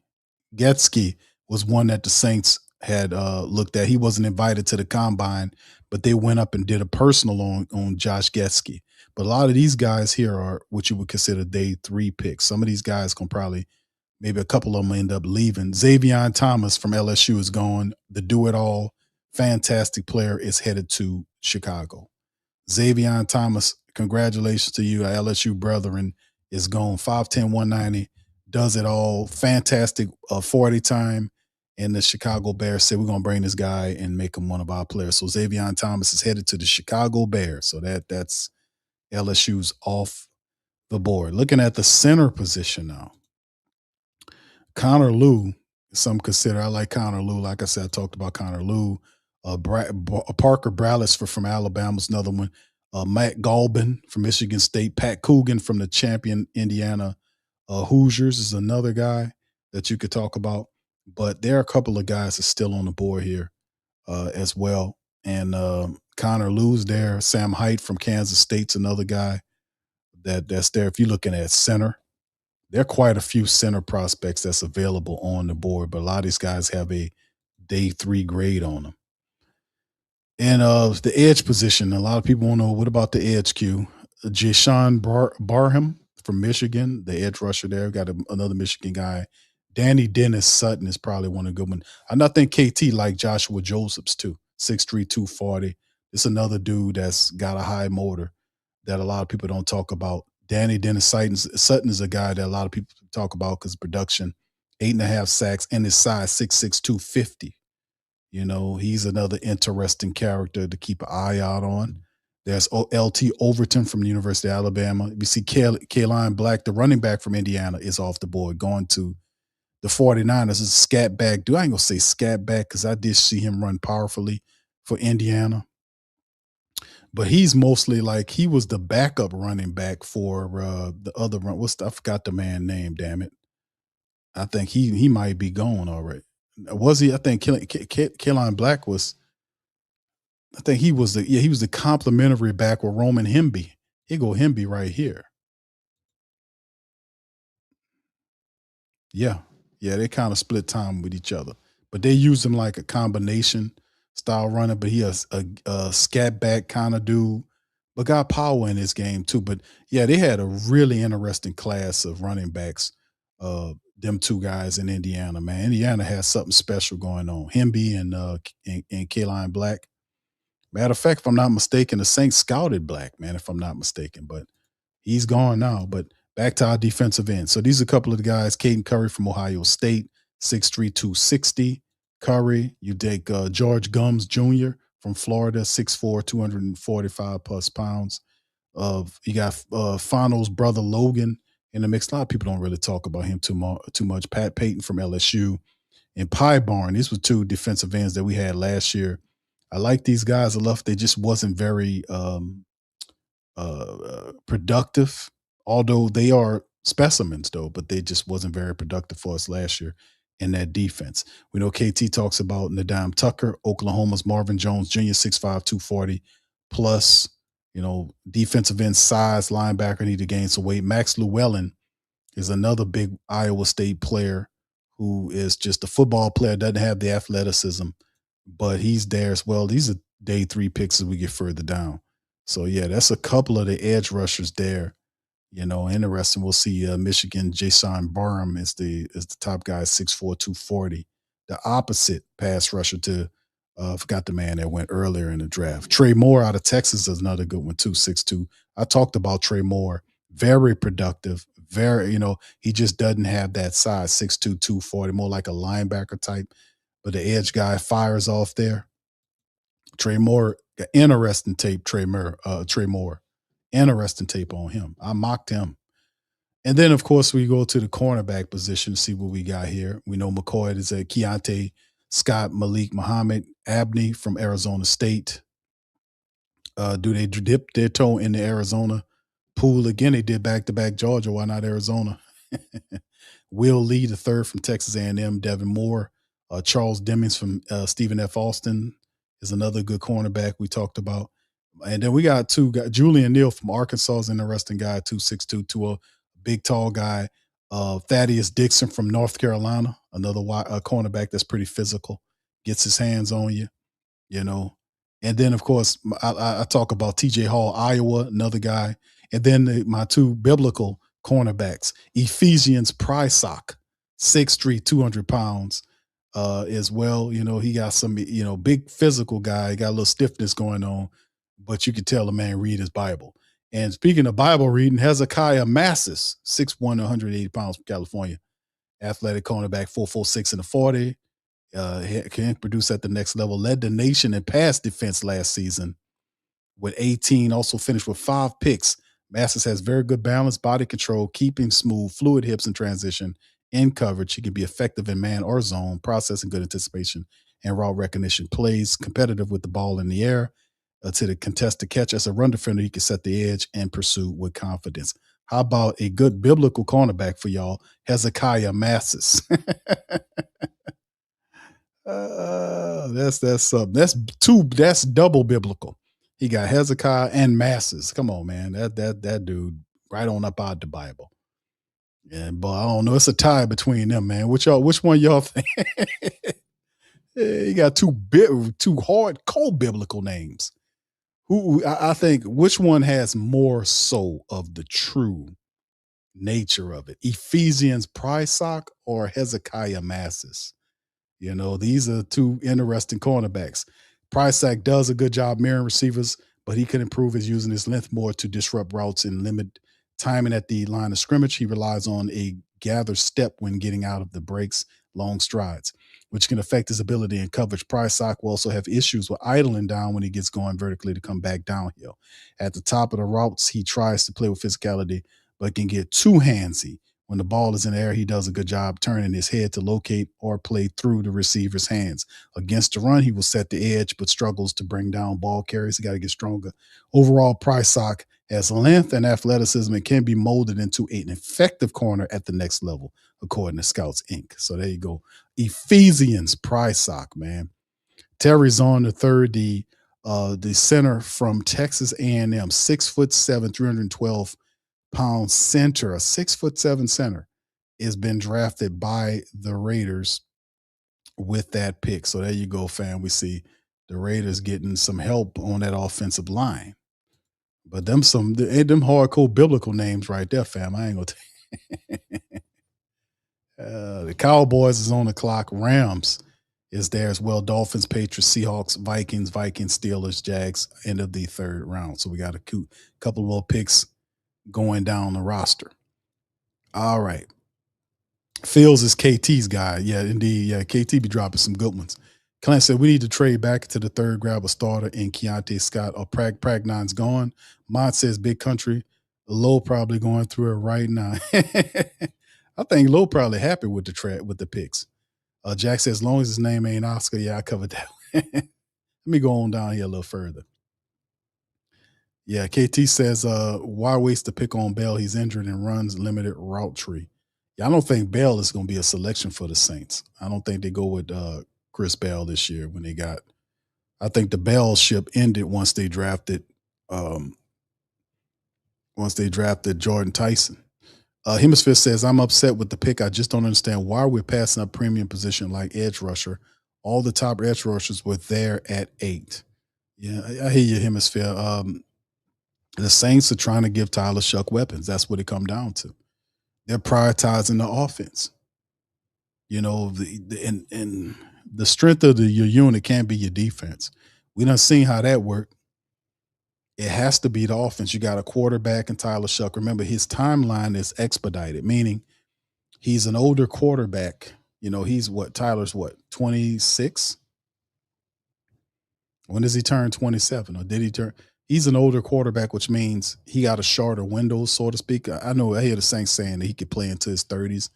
Getsky was one that the Saints had looked at. He wasn't invited to the combine, but they went up and did a personal on Josh Getsky. But a lot of these guys here are what you would consider day 3 picks. Some of these guys can probably, maybe a couple of them end up leaving. Xavier Thomas from LSU is gone. The do-it-all, fantastic player is headed to Chicago. Xavier Thomas, congratulations to you, LSU brethren, is gone. 5'10", 190, does it all. Fantastic 40 time. And the Chicago Bears said, we're going to bring this guy and make him one of our players. So Xavier Thomas is headed to the Chicago Bears. So that's LSU's off the board. Looking at the center position now. Connor Lew, some consider. I like Connor Lew. Like I said, I talked about Connor Lew. Parker Brallis from Alabama is another one. Matt Galbin from Michigan State. Pat Coogan from the champion Indiana Hoosiers is another guy that you could talk about. But there are a couple of guys that's still on the board here as well. And Connor Lew's there. Sam Hite from Kansas State's another guy that's there. If you're looking at center, there are quite a few center prospects that's available on the board, but a lot of these guys have a day 3 grade on them. And the edge position, a lot of people want to know, what about the edge, Q? Jashawn Barham from Michigan, the edge rusher there. Got another Michigan guy. Danny Dennis Sutton is probably one of the good ones. I think KT like Joshua Josephs too, 6'3", 240. It's another dude that's got a high motor that a lot of people don't talk about. Danny Dennis Sutton is a guy that a lot of people talk about because production, 8.5 sacks, and his size, 6'6", 250. You know, he's another interesting character to keep an eye out on. There's LT Overton from the University of Alabama. We see Kaline Black, the running back from Indiana, is off the board, going to the 49ers. Is a scat back. I ain't going to say scat back because I did see him run powerfully for Indiana. But he's mostly like, he was the backup running back for the other run. I forgot the man name, damn it. I think he might be gone already. Was he? I think Kaline Black was, I think he was the complimentary back with Roman Hemby. Here go Hemby right here. Yeah, they kind of split time with each other. But they use him like a combination style runner, but he is a scat back kind of dude, but got power in his game too. But yeah, they had a really interesting class of running backs, them two guys in Indiana, man. Indiana has something special going on. Hemby and Kaline Black. Matter of fact, if I'm not mistaken, the Saints scouted Black, man, if I'm not mistaken, but he's gone now. But back to our defensive end. So these are a couple of the guys. Caden Curry from Ohio State, 6'3", 260. Curry, you take George Gums Jr. from Florida, 6'4", 245 plus pounds. You got Fano's brother Logan in the mix. A lot of people don't really talk about him too much. Pat Payton from LSU and Pie Barn. These were two defensive ends that we had last year. I like these guys enough. They just wasn't very productive, although they are specimens though, but they just wasn't very productive for us last year in that defense. We know KT talks about Nadam Tucker, Oklahoma's Marvin Jones Jr., 6'5", 240 plus, you know, defensive end size, linebacker need to gain some weight. Max Llewellyn is another big Iowa State player who is just a football player, doesn't have the athleticism, but he's there as well. These are day 3 picks as we get further down. So yeah, that's a couple of the edge rushers there. You know, interesting. We'll see Michigan Jason Barham is the top guy, 6'4", 240. The opposite pass rusher to forgot the man that went earlier in the draft. Trey Moore out of Texas is another good one too, 6'2". I talked about Trey Moore, very productive, very, you know, he just doesn't have that size, 6'2", 240, more like a linebacker type. But the edge guy fires off there. Trey Moore, interesting tape, Trey Moore. Interesting tape on him. I mocked him. And then, of course, we go to the cornerback position to see what we got here. We know McCoy is a Keontae Scott, Malik Muhammad, Abney from Arizona State. Do they dip their toe in the Arizona Poole again. They did back-to-back Georgia. Why not Arizona? Will Lee, the third from Texas A&M. Devin Moore. Charles Demings from Stephen F. Austin is another good cornerback we talked about. And then we got two guys. Julian Neal from Arkansas is an interesting guy, 262, to a big, tall guy. Thaddeus Dixon from North Carolina, another cornerback that's pretty physical, gets his hands on you, you know. And then, of course, I talk about TJ Hall, Iowa, another guy. And then my two biblical cornerbacks, Ephesians Prysock, 6'3", 200 pounds as well. You know, he got some, you know, big physical guy. He got a little stiffness going on, but you could tell the man read his Bible. And speaking of Bible reading, Hezekiah Massis, 6'1", 180 pounds from California, athletic cornerback, 4.46 in the 40. Can produce at the next level. Led the nation in pass defense last season with 18. Also finished with 5 picks. Massis has very good balance, body control, keeping smooth, fluid hips in transition, in coverage. He can be effective in man or zone, processing good anticipation and route recognition. Plays competitive with the ball in the air. To the contested catch. As a run defender, he can set the edge and pursue with confidence. How about a good biblical cornerback for y'all, Hezekiah Massis? That's double biblical. He got Hezekiah and Massis. Come on, man. That dude right on up out the Bible. Yeah, but I don't know. It's a tie between them, man. Which one y'all think? You got two hardcore biblical names. I think which one has more so of the true nature of it? Ephesians Prysock or Hezekiah Massis? You know, these are two interesting cornerbacks. Prysock does a good job mirroring receivers, but he can improve his using his length more to disrupt routes and limit timing at the line of scrimmage. He relies on a gather step when getting out of the breaks, long strides, which can affect his ability in coverage. Prysock will also have issues with idling down when he gets going vertically to come back downhill. At the top of the routes, he tries to play with physicality, but can get too handsy. When the ball is in the air, he does a good job turning his head to locate or play through the receiver's hands. Against the run, he will set the edge, but struggles to bring down ball carriers. He got to get stronger. Overall, Prysock has length and athleticism and can be molded into an effective corner at the next level, according to Scouts Inc. So there you go. Ephesians Prysock, man. Terry Zorn III, the center from Texas A&M, 6'7", 312 pound center, a 6'7" center, has been drafted by the Raiders with that pick. So there you go, fam. We see the Raiders getting some help on that offensive line. But them hardcore biblical names right there, fam. I ain't gonna the Cowboys is on the clock. Rams is there as well. Dolphins, Patriots, Seahawks, Vikings, Steelers, Jags, end of the third round. So we got a couple more picks going down the roster. All right. Fields is KT's guy. Yeah, indeed. Yeah, KT be dropping some good ones. Clint said we need to trade back to the third, grab a starter in Keontae Scott or Pragnon's gone. Mont says Big Country. Low probably going through it right now. I think Low probably happy with the picks. Jack says as long as his name ain't Oscar, yeah, I covered that. Let me go on down here a little further. Yeah, KT says, why waste the pick on Bell? He's injured and runs limited route tree. Yeah, I don't think Bell is going to be a selection for the Saints. I don't think they go with Chris Bell this year I think the Bell ship ended once they drafted Jordan Tyson. Hemisphere says, I'm upset with the pick. I just don't understand why we're passing up premium position like edge rusher. All the top edge rushers were there at 8. Yeah, I hear you, Hemisphere. The Saints are trying to give Tyler Shuck weapons. That's what it come down to. They're prioritizing the offense. You know, and the strength of your unit can't be your defense. We done seen how that worked. It has to be the offense. You got a quarterback in Tyler Shuck. Remember, his timeline is expedited, meaning he's an older quarterback. You know, Tyler's 26? When does he turn 27? Or did he turn? He's an older quarterback, which means he got a shorter window, so to speak. I hear the Saints saying that he could play into his 30s,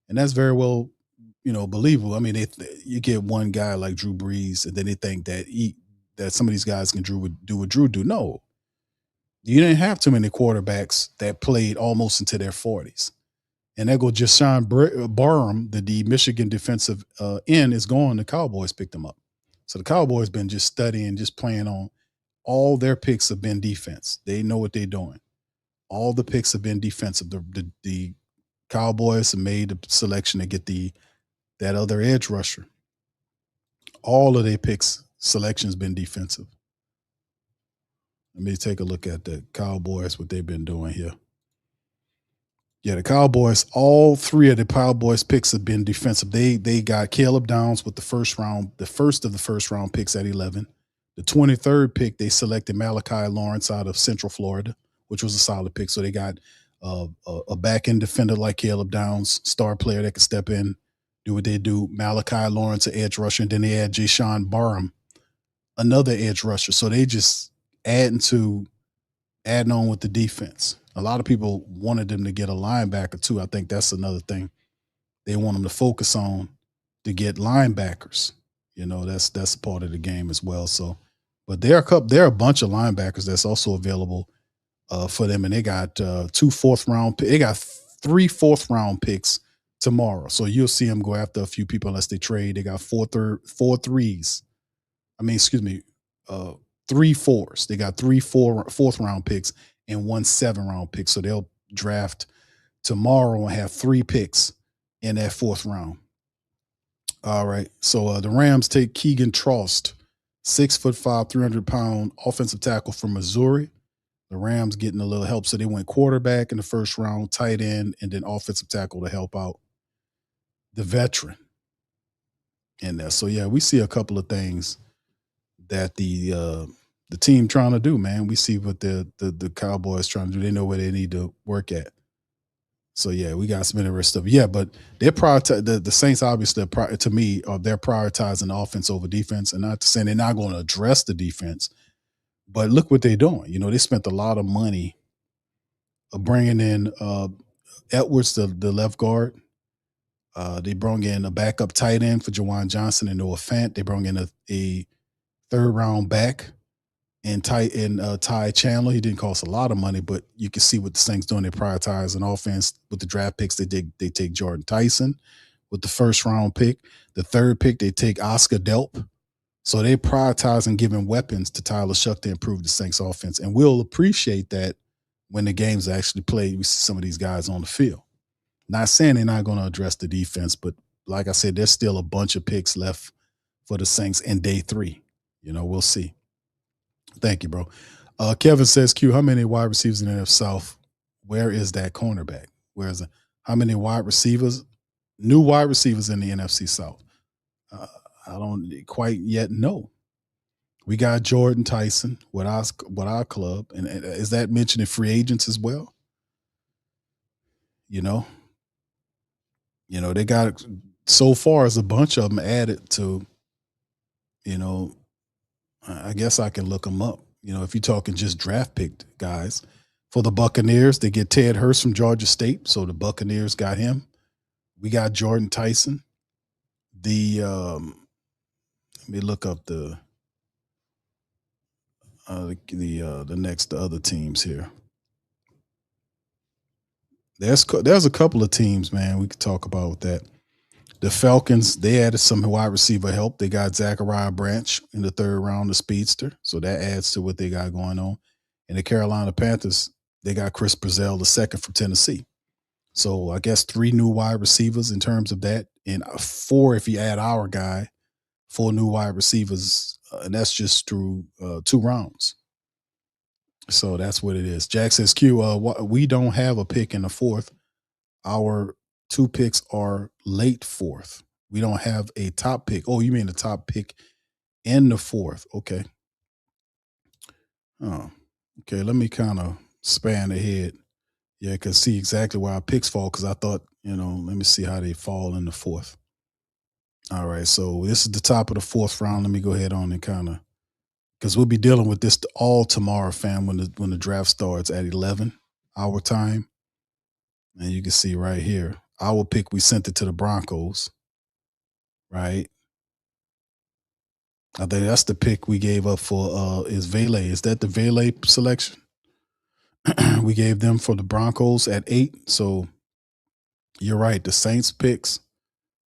and that's very well, believable. I mean, you get one guy like Drew Brees, and then they think that some of these guys can do what Drew do. No, You didn't have too many quarterbacks that played almost into their 40s. And there go Jashawn Barham, the Michigan defensive end, is gone. The Cowboys picked him up. So the Cowboys been just studying, just playing on. All their picks have been defense. They know what they're doing. All the picks have been defensive. The Cowboys have made the selection to get that other edge rusher. All of their picks selection has been defensive. Let me take a look at the Cowboys, what they've been doing here. Yeah, the Cowboys, all three of the Cowboys picks have been defensive. They got Caleb Downs with the first of the first round picks at 11. The 23rd pick, they selected Malachi Lawrence out of Central Florida, which was a solid pick. So they got a back-end defender like Caleb Downs, star player that can step in, do what they do. Malachi Lawrence, an edge rusher, and then they had Jashawn Barham, another edge rusher. So they just adding on with the defense. A lot of people wanted them to get a linebacker too. I think that's another thing they want them to focus on, to get linebackers. You know, that's part of the game as well. So, but there are a bunch of linebackers that's also available for them, and they got 2 4th-round. They got 3 4th-round picks tomorrow. So you'll see them go after a few people unless they trade. They got 4 threes. I mean, excuse me, 3 4s. They got 3 4th-round picks and 1 7th-round pick. So they'll draft tomorrow and have 3 picks in that 4th round. All right. So the Rams take Keegan Trost, 6'5", 300-pound offensive tackle from Missouri. The Rams getting a little help. So they went quarterback in the 1st round, tight end, and then offensive tackle to help out the veteran in there. So yeah, we see a couple of things that the team trying to do, man. We see what the Cowboys trying to do. They know where they need to work at. So yeah, we got some interesting stuff. Yeah, but they're the Saints obviously, to me, they're prioritizing offense over defense, and not to say they're not going to address the defense, but look what they're doing. You know, they spent a lot of money bringing in Edwards, the left guard. They brought in a backup tight end for Jawan Johnson and Noah Fant. They brought in a 3rd-round back and Ty Chandler. He didn't cost a lot of money, but you can see what the Saints doing. They prioritize an offense with the draft picks. They take Jordan Tyson with the 1st-round pick. The 3rd pick, they take Oscar Delp. So they prioritize and giving weapons to Tyler Shuck to improve the Saints offense. And we'll appreciate that when the games actually played. We see some of these guys on the field. Not saying they're not going to address the defense, but like I said, there's still a bunch of picks left for the Saints in day 3. You know, we'll see. Thank you, bro. Kevin says, Q, how many wide receivers in the NFC South? Where is that cornerback? Where is it? How many new wide receivers in the NFC South? I don't quite yet know. We got Jordan Tyson with our club. And is that mentioning free agents as well? You know, they got, so far as a bunch of them added to, you know, I guess I can look them up. You know, if you're talking just draft picked guys. For the Buccaneers, they get Ted Hurst from Georgia State. So the Buccaneers got him. We got Jordan Tyson. Let me look up the other teams here. There's a couple of teams, man, we could talk about with that. The Falcons, they added some wide receiver help. They got Zachariah Branch in the 3rd round, the speedster. So that adds to what they got going on. And the Carolina Panthers, they got Chris Brazell, the 2nd from Tennessee. So I guess 3 new wide receivers in terms of that, and 4 if you add our guy, 4 new wide receivers, and that's just through 2 rounds. So that's what it is. Jack says, Q, we don't have a pick in the 4th. Our 2 picks are late 4th. We don't have a top pick. Oh, you mean the top pick in the 4th? Okay. Oh, okay. Let me kind of span ahead. Yeah, I can see exactly where our picks fall, because I thought, let me see how they fall in the 4th. All right, so this is the top of the 4th round. Let me go ahead on and kind of, because we'll be dealing with this all tomorrow, fam, when the draft starts at 11 our time. And you can see right here, our pick, we sent it to the Broncos, right? I think that's the pick we gave up for is Vele. Is that the Vele selection? We gave them for the Broncos at 8. So you're right. The Saints picks.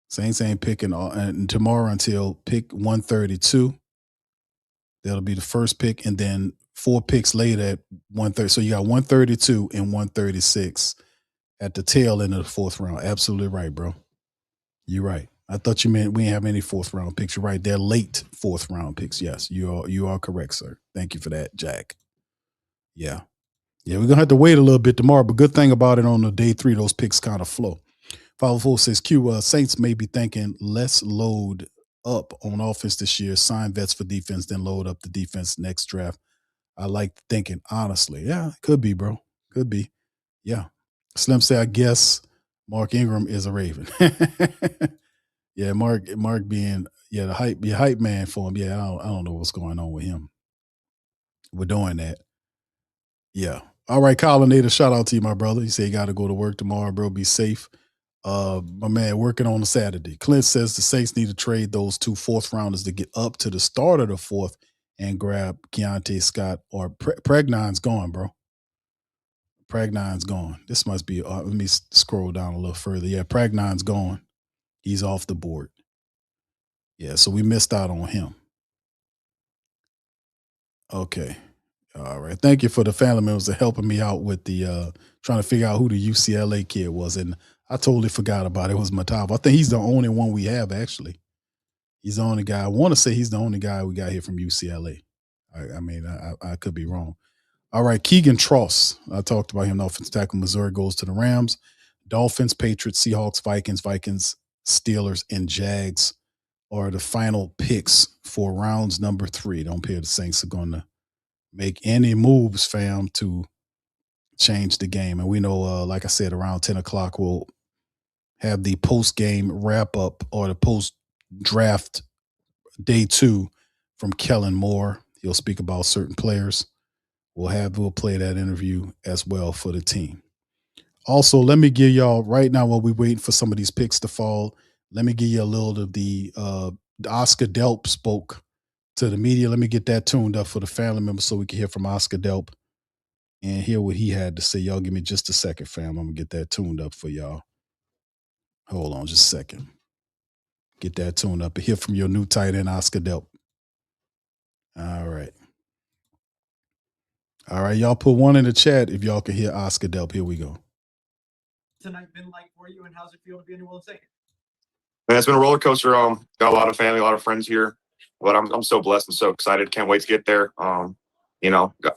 Saints ain't picking and tomorrow until pick 132. That'll be the first pick, and then 4 picks later at 130. So you got 132 and 136 at the tail end of the 4th round. Absolutely right, bro. You're right. I thought you meant we didn't have any 4th round picks. You're right. They're late 4th round picks. Yes, you are correct, sir. Thank you for that, Jack. Yeah. Yeah, we're gonna have to wait a little bit tomorrow, but good thing about it on the day 3, those picks kind of flow. 504 says Q, Saints may be thinking let's load up on offense this year, sign vets for defense, then load up the defense next draft. I like thinking, honestly. Yeah, could be, bro. Could be. Yeah. Slim say, I guess Mark Ingram is a Raven. Yeah, Mark being the hype man for him. Yeah, I don't know what's going on with him. We're doing that. Yeah. All right, Collinator, shout out to you, my brother. He said you got to go to work tomorrow, bro. Be safe. My man working on a Saturday. Clint says the Saints need to trade those 2 4th rounders to get up to the start of the 4th and grab Keontae Scott or Pregnon's gone, bro. Pregnon's gone. This must be, let me scroll down a little further. Yeah, Pregnon's gone. He's off the board. Yeah, so we missed out on him. Okay. All right. Thank you for the family members that helping me out with the trying to figure out who the UCLA kid was. And I totally forgot about it. It was Matava. I think he's the only one we have, actually. He's the only guy. I want to say he's the only guy we got here from UCLA. I mean, I could be wrong. All right. Keegan Tross. I talked about him. The offensive tackle. Missouri goes to the Rams. Dolphins, Patriots, Seahawks, Vikings, Steelers, and Jags are the final picks for rounds number 3. Don't appear the Saints are going to make any moves, fam, to change the game. And we know, like I said, around 10 o'clock, we'll have the post-game wrap-up or the post-draft day 2 from Kellen Moore. He'll speak about certain players. We'll play that interview as well for the team. Also, let me give y'all right now while we're waiting for some of these picks to fall, let me give you a little of the Oscar Delp spoke to the media. Let me get that tuned up for the family members so we can hear from Oscar Delp and hear what he had to say. Y'all give me just a second, fam. I'm going to get that tuned up for y'all. Hold on just a second. Get that tuned up and hear from your new tight end, Oscar Delp. All right. All right, y'all put 1 in the chat if y'all can hear Oscar Delp. Here we go. Tonight been like for you, and how's it feel to be in New Orleans? Man, it's been a roller coaster. Got a lot of family, a lot of friends here, but I'm so blessed and so excited. Can't wait to get there. Got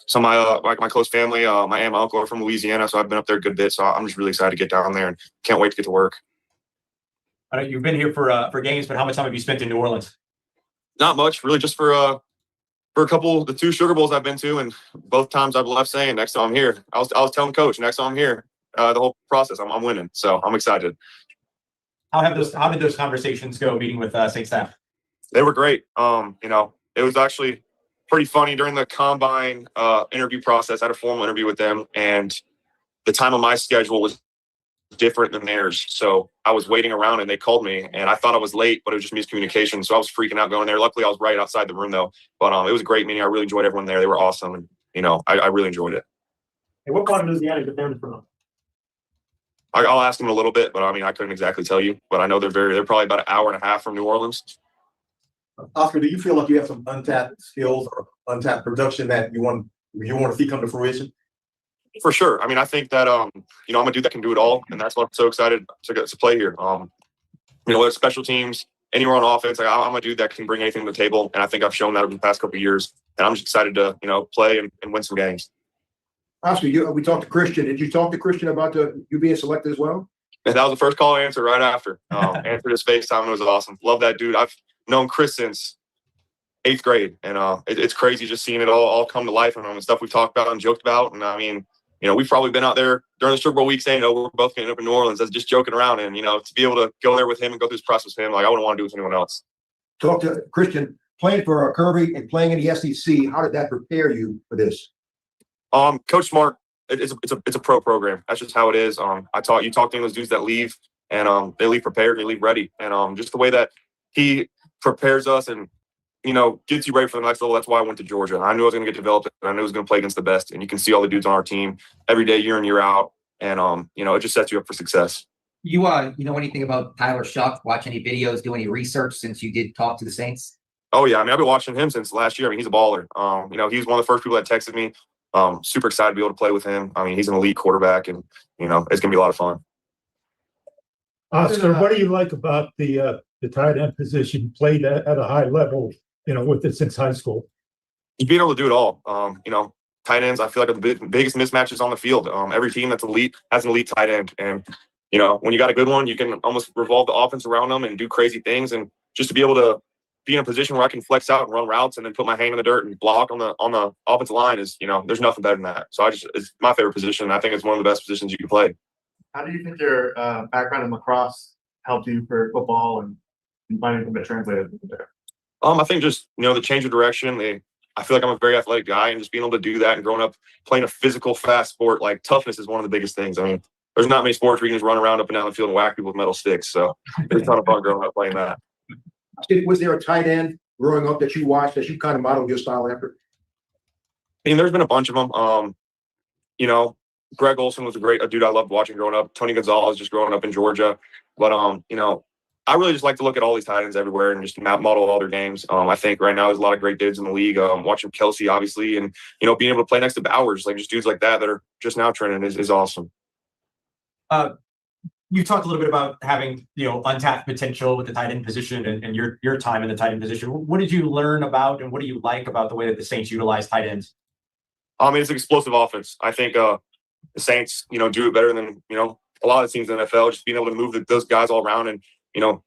some of my close family, my aunt and my uncle are from Louisiana, so I've been up there a good bit. So I'm just really excited to get down there and can't wait to get to work. I know you've been here for games, but how much time have you spent in New Orleans? Not much, really, just for a couple, the 2 Sugar Bowls I've been to, and both times I've left saying next time I'm here. I was telling Coach next time I'm here. The whole process, I'm winning, so I'm excited. How did those conversations go meeting with Saint staff? They were great. It was actually pretty funny during the combine interview process. I had a formal interview with them, and the time on my schedule was different than theirs. So I was waiting around, and they called me, and I thought I was late, but it was just miscommunication. So I was freaking out going there. Luckily, I was right outside the room though. But it was a great meeting. I really enjoyed everyone there. They were awesome, and I really enjoyed it. Hey, what part of Louisiana is the family from? I'll ask them in a little bit, but I couldn't exactly tell you. But I know they're probably about an hour and a half from New Orleans. Oscar, do you feel like you have some untapped skills or untapped production that you want to see come to fruition? For sure. I think that I'm a dude that can do it all, and that's why I'm so excited to play here. Whether special teams, anywhere on offense, I'm a dude that can bring anything to the table, and I think I've shown that over the past couple of years. And I'm just excited to play and win some games. Oscar, we talked to Christian. Did you talk to Christian about you being selected as well? And that was the first call I answered right after. Answered his FaceTime. It was awesome. Love that dude. I've known Chris since 8th grade, and it's crazy just seeing it all come to life and the stuff we've talked about and joked about. And we've probably been out there during the Super Bowl week saying, we're both going to end up in New Orleans. That's just joking around. And, to be able to go there with him and go through this process with him, I wouldn't want to do it with anyone else. Talk to Christian, playing for Kirby and playing in the SEC. How did that prepare you for this? Coach Smart, it's a pro program. That's just how it is. You talk to those dudes that leave, and they leave prepared, they leave ready. And just the way that he prepares us and gets you ready for the next level. That's why I went to Georgia. I knew I was going to get developed, and I knew I was going to play against the best. And you can see all the dudes on our team every day, year in, year out. And, it just sets you up for success. You know anything about Tyler Shuck? Watch any videos, do any research since you did talk to the Saints? Oh, yeah. I mean, I've been watching him since last year. I mean, he's a baller. He was one of the first people that texted me. Super excited to be able to play with him. I mean, he's an elite quarterback, and, it's going to be a lot of fun. Oscar, what do you like about the tight end position played at a high level, with it since high school? Just being able to do it all. Tight ends, I feel like are the biggest mismatches on the field. Every team that's elite has an elite tight end. And, when you got a good one, you can almost revolve the offense around them and do crazy things. And just to be able to be in a position where I can flex out and run routes and then put my hand in the dirt and block on the offensive line is, there's nothing better than that. So it's my favorite position. I think it's one of the best positions you can play. How do you think your background in lacrosse helped you for football and finding something that translated there? I think just, the change of direction. I feel like I'm a very athletic guy, and just being able to do that and growing up playing a physical, fast sport, like toughness is one of the biggest things. I mean, there's not many sports where you can just run around up and down the field and whack people with metal sticks. So it's a ton of fun growing up playing that. Was there a tight end growing up that you watched that you kind of modeled your style after? I mean, there's been a bunch of them. Greg Olson was a dude I loved watching growing up. Tony Gonzalez just growing up in Georgia. But, I really just like to look at all these tight ends everywhere and just model all their games. I think right now there's a lot of great dudes in the league. Watching Kelsey, obviously, and, being able to play next to Bowers, like just dudes like that are just now trending is awesome. You talked a little bit about having, untapped potential with the tight end position and your time in the tight end position. What did you learn about and what do you like about the way that the Saints utilize tight ends? I mean, it's an explosive offense. I think the Saints, do it better than, a lot of teams in the NFL, just being able to move those guys all around and,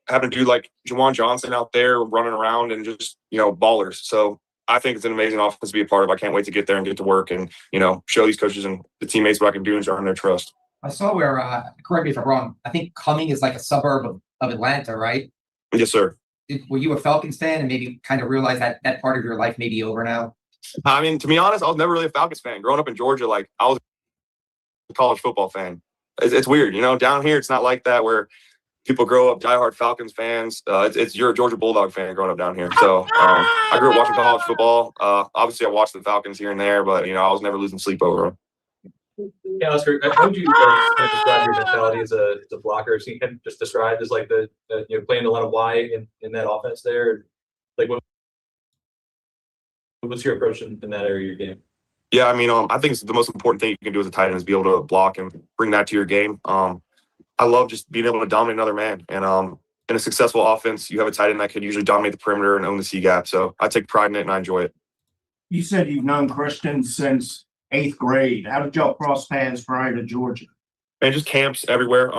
having a dude like Juwan Johnson out there running around and just, ballers. So I think it's an amazing offense to be a part of. I can't wait to get there and get to work and, show these coaches and the teammates what I can do and earn their trust. I saw where, correct me if I'm wrong, I think Cumming is like a suburb of Atlanta, right? Yes, sir. Were you a Falcons fan and maybe kind of realize that part of your life may be over now? I mean, to be honest, I was never really a Falcons fan. Growing up in Georgia, like I was a college football fan. It's weird, down here it's not like that where people grow up diehard Falcons fans. You're a Georgia Bulldog fan growing up down here. So I grew up watching college football. Obviously, I watched the Falcons here and there, but I was never losing sleep over them. Yeah, Oscar, how would you describe your mentality as a blocker? So you kind of just described as like the playing a lot of wide in that offense there. Like what's your approach in that area of your game? Yeah, I mean, I think it's the most important thing you can do as a tight end is be able to block and bring that to your game. I love just being able to dominate another man. And in a successful offense, you have a tight end that can usually dominate the perimeter and own the C gap. So I take pride in it and I enjoy it. You said you've known Christian since 8th grade. How did y'all cross paths prior to Georgia? And just camps everywhere.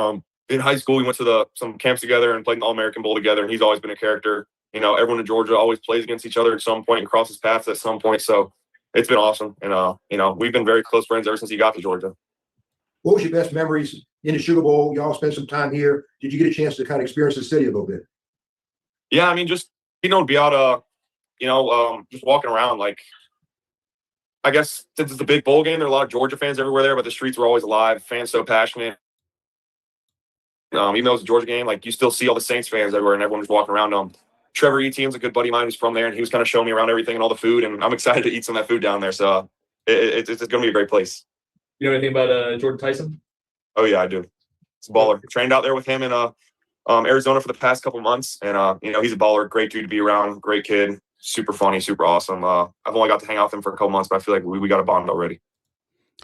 In high school, we went to some camps together and played an All-American Bowl together. And he's always been a character. Everyone in Georgia always plays against each other at some point and crosses paths at some point. So it's been awesome. And, we've been very close friends ever since he got to Georgia. What was your best memories in the Sugar Bowl? Y'all spent some time here. Did you get a chance to kind of experience the city a little bit? Yeah, I mean, just, be out, just walking around. Like, I guess since it's a big bowl game, there are a lot of Georgia fans everywhere there, but the streets were always alive. Fans so passionate. Even though it's a Georgia game, like you still see all the Saints fans everywhere and everyone was walking around. Trevor Etienne's a good buddy of mine who's from there, and he was kind of showing me around everything and all the food, and I'm excited to eat some of that food down there. So it's going to be a great place. You know anything about Jordan Tyson? Oh, yeah, I do. He's a baller. Trained out there with him in Arizona for the past couple months, and he's a baller, great dude to be around, great kid, super funny, super awesome. I've only got to hang out with him for a couple months, but I feel like we got a bond already.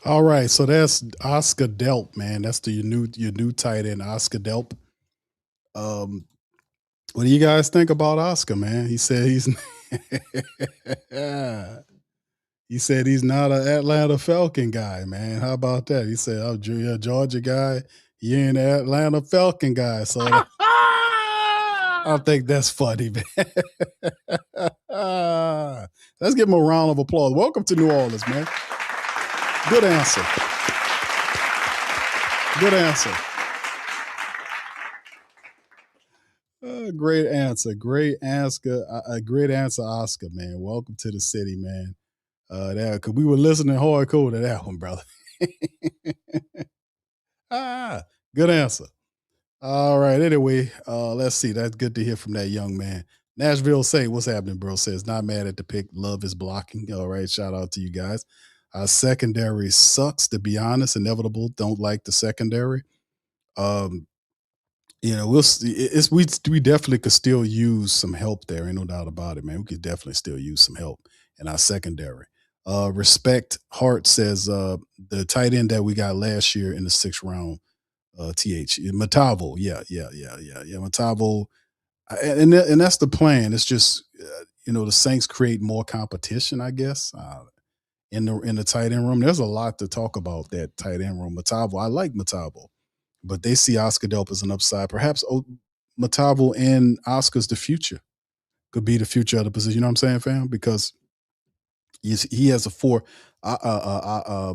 All right, so that's Oscar Delp, man. That's your new tight end, Oscar Delp. What do you guys think about Oscar, man? He said he's not an Atlanta Falcon guy, man. How about that? He said, you're a Georgia guy. You ain't an Atlanta Falcon guy. So I think that's funny, man. Let's give him a round of applause. Welcome to New Orleans, man. Good answer. Good answer. Great answer. Great answer. Great answer, Oscar, man. Welcome to the city, man. Cause we were listening hardcore to that one, brother. Good answer. All right. Anyway, let's see. That's good to hear from that young man. Nashville say, what's happening, bro? Says, not mad at the pick. Love is blocking. All right. Shout out to you guys. Secondary sucks, to be honest. Inevitable. Don't like the secondary. We'll see. We definitely could still use some help there. Ain't no doubt about it, man. We could definitely still use some help in our secondary. Respect Hart says the tight end that we got last year in the 6th round, Matavo. Yeah. Matavo. And that's the plan. It's just the Saints create more competition, I guess, in the tight end room. There's a lot to talk about that tight end room. Matavo, I like Matavo, but they see Oscar Delp as an upside. Perhaps Matavo and Oscar's the future. Could be the future of the position. You know what I'm saying, fam? Because he has a 4. Oscar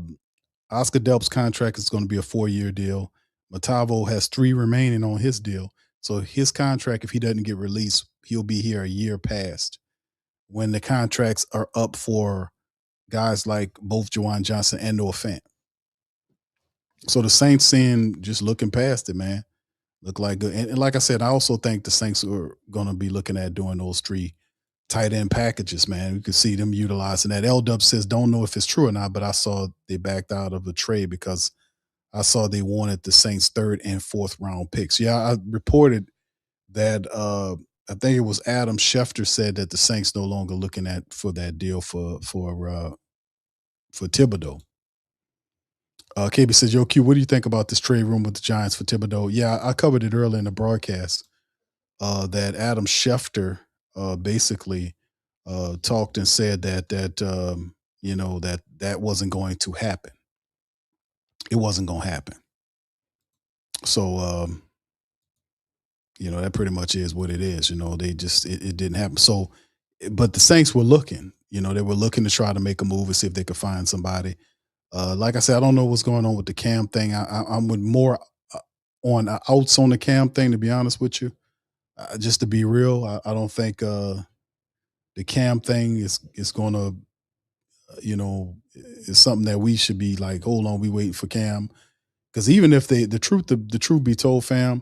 Delp's contract is going to be a 4-year deal. Matavo has 3 remaining on his deal. So his contract, if he doesn't get released, he'll be here a year past when the contracts are up for guys like both Juwan Johnson and Noah Fant. So the Saints just looking past it, man. Look like good. And like I said, I also think the Saints are going to be looking at doing those 3 tight end packages, man. You can see them utilizing that. L-Dub says, don't know if it's true or not, but I saw they backed out of the trade because I saw they wanted the Saints 3rd and 4th round picks. Yeah, I reported that I think it was Adam Schefter said that the Saints no longer looking for that deal for Thibodeau. KB says, yo, Q, what do you think about this trade room with the Giants for Thibodeau? Yeah, I covered it earlier in the broadcast that Adam Schefter basically talked and said that wasn't going to happen. It wasn't going to happen. So, that pretty much is what it is. They just, it didn't happen. So, but the Saints were looking, they were looking to try to make a move and see if they could find somebody. Like I said, I don't know what's going on with the Cam thing. I'm with more on outs on the Cam thing, to be honest with you. Just to be real, I don't think the Cam thing is going to, is something that we should be like, hold on, we waiting for Cam. Because even if the truth be told, fam,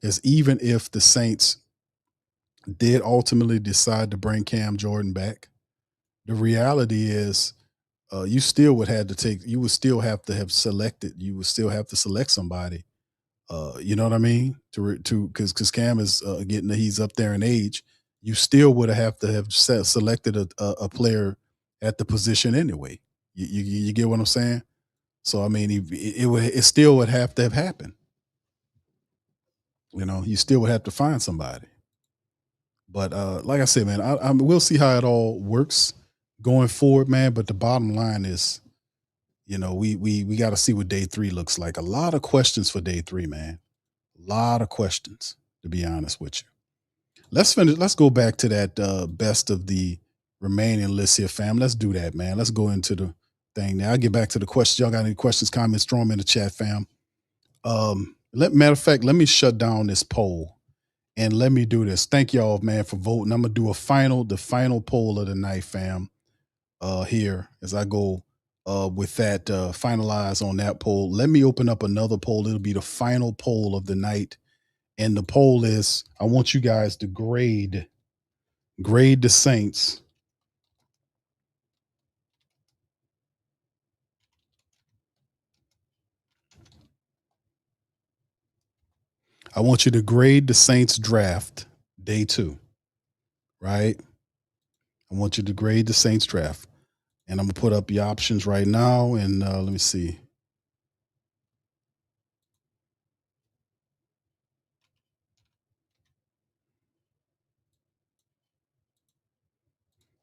is even if the Saints did ultimately decide to bring Cam Jordan back, the reality is you still would have to select somebody. You know what I mean? Because Cam is he's up there in age. You still would have to have selected a player at the position anyway. You get what I'm saying? So I mean, it still would have to have happened. You still would have to find somebody. But like I said, man, we'll see how it all works going forward, man. But the bottom line is, we got to see what day 3 looks like. A lot of questions for day 3, man. A lot of questions, to be honest with you. Let's finish. Let's go back to that best of the remaining list here, fam. Let's do that, man. Let's go into the thing now. I'll get back to the questions. Y'all got any questions, comments, throw them in the chat, fam. Matter of fact, let me shut down this poll and let me do this. Thank y'all, man, for voting. I'm gonna do the final poll of the night, fam. Here as I go with that finalize on that poll. Let me open up another poll. It'll be the final poll of the night. And the poll is, I want you guys to grade the Saints. I want you to grade the Saints draft day 2, right? I want you to grade the Saints draft. And I'm going to put up the options right now. And let me see.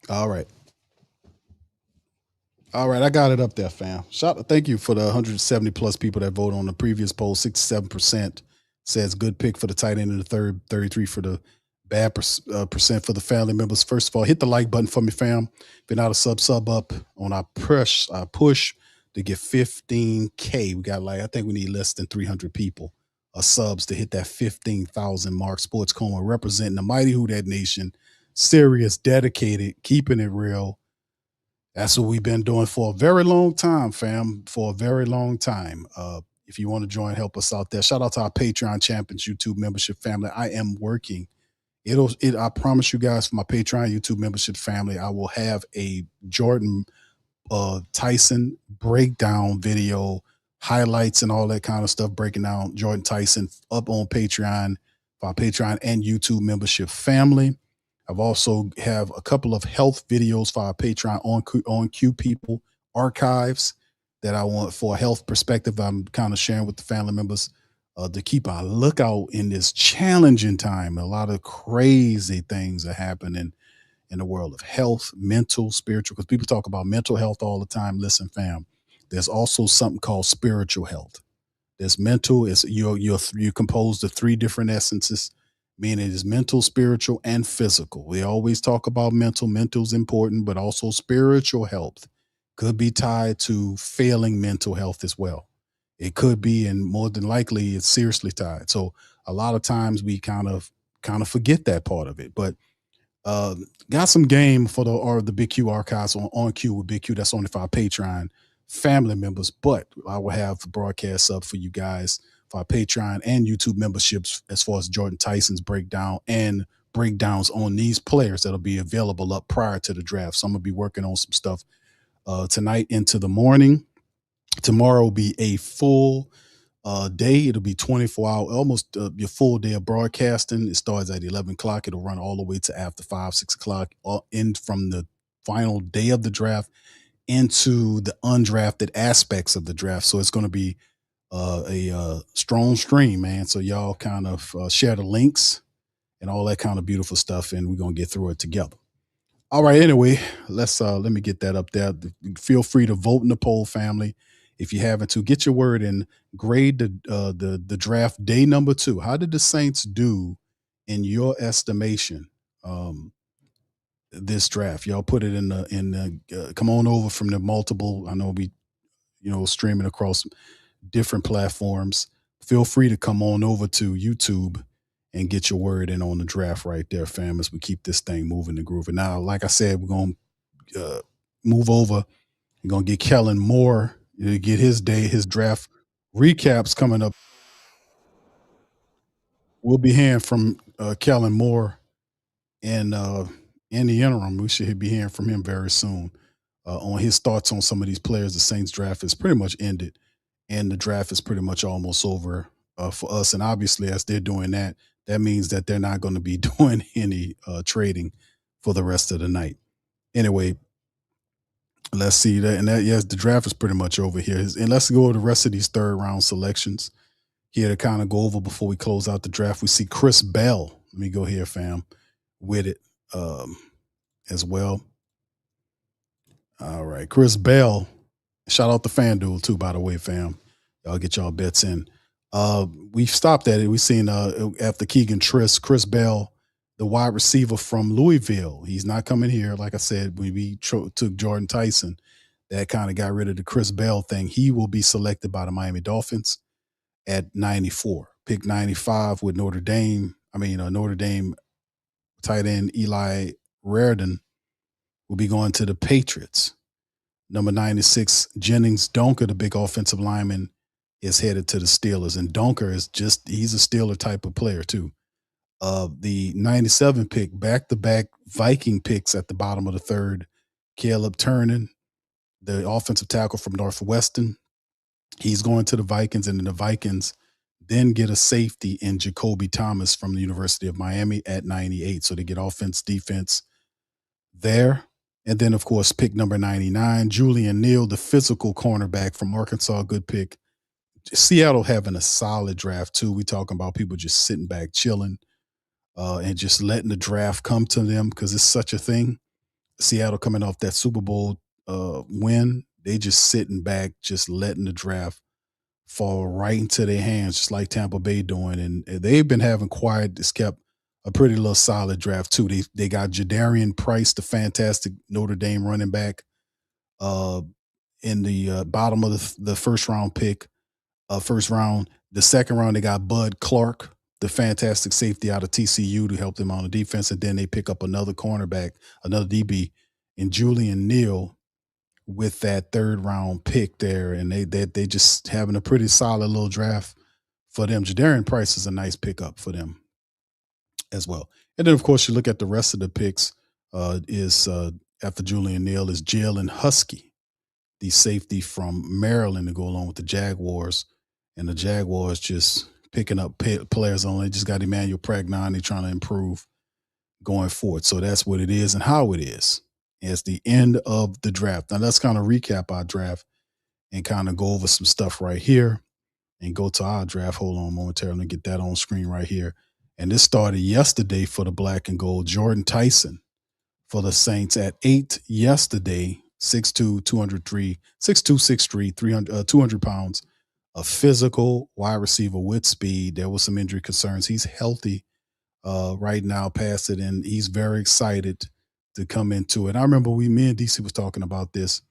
All right. I got it up there, fam. Thank you for the 170 plus people that voted on the previous poll. 67% says good pick for the tight end in the 3rd, 33 for the bad percent for the family members. First of all, hit the like button for me, fam. If you're not a sub up on our push to get 15K. We got I think we need less than 300 people subs to hit that 15,000 mark. Sports Coma representing the mighty Who Dat Nation. Serious, dedicated, keeping it real. That's what we've been doing for a very long time, fam. For a very long time. If you want to join, help us out there. Shout out to our Patreon champions, YouTube membership family. I am working I promise you guys, for my Patreon YouTube membership family, I will have a Jordan Tyson breakdown video, highlights and all that kind of stuff, breaking down Jordan Tyson up on Patreon for our Patreon and YouTube membership family. I've also have a couple of health videos for our Patreon on Q people archives that I want for a health perspective. I'm kind of sharing with the family members to keep a lookout in this challenging time. A lot of crazy things are happening in the world of health, mental, spiritual, because people talk about mental health all the time. Listen, fam, there's also something called spiritual health. There's mental, you're composed of three different essences, meaning it is mental, spiritual, and physical. We always talk about mental. Mental's important, but also spiritual health could be tied to failing mental health as well. It could be, and more than likely, it's seriously tied. So a lot of times we kind of forget that part of it. But got some game for the Big Q archives on Q with Big Q. That's only for our Patreon family members, but I will have the broadcasts up for you guys for our Patreon and YouTube memberships as far as Jordan Tyson's breakdown and breakdowns on these players that'll be available up prior to the draft. So I'm gonna be working on some stuff tonight into the morning. Tomorrow will be a full day. It'll be 24 hour, almost your full day of broadcasting. It starts at 11 o'clock. It'll run all the way to after 5, 6 o'clock, in from the final day of the draft into the undrafted aspects of the draft. So it's going to be a strong stream, man. So y'all kind of share the links and all that kind of beautiful stuff, and we're going to get through it together. All right. Anyway, let me get that up there. Feel free to vote in the poll, family. If you haven't, to get your word and grade the draft day number 2. How did the Saints do in your estimation? This draft, y'all put it in the come on over from the multiple. I know we, streaming across different platforms. Feel free to come on over to YouTube and get your word in on the draft right there, fam, as we keep this thing moving and grooving. Now, like I said, we're going to move over. We're going to get Kellen Moore to get his draft recaps coming up. We'll be hearing from Kellen Moore in the interim. We should be hearing from him very soon on his thoughts on some of these players. The Saints draft is pretty much ended, and the draft is pretty much almost over for us. And obviously, as they're doing that, that means that they're not going to be doing any trading for the rest of the night. Anyway, let's see that. And yes, the draft is pretty much over here. And let's go to the rest of these third round selections here to kind of go over before we close out the draft. We see Chris Bell. Let me go here, fam, with it as well. All right, Chris Bell. Shout out to FanDuel too, by the way, fam. Y'all get y'all bets in. We've stopped at it. We've seen after Keegan Triss, Chris Bell, the wide receiver from Louisville. He's not coming here. Like I said, when we took Jordan Tyson, that kind of got rid of the Chris Bell thing. He will be selected by the Miami Dolphins at 94. Pick 95 with Notre Dame tight end Eli Reardon will be going to the Patriots. Number 96, Jennings Donker, the big offensive lineman, is headed to the Steelers. And Donker he's a Steeler type of player too. The 97 pick, back-to-back Viking picks at the bottom of the third, Caleb Turner, the offensive tackle from Northwestern. He's going to the Vikings, and then the Vikings then get a safety in Jacoby Thomas from the University of Miami at 98. So they get offense, defense there. And then, of course, pick number 99, Julian Neal, the physical cornerback from Arkansas, good pick. Seattle having a solid draft, too. We talking about people just sitting back, chilling, and just letting the draft come to them because it's such a thing. Seattle coming off that Super Bowl win, they just sitting back, just letting the draft fall right into their hands, just like Tampa Bay doing. And they've been having it's kept a pretty little solid draft too. They got Jadarian Price, the fantastic Notre Dame running back, in the bottom of the first round pick. First round. The second round, they got Bud Clark, the fantastic safety out of TCU, to help them on the defense. And then they pick up another cornerback, another DB, in Julian Neal with that third round pick there. And they just having a pretty solid little draft for them. Jadarian Price is a nice pickup for them. as well. And then, of course, you look at the rest of the picks. After Julian Neal is Jalen Husky, the safety from Maryland, to go along with the Jaguars. And the Jaguars just picking up players on. They just got Emmanuel Pragnani trying to improve going forward. So that's what it is and how it is. It's the end of the draft. Now let's kind of recap our draft and kind of go over some stuff right here and go to our draft. Hold on momentarily and get that on screen right here. And this started yesterday for the black and gold. Jordan Tyson for the Saints at 8 yesterday, 6'2", 203, 6'2", 6'3", 200 pounds, a physical wide receiver with speed. There was some injury concerns. He's healthy right now past it, and he's very excited to come into it. I remember me and DC was talking about this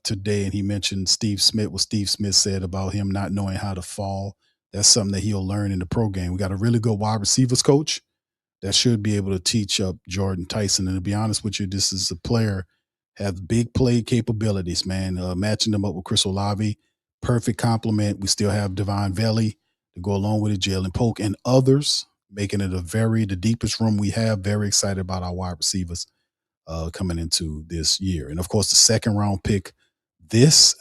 today, and he mentioned what Steve Smith said about him not knowing how to fall. That's something that he'll learn in the pro game. We got a really good wide receivers coach that should be able to teach up Jordan Tyson. And to be honest with you, this is a player, have big play capabilities, man. Matching them up with Chris Olave, perfect complement. We still have Devon Valley to go along with it, Jalen Polk and others, making it the deepest room we have. Very excited about our wide receivers coming into this year. And of course, the second round pick this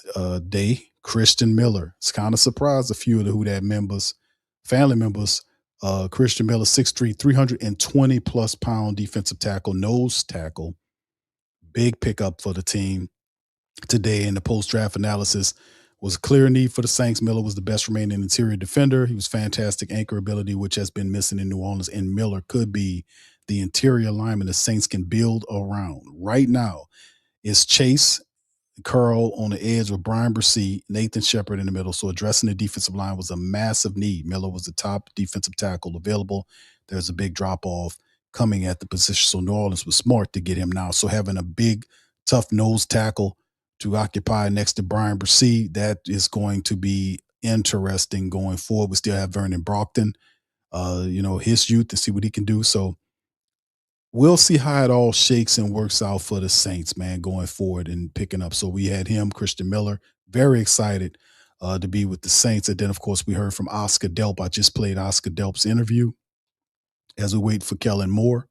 day, Christian Miller. It's kind of surprised a few of the Who Dat family members. Christian Miller, 6'3", 320-plus pound defensive tackle, nose tackle. Big pickup for the team today in the post-draft analysis. Was a clear need for the Saints. Miller was the best remaining interior defender. He was fantastic anchor ability, which has been missing in New Orleans, and Miller could be the interior lineman the Saints can build around. Right now, it's Chase Curl on the edge with Brian Bresee, Nathan Shepard in the middle. So addressing the defensive line was a massive need. Miller was the top defensive tackle available. There's a big drop-off coming at the position. So New Orleans was smart to get him now. So having a big, tough nose tackle to occupy next to Brian Bresee, that is going to be interesting going forward. We still have Vernon Brockton, his youth, to see what he can do. So we'll see how it all shakes and works out for the Saints, man, going forward and picking up. So we had him, Christian Miller, very excited to be with the Saints. And then, of course, we heard from Oscar Delp. I just played Oscar Delp's interview as we wait for Kellen Moore.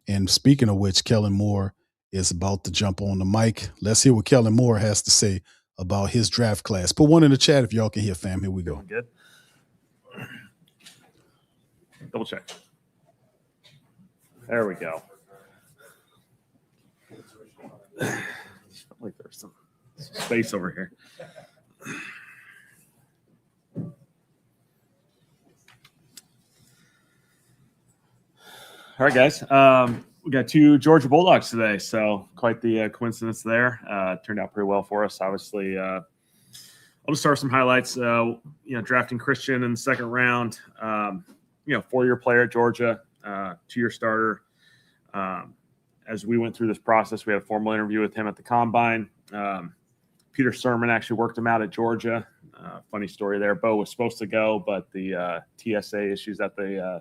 And speaking of which, Kellen Moore is about to jump on the mic. Let's hear what Kellen Moore has to say about his draft class. Put one in the chat if y'all can hear, fam. Here we go. Good. Double check. There we go. Like there's some space over here. All right, guys. We got 2 Georgia Bulldogs today, so quite the coincidence there. Turned out pretty well for us. Obviously, I'll just start with some highlights. Drafting Christian in the second round. 4-year player at Georgia, 2-year starter. As we went through this process, we had a formal interview with him at the Combine. Peter Sermon actually worked him out at Georgia. Funny story there. Bo was supposed to go, but the TSA issues at the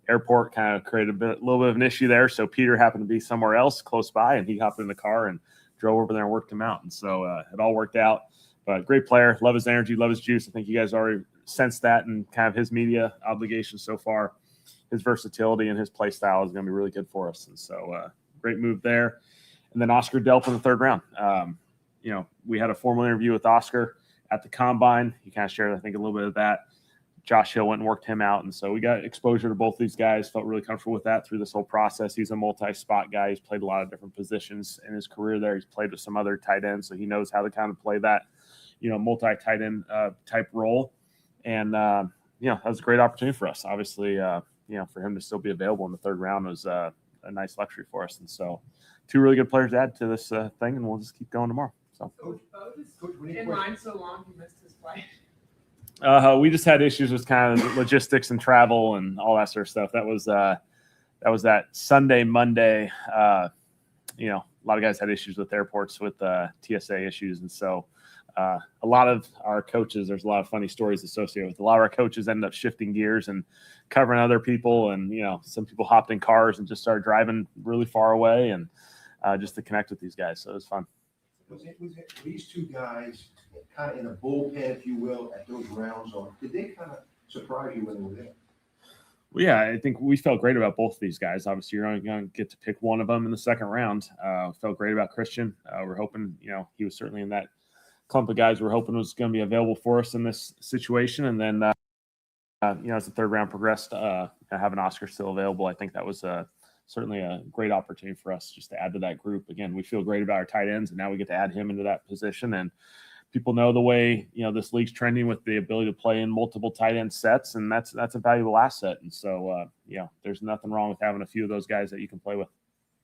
airport kind of created a little bit of an issue there. So Peter happened to be somewhere else close by, and he hopped in the car and drove over there and worked him out. And so it all worked out. But great player. Love his energy, love his juice. I think you guys already sensed that in kind of his media obligations so far. His versatility and his play style is going to be really good for us. And so great move there. And then Oscar Delp in the third round. We had a formal interview with Oscar at the Combine. He kind of shared, I think, a little bit of that. Josh Hill went and worked him out. And so we got exposure to both these guys, felt really comfortable with that through this whole process. He's a multi-spot guy. He's played a lot of different positions in his career there. He's played with some other tight ends, so he knows how to kind of play that, multi-tight end type role. And, that was a great opportunity for us. Obviously, for him to still be available in the third round was a nice luxury for us. And so 2 really good players to add to this thing, and we'll just keep going tomorrow. So. Coach, in line so long he missed his flight. We just had issues with kind of logistics and travel and all that sort of stuff. That was that Sunday, Monday. A lot of guys had issues with airports with TSA issues, and so a lot of our coaches. There's a lot of funny stories associated with. A lot of our coaches ended up shifting gears and covering other people, and some people hopped in cars and just started driving really far away, and just to connect with these guys. So it was fun. Was these 2 guys kind of in a bullpen, if you will, at those rounds, or did they kind of surprise you when they were there? Well, yeah, I think we felt great about both of these guys. Obviously, you're only going to get to pick one of them in the second round. Felt great about Christian. We're hoping, he was certainly in that clump of guys we're hoping was going to be available for us in this situation. And then, as the third round progressed, having Oscar still available, I think that was certainly a great opportunity for us just to add to that group. Again, we feel great about our tight ends, and now we get to add him into that position. And people know the way, this league's trending with the ability to play in multiple tight end sets, and that's a valuable asset. And so, there's nothing wrong with having a few of those guys that you can play with.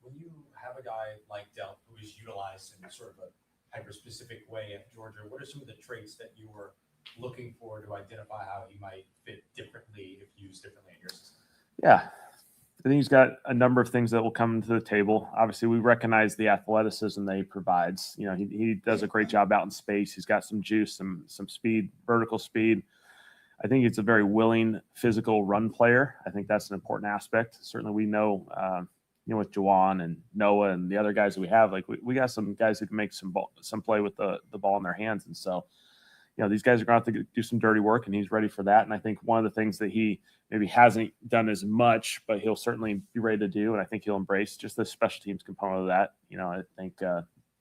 When you have a guy like Delp who is utilized in sort of a hyper-specific way at Georgia, what are some of the traits that you were looking for to identify how he might fit differently if used differently in your system? Yeah, I think he's got a number of things that will come to the table. Obviously, we recognize the athleticism that he provides. He does a great job out in space. He's got some juice, some speed, vertical speed. I think he's a very willing, physical run player. I think that's an important aspect. Certainly, we know, with Juwan and Noah and the other guys that we have, like we got some guys who can make some play with the ball in their hands. And so, these guys are going to have to do some dirty work, and he's ready for that. And I think one of the things that he maybe hasn't done as much, but he'll certainly be ready to do, and I think he'll embrace just the special teams component of that. I think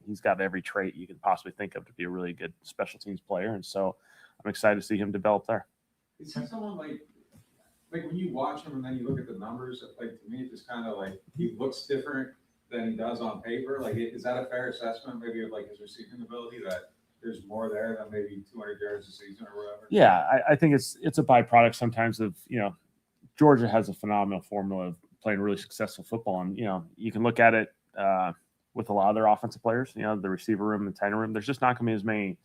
he's got every trait you could possibly think of to be a really good special teams player. And so I'm excited to see him develop there. Is he someone like when you watch him and then you look at the numbers, like to me, it just kind of like he looks different than he does on paper? Like, is that a fair assessment maybe of like his receiving ability, that there's more there than maybe 200 yards a season or whatever? Yeah, I think it's a byproduct sometimes of, Georgia has a phenomenal formula of playing really successful football. And, you can look at it with a lot of their offensive players, the receiver room, the tight end room. There's just not going to be as many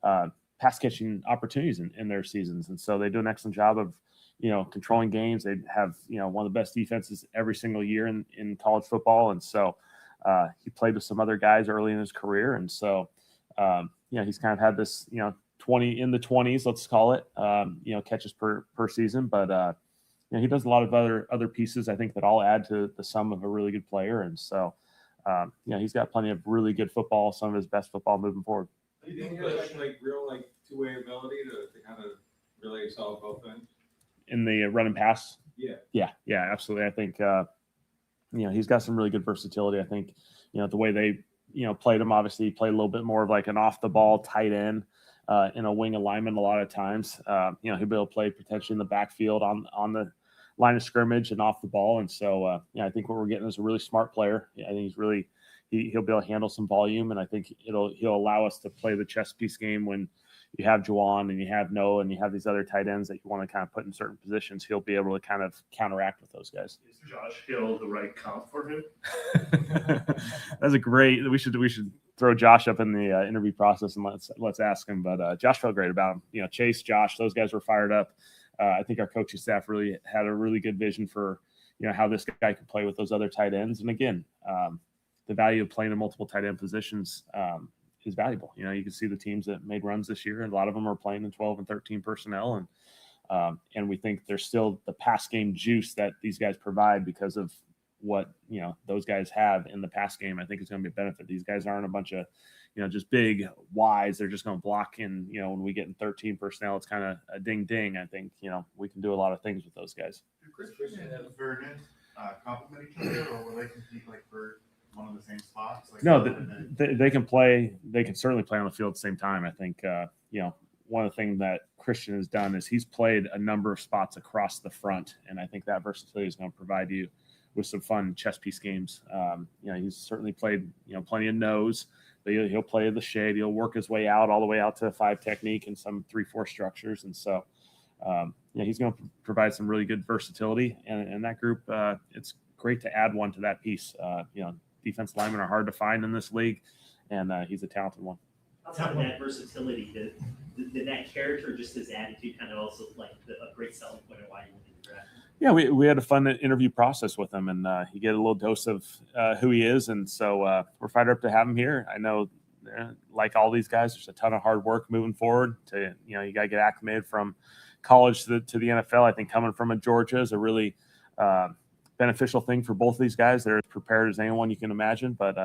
pass catching opportunities in their seasons. And so they do an excellent job of, controlling games. They have, one of the best defenses every single year in college football. And so he played with some other guys early in his career. And so, he's kind of had this, 20 in the 20s, let's call it, catches per season. But, he does a lot of other pieces, I think, that all add to the sum of a really good player. And so, he's got plenty of really good football, some of his best football moving forward. Do you think he has like real two-way ability to kind of really excel at both ends? In the run and pass? Yeah, absolutely. I think, he's got some really good versatility. I think, the way they, played him, obviously he played a little bit more of like an off the ball tight end in a wing alignment a lot of times. He'll be able to play potentially in the backfield on the line of scrimmage and off the ball. And so, I think what we're getting is a really smart player. I think he's really, he'll be able to handle some volume. And I think he'll allow us to play the chess piece game when you have Juwan and you have Noah and you have these other tight ends that you want to kind of put in certain positions. He'll be able to kind of counteract with those guys. Is Josh Hill the right comp for him? That's a great. We should throw Josh up in the interview process and let's ask him. But Josh felt great about him. Chase, Josh, those guys were fired up. I think our coaching staff really had a really good vision for how this guy could play with those other tight ends. And again, the value of playing in multiple tight end positions is valuable. You can see the teams that made runs this year, and a lot of them are playing in 12 and 13 personnel. And we think there's still the pass game juice that these guys provide because of what, those guys have in the pass game. I think it's going to be a benefit. These guys aren't a bunch of, just big Y's. They're just going to block in, when we get in 13 personnel, it's kind of a ding, ding. I think, we can do a lot of things with those guys. Do Christian and Vernon complement each other, or will they compete for one of the same spots? No, they can play. They can certainly play on the field at the same time. I think, one of the things that Christian has done is he's played a number of spots across the front. And I think that versatility is going to provide you with some fun chess piece games. He's certainly played, plenty of nose, but he'll play the shade. He'll work his way out all the way out to 5 technique and some 3-4 structures. And so, he's going to provide some really good versatility. And that group, it's great to add one to that piece. Defense linemen are hard to find in this league, and he's a talented one. Outside of that versatility, did that character, just his attitude, kind of also like a great selling point of why you went into the draft? Yeah, we had a fun interview process with him, and you get a little dose of who he is, and so we're fired up to have him here. I know, like all these guys, there's a ton of hard work moving forward. You got to get acclimated from college to the NFL. I think coming from a Georgia is a really beneficial thing for both of these guys. They're as prepared as anyone you can imagine, but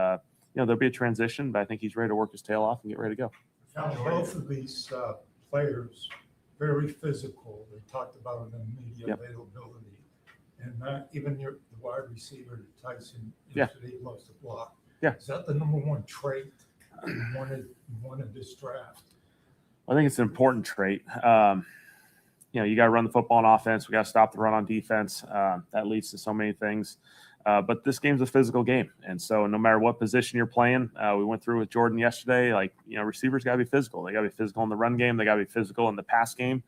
there'll be a transition, but I think he's ready to work his tail off and get ready to go. Now, both of these players, very physical. They talked about it in the media availability. And even the wide receiver, Tyson, Yeah. yesterday loves to block. Yeah. Is that the number one trait you wanted this draft? I think it's an important trait. You got to run the football on offense. We got to stop the run on defense. That leads to so many things. But this game's a physical game. And so no matter what position you're playing, we went through with Jordan yesterday, receivers got to be physical. They got to be physical in the run game. They got to be physical in the pass game.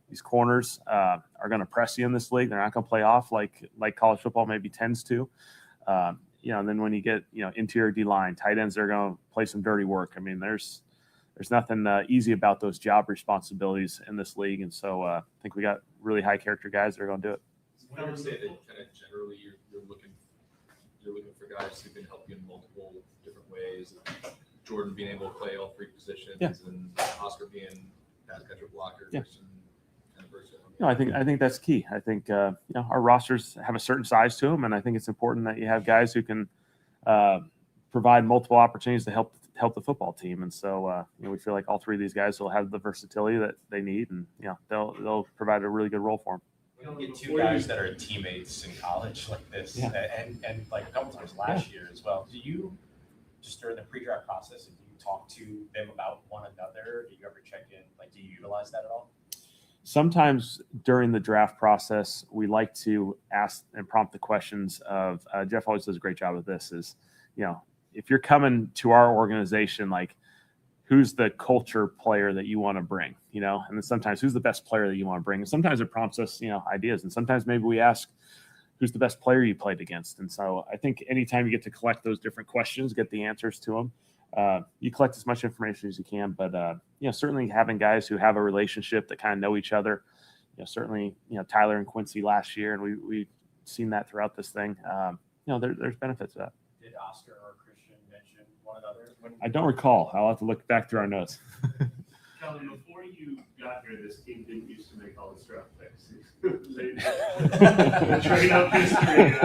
These corners are going to press you in this league. They're not going to play off like college football maybe tends to. And then when you get, interior D-line, tight ends, they're going to play some dirty work. I mean, there's nothing easy about those job responsibilities in this league. And so I think we got really high character guys that are going to do it. I would say that kind of generally you're looking for guys who can help you in multiple different ways. Jordan being able to play all three positions, and Oscar being pass catcher, blocker, Christian, kind of versatile. I think that's key. I think our rosters have a certain size to them, and I think it's important that you have guys who can provide multiple opportunities to help the football team. And so we feel like all three of these guys will have the versatility that they need, and they'll provide a really good role for them. We get two guys that are teammates in college like this, and like a couple times last year as well. Do you just during the pre-draft process, do you talk to them about one another? Do you ever check in? Like, do you utilize that at all? Sometimes during the draft process, we like to ask and prompt the questions of Jeff always does a great job of this is, if you're coming to our organization, like who's the culture player that you want to bring, and then sometimes who's the best player that you want to bring. And sometimes it prompts us, ideas. And sometimes maybe we ask who's the best player you played against. And so I think anytime you get to collect those different questions, get the answers to them, you collect as much information as you can. But, certainly having guys who have a relationship that kind of know each other, certainly, Tyler and Quincy last year, and we've seen that throughout this thing. There's benefits to that. Did Oscar or Christian mention one another? I don't recall. I'll have to look back through our notes. Kellen, before you got here, this team didn't used to make all the draft picks. The trade up history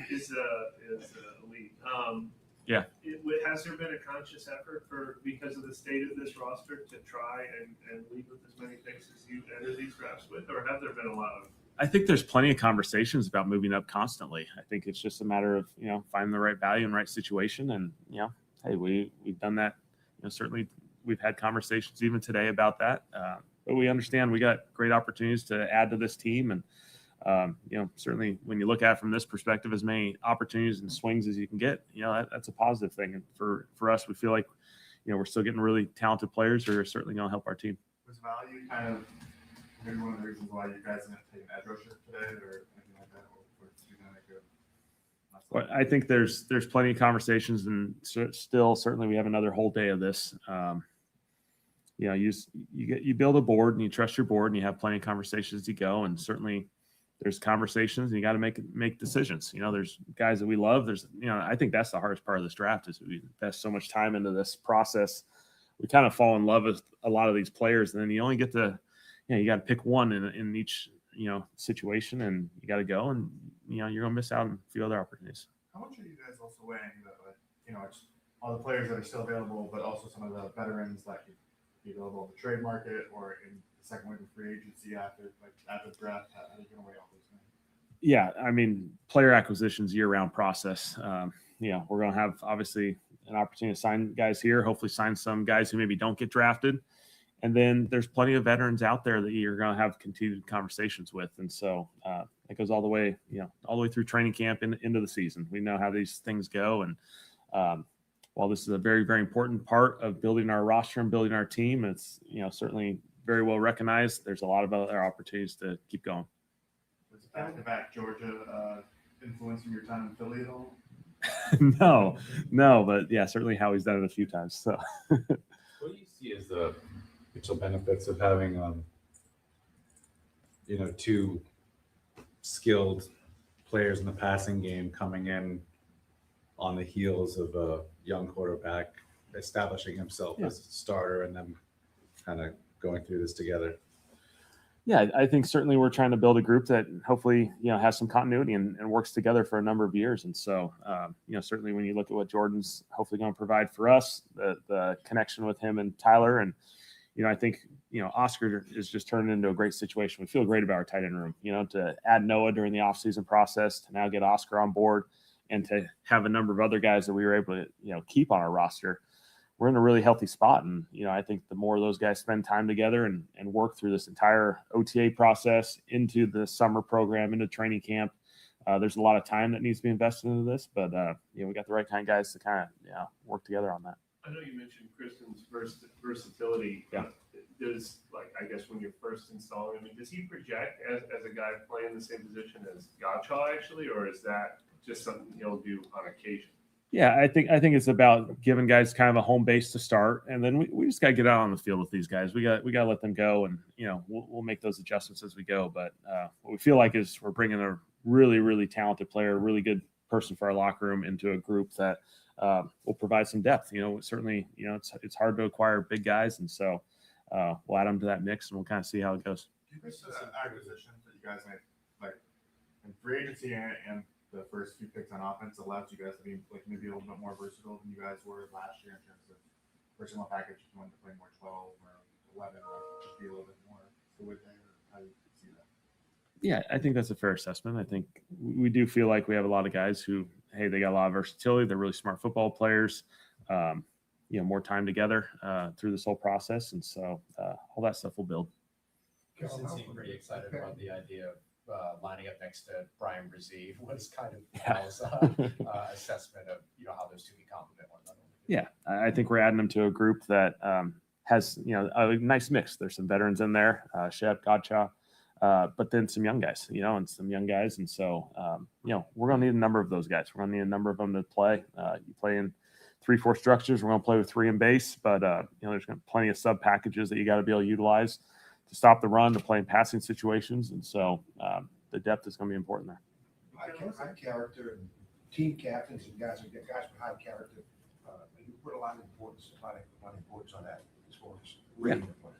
is elite. Has there been a conscious effort because of the state of this roster to try and lead with as many picks as you enter these drafts with, or have there been a lot of? I think there's plenty of conversations about moving up constantly. I think it's just a matter of, finding the right value and right situation. And, hey, we've done that. Certainly we've had conversations even today about that. But we understand we got great opportunities to add to this team. And, certainly when you look at it from this perspective, as many opportunities and swings as you can get, that's a positive thing. And for us, we feel like, we're still getting really talented players who are certainly going to help our team. Was value kind of maybe one of the reasons why you guys didn't take an edge rusher today or anything like that? Or you know, Well, I think there's plenty of conversations, and still certainly we have another whole day of this. You build a board and you trust your board, and you have plenty of conversations as you go. And certainly there's conversations, and you got to make decisions. There's guys that we love. I think that's the hardest part of this draft is we invest so much time into this process. We kind of fall in love with a lot of these players, and then you only get to, you got to pick one in each situation, and you got to go, and you're gonna miss out on a few other opportunities. How much are you guys also weighing that, it's all the players that are still available, but also some of the veterans that could be available in the trade market or in the second wave of free agency after the draft? How are you gonna weigh all those things? Yeah, I mean, player acquisition's year-round process. We're gonna have obviously an opportunity to sign guys here, hopefully sign some guys who maybe don't get drafted. And then there's plenty of veterans out there that you're going to have continued conversations with. And so it goes all the way through training camp and into the season. We know how these things go. And while this is a very, very important part of building our roster and building our team, it's, certainly very well recognized. There's a lot of other opportunities to keep going. Was back-to-back Georgia influencing your time in Philly at all? No, but yeah, certainly Howie's done it a few times. So what do you see as the potential benefits of having two skilled players in the passing game coming in on the heels of a young quarterback establishing himself as a starter and then kind of going through this together? Yeah, I think certainly we're trying to build a group that hopefully, has some continuity and works together for a number of years. And so, certainly when you look at what Jordan's hopefully going to provide for us, the connection with him and Tyler, and, I think Oscar is just turning into a great situation. We feel great about our tight end room, to add Noah during the offseason process, to now get Oscar on board, and to have a number of other guys that we were able to, keep on our roster. We're in a really healthy spot. And, I think the more those guys spend time together and work through this entire OTA process into the summer program, into training camp, there's a lot of time that needs to be invested into this, but we got the right kind of guys to kind of work together on that. I know you mentioned Kristen's versatility. Yeah. Does, I guess when you're first installing him, does he project as a guy playing the same position as Godchaw actually, or is that just something he'll do on occasion? Yeah, I think it's about giving guys kind of a home base to start, and then we just got to get out on the field with these guys. We got to let them go, and we'll make those adjustments as we go. But what we feel like is we're bringing a really, really talented player, a really good person for our locker room into a group that will provide some depth. Certainly, it's hard to acquire big guys, and so we'll add them to that mix, and we'll kind of see how it goes. Do you miss the acquisitions that you guys made, like in free agency and the first few picks on offense, allowed you guys to be maybe a little bit more versatile than you guys were last year in terms of personal package? If you wanted to play more 12 or 11, or just be a little bit more fluid there. How do you see that? Yeah, I think that's a fair assessment. I think we do feel like we have a lot of guys who, hey, they got a lot of versatility. They're really smart football players. More time together through this whole process, and so all that stuff will build. Kristen seemed pretty excited about the idea of lining up next to Brian Brzee. What is kind of Al's assessment of how those two can complement one another? Yeah, I think we're adding them to a group that has a nice mix. There's some veterans in there, Shep, Godchaw, but then some young guys, and so we're going to need a number of those guys. We're going to need a number of them to play. You play in 3-4 structures. We're going to play with 3 in base, but there's plenty of sub packages that you got to be able to utilize to stop the run, to play in passing situations, and so the depth is going to be important there. High character and team captains and guys with high character. You put a lot of importance on that as far as rating the players.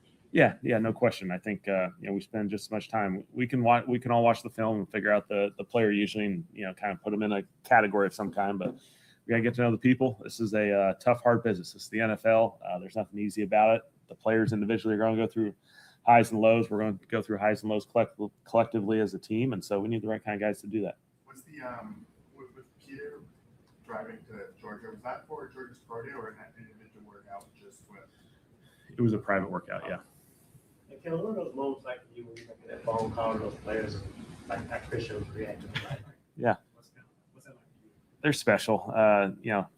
Yeah, no question. I think we spend just as much time. We can all watch the film and figure out the player usually, and kind of put them in a category of some kind. But we gotta get to know the people. This is a tough, hard business. This is the NFL. There's nothing easy about it. The players individually are going to go through highs and lows. We're going to go through highs and lows collectively as a team, and so we need the right kind of guys to do that. What's the with Peter driving to Georgia? Was that for Georgia's pro day or an individual workout just with? It was a private workout, yeah. Kellen, what are those moments like when you were making that phone call to those players, like that Christian was reacting? Yeah, what's that like for you? They're special.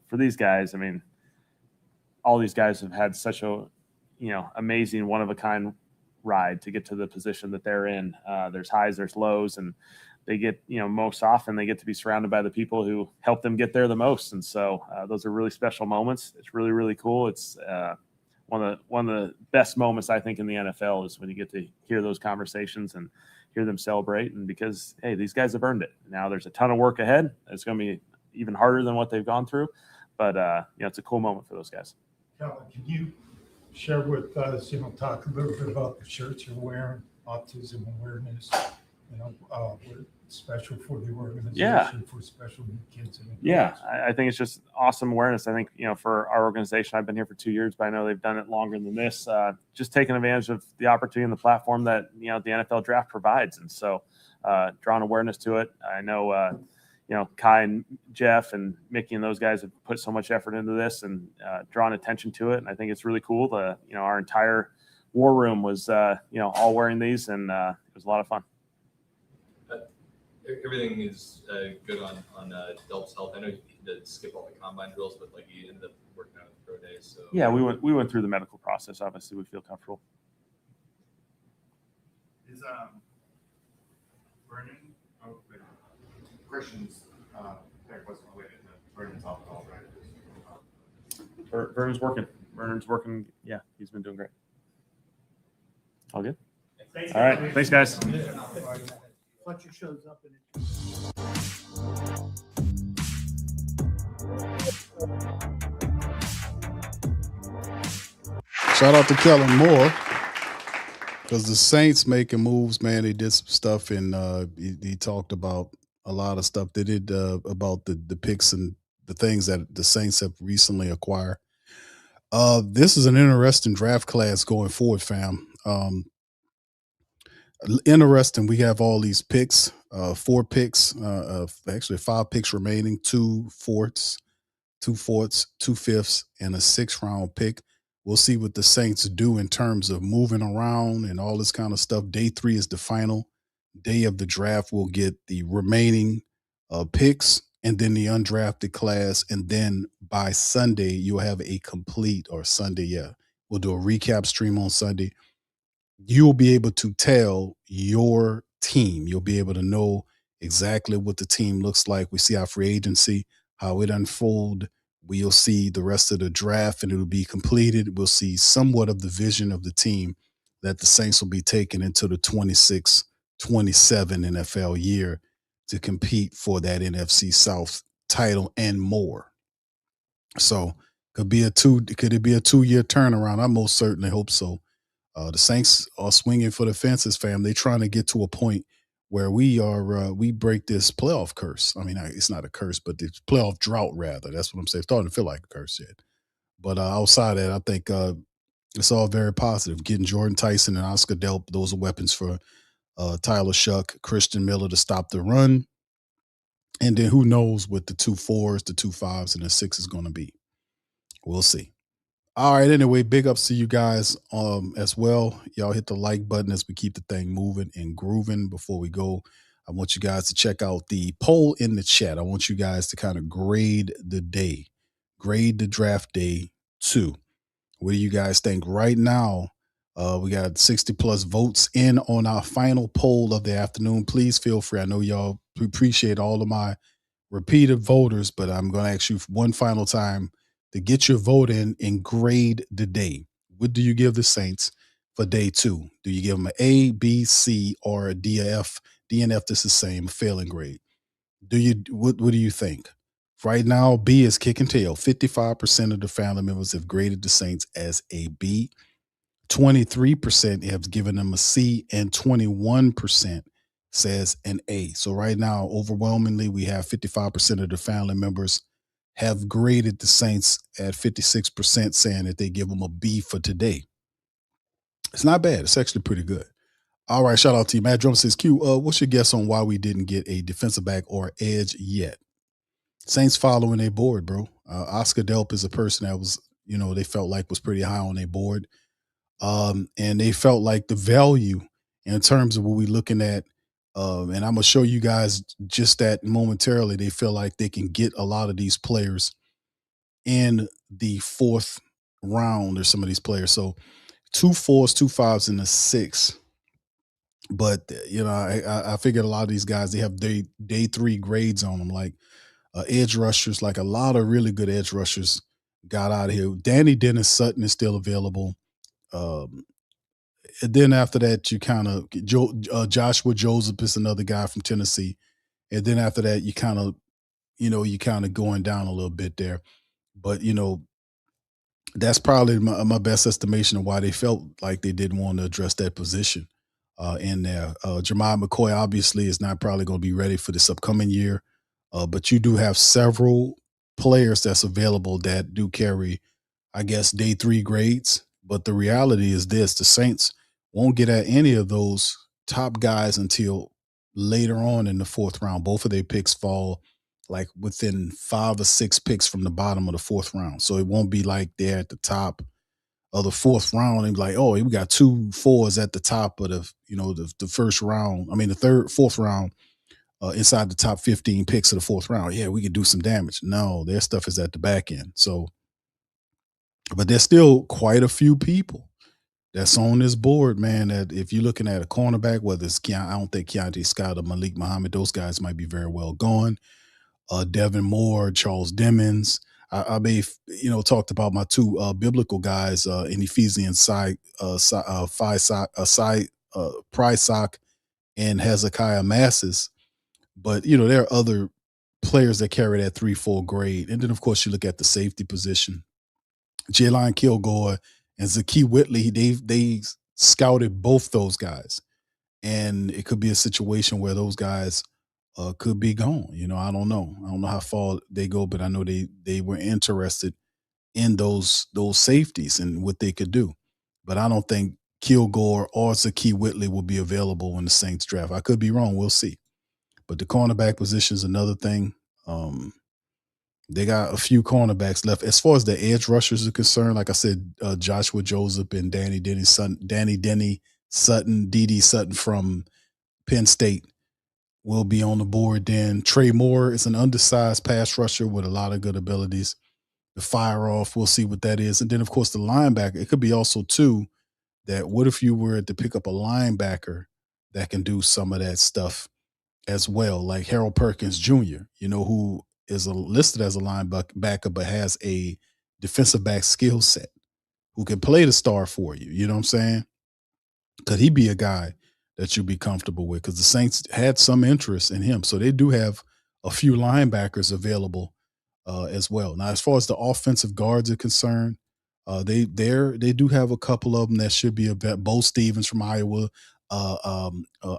For these guys, I mean, all these guys have had such a amazing, one of a kind ride to get to the position that they're in. There's highs, there's lows, and they get, most often they get to be surrounded by the people who help them get there the most. And so those are really special moments. It's really, really cool. It's one of the best moments I think in the NFL is when you get to hear those conversations and hear them celebrate. And because, hey, these guys have earned it. Now there's a ton of work ahead. It's going to be even harder than what they've gone through, but it's a cool moment for those guys. Kellen, can you share with us, talk a little bit about the shirts you're wearing, autism awareness, we're special for the organization, for special kids. Yeah, I think it's just awesome awareness. I think, for our organization, I've been here for 2 years, but I know they've done it longer than this, just taking advantage of the opportunity and the platform that, the NFL draft provides. And so drawing awareness to it. I know, Kai and Jeff and Mickey and those guys have put so much effort into this and drawn attention to it. And I think it's really cool. Our entire war room was, all wearing these, and it was a lot of fun. Everything is good on Delp's health. I know he did skip all the combine drills, but he ended up working out the pro days. So yeah, we went through the medical process. Obviously, we feel comfortable. Is Vernon? Oh, wait. Christian's pick wasn't related to Vernon's off at all, right? Vernon's working. Vernon's working. Yeah, he's been doing great. All good. Thanks, all right, thanks, guys. Fletcher shows up in Shout out to Kellen Moore, because the Saints making moves, man. They did some stuff, and he talked about a lot of stuff they did about the picks and the things that the Saints have recently acquired. This is an interesting draft class going forward, fam. Interesting. We have all these picks, 4 picks, actually 5 picks remaining, 2 fourths, 2 fifths, and a 6th round pick. We'll see what the Saints do in terms of moving around and all this kind of stuff. Day 3 is the final day of the draft. We'll get the remaining picks and then the undrafted class. And then by Sunday, you'll have a complete, or Sunday, yeah. We'll do a recap stream on Sunday. You'll be able to tell your team. You'll be able to know exactly what the team looks like. We see our free agency, how it unfold. We'll see the rest of the draft and it'll be completed. We'll see somewhat of the vision of the team that the Saints will be taking into the 26-27 NFL year to compete for that NFC South title and more. So could it be a 2-year turnaround? I most certainly hope so. The Saints are swinging for the fences, fam. They're trying to get to a point where we break this playoff curse. I mean, it's not a curse, but the playoff drought, rather. That's what I'm saying. It's starting to feel like a curse yet. But outside of that, I think it's all very positive. Getting Jordan Tyson and Oscar Delp, those are weapons for Tyler Shuck, Christian Miller to stop the run. And then who knows what the 2 4s, the 2 5s, and the 6 is going to be. We'll see. All right. Anyway, big ups to you guys as well. Y'all hit the like button as we keep the thing moving and grooving. Before we go, I want you guys to check out the poll in the chat. I want you guys to kind of grade the day, grade the draft day 2. What do you guys think right now? We got 60 plus votes in on our final poll of the afternoon. Please feel free. I know y'all appreciate all of my repeated voters, but I'm going to ask you one final time to get your vote in and grade the day. What do you give the Saints for day 2? Do you give them an A, B, C, or a D, F? D and F is the same, failing grade. What do you think? Right now, B is kicking tail. 55% of the family members have graded the Saints as a B. 23% have given them a C, and 21% says an A. So right now, overwhelmingly, we have 55% of the family members have graded the Saints at 56%, saying that they give them a B for today. It's not bad. It's actually pretty good. All right, shout out to you. Matt Drum says, Q, what's your guess on why we didn't get a defensive back or edge yet? Saints following their board, bro. Oscar Delp is a person that was, they felt like was pretty high on their board. And they felt like the value in terms of what we're looking at, and I'm gonna show you guys just that momentarily. They feel like they can get a lot of these players in the 4th round, or some of these players. So 2 4s, 2 5s, and a 6. But I figured a lot of these guys, they have day 3 grades on them, like edge rushers, like a lot of really good edge rushers got out of here. Danny Dennis Sutton is still available. And then after that, you kind of Joshua Joseph is another guy from Tennessee. And then after that, you kind of going down a little bit there. But that's probably my best estimation of why they felt like they didn't want to address that position in there. Jeremiah McCoy obviously is not probably going to be ready for this upcoming year, but you do have several players that's available that do carry, I guess, day 3 grades. But the reality is this: the Saints won't get at any of those top guys until later on in the 4th round. Both of their picks fall like within 5 or 6 picks from the bottom of the 4th round. So it won't be like they're at the top of the 4th round and be like, oh, we got 2 4s at the top of the first round. I mean, the 4th round inside the top 15 picks of the 4th round. Yeah, we could do some damage. No, their stuff is at the back end. So, but there's still quite a few people that's on this board, man, that if you're looking at a cornerback, whether it's I don't think Keontae Scott or Malik Muhammad, those guys might be very well gone. Devin Moore, Charles Demmons. I may, talked about my 2 biblical guys in Ephesians Prysock and Hezekiah Massis. But, there are other players that carry that 3-4 grade. And then, of course, you look at the safety position. Jaylon Kilgore and Zakee Whitley, they scouted both those guys. And it could be a situation where those guys could be gone. I don't know. I don't know how far they go, but I know they were interested in those safeties and what they could do. But I don't think Kilgore or Zakee Whitley will be available when the Saints draft. I could be wrong. We'll see. But the cornerback position is another thing. They got a few cornerbacks left. As far as the edge rushers are concerned, like I said, Joshua Joseph and Danny Denny Sutton, D.D. Sutton from Penn State will be on the board. Then Trey Moore is an undersized pass rusher with a lot of good abilities to fire off. We'll see what that is. And then, of course, the linebacker. It could be also, too, that what if you were to pick up a linebacker that can do some of that stuff as well, like Harold Perkins Jr., who is listed as a linebacker but has a defensive back skill set, who can play the star for you. You know what I'm saying? Could he be a guy that you'd be comfortable with? Because the Saints had some interest in him. So they do have a few linebackers available as well. Now, as far as the offensive guards are concerned, they do have a couple of them that should be a bet. Bo Stevens from Iowa,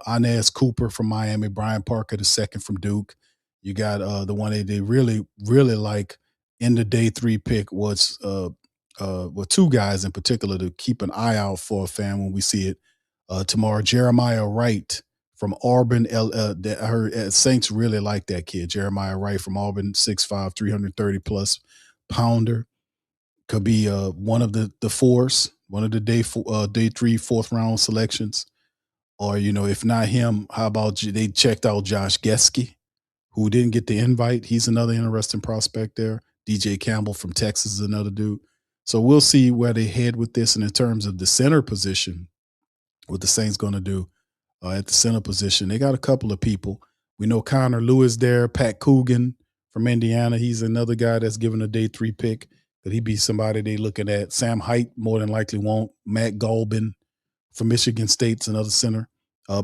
Inez Cooper from Miami, Brian Parker II from Duke. You got the one they really, really like in the day 3 pick was two guys in particular to keep an eye out for, fam, when we see it tomorrow. Jeremiah Wright from Auburn. I heard Saints really like that kid. Jeremiah Wright from Auburn, 6'5", 330 plus pounder. Could be one of the fours, one of the day 3, 4th round selections. Or, if not him, how about they checked out Josh Gesky, who didn't get the invite. He's another interesting prospect there. DJ Campbell from Texas is another dude. So we'll see where they head with this. And in terms of the center position, what the Saints going to do at the center position, they got a couple of people. We know Connor Lewis there, Pat Coogan from Indiana. He's another guy that's given a day 3 pick. Could he be somebody they looking at? Sam Height more than likely won't. Matt Golbin from Michigan State's another center.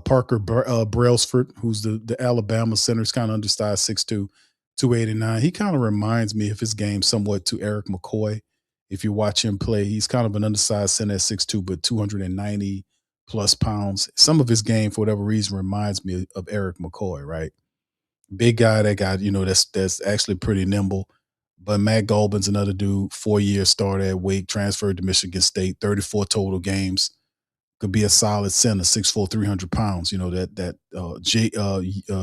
Parker Brailsford, who's the Alabama center, is kind of undersized, 6'2", 289. He kind of reminds me of his game somewhat to Eric McCoy. If you watch him play, he's kind of an undersized center at 6'2", but 290 plus pounds. Some of his game, for whatever reason, reminds me of Eric McCoy, right? Big guy that got, that's actually pretty nimble. But Matt Golbin's another dude, 4-year starter at Wake, transferred to Michigan State, 34 total games. Could be a solid center, 6'4", 300 pounds.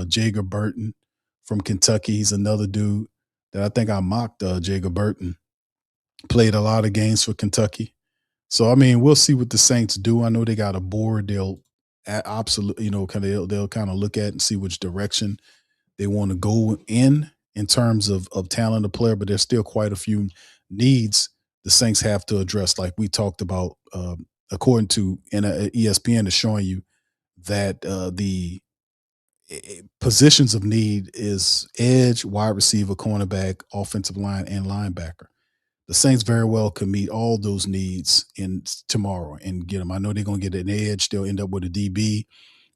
Jager Burton from Kentucky. He's another dude that I think I mocked. Jager Burton played a lot of games for Kentucky. So, I mean, we'll see what the Saints do. I know they got a board. They'll absolutely, they'll kind of look at and see which direction they want to go in terms of talent of player, but there's still quite a few needs the Saints have to address, like we talked about. According to ESPN, is showing you that the positions of need is edge, wide receiver, cornerback, offensive line, and linebacker. The Saints very well could meet all those needs in tomorrow and get them. I know they're going to get an edge. They'll end up with a DB.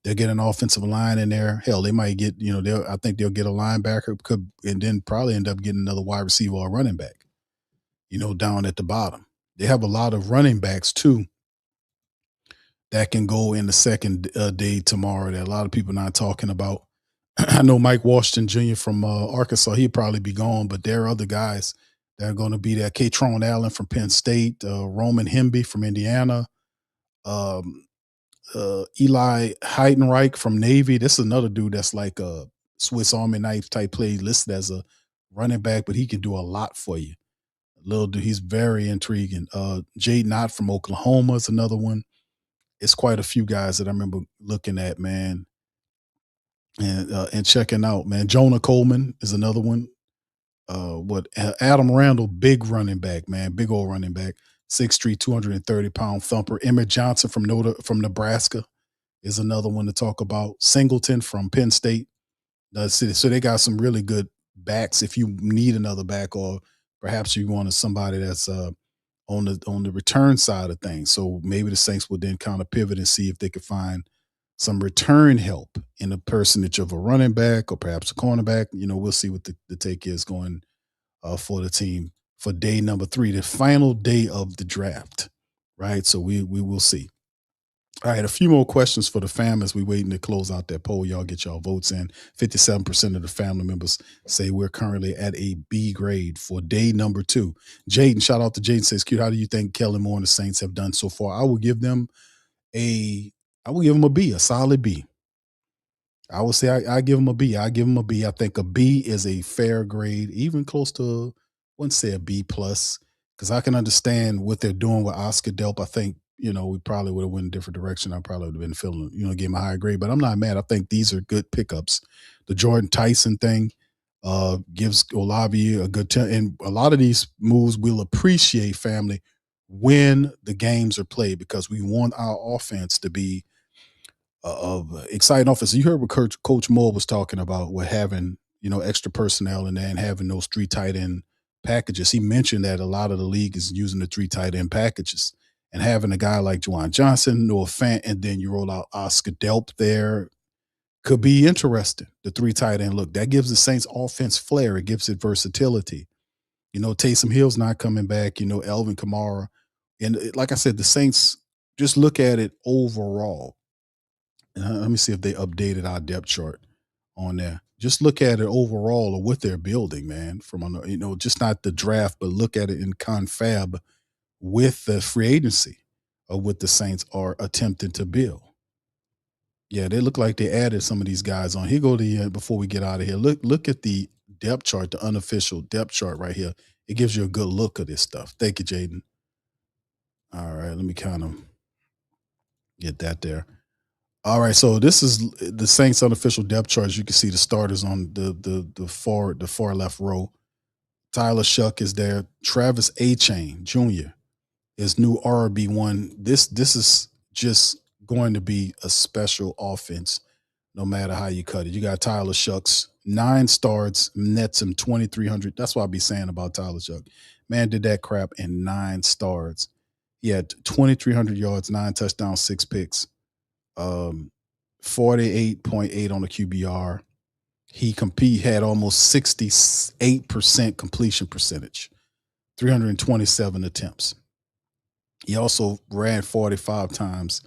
They'll get an offensive line in there. Hell, they might get, I think they'll get a linebacker, and then probably end up getting another wide receiver or running back, down at the bottom. They have a lot of running backs too that can go in the second day tomorrow that a lot of people not talking about. I know Mike Washington Jr. from Arkansas, he'd probably be gone, but there are other guys that are going to be there. Katron Allen from Penn State, Roman Hemby from Indiana, Eli Heidenreich from Navy. This is another dude that's like a Swiss Army knife type play, listed as a running back, but he can do a lot for you. Little dude, he's very intriguing. Jade Knott from Oklahoma is another one. It's quite a few guys that I remember looking at, man, and checking out, man. Jonah Coleman is another one. Adam Randall, big running back, man, big old running back, 6'3", 230-pound thumper. Emmett Johnson from Nebraska is another one to talk about. Singleton from Penn State. So they got some really good backs if you need another back, or perhaps you want somebody that's on the return side of things. So maybe the Saints would then kind of pivot and see if they could find some return help in the personage of a running back or perhaps a cornerback. We'll see what the take is going for the team for day number 3, the final day of the draft, right? So we will see. All right, a few more questions for the fam as we waiting to close out that poll. Y'all get y'all votes in. 57% of the family members say we're currently at a B grade for day number 2. Jaden, shout out to Jaden, says, Q, how do you think Kellen Moore and the Saints have done so far? I will give them I will give him a B, a solid B. I would say I give him a B. I give him a B. I think a B is a fair grade, even close to, I wouldn't say a B plus, because I can understand what they're doing with Oscar Delp. I think, we probably would have went a different direction. I probably would have been feeling, gave him a higher grade, but I'm not mad. I think these are good pickups. The Jordan Tyson thing gives Olavi a good and a lot of these moves we'll appreciate, family, when the games are played, because we want our offense to be of exciting offense. You heard what Coach Moore was talking about with having, extra personnel in there and having those 3 tight end packages. He mentioned that a lot of the league is using the 3 tight end packages, and having a guy like Juwan Johnson, Noah Fant, and then you roll out Oscar Delp there could be interesting. The 3 tight end look, that gives the Saints offense flair. It gives it versatility. Taysom Hill's not coming back, Elvin Kamara. And like I said, the Saints, just look at it overall. Let me see if they updated our depth chart on there. Just look at it overall of what they're building, man. From just not the draft, but look at it in confab with the free agency of what the Saints are attempting to build. Yeah, they look like they added some of these guys on. Here go before we get out of here. Look at the depth chart, the unofficial depth chart right here. It gives you a good look of this stuff. Thank you, Jaden. All right, let me kind of get that there. All right, so this is the Saints unofficial depth chart. You can see the starters on the far left row. Tyler Shuck is there. Travis A-Chain Jr. is new RB1. This is just going to be a special offense, no matter how you cut it. You got Tyler Shucks, 9 starts, nets him 2,300. That's what I be saying about Tyler Shuck. Man did that crap in 9 starts. He had 2,300 yards, 9 touchdowns, 6 picks. 48.8 on the QBR. He had almost 68% completion percentage, 327 attempts. He also ran 45 times,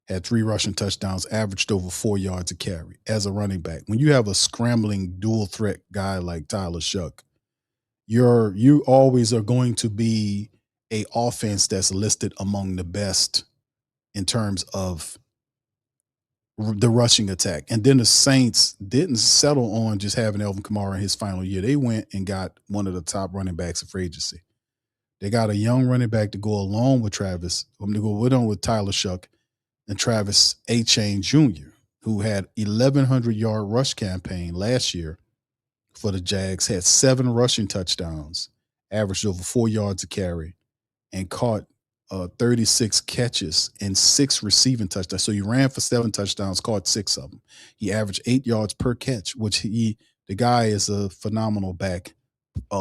had 3 rushing touchdowns, averaged over 4 yards a carry as a running back. When you have a scrambling dual threat guy like Tyler Shuck, you always are going to be a offense that's listed among the best in terms of the rushing attack. And then the Saints didn't settle on just having Elvin Kamara in his final year. They went and got one of the top running backs of free agency. They got a young running back to go along with Travis. I'm going to go with Tyler Shuck and Travis A-Chain Jr., who had 1,100-yard rush campaign last year for the Jags, had 7 rushing touchdowns, averaged over 4 yards a carry, and caught 36 catches and 6 receiving touchdowns. So he ran for 7 touchdowns, caught 6 of them. He averaged 8 yards per catch, which the guy is a phenomenal back.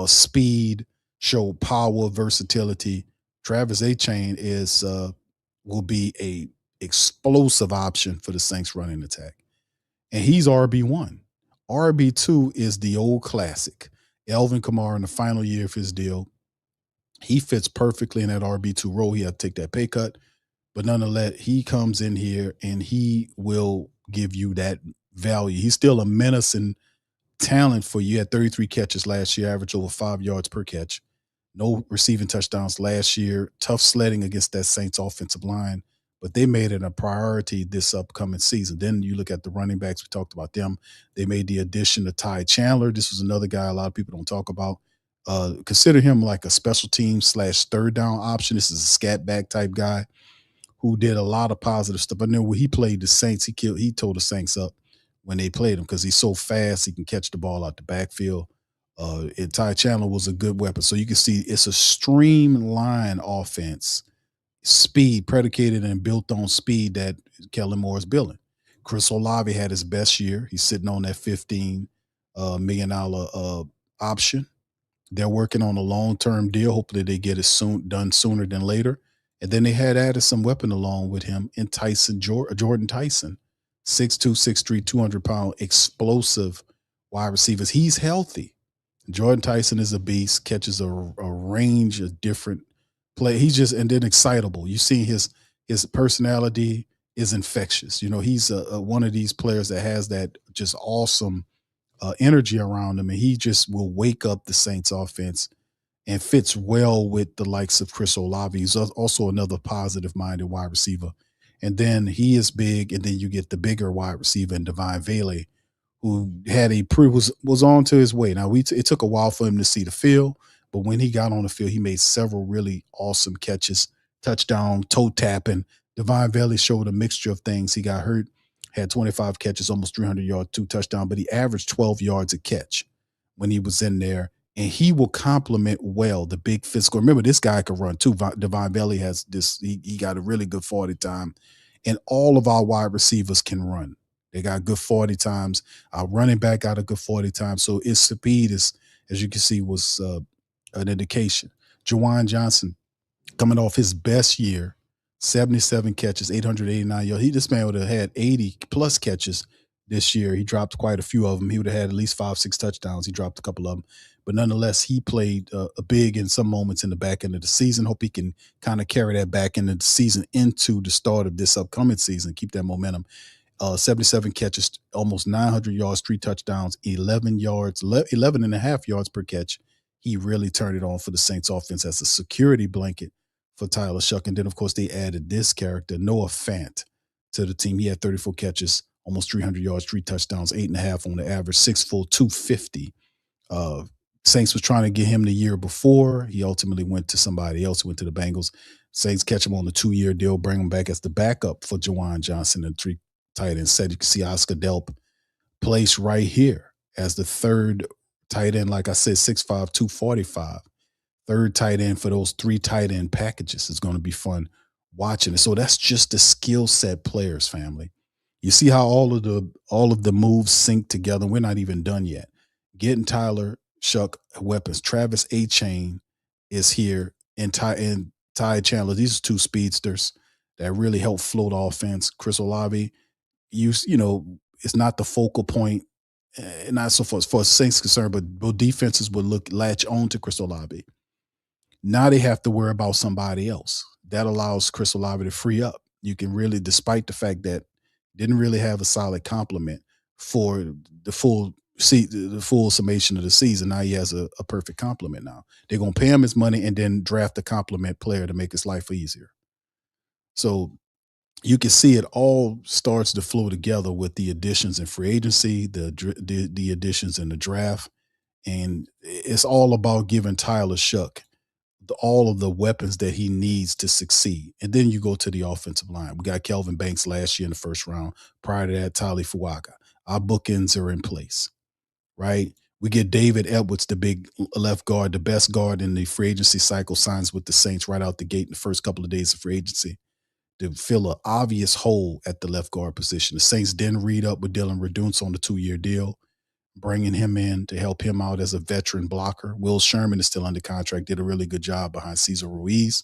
Speed, showed power, versatility. Travis A-Chain will be a explosive option for the Saints running attack. And he's RB1. RB2 is the old classic. Elvin Kamara in the final year of his deal. He fits perfectly in that RB2 role. He had to take that pay cut, but nonetheless, he comes in here and he will give you that value. He's still a menacing talent for you. He had 33 catches last year, averaged over 5 yards per catch. No receiving touchdowns last year. Tough sledding against that Saints offensive line, but they made it a priority this upcoming season. Then you look at the running backs. We talked about them. They made the addition of Ty Chandler. This was another guy a lot of people don't talk about. Consider him like a special team / third down option. This is a scat back type guy who did a lot of positive stuff. I know when he played the Saints, he tore the Saints up when they played him because he's so fast. He can catch the ball out the backfield. And Ty Chandler was a good weapon. So you can see it's a streamlined offense, speed predicated and built on speed that Kellen Moore is building. Chris Olave had his best year. He's sitting on that $15 million option. They're working on a long-term deal. Hopefully they get it done sooner than later. And then they had added some weapon along with him in Jordan Tyson, 6'2", 6'3", 200-pound explosive wide receivers. He's healthy. Jordan Tyson is a beast, catches a range of different play. He's just, and then excitable. You see his personality is infectious. He's one of these players that has that just awesome energy around him, and he just will wake up the Saints offense and fits well with the likes of Chris Olave. He's also another positive-minded wide receiver And then he is big, and then you get the bigger wide receiver in Divine Bailey, who had was on to his way. Now it took a while for him to see the field, but when he got on the field, he made several really awesome catches, touchdown, toe tapping. Divine Bailey showed a mixture of things. He got hurt, had 25 catches, almost 300 yards, 2 touchdowns, but he averaged 12 yards a catch when he was in there. And he will complement well the big physical. Remember, this guy could run too. Divine Bailey has this. He got a really good 40 time, and all of our wide receivers can run. They got good 40 times. Our running back got a good 40 times. So his speed is, as you can see, was an indication. Juwan Johnson coming off his best year, 77 catches, 889 yards. This man would have had 80 plus catches this year. He dropped quite a few of them. He would have had at least 5-6 touchdowns. He dropped a couple of them. But nonetheless, he played a big in some moments in the back end of the season. Hope he can kind of carry that back end of the season into the start of this upcoming season, keep that momentum. 77 catches, almost 900 yards, 3 touchdowns, 11 and a half yards per catch. He really turned it on for the Saints offense as a security blanket for Tyler Shuck. And then, of course, they added this character, Noah Fant, to the team. He had 34 catches, almost 300 yards, 3 touchdowns, 8.5 on the average, 6'4", 250. Saints was trying to get him the year before. He ultimately went to somebody else, went to the Bengals. Saints catch him on the 2-year deal, bring him back as the backup for Juwan Johnson and 3 tight end set. You can see Oscar Delp placed right here as the third tight end. Like I said, 6'5", 245. Third tight end for those 3 tight end packages. It's going to be fun watching it. So that's just the skill set players, family. You see how all of the moves sync together. We're not even done yet. Getting Tyler Shuck weapons. Travis A-Chain is here, and Ty Chandler. These are 2 speedsters that really help float offense. Chris Olave, it's not the focal point, not so far as Saints concerned, but both defenses would latch on to Chris Olave. Now they have to worry about somebody else. That allows Chris Olave to free up. You can really, despite the fact that didn't really have a solid complement for the full summation of the season. Now he has a perfect complement now. They're going to pay him his money and then draft a complement player to make his life easier. So you can see it all starts to flow together with the additions in free agency, the additions in the draft. And it's all about giving Tyler Shuck all of the weapons that he needs to succeed. And then you go to the offensive line. We got Kelvin Banks last year in the first round. Prior to that, Tali Fuaga. Our bookends are in place, right? We get David Edwards, the big left guard, the best guard in the free agency cycle, signs with the Saints right out the gate in the first couple of days of free agency to fill an obvious hole at the left guard position. The Saints didn't read up with Dylan Reduce on the 2-year deal, bringing him in to help him out as a veteran blocker. Will Sherman is still under contract, did a really good job behind Cesar Ruiz,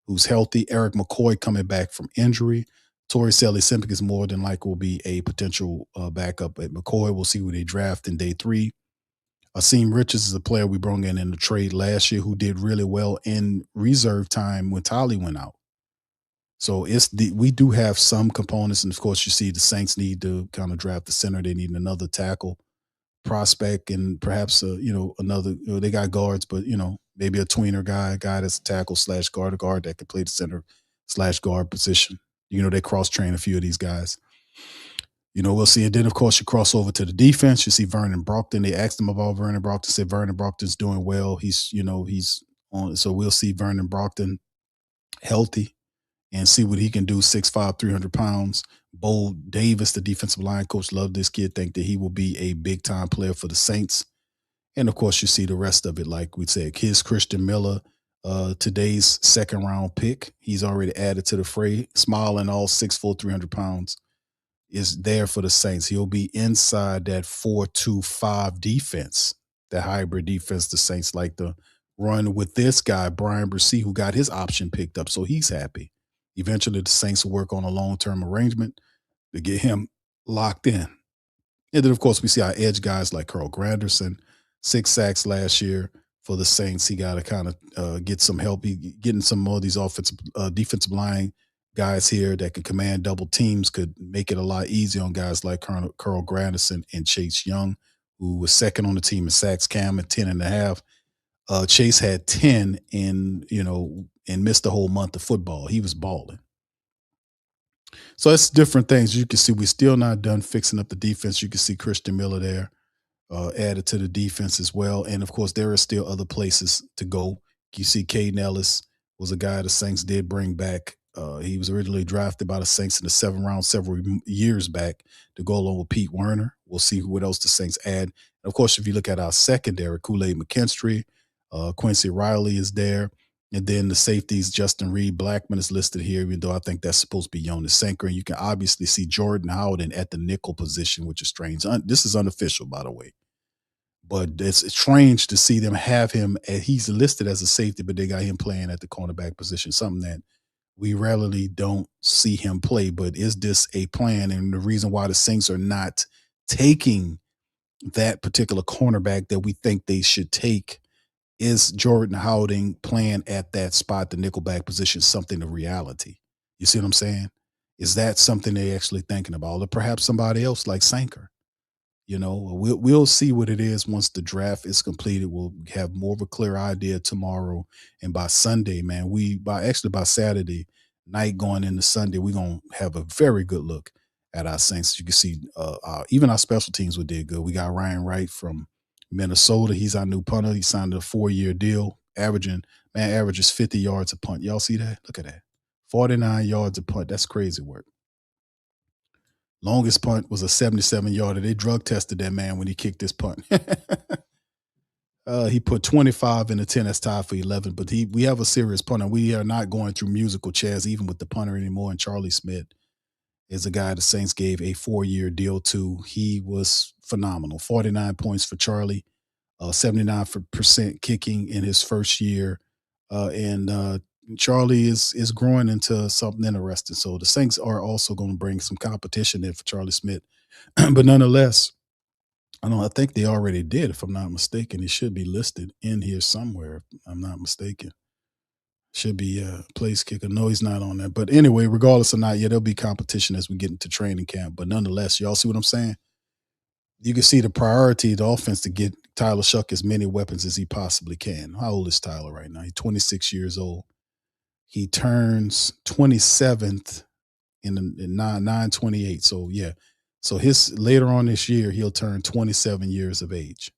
who's healthy. Eric McCoy coming back from injury. Torrey Simpic is more than likely will be a potential backup at McCoy. We'll see who they draft in day 3. Asim Richards is a player we brought in the trade last year who did really well in reserve time when Tolly went out. So we do have some components. And of course, you see the Saints need to kind of draft the center. They need another tackle prospect and perhaps another. They got guards, but maybe a tweener guy that's a tackle / guard, a guard that could play the center / guard position. They cross train a few of these guys. We'll see. And then of course you cross over to the defense. You see Vernon Brockton. They asked him about Vernon Brockton. Said Vernon Brockton's doing well. He's on. So we'll see Vernon Brockton healthy and see what he can do. 6'5", 300 pounds. Bo Davis, the defensive line coach, loved this kid, think that he will be a big-time player for the Saints. And, of course, you see the rest of it, like we said. Christian Miller, today's second-round pick. He's already added to the fray. Small and all, 6'4", 300 pounds, is there for the Saints. He'll be inside that 4-2-5 defense, that hybrid defense the Saints like to run with this guy, Brian Bresee, who got his option picked up, so he's happy. Eventually, the Saints will work on a long-term arrangement to get him locked in. And then, of course, we see our edge guys like Carl Granderson, 6 sacks last year for the Saints. He got to kind of get some help. Getting some more of these defensive line guys here that can command double teams could make it a lot easier on guys like Carl Granderson and Chase Young, who was second on the team in sacks. Cam at 10.5. Chase had 10 and missed the whole month of football. He was balling. So it's different things. You can see we're still not done fixing up the defense. You can see Christian Miller there added to the defense as well. And of course, there are still other places to go. You see, Caden Ellis was a guy the Saints did bring back. He was originally drafted by the Saints in the 7th round several years back to go along with Pete Werner. We'll see what else the Saints add. And of course, if you look at our secondary, Kool-Aid McKinstry, Quincy Riley is there. And then the safeties, Justin Reed, Blackman is listed here, even though I think that's supposed to be Jonas Sanker. And you can obviously see Jordan Howden at the nickel position, which is strange. This is unofficial, by the way. But it's strange to see them have him. He's listed as a safety, but they got him playing at the cornerback position, something that we rarely don't see him play. But is this a plan? And the reason why the Saints are not taking that particular cornerback that we think they should take is Jordan Howden playing at that spot, the nickelback position, something of reality? You see what I'm saying? Is that something they're actually thinking about? Or perhaps somebody else like Sanker? You know, we'll see what it is once the draft is completed. We'll have more of a clear idea tomorrow, and by Sunday, man, by Saturday night going into Sunday, we're gonna have a very good look at our Saints. You can see, even our special teams did good. We got Ryan Wright from Minnesota. He's our new punter. He signed a 4-year deal, averages 50 yards a punt. Y'all see that? Look at that, 49 yards a punt. That's crazy work. Longest punt was a 77-yarder. They drug tested that man when he kicked this punt. He put 25 in the 10. That's tied for 11. But we have a serious punter. We are not going through musical chairs even with the punter anymore. And Charlie Smith is a guy the Saints gave a 4-year deal to. He was phenomenal. 49 points for Charlie, 79% kicking in his first year. And Charlie is growing into something interesting. So the Saints are also going to bring some competition in for Charlie Smith. But nonetheless, I think they already did, if I'm not mistaken. He should be listed in here somewhere, if I'm not mistaken. Should be a place kicker. No, he's not on that. But anyway, regardless or not, yeah, there'll be competition as we get into training camp. But nonetheless, y'all see what I'm saying? You can see the priority of the offense to get Tyler Shuck as many weapons as he possibly can. How old is Tyler right now? He's 26 years old. He turns 27th in 9/28. So yeah. So later on this year, he'll turn 27 years of age.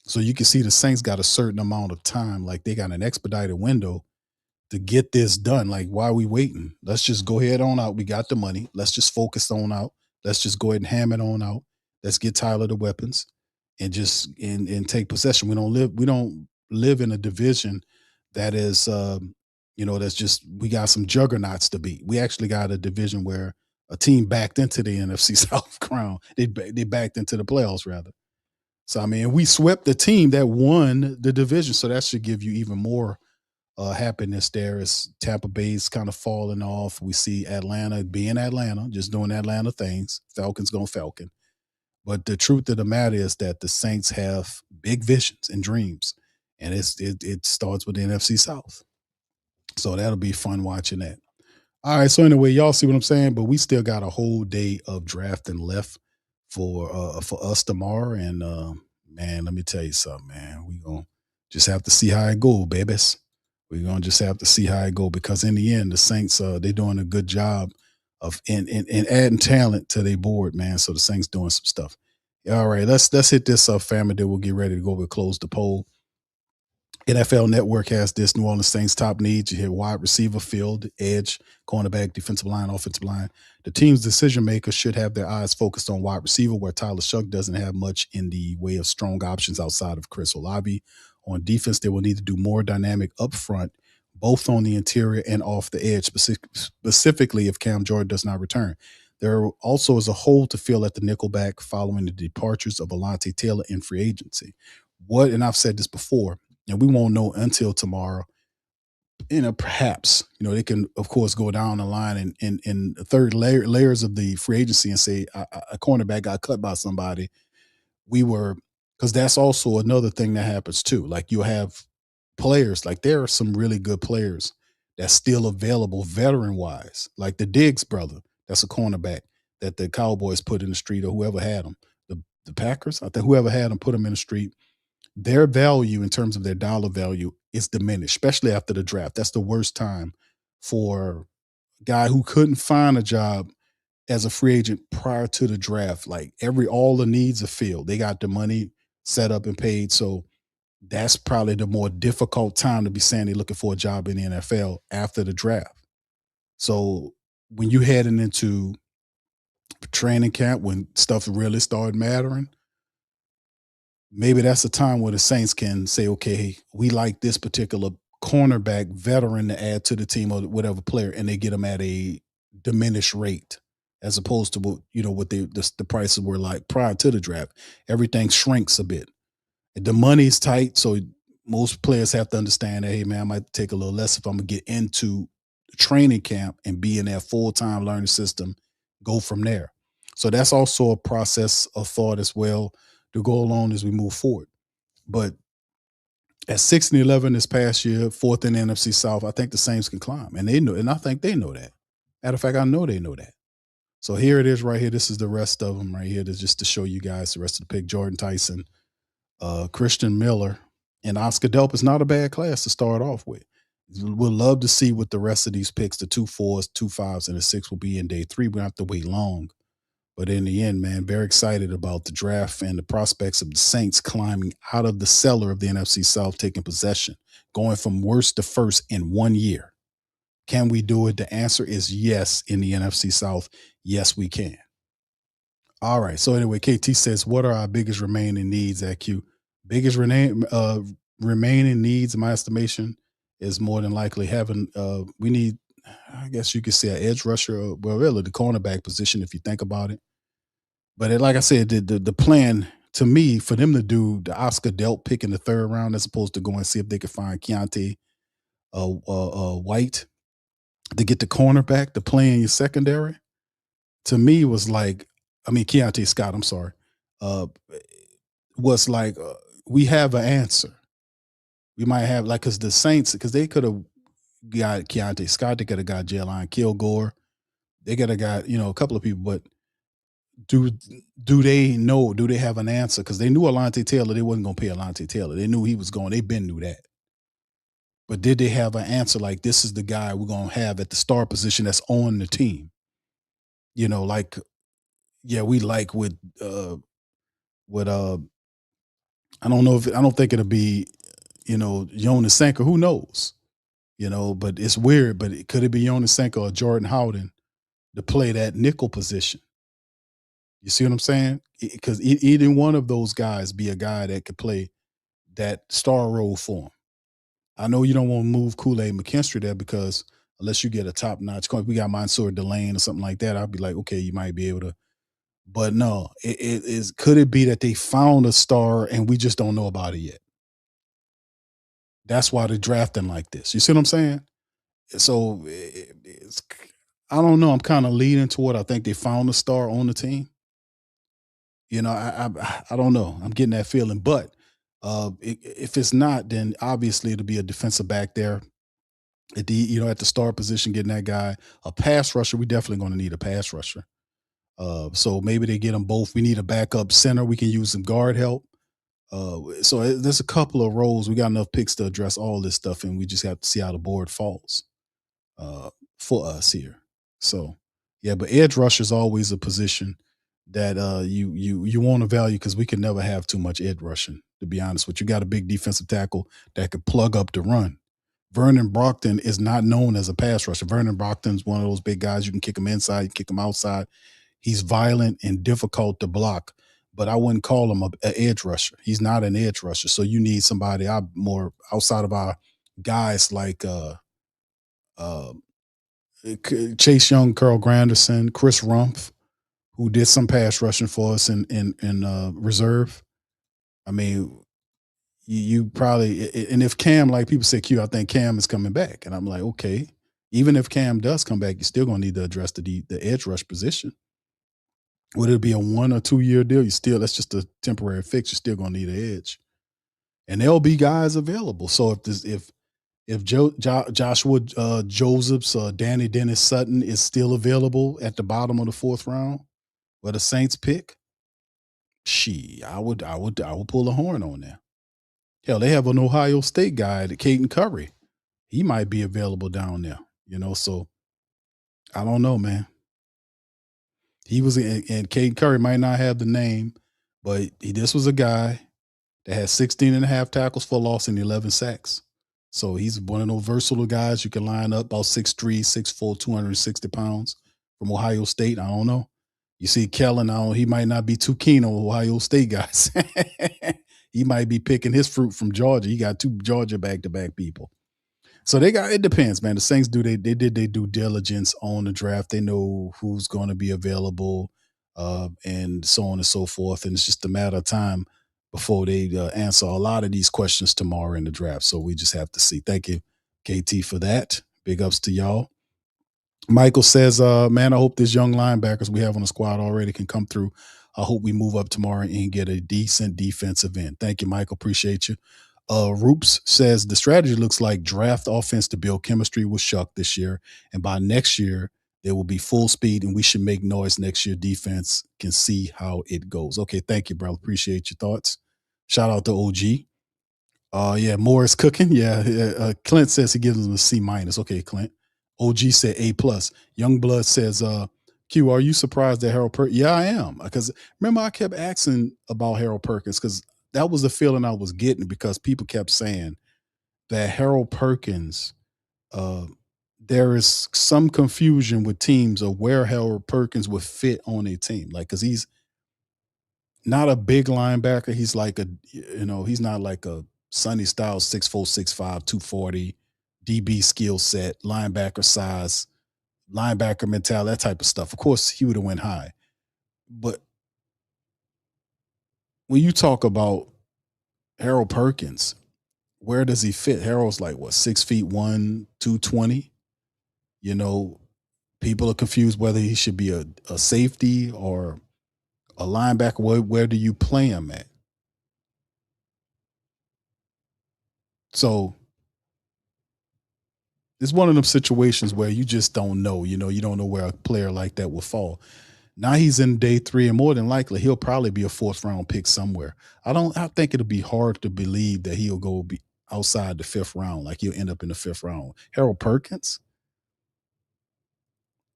So you can see the Saints got a certain amount of time, like they got an expedited window to get this done. Like, why are we waiting? Let's just go ahead on out. We got the money. Let's just focus on out. Let's just go ahead and ham it on out. Let's get Tyler the weapons and just and take possession. We don't live in a division that is that's just, we got some juggernauts to beat. We actually got a division where a team backed into the NFC South crown. They backed into the playoffs rather. So I mean, we swept the team that won the division. So that should give you even more happiness there as Tampa Bay's kind of falling off. We see Atlanta being Atlanta, just doing Atlanta things. Falcons going Falcon. But the truth of the matter is that the Saints have big visions and dreams, and it starts with the NFC South. So that'll be fun watching that. All right. So anyway, y'all see what I'm saying? But we still got a whole day of drafting left for us tomorrow. And man, let me tell you something, man. We're gonna just have to see how it go, babies. We're gonna just have to see how it go, because in the end, the Saints they're doing a good job of in adding talent to their board, man. So the Saints doing some stuff. All right, let's hit this up, family. Then we'll get ready to go. We'll close the poll. NFL Network has this: New Orleans Saints top needs. You hear wide receiver, field, edge, cornerback, defensive line, offensive line. The team's decision makers should have their eyes focused on wide receiver, where Tyler Shuck doesn't have much in the way of strong options outside of Chris Olave. On defense, they will need to do more dynamic up front, both on the interior and off the edge, specifically if Cam Jordan does not return. There also is a hole to fill at the nickelback following the departures of Alontae Taylor in free agency. And I've said this before, and we won't know until tomorrow. Perhaps, they can, of course, go down the line and in the third layers of the free agency and say a cornerback got cut by somebody. Because that's also another thing that happens too. Like, you have players, like there are some really good players that's still available veteran-wise, like the Diggs brother, that's a cornerback that the Cowboys put in the street, or whoever had him, the Packers, I think whoever had him put him in the street. Their value in terms of their dollar value is diminished, especially after the draft. That's the worst time for guy who couldn't find a job as a free agent prior to the draft. Like all the needs are filled. They got the money set up and paid. So that's probably the more difficult time to be saying they're looking for a job in the NFL after the draft. So when you heading into training camp, when stuff really started mattering, maybe that's the time where the Saints can say, okay, we like this particular cornerback veteran to add to the team or whatever player, and they get them at a diminished rate as opposed to what the prices were like prior to the draft. Everything shrinks a bit. The money's tight, so most players have to understand that, hey man, I might take a little less if I'm gonna get into training camp and be in that full-time learning system, go from there. So that's also a process of thought as well to go along as we move forward. But at 6-11 this past year, fourth in the NFC South, I think the Saints can climb. And they know, and I think they know that. Matter of fact, I know they know that. So here it is right here. This is the rest of them right here. Just to show you guys the rest of the pick. Jordan Tyson, Christian Miller, and Oscar Delp is not a bad class to start off with. We'll love to see what the rest of these picks, the 2 4s, 2 5s, and the 6 will be in day 3. We don't have to wait long. But in the end, man, very excited about the draft and the prospects of the Saints climbing out of the cellar of the NFC South, taking possession, going from worst to first in 1 year. Can we do it? The answer is yes in the NFC South. Yes, we can. All right. So anyway, KT says, what are our biggest remaining needs at Q? Biggest remaining needs, in my estimation, is more than likely having, we need, I guess you could say an edge rusher, or, well, really the cornerback position, if you think about it. But like I said, the plan to me for them to do the Oscar Delp pick in the 3rd round as opposed to go and see if they could find Keontae White to get the cornerback to play in your secondary, to me was like, I mean, Keontae Scott, I'm sorry, was like, we have an answer. We might have, like, because the Saints, because they could have got Keontae Scott, they could have got Jelon Kilgore, they could have got, a couple of people, but do they know, do they have an answer? Because they knew Alontae Taylor, they wasn't going to pay Alontae Taylor. They knew he was going, they been knew that. But did they have an answer like, this is the guy we're going to have at the star position that's on the team? Like, yeah, we like with I don't know I don't think it'll be, Jonas Sanker, who knows? But it's weird, but could it be Jonas Sanker or Jordan Howden to play that nickel position? You see what I'm saying? Because either one of those guys be a guy that could play that star role for him. I know you don't want to move Kool-Aid McKinstry there because unless you get a top-notch coach, we got Mansour Delane or something like that, I'd be like, okay, you might be able to. But no, it is. Could it be that they found a star and we just don't know about it yet? That's why they're drafting like this. You see what I'm saying? So I don't know. I'm kind of leaning toward I think they found a star on the team. I don't know. I'm getting that feeling. But if it's not, then obviously it'll be a defensive back there at the star position, getting that guy. A pass rusher, we definitely going to need a pass rusher. So maybe they get them both. We need a backup center. We can use some guard help. So there's a couple of roles. We got enough picks to address all this stuff, and we just have to see how the board falls for us here. So, yeah, but edge rusher is always a position that you want to value because we can never have too much edge rushing, to be honest with you. Got a big defensive tackle that could plug up the run. Vernon Brockton is not known as a pass rusher. Vernon Brockton's one of those big guys. You can kick him inside, you can kick him outside. He's violent and difficult to block, but I wouldn't call him an edge rusher. He's not an edge rusher. So you need somebody more outside of our guys like Chase Young, Carl Granderson, Chris Rumpf, who did some pass rushing for us in reserve. I mean, you probably, and if Cam, like people say, Q, I think Cam is coming back. And I'm like, okay, even if Cam does come back, you're still going to need to address the edge rush position. Would it be a 1 or 2 year deal? That's just a temporary fix. You're still going to need an edge. And there'll be guys available. So if Joshua Josephs, Danny Dennis Sutton is still available at the bottom of the 4th round, where the Saints pick, I would pull a horn on there. Hell, they have an Ohio State guy, Caden Curry. He might be available down there, so I don't know, man. He was, and Caden Curry might not have the name, but this was a guy that had 16 and a half tackles for loss and 11 sacks. So he's one of those versatile guys you can line up, about 6'3", 6'4", 260 pounds from Ohio State. I don't know. You see Kellen, he might not be too keen on Ohio State guys. He might be picking his fruit from Georgia. He got 2 Georgia back-to-back people. So it depends, man. The Saints they did their due diligence on the draft. They know who's going to be available, and so on and so forth. And it's just a matter of time before they answer a lot of these questions tomorrow in the draft. So we just have to see. Thank you, KT, for that. Big ups to y'all. Michael says, man, I hope this young linebackers we have on the squad already can come through. I hope we move up tomorrow and get a decent defensive end. Thank you, Michael. Appreciate you. Roops says the strategy looks like draft offense to build chemistry with Shuck this year. And by next year, there will be full speed and we should make noise next year. Defense can see how it goes. Okay. Thank you, bro. Appreciate your thoughts. Shout out to OG. Yeah, Morris cooking. Yeah. Clint says he gives him a C-. Okay, Clint. OG said A+. Youngblood says, Q, are you surprised that Harold Perkins? Yeah, I am. Because remember, I kept asking about Harold Perkins because that was the feeling I was getting because people kept saying that Harold Perkins, there is some confusion with teams of where Harold Perkins would fit on a team. Like, because he's not a big linebacker. He's like he's not like a Sonny Styles 6'4", 6'5", 240, DB skill set, linebacker size, linebacker mentality, that type of stuff. Of course, he would have went high. But when you talk about Harold Perkins, where does he fit? Harold's like, what, 6'1", 220? People are confused whether he should be a safety or a linebacker. Where do you play him at? So it's one of them situations where you just don't know. You don't know where a player like that will fall. Now he's in day 3, and more than likely he'll probably be a 4th round pick somewhere. I think it'll be hard to believe that he'll go be outside the 5th round, like he'll end up in the 5th round. Harold Perkins,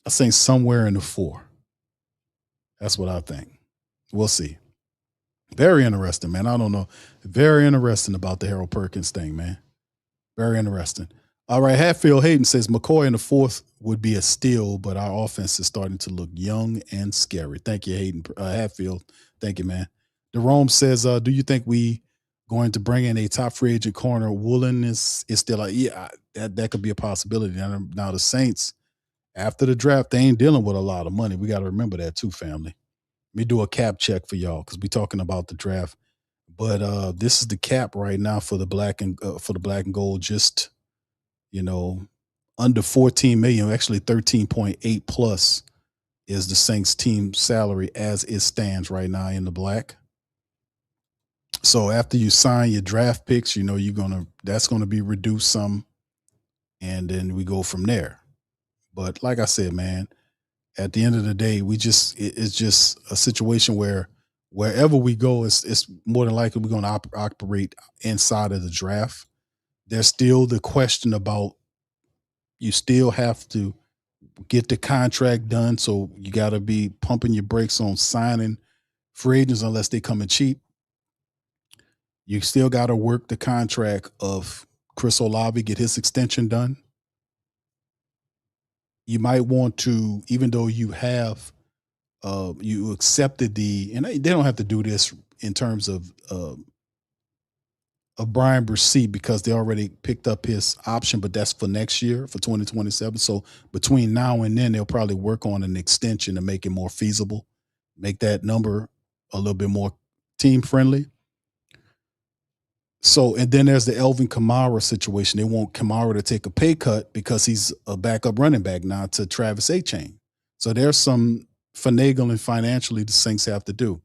I think somewhere in the 4. That's what I think. We'll see. Very interesting, man. I don't know. Very interesting about the Harold Perkins thing, man. Very interesting. All right, Hatfield Hayden says McCoy in the 4th would be a steal, but our offense is starting to look young and scary. Thank you, Hayden. Hatfield. Thank you, man. Jerome says, do you think we going to bring in a top free agent corner? Woolen is still like, yeah, that could be a possibility. Now the Saints, after the draft, they ain't dealing with a lot of money. We got to remember that too, family. Let me do a cap check for y'all because we're talking about the draft. But this is the cap right now for the black and gold. Just under 14 million, actually 13.8 plus is the Saints team salary as it stands right now in the black. So after you sign your draft picks, that's gonna be reduced some, and then we go from there. But like I said, man, at the end of the day, it's just a situation where wherever we go, it's more than likely we're going to operate inside of the draft. There's still the question about you still have to get the contract done, so you got to be pumping your brakes on signing free agents unless they come in cheap. You still got to work the contract of Chris Olave, get his extension done. You might want to, even though you have you accepted and they don't have to do this in terms of Brian Brzee because they already picked up his option, but that's for next year, for 2027. So between now and then, they'll probably work on an extension to make it more feasible, make that number a little bit more team friendly. So, and then there's the Elvin Kamara situation. They want Kamara to take a pay cut because he's a backup running back now to Travis Etienne. So there's some finagling financially the Saints have to do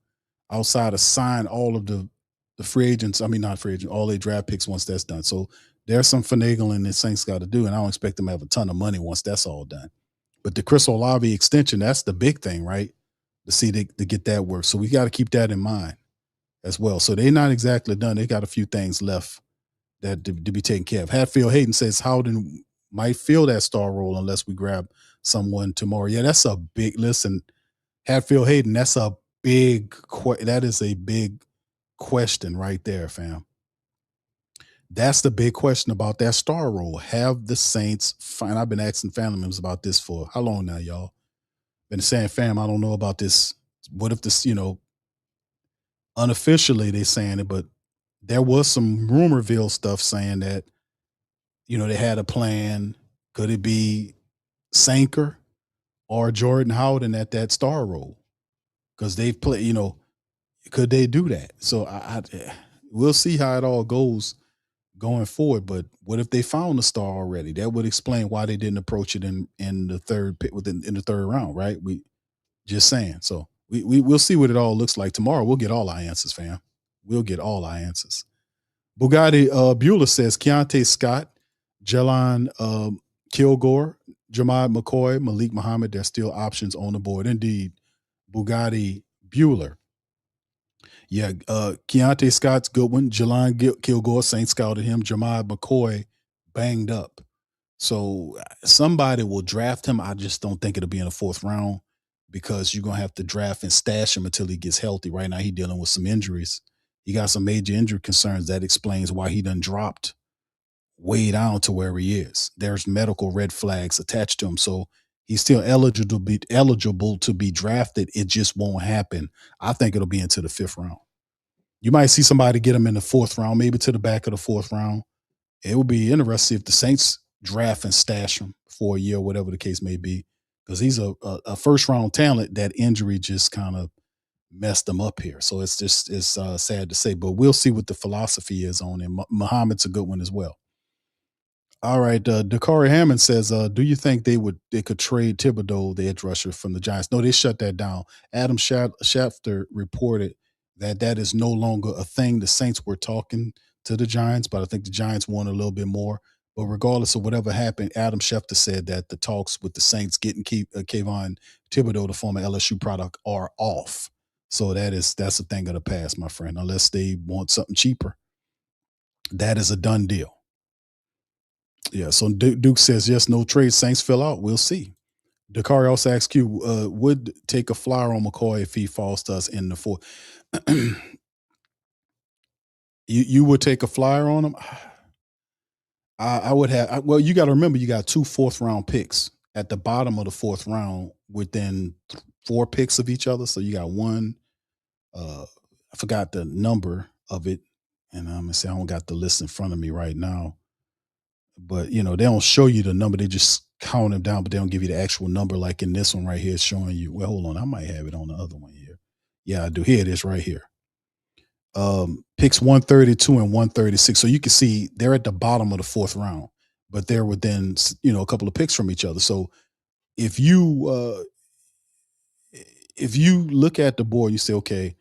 outside of sign all of the free agents. I mean, not free agents, all their draft picks once that's done. So there's some finagling the Saints got to do, and I don't expect them to have a ton of money once that's all done. But the Chris Olave extension, that's the big thing, right? To get that work. So we got to keep that in mind as well. So they're not exactly done. They got a few things left that to be taken care of. Hatfield Hayden says Howden might fill that star role unless we grab someone tomorrow. Yeah, that's a big listen. Hatfield Hayden, that is a big question right there, fam. That's the big question about that star role. Have the Saints find? I've been asking family members about this for how long now, y'all? Been saying, fam, I don't know about this. What if this, unofficially they saying it, but there was some rumorville stuff saying that, they had a plan. Could it be Sanker or Jordan Howden at that star role? Because they've played, could they do that? So we'll see how it all goes going forward. But what if they found a star already? That would explain why they didn't approach it in the third pick in the third round, right? We just saying. So we'll see what it all looks like tomorrow. We'll get all our answers, fam. We'll get all our answers. Bugatti Bueller says Keontae Scott, Jelon Kilgore, Jamad McCoy, Malik Muhammad. There's still options on the board. Indeed, Bugatti Bueller. Yeah, Keontae Scott's good one. Jelon Kilgore, Saints scouted him. Jamad McCoy banged up. So somebody will draft him. I just don't think it'll be in the fourth round because you're going to have to draft and stash him until he gets healthy. Right now, he's dealing with some injuries. He got some major injury concerns. That explains why he done dropped way down to where he is. There's medical red flags attached to him. So he's still eligible to be drafted. It just won't happen. I think it'll be into the fifth round. You might see somebody get him in the fourth round, maybe to the back of the fourth round. It would be interesting if the Saints draft and stash him for a year, whatever the case may be, because he's a first round talent. That injury just kind of messed him up here. So it's sad to say, but we'll see what the philosophy is on him. Muhammad's a good one as well. All right, Dakari Hammond says, do you think they could trade Thibodeau, the edge rusher, from the Giants? No, they shut that down. Adam Schefter reported that is no longer a thing. The Saints were talking to the Giants, but I think the Giants want a little bit more. But regardless of whatever happened, Adam Schefter said that the talks with the Saints getting Kayvon Thibodeau, the former LSU product, are off. So that's a thing of the past, my friend, unless they want something cheaper. That is a done deal. Yeah, so Duke says, yes, no trade. Saints fill out. We'll see. Dakari also asks you, would take a flyer on McCoy if he falls to us in the fourth. You would take a flyer on him? I would have. Well, you got to remember, you got 2 fourth-round picks at the bottom of the fourth round within 4 picks of each other. So you got one. I forgot the number of it. And I'm going to say I don't got the list in front of me right now. But, they don't show you the number. They just count them down, but they don't give you the actual number like in this one right here. It's showing you. Well, hold on. I might have it on the other one here. Yeah, I do. Here it is right here. Picks 132 and 136. So you can see they're at the bottom of the fourth round, but they're within, a couple of picks from each other. So if you look at the board, you say, okay,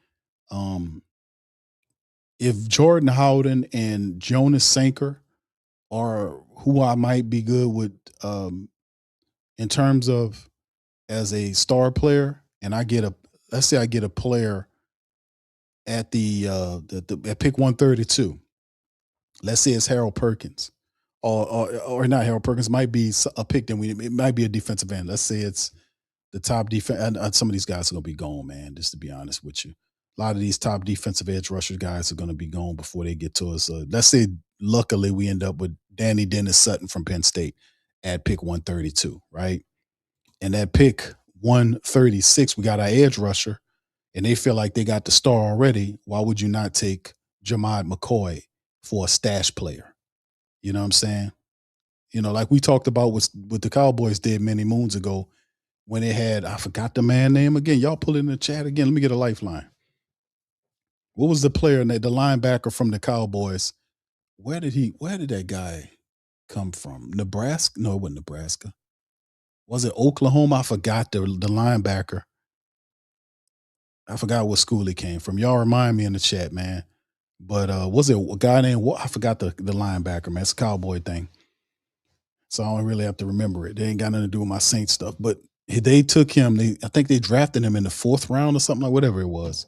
if Jordan Howden and Jonas Sanker are who I might be good with in terms of as a star player, and let's say I get a player at at pick 132. Let's say it's Harold Perkins, or not Harold Perkins. Might be a pick. It might be a defensive end. Let's say it's the top defense. And some of these guys are gonna be gone, man. Just to be honest with you, a lot of these top defensive edge rusher guys are gonna be gone before they get to us. Let's say, luckily, we end up with Danny Dennis Sutton from Penn State at pick 132, right? And at pick 136, we got our edge rusher, and they feel like they got the star already. Why would you not take Jamad McCoy for a stash player? You know what I'm saying? Like we talked about what the Cowboys did many moons ago when they had, I forgot the man name again. Y'all pull it in the chat again. Let me get a lifeline. What was the player, the linebacker from the Cowboys? Where did that guy come from? Nebraska? No, it wasn't Nebraska. Was it Oklahoma? I forgot the linebacker. I forgot what school he came from. Y'all remind me in the chat, man. But was it a guy named what? I forgot the linebacker, man. It's a Cowboy thing. So I don't really have to remember it. They ain't got nothing to do with my Saints stuff. But they took him. I think they drafted him in the 4th round or something, like whatever it was.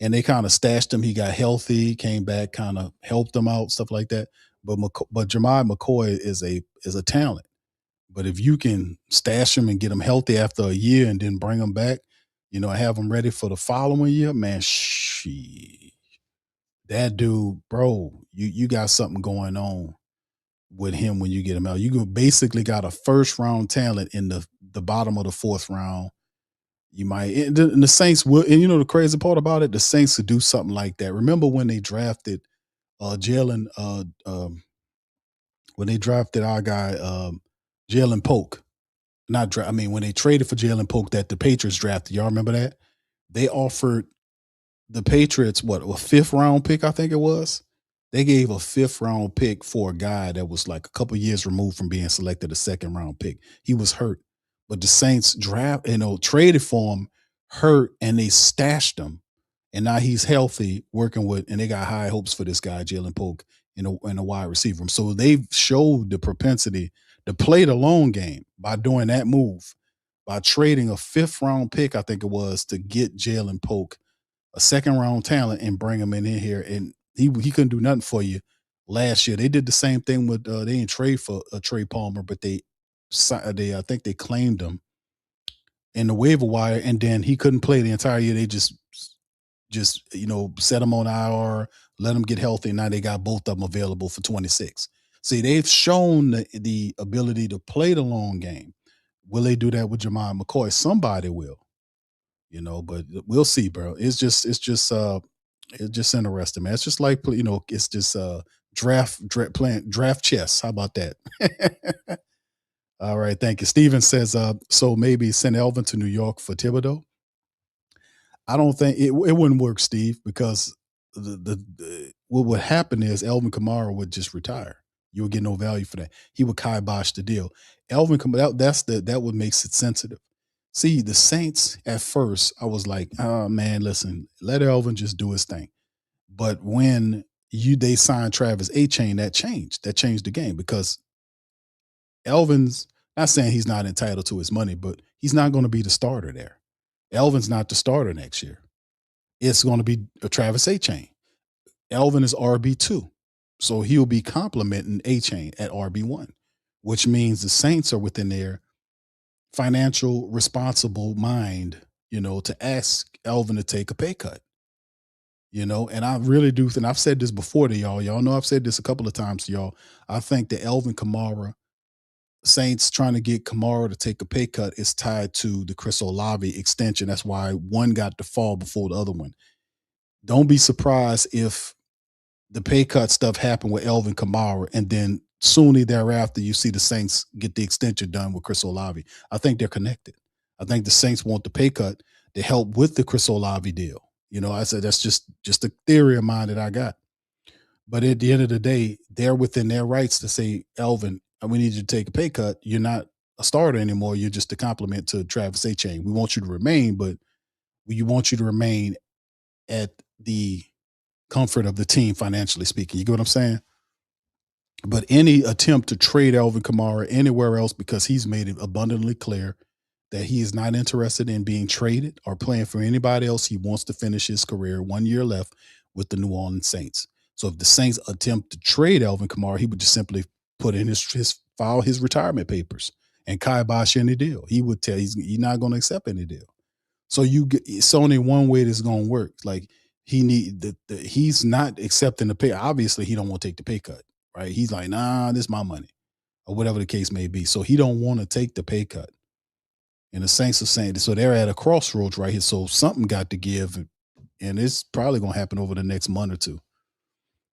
And they kind of stashed him. He got healthy, came back, kind of helped him out, stuff like that. But Jamad McCoy is a talent. But if you can stash them and get them healthy after a year and then bring them back, have them ready for the following year, man, that dude, bro, you got something going on with him when you get him out. You basically got a first round talent in the bottom of the fourth round. You might, and the Saints will, and the crazy part about it, the Saints would do something like that. Remember when they drafted Jalen, when they drafted our guy Jalen Polk? When they traded for Jalen Polk that the Patriots drafted, y'all remember that? They offered the Patriots a fifth round pick, I think it was. They gave a fifth round pick for a guy that was like a couple years removed from being selected a second round pick. He was hurt, but the Saints traded for him, hurt, and they stashed him. And now he's healthy, working with, and they got high hopes for this guy, Jalen Polk, in a wide receiver. So they've showed the propensity to play the long game by doing that move, by trading a fifth round pick, I think it was, to get Jalen Polk, a second round talent, and bring him in here. And he couldn't do nothing for you last year. They did the same thing with they didn't trade for Trey Palmer, but they I think they claimed him in the waiver wire, and then he couldn't play the entire year. They just set him on IR, let him get healthy, and now they got both of them available for 26. See, they've shown the ability to play the long game. Will they do that with Jamon McCoy? Somebody will. But we'll see, bro. It's just interesting, man. It's just like, it's just draft chess. How about that? All right, thank you. Steven says, so maybe send Elvin to New York for Thibodeau. I don't think it wouldn't work, Steve, because what would happen is Elvin Kamara would just retire. You would get no value for that. He would kibosh the deal. Elvin Kamara, that would make it sensitive. See, the Saints, at first, I was like, oh, man, listen, let Elvin just do his thing. But when they signed Travis Etienne, that changed the game, because Elvin's, not saying he's not entitled to his money, but he's not going to be the starter there. Elvin's not the starter next year. It's going to be a Travis Etienne. Elvin is RB2. So he'll be complimenting Etienne at RB1, which means the Saints are within their financial responsible mind, to ask Elvin to take a pay cut. And I really do think, I've said this before to y'all. Y'all know I've said this a couple of times to y'all. I think the Elvin Kamara, Saints trying to get Kamara to take a pay cut is tied to the Chris Olave extension. That's why one got to fall before the other one. Don't be surprised if the pay cut stuff happened with Elvin Kamara, and then soon thereafter you see the Saints get the extension done with Chris Olave. I think they're connected. I think the Saints want the pay cut to help with the Chris Olave deal. I said that's just a theory of mine that I got. But at the end of the day, they're within their rights to say, Elvin, we need you to take a pay cut. You're not a starter anymore. You're just a compliment to Travis Etienne. We want you to remain, but we want you to remain at the comfort of the team, financially speaking. You get what I'm saying? But any attempt to trade Elvin Kamara anywhere else, because he's made it abundantly clear that he is not interested in being traded or playing for anybody else. He wants to finish his career, 1 year left with the New Orleans Saints. So if the Saints attempt to trade Elvin Kamara, he would just simply put in file his retirement papers and kibosh any deal. He would tell he's not going to accept any deal. So it's only one way this is going to work. Like he's not accepting the pay. Obviously, he don't want to take the pay cut, right? He's like, nah, this is my money, or whatever the case may be. So he don't want to take the pay cut. And the Saints are saying, so they're at a crossroads right here. So something got to give, and it's probably going to happen over the next month or two.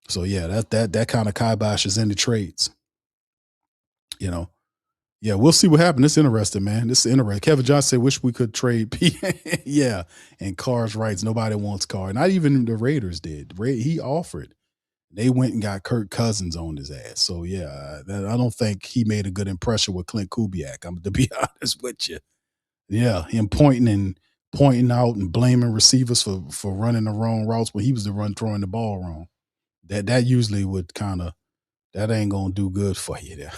So yeah, that kind of kibosh is in the trades. Yeah, we'll see what happens. It's interesting, man. This is interesting. Kevin Johnson said, wish we could trade. Yeah, and Carr's rights. Nobody wants Carr. Not even the Raiders did. He offered. They went and got Kirk Cousins on his ass. So yeah, I don't think he made a good impression with Clint Kubiak. I'm to be honest with you. Yeah, him pointing out and blaming receivers for running the wrong routes when he was the one throwing the ball wrong. That usually would kind of, that ain't gonna do good for you there.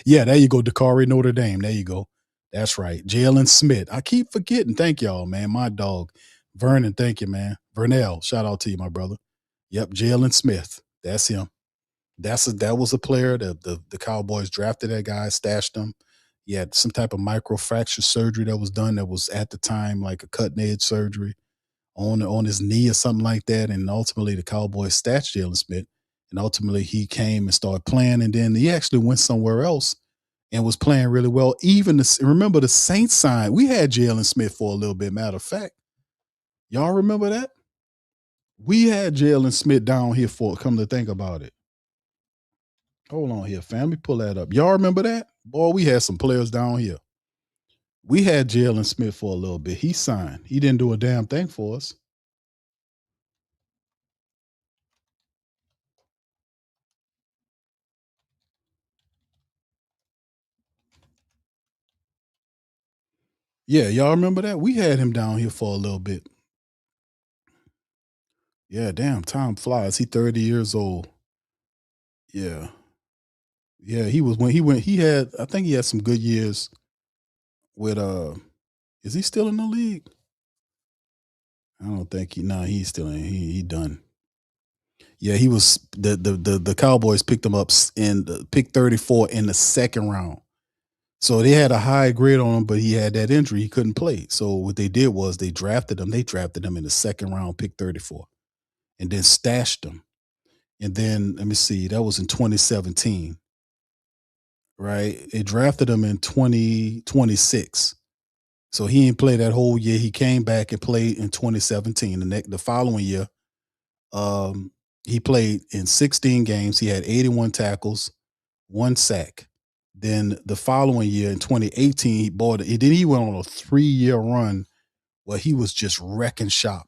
Yeah, there you go, Dakari Notre Dame. There you go. That's right. Jalen Smith. I keep forgetting. Thank y'all, man. My dog. Vernon, thank you, man. Vernell, shout out to you, my brother. Yep, Jalen Smith. That's him. That was a player that the Cowboys drafted that guy, stashed him. He had some type of microfracture surgery that was done that was at the time like a cutting edge surgery on his knee or something like that. And ultimately the Cowboys stashed Jalen Smith. And ultimately he came and started playing. And then he actually went somewhere else and was playing really well. Even remember the Saints signed. We had Jalen Smith for a little bit. Matter of fact, y'all remember that? We had Jalen Smith down here for, come to think about it. Hold on here, fam. Let me pull that up. Y'all remember that? Boy, we had some players down here. We had Jalen Smith for a little bit. He signed. He didn't do a damn thing for us. Yeah, y'all remember that? We had him down here for a little bit. Yeah, damn, time flies. He 30 years old. Yeah. Yeah, he was when he had, I think he had some good years with is he still in the league? I don't think he's still in. He done. Yeah, he was the Cowboys picked him up in pick 34 in the second round. So they had a high grade on him, but he had that injury. He couldn't play. So what they did was they drafted him. They drafted him in the second round, pick 34, and then stashed him. And then let me see, that was in 2017, right? They drafted him in 2026. So he didn't play that whole year. He came back and played in 2017. The following year, he played in 16 games. He had 81 tackles, 1 sack. Then the following year in 2018, he bought it. Then he went on a 3-year run where he was just wrecking shop.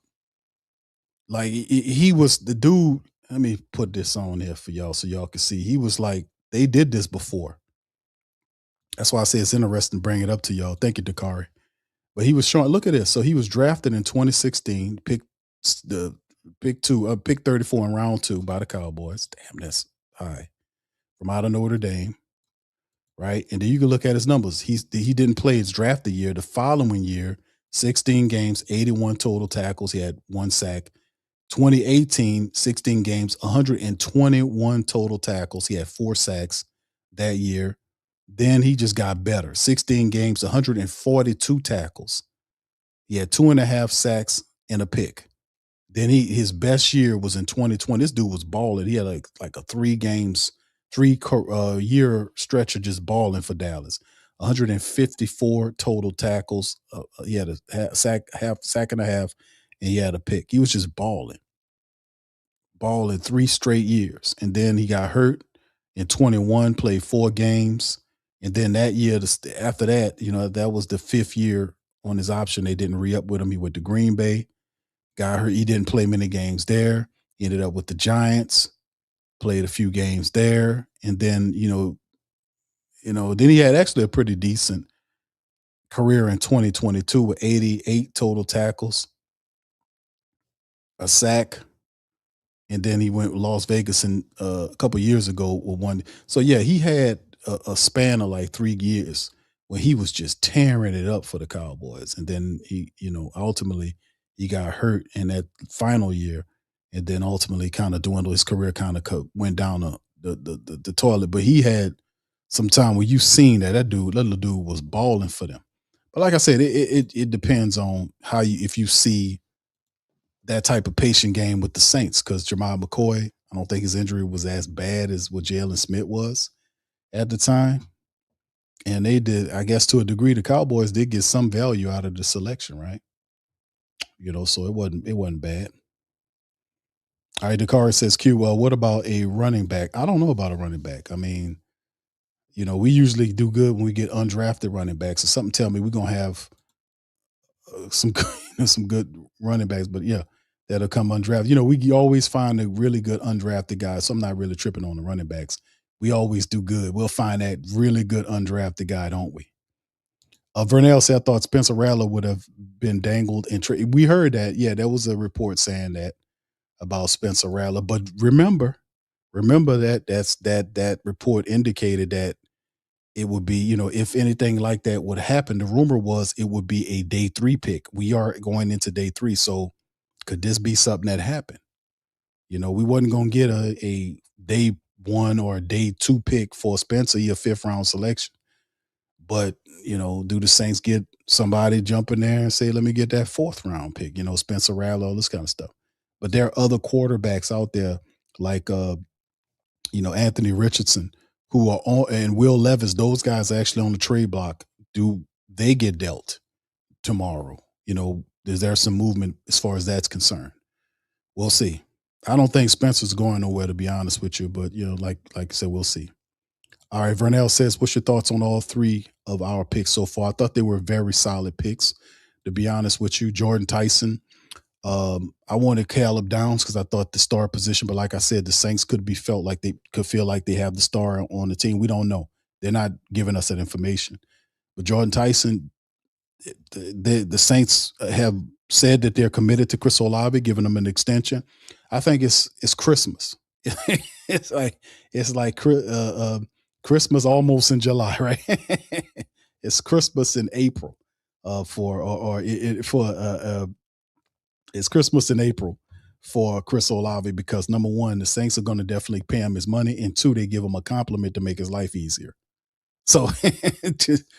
Like he was the dude. Let me put this on here for y'all so y'all can see. He was like, they did this before. That's why I say it's interesting to bring it up to y'all. Thank you, Dakari. But he was showing, look at this. So he was drafted in 2016, pick 34 in round 2 by the Cowboys. Damn, that's high. From out of Notre Dame. Right. And then you can look at his numbers. He didn't play his draft the year. The following year, 16 games, 81 total tackles. He had 1 sack. 2018, 16 games, 121 total tackles. He had 4 sacks that year. Then he just got better. 16 games, 142 tackles. He had 2.5 sacks and a pick. Then his best year was in 2020. This dude was balling. He had like a 3-year stretch of just balling for Dallas. 154 total tackles. He had a sack and a half, and he had a pick. He was just balling 3 straight years. And then he got hurt in 21, played 4 games. And then that year, after that, that was the 5th year on his option. They didn't re-up with him. He went to Green Bay. Got hurt. He didn't play many games there. He ended up with the Giants, played a few games there. And then, then he had actually a pretty decent career in 2022 with 88 total tackles, a sack. And then he went to Las Vegas a couple of years ago with 1. So yeah, he had a span of like 3 years where he was just tearing it up for the Cowboys. And then he, ultimately he got hurt in that final year, and then ultimately kind of dwindled. His career kind of went down the toilet. But he had some time where you seen that little dude was balling for them. But like I said, it depends on if you see that type of patient game with the Saints, because Jamal McCoy, I don't think his injury was as bad as what Jalen Smith was at the time. And they did, I guess, to a degree, the Cowboys did get some value out of the selection, right? So it wasn't bad. All right, Dakari says, Q, well, what about a running back? I don't know about a running back. I mean, we usually do good when we get undrafted running backs. So something tell me we're going to have some good running backs. But yeah, that'll come undrafted. We always find a really good undrafted guy. So I'm not really tripping on the running backs. We always do good. We'll find that really good undrafted guy, don't we? Vernell said, I thought Spencer Rattler would have been dangled and we heard that. Yeah, there was a report saying that about Spencer Rattler. But remember that report indicated that it would be, if anything like that would happen, the rumor was it would be a day 3 pick. We are going into day 3. So could this be something that happened? We wasn't going to get a day 1 or a day 2 pick for Spencer, a 5th round selection. But, do the Saints get somebody jump in there and say, let me get that 4th round pick, Spencer Rattler, all this kind of stuff. But there are other quarterbacks out there like, Anthony Richardson, who are on, and Will Levis, those guys are actually on the trade block. Do they get dealt tomorrow? Is there some movement as far as that's concerned? We'll see. I don't think Spencer's going nowhere, to be honest with you, but like I said, we'll see. All right, Vernell says, what's your thoughts on all 3 of our picks so far? I thought they were very solid picks, to be honest with you. Jordan Tyson. I wanted Caleb Downs because I thought the star position, but like I said, the Saints could feel like they have the star on the team. We don't know. They're not giving us that information. But Jordan Tyson, the Saints have said that they're committed to Chris Olave, giving them an extension. I think it's Christmas. it's like Christmas almost in July, right? It's Christmas in April it's Christmas in April for Chris Olave because number one, the Saints are going to definitely pay him his money, and 2, they give him a compliment to make his life easier. So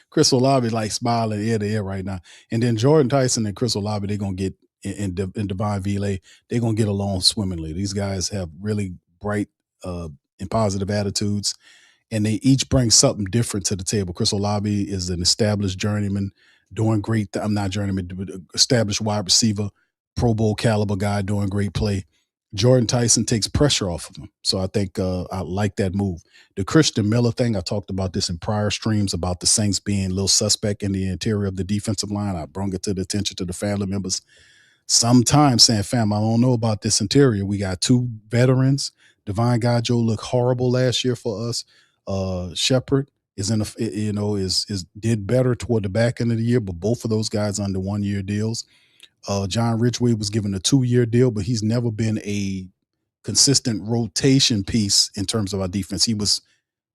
Chris Olave like smiling ear to ear right now, and then Jordan Tyson and Chris Olave, they're gonna get in Divine Vile, they're gonna get along swimmingly. These guys have really bright and positive attitudes, and they each bring something different to the table. Chris Olave is an established journeyman, doing great. I'm not journeyman, but established wide receiver, Pro Bowl caliber guy doing great play. Jordan Tyson takes pressure off of him. So I think I like that move. The Christian Miller thing, I talked about this in prior streams about the Saints being a little suspect in the interior of the defensive line. I brought it to the attention to the family members. Sometimes saying, fam, I don't know about this interior. We got 2 veterans. Divine Gajo looked horrible last year for us. Shepard is did better toward the back end of the year, but both of those guys under 1-year deals. John Ridgway was given a 2-year deal, but he's never been a consistent rotation piece in terms of our defense. He was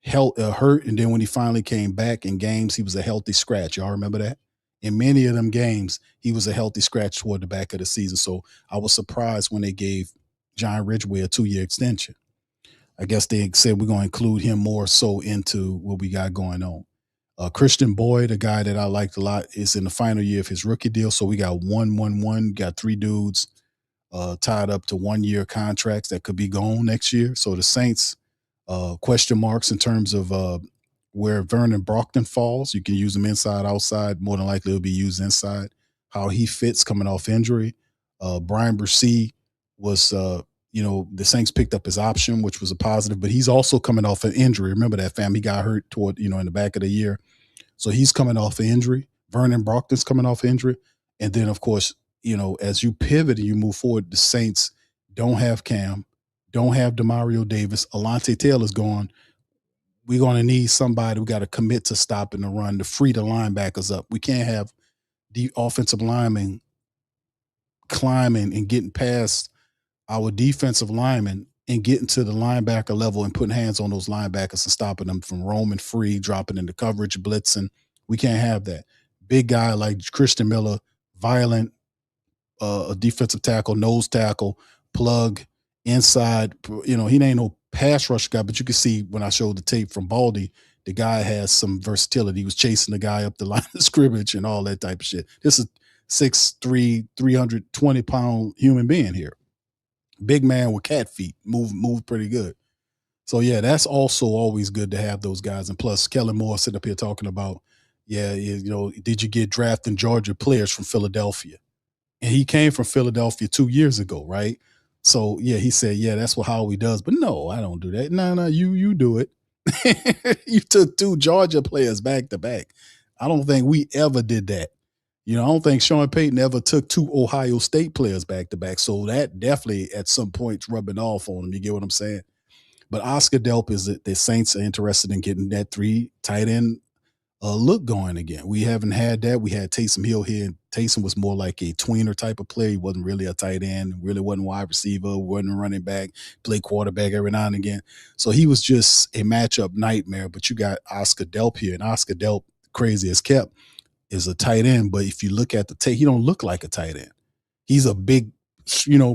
hurt, and then when he finally came back in games, he was a healthy scratch. Y'all remember that? In many of them games, he was a healthy scratch toward the back of the season. So I was surprised when they gave John Ridgway a 2-year extension. I guess they said we're going to include him more so into what we got going on. Christian Boyd, a guy that I liked a lot, is in the final year of his rookie deal. So we got 1-1-1, got 3 dudes tied up to 1-year contracts that could be gone next year. So the Saints, question marks in terms of where Vernon Brockton falls. You can use him inside, outside. More than likely, he'll be used inside. How he fits coming off injury. Brian Bursey was, the Saints picked up his option, which was a positive, but he's also coming off an injury. Remember that, fam? He got hurt toward, in the back of the year. So he's coming off an injury. Vernon Brockton's coming off injury. And then, of course, as you pivot and you move forward, the Saints don't have Cam, don't have DeMario Davis. Alontae Taylor's gone. We're going to need somebody. We got to commit to stopping the run to free the linebackers up. We can't have the offensive linemen climbing and getting past our defensive linemen and getting to the linebacker level and putting hands on those linebackers and stopping them from roaming free, dropping into coverage, blitzing. We can't have that. Big guy like Christian Miller, violent, a defensive tackle, nose tackle, plug, inside. He ain't no pass rush guy, but you can see when I showed the tape from Baldy, the guy has some versatility. He was chasing the guy up the line of scrimmage and all that type of shit. This is 6'3", 320-pound human being here. Big man with cat feet, move pretty good. So yeah, that's also always good to have those guys. And plus, Kellen Moore sitting up here talking about, did you get drafting Georgia players from Philadelphia? And he came from Philadelphia 2 years ago, right? So yeah, he said, yeah, that's what Howie does. But no, I don't do that. No, you do it. You took 2 Georgia players back to back. I don't think we ever did that. I don't think Sean Payton ever took 2 Ohio State players back to back. So that definitely at some point rubbing off on him. You get what I'm saying? But Oscar Delp is that the Saints are interested in getting that 3 tight end look going again. We haven't had that. We had Taysom Hill here. Taysom was more like a tweener type of player. He wasn't really a tight end, really wasn't wide receiver, wasn't running back, played quarterback every now and again. So he was just a matchup nightmare. But you got Oscar Delp here, and Oscar Delp, crazy as kept, is a tight end. But if you look at the tape, he don't look like a tight end. He's a big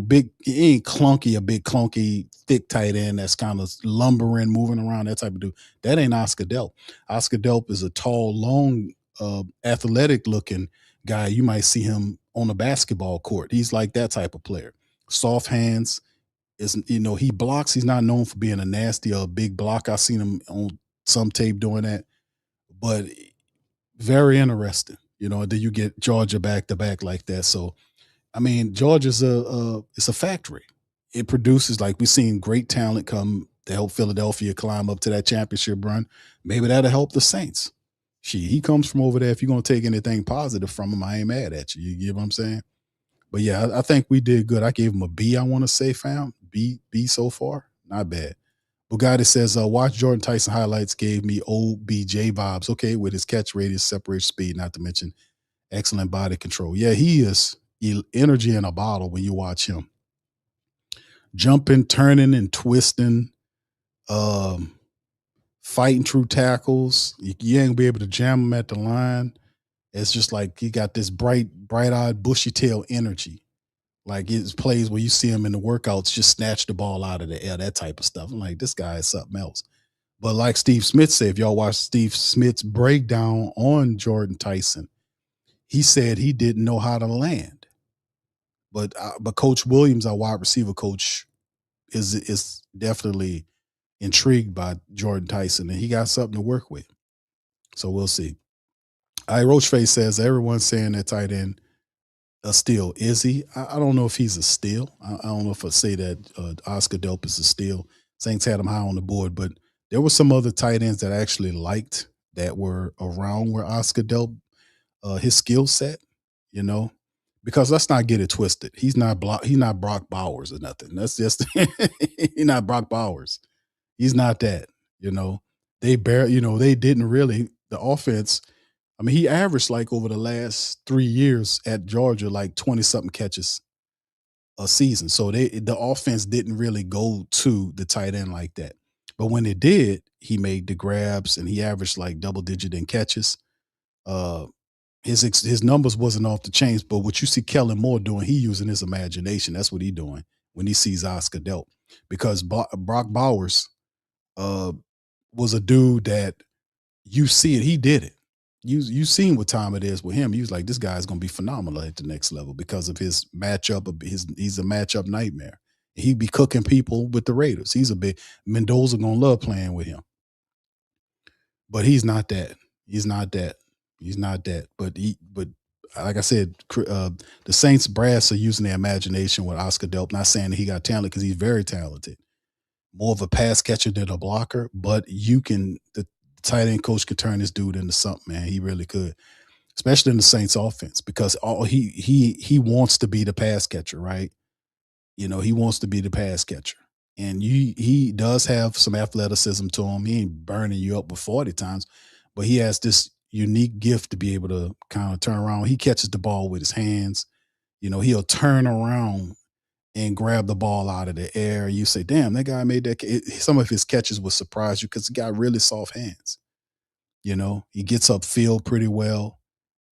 big, he ain't clunky, a big clunky, thick tight end that's kind of lumbering, moving around, that type of dude. That ain't Oscar Delp. Oscar Delp is a tall, long, athletic looking guy. You might see him on a basketball court. He's like that type of player. Soft hands. He blocks. He's not known for being a nasty or a big block. I've seen him on some tape doing that, but very interesting. Then you get Georgia back to back like that. So, I mean, Georgia's it's a factory. It produces, like, we've seen great talent come to help Philadelphia climb up to that championship run. Maybe that'll help the Saints. He comes from over there. If you're gonna take anything positive from him, I ain't mad at you. You get what I'm saying? But yeah, I think we did good. I gave him a B, I want to say, fam. B so far. Not bad. Bugatti says, watch Jordan Tyson highlights gave me OBJ vibes. Okay, with his catch radius, separation speed, not to mention excellent body control. Yeah, he is energy in a bottle when you watch him. Jumping, turning, and twisting, fighting through tackles. You ain't gonna be able to jam him at the line. It's just like he got this bright-eyed, bushy-tail energy. Like his plays where you see him in the workouts, just snatch the ball out of the air, that type of stuff. I'm like, this guy is something else. But like Steve Smith said, if y'all watch Steve Smith's breakdown on Jordan Tyson, he said he didn't know how to land. But Coach Williams, our wide receiver coach, is definitely intrigued by Jordan Tyson, and he got something to work with. So we'll see. Roachface says everyone's saying that tight end a steal. Is he? I don't know if he's a steal. I don't know if I say that Oscar Delp is a steal. Saints had him high on the board, but there were some other tight ends that I actually liked that were around where Oscar Delp, his skill set, because let's not get it twisted. He's not Brock Bowers or nothing. That's just he's not Brock Bowers. He's not that. They didn't really the offense. I mean, he averaged like over the last 3 years at Georgia, like 20-something catches a season. So the offense didn't really go to the tight end like that. But when it did, he made the grabs and he averaged like double digit in catches. His numbers wasn't off the chains, but what you see Kellen Moore doing, he using his imagination. That's what he doing when he sees Oscar Delp. Because Brock Bowers was a dude that you see it, he did it. You seen what time it is with him. He was like, this guy's gonna be phenomenal at the next level because of his matchup. He's a matchup nightmare. He'd be cooking people with the Raiders. Mendoza gonna love playing with him. But he's not that. He's not that. But like I said, the Saints brass are using their imagination with Oscar Delp. Not saying that he got talent because he's very talented. More of a pass catcher than a blocker, but the tight end coach could turn this dude into something, man. He really could, especially in the Saints offense, because he wants to be the pass catcher, right? He wants to be the pass catcher. And he does have some athleticism to him. He ain't burning you up with 40 times, but he has this unique gift to be able to kind of turn around. He catches the ball with his hands. He'll turn around and grab the ball out of the air. You say, damn, that guy made that. Some of his catches will surprise you because he got really soft hands. He gets upfield pretty well.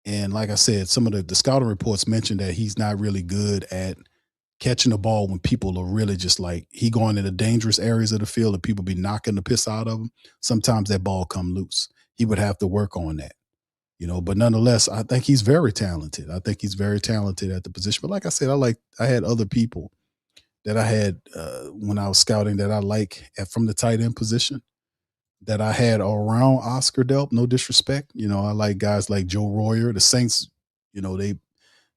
And like I said, some of the scouting reports mentioned that he's not really good at catching the ball when people are really just like, he going into dangerous areas of the field and people be knocking the piss out of him. Sometimes that ball come loose. He would have to work on that. But nonetheless, I think he's very talented. I think he's very talented at the position. But like I said, I had other people that I had when I was scouting that I like from the tight end position that I had around Oscar Delp. No disrespect. I like guys like Joe Royer. The Saints, they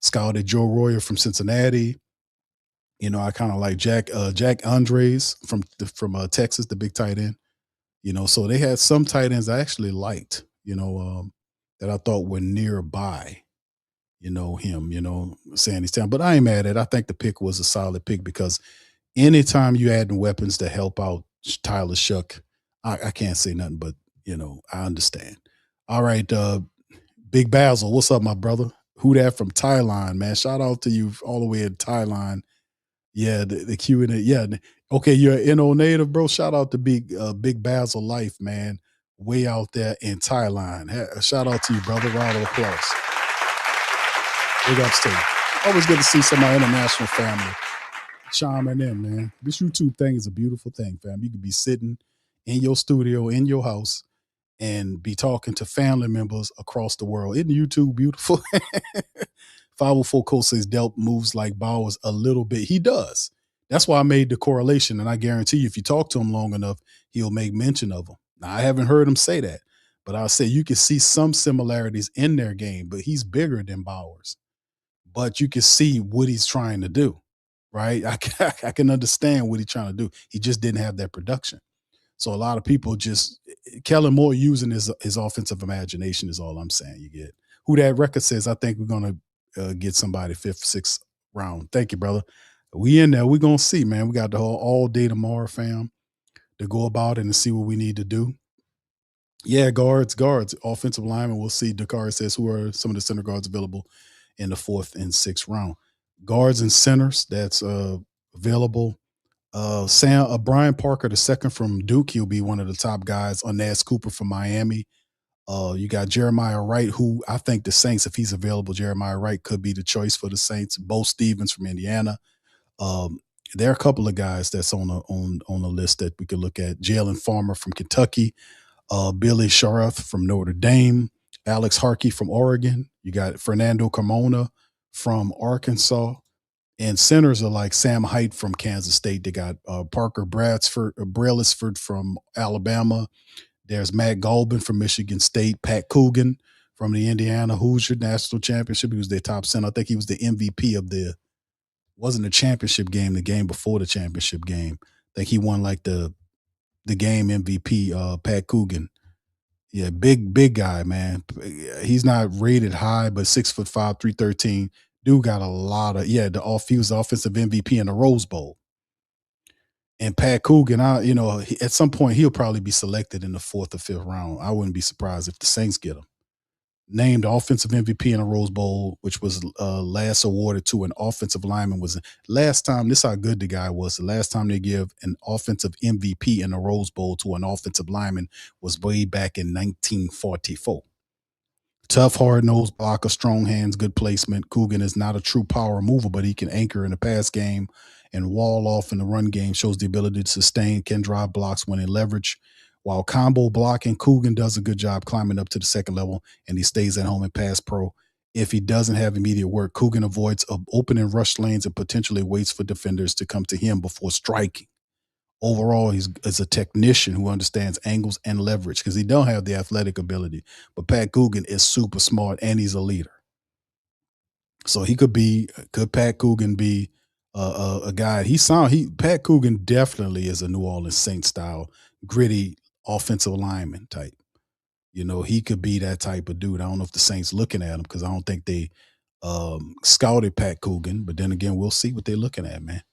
scouted Joe Royer from Cincinnati. I kind of like Jack Andres from Texas, the big tight end. So they had some tight ends I actually liked, that I thought were nearby, him, saying his time. But I ain't mad at it. I think the pick was a solid pick because anytime you add weapons to help out Tyler Shuck, I can't say nothing but, I understand. All right, Big Basil, what's up, my brother? Who that from Thailand, man? Shout out to you all the way in Thailand. Yeah, the Q&A. Yeah, okay, you're an NO native, bro. Shout out to Big Basil Life, man. Way out there in Thailand. Shout out to you, brother. Round of applause. Big ups to you. Always good to see some of my international family chiming in, man. This YouTube thing is a beautiful thing, fam. You could be sitting in your studio, in your house, and be talking to family members across the world. Isn't YouTube beautiful? 504 Cole says Delp moves like Bowers a little bit. He does. That's why I made the correlation, and I guarantee you, if you talk to him long enough, he'll make mention of them. Now, I haven't heard him say that, but I'll say you can see some similarities in their game, but he's bigger than Bowers. But you can see what he's trying to do, right? I can understand what he's trying to do. He just didn't have that production. So a lot of people just Kellen Moore using his offensive imagination is all I'm saying. You get Who That record says. I think we're gonna get somebody 5th, 6th round. Thank you, brother. We in there. We're gonna see, man. We got the whole all day tomorrow, fam, to go about it and see what we need to do. Yeah, guards, offensive lineman. We'll see. Dakar says who are some of the center guards available in the 4th and 6th round. Guards and centers that's available. Brian Parker, the second from Duke, he'll be one of the top guys. Nas Cooper from Miami. You got Jeremiah Wright, who I think the Saints, if he's available, Jeremiah Wright could be the choice for the Saints. Bo Stevens from Indiana. There are a couple of guys that's on the list that we could look at. Jalen Farmer from Kentucky. Billy Sharath from Notre Dame. Alex Harkey from Oregon. You got Fernando Carmona from Arkansas. And centers are like Sam Haight from Kansas State. They got Parker Brailsford from Alabama. There's Matt Golban from Michigan State. Pat Coogan from the Indiana Hoosier National Championship. He was their top center. I think he was the MVP of wasn't the championship game, the game before the championship game. I think he won like the game MVP, Pat Coogan. Yeah, big guy, man. He's not rated high, but 6'5", 313. Dude got a lot of he was the offensive MVP in the Rose Bowl. And Pat Coogan, at some point he'll probably be selected in the 4th or 5th round. I wouldn't be surprised if the Saints get him. Named offensive MVP in the Rose Bowl, which was last awarded to an offensive lineman. Was last time. This is how good the guy was. The last time they give an offensive MVP in the Rose Bowl to an offensive lineman was way back in 1944. Tough, hard-nosed blocker, strong hands, good placement. Coogan is not a true power mover, but he can anchor in the pass game and wall off in the run game, shows the ability to sustain, can drive blocks when in leverage. While combo blocking, Coogan does a good job climbing up to the 2nd level, and he stays at home in pass pro. If he doesn't have immediate work, Coogan avoids open and rush lanes and potentially waits for defenders to come to him before striking. Overall, he's a technician who understands angles and leverage because he don't have the athletic ability. But Pat Coogan is super smart and he's a leader. So could Pat Coogan be a guy? Pat Coogan definitely is a New Orleans Saints style, gritty offensive lineman type. He could be that type of dude. I don't know if the Saints looking at him because I don't think they scouted Pat Coogan. But then again, we'll see what they're looking at, man.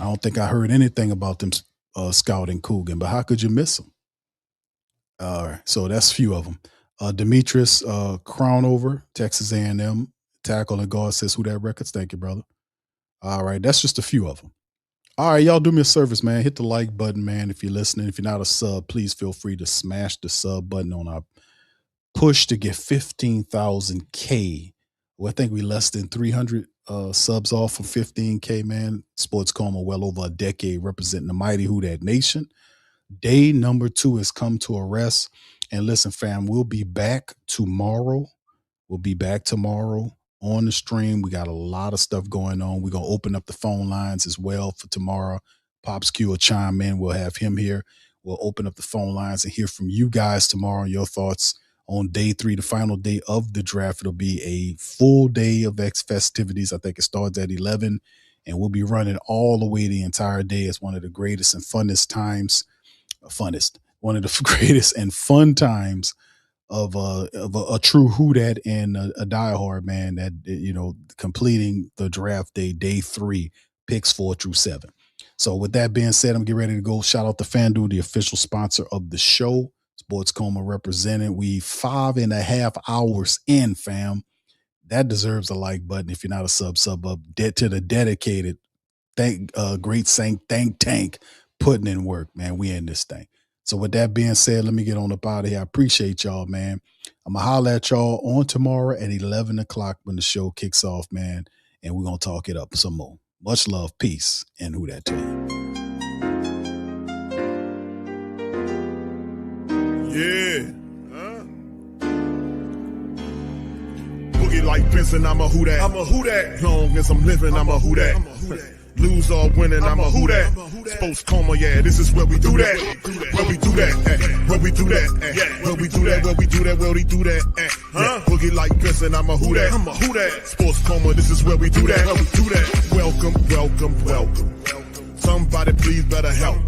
I don't think I heard anything about them scouting Coogan, but how could you miss him? All right, so that's a few of them. Demetrius Crownover, Texas A&M, tackle and guard says Who That Records. Thank you, brother. All right, that's just a few of them. All right, y'all do me a service, man. Hit the like button, man. If you're listening, if you're not a sub, please feel free to smash the sub button on our push to get 15,000 K. Well, I think we less than 300 subs off for 15K, man. Sports Coma well over a decade representing the mighty Who Dat Nation. Day number 2 has come to a rest. And listen, fam, we'll be back tomorrow. On the stream. We got a lot of stuff going on. We're going to open up the phone lines as well for tomorrow. Pops Q will chime in. We'll have him here. We'll open up the phone lines and hear from you guys tomorrow and your thoughts on day 3, the final day of the draft. It'll be a full day of festivities. I think it starts at 11, and we'll be running all the way the entire day. It's one of the greatest and funnest times. One of the greatest and fun times of a true Who Dat and a diehard, man, that, completing the draft day 3, picks 4 through 7. So with that being said, I'm getting ready to go. Shout out to FanDuel, the official sponsor of the show. Sports Coma represented. We 5.5 hours in, fam. That deserves a like button. If you're not a sub up. To the dedicated, great Saint tank putting in work, man. We in this thing. So with that being said, let me get on up out of here. I appreciate y'all, man. I'm going to holler at y'all on tomorrow at 11 o'clock when the show kicks off, man. And we're going to talk it up some more. Much love, peace, and Who Dat Team. Yeah. Boogie like Benson, I'm a Who Dat. I'm a Who Dat. Long as I'm living, I'm a Who Dat. Lose or winning, I'm a Who Dat. Sports Coma, yeah, this is where we do that. Where we do that, where we do that, where we do that, where we do that, where we do that. Boogie like Benson, I'm a Who Dat. I'm a Who Dat. Sports Coma, this is where we do that. Where we do that. Welcome, welcome, welcome. Somebody please better help.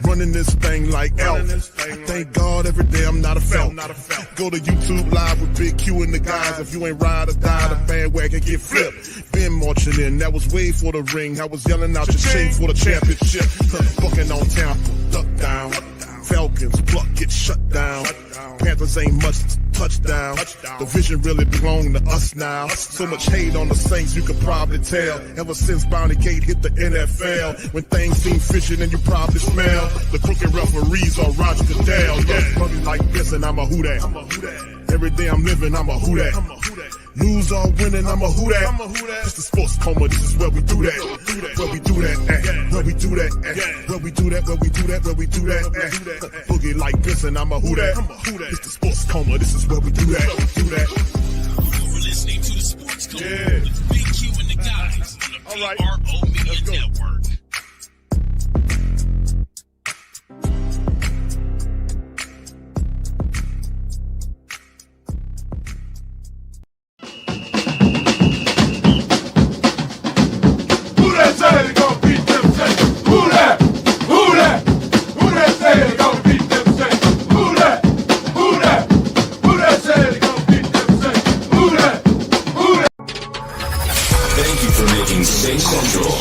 Running this thing like Elf. Thank God every day I'm not a felt. Go to YouTube Live with Big Q and the guys. If you ain't ride or die, the bandwagon get flipped. Been marching in, that was way for the ring. I was yelling out your shame for the championship. Bucking on Tampa, duck down. Falcons, pluck, get shut down. Panthers ain't much touchdown. The vision really belong to us now. So much hate on the Saints, you could probably tell. Ever since Bounty Gate hit the NFL, when things seem fishy and you probably smell the crooked referees are Roger Goodell. Yeah, running like this and I'm a Who Dat. Every day I'm living, I'm a Who Dat. Lose or winning, I'm a Who Dat. It's the Sports Coma, this is where we do that. Where we do that, where we do that, where we do that, where we do that, where we do that. Boogie like this and I'm a Who Dat. It's the Sports Coma, this is where we do that. You're listening to the Sports Coma with Big Q and the guys on the PRO Media Network.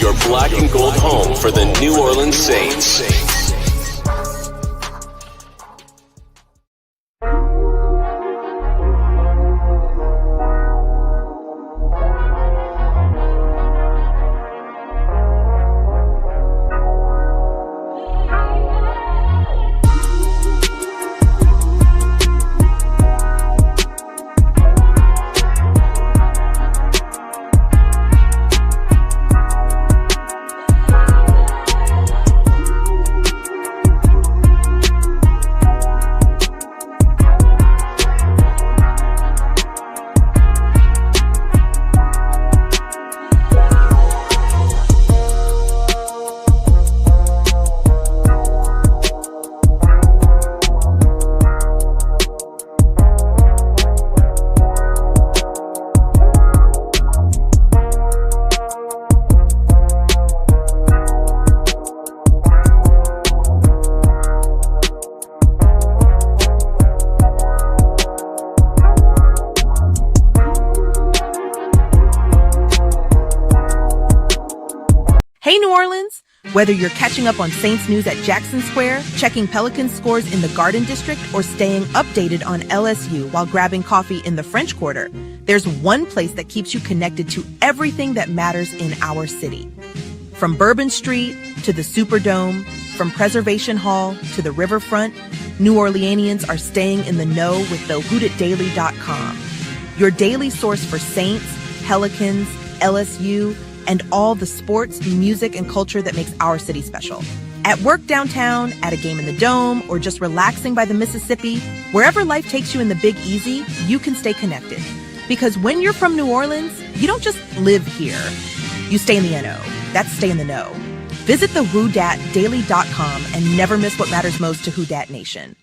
Your black and gold home for the New Orleans Saints. Hey, New Orleans! Whether you're catching up on Saints news at Jackson Square, checking Pelicans scores in the Garden District, or staying updated on LSU while grabbing coffee in the French Quarter, there's one place that keeps you connected to everything that matters in our city. From Bourbon Street to the Superdome, from Preservation Hall to the Riverfront, New Orleanians are staying in the know with the WhoDatDaily.com. Your daily source for Saints, Pelicans, LSU, and all the sports, music, and culture that makes our city special. At work downtown, at a game in the Dome, or just relaxing by the Mississippi, wherever life takes you in the Big Easy, you can stay connected. Because when you're from New Orleans, you don't just live here. You stay in the NO. That's stay in the know. Visit the WhoDatDaily.com and never miss what matters most to Who Dat Nation.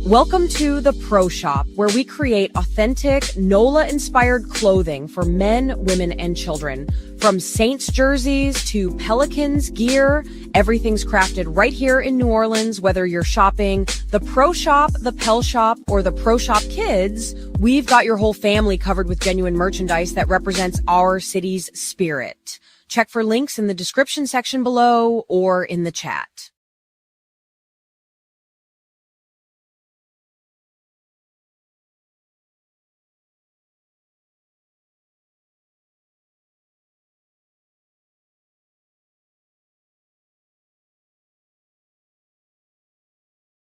Welcome to the Pro Shop, where we create authentic NOLA-inspired clothing for men, women, and children. From Saints jerseys to Pelicans gear, everything's crafted right here in New Orleans. Whether you're shopping the Pro Shop, the Pel Shop, or the Pro Shop Kids, we've got your whole family covered with genuine merchandise that represents our city's spirit. Check for links in the description section below or in the chat.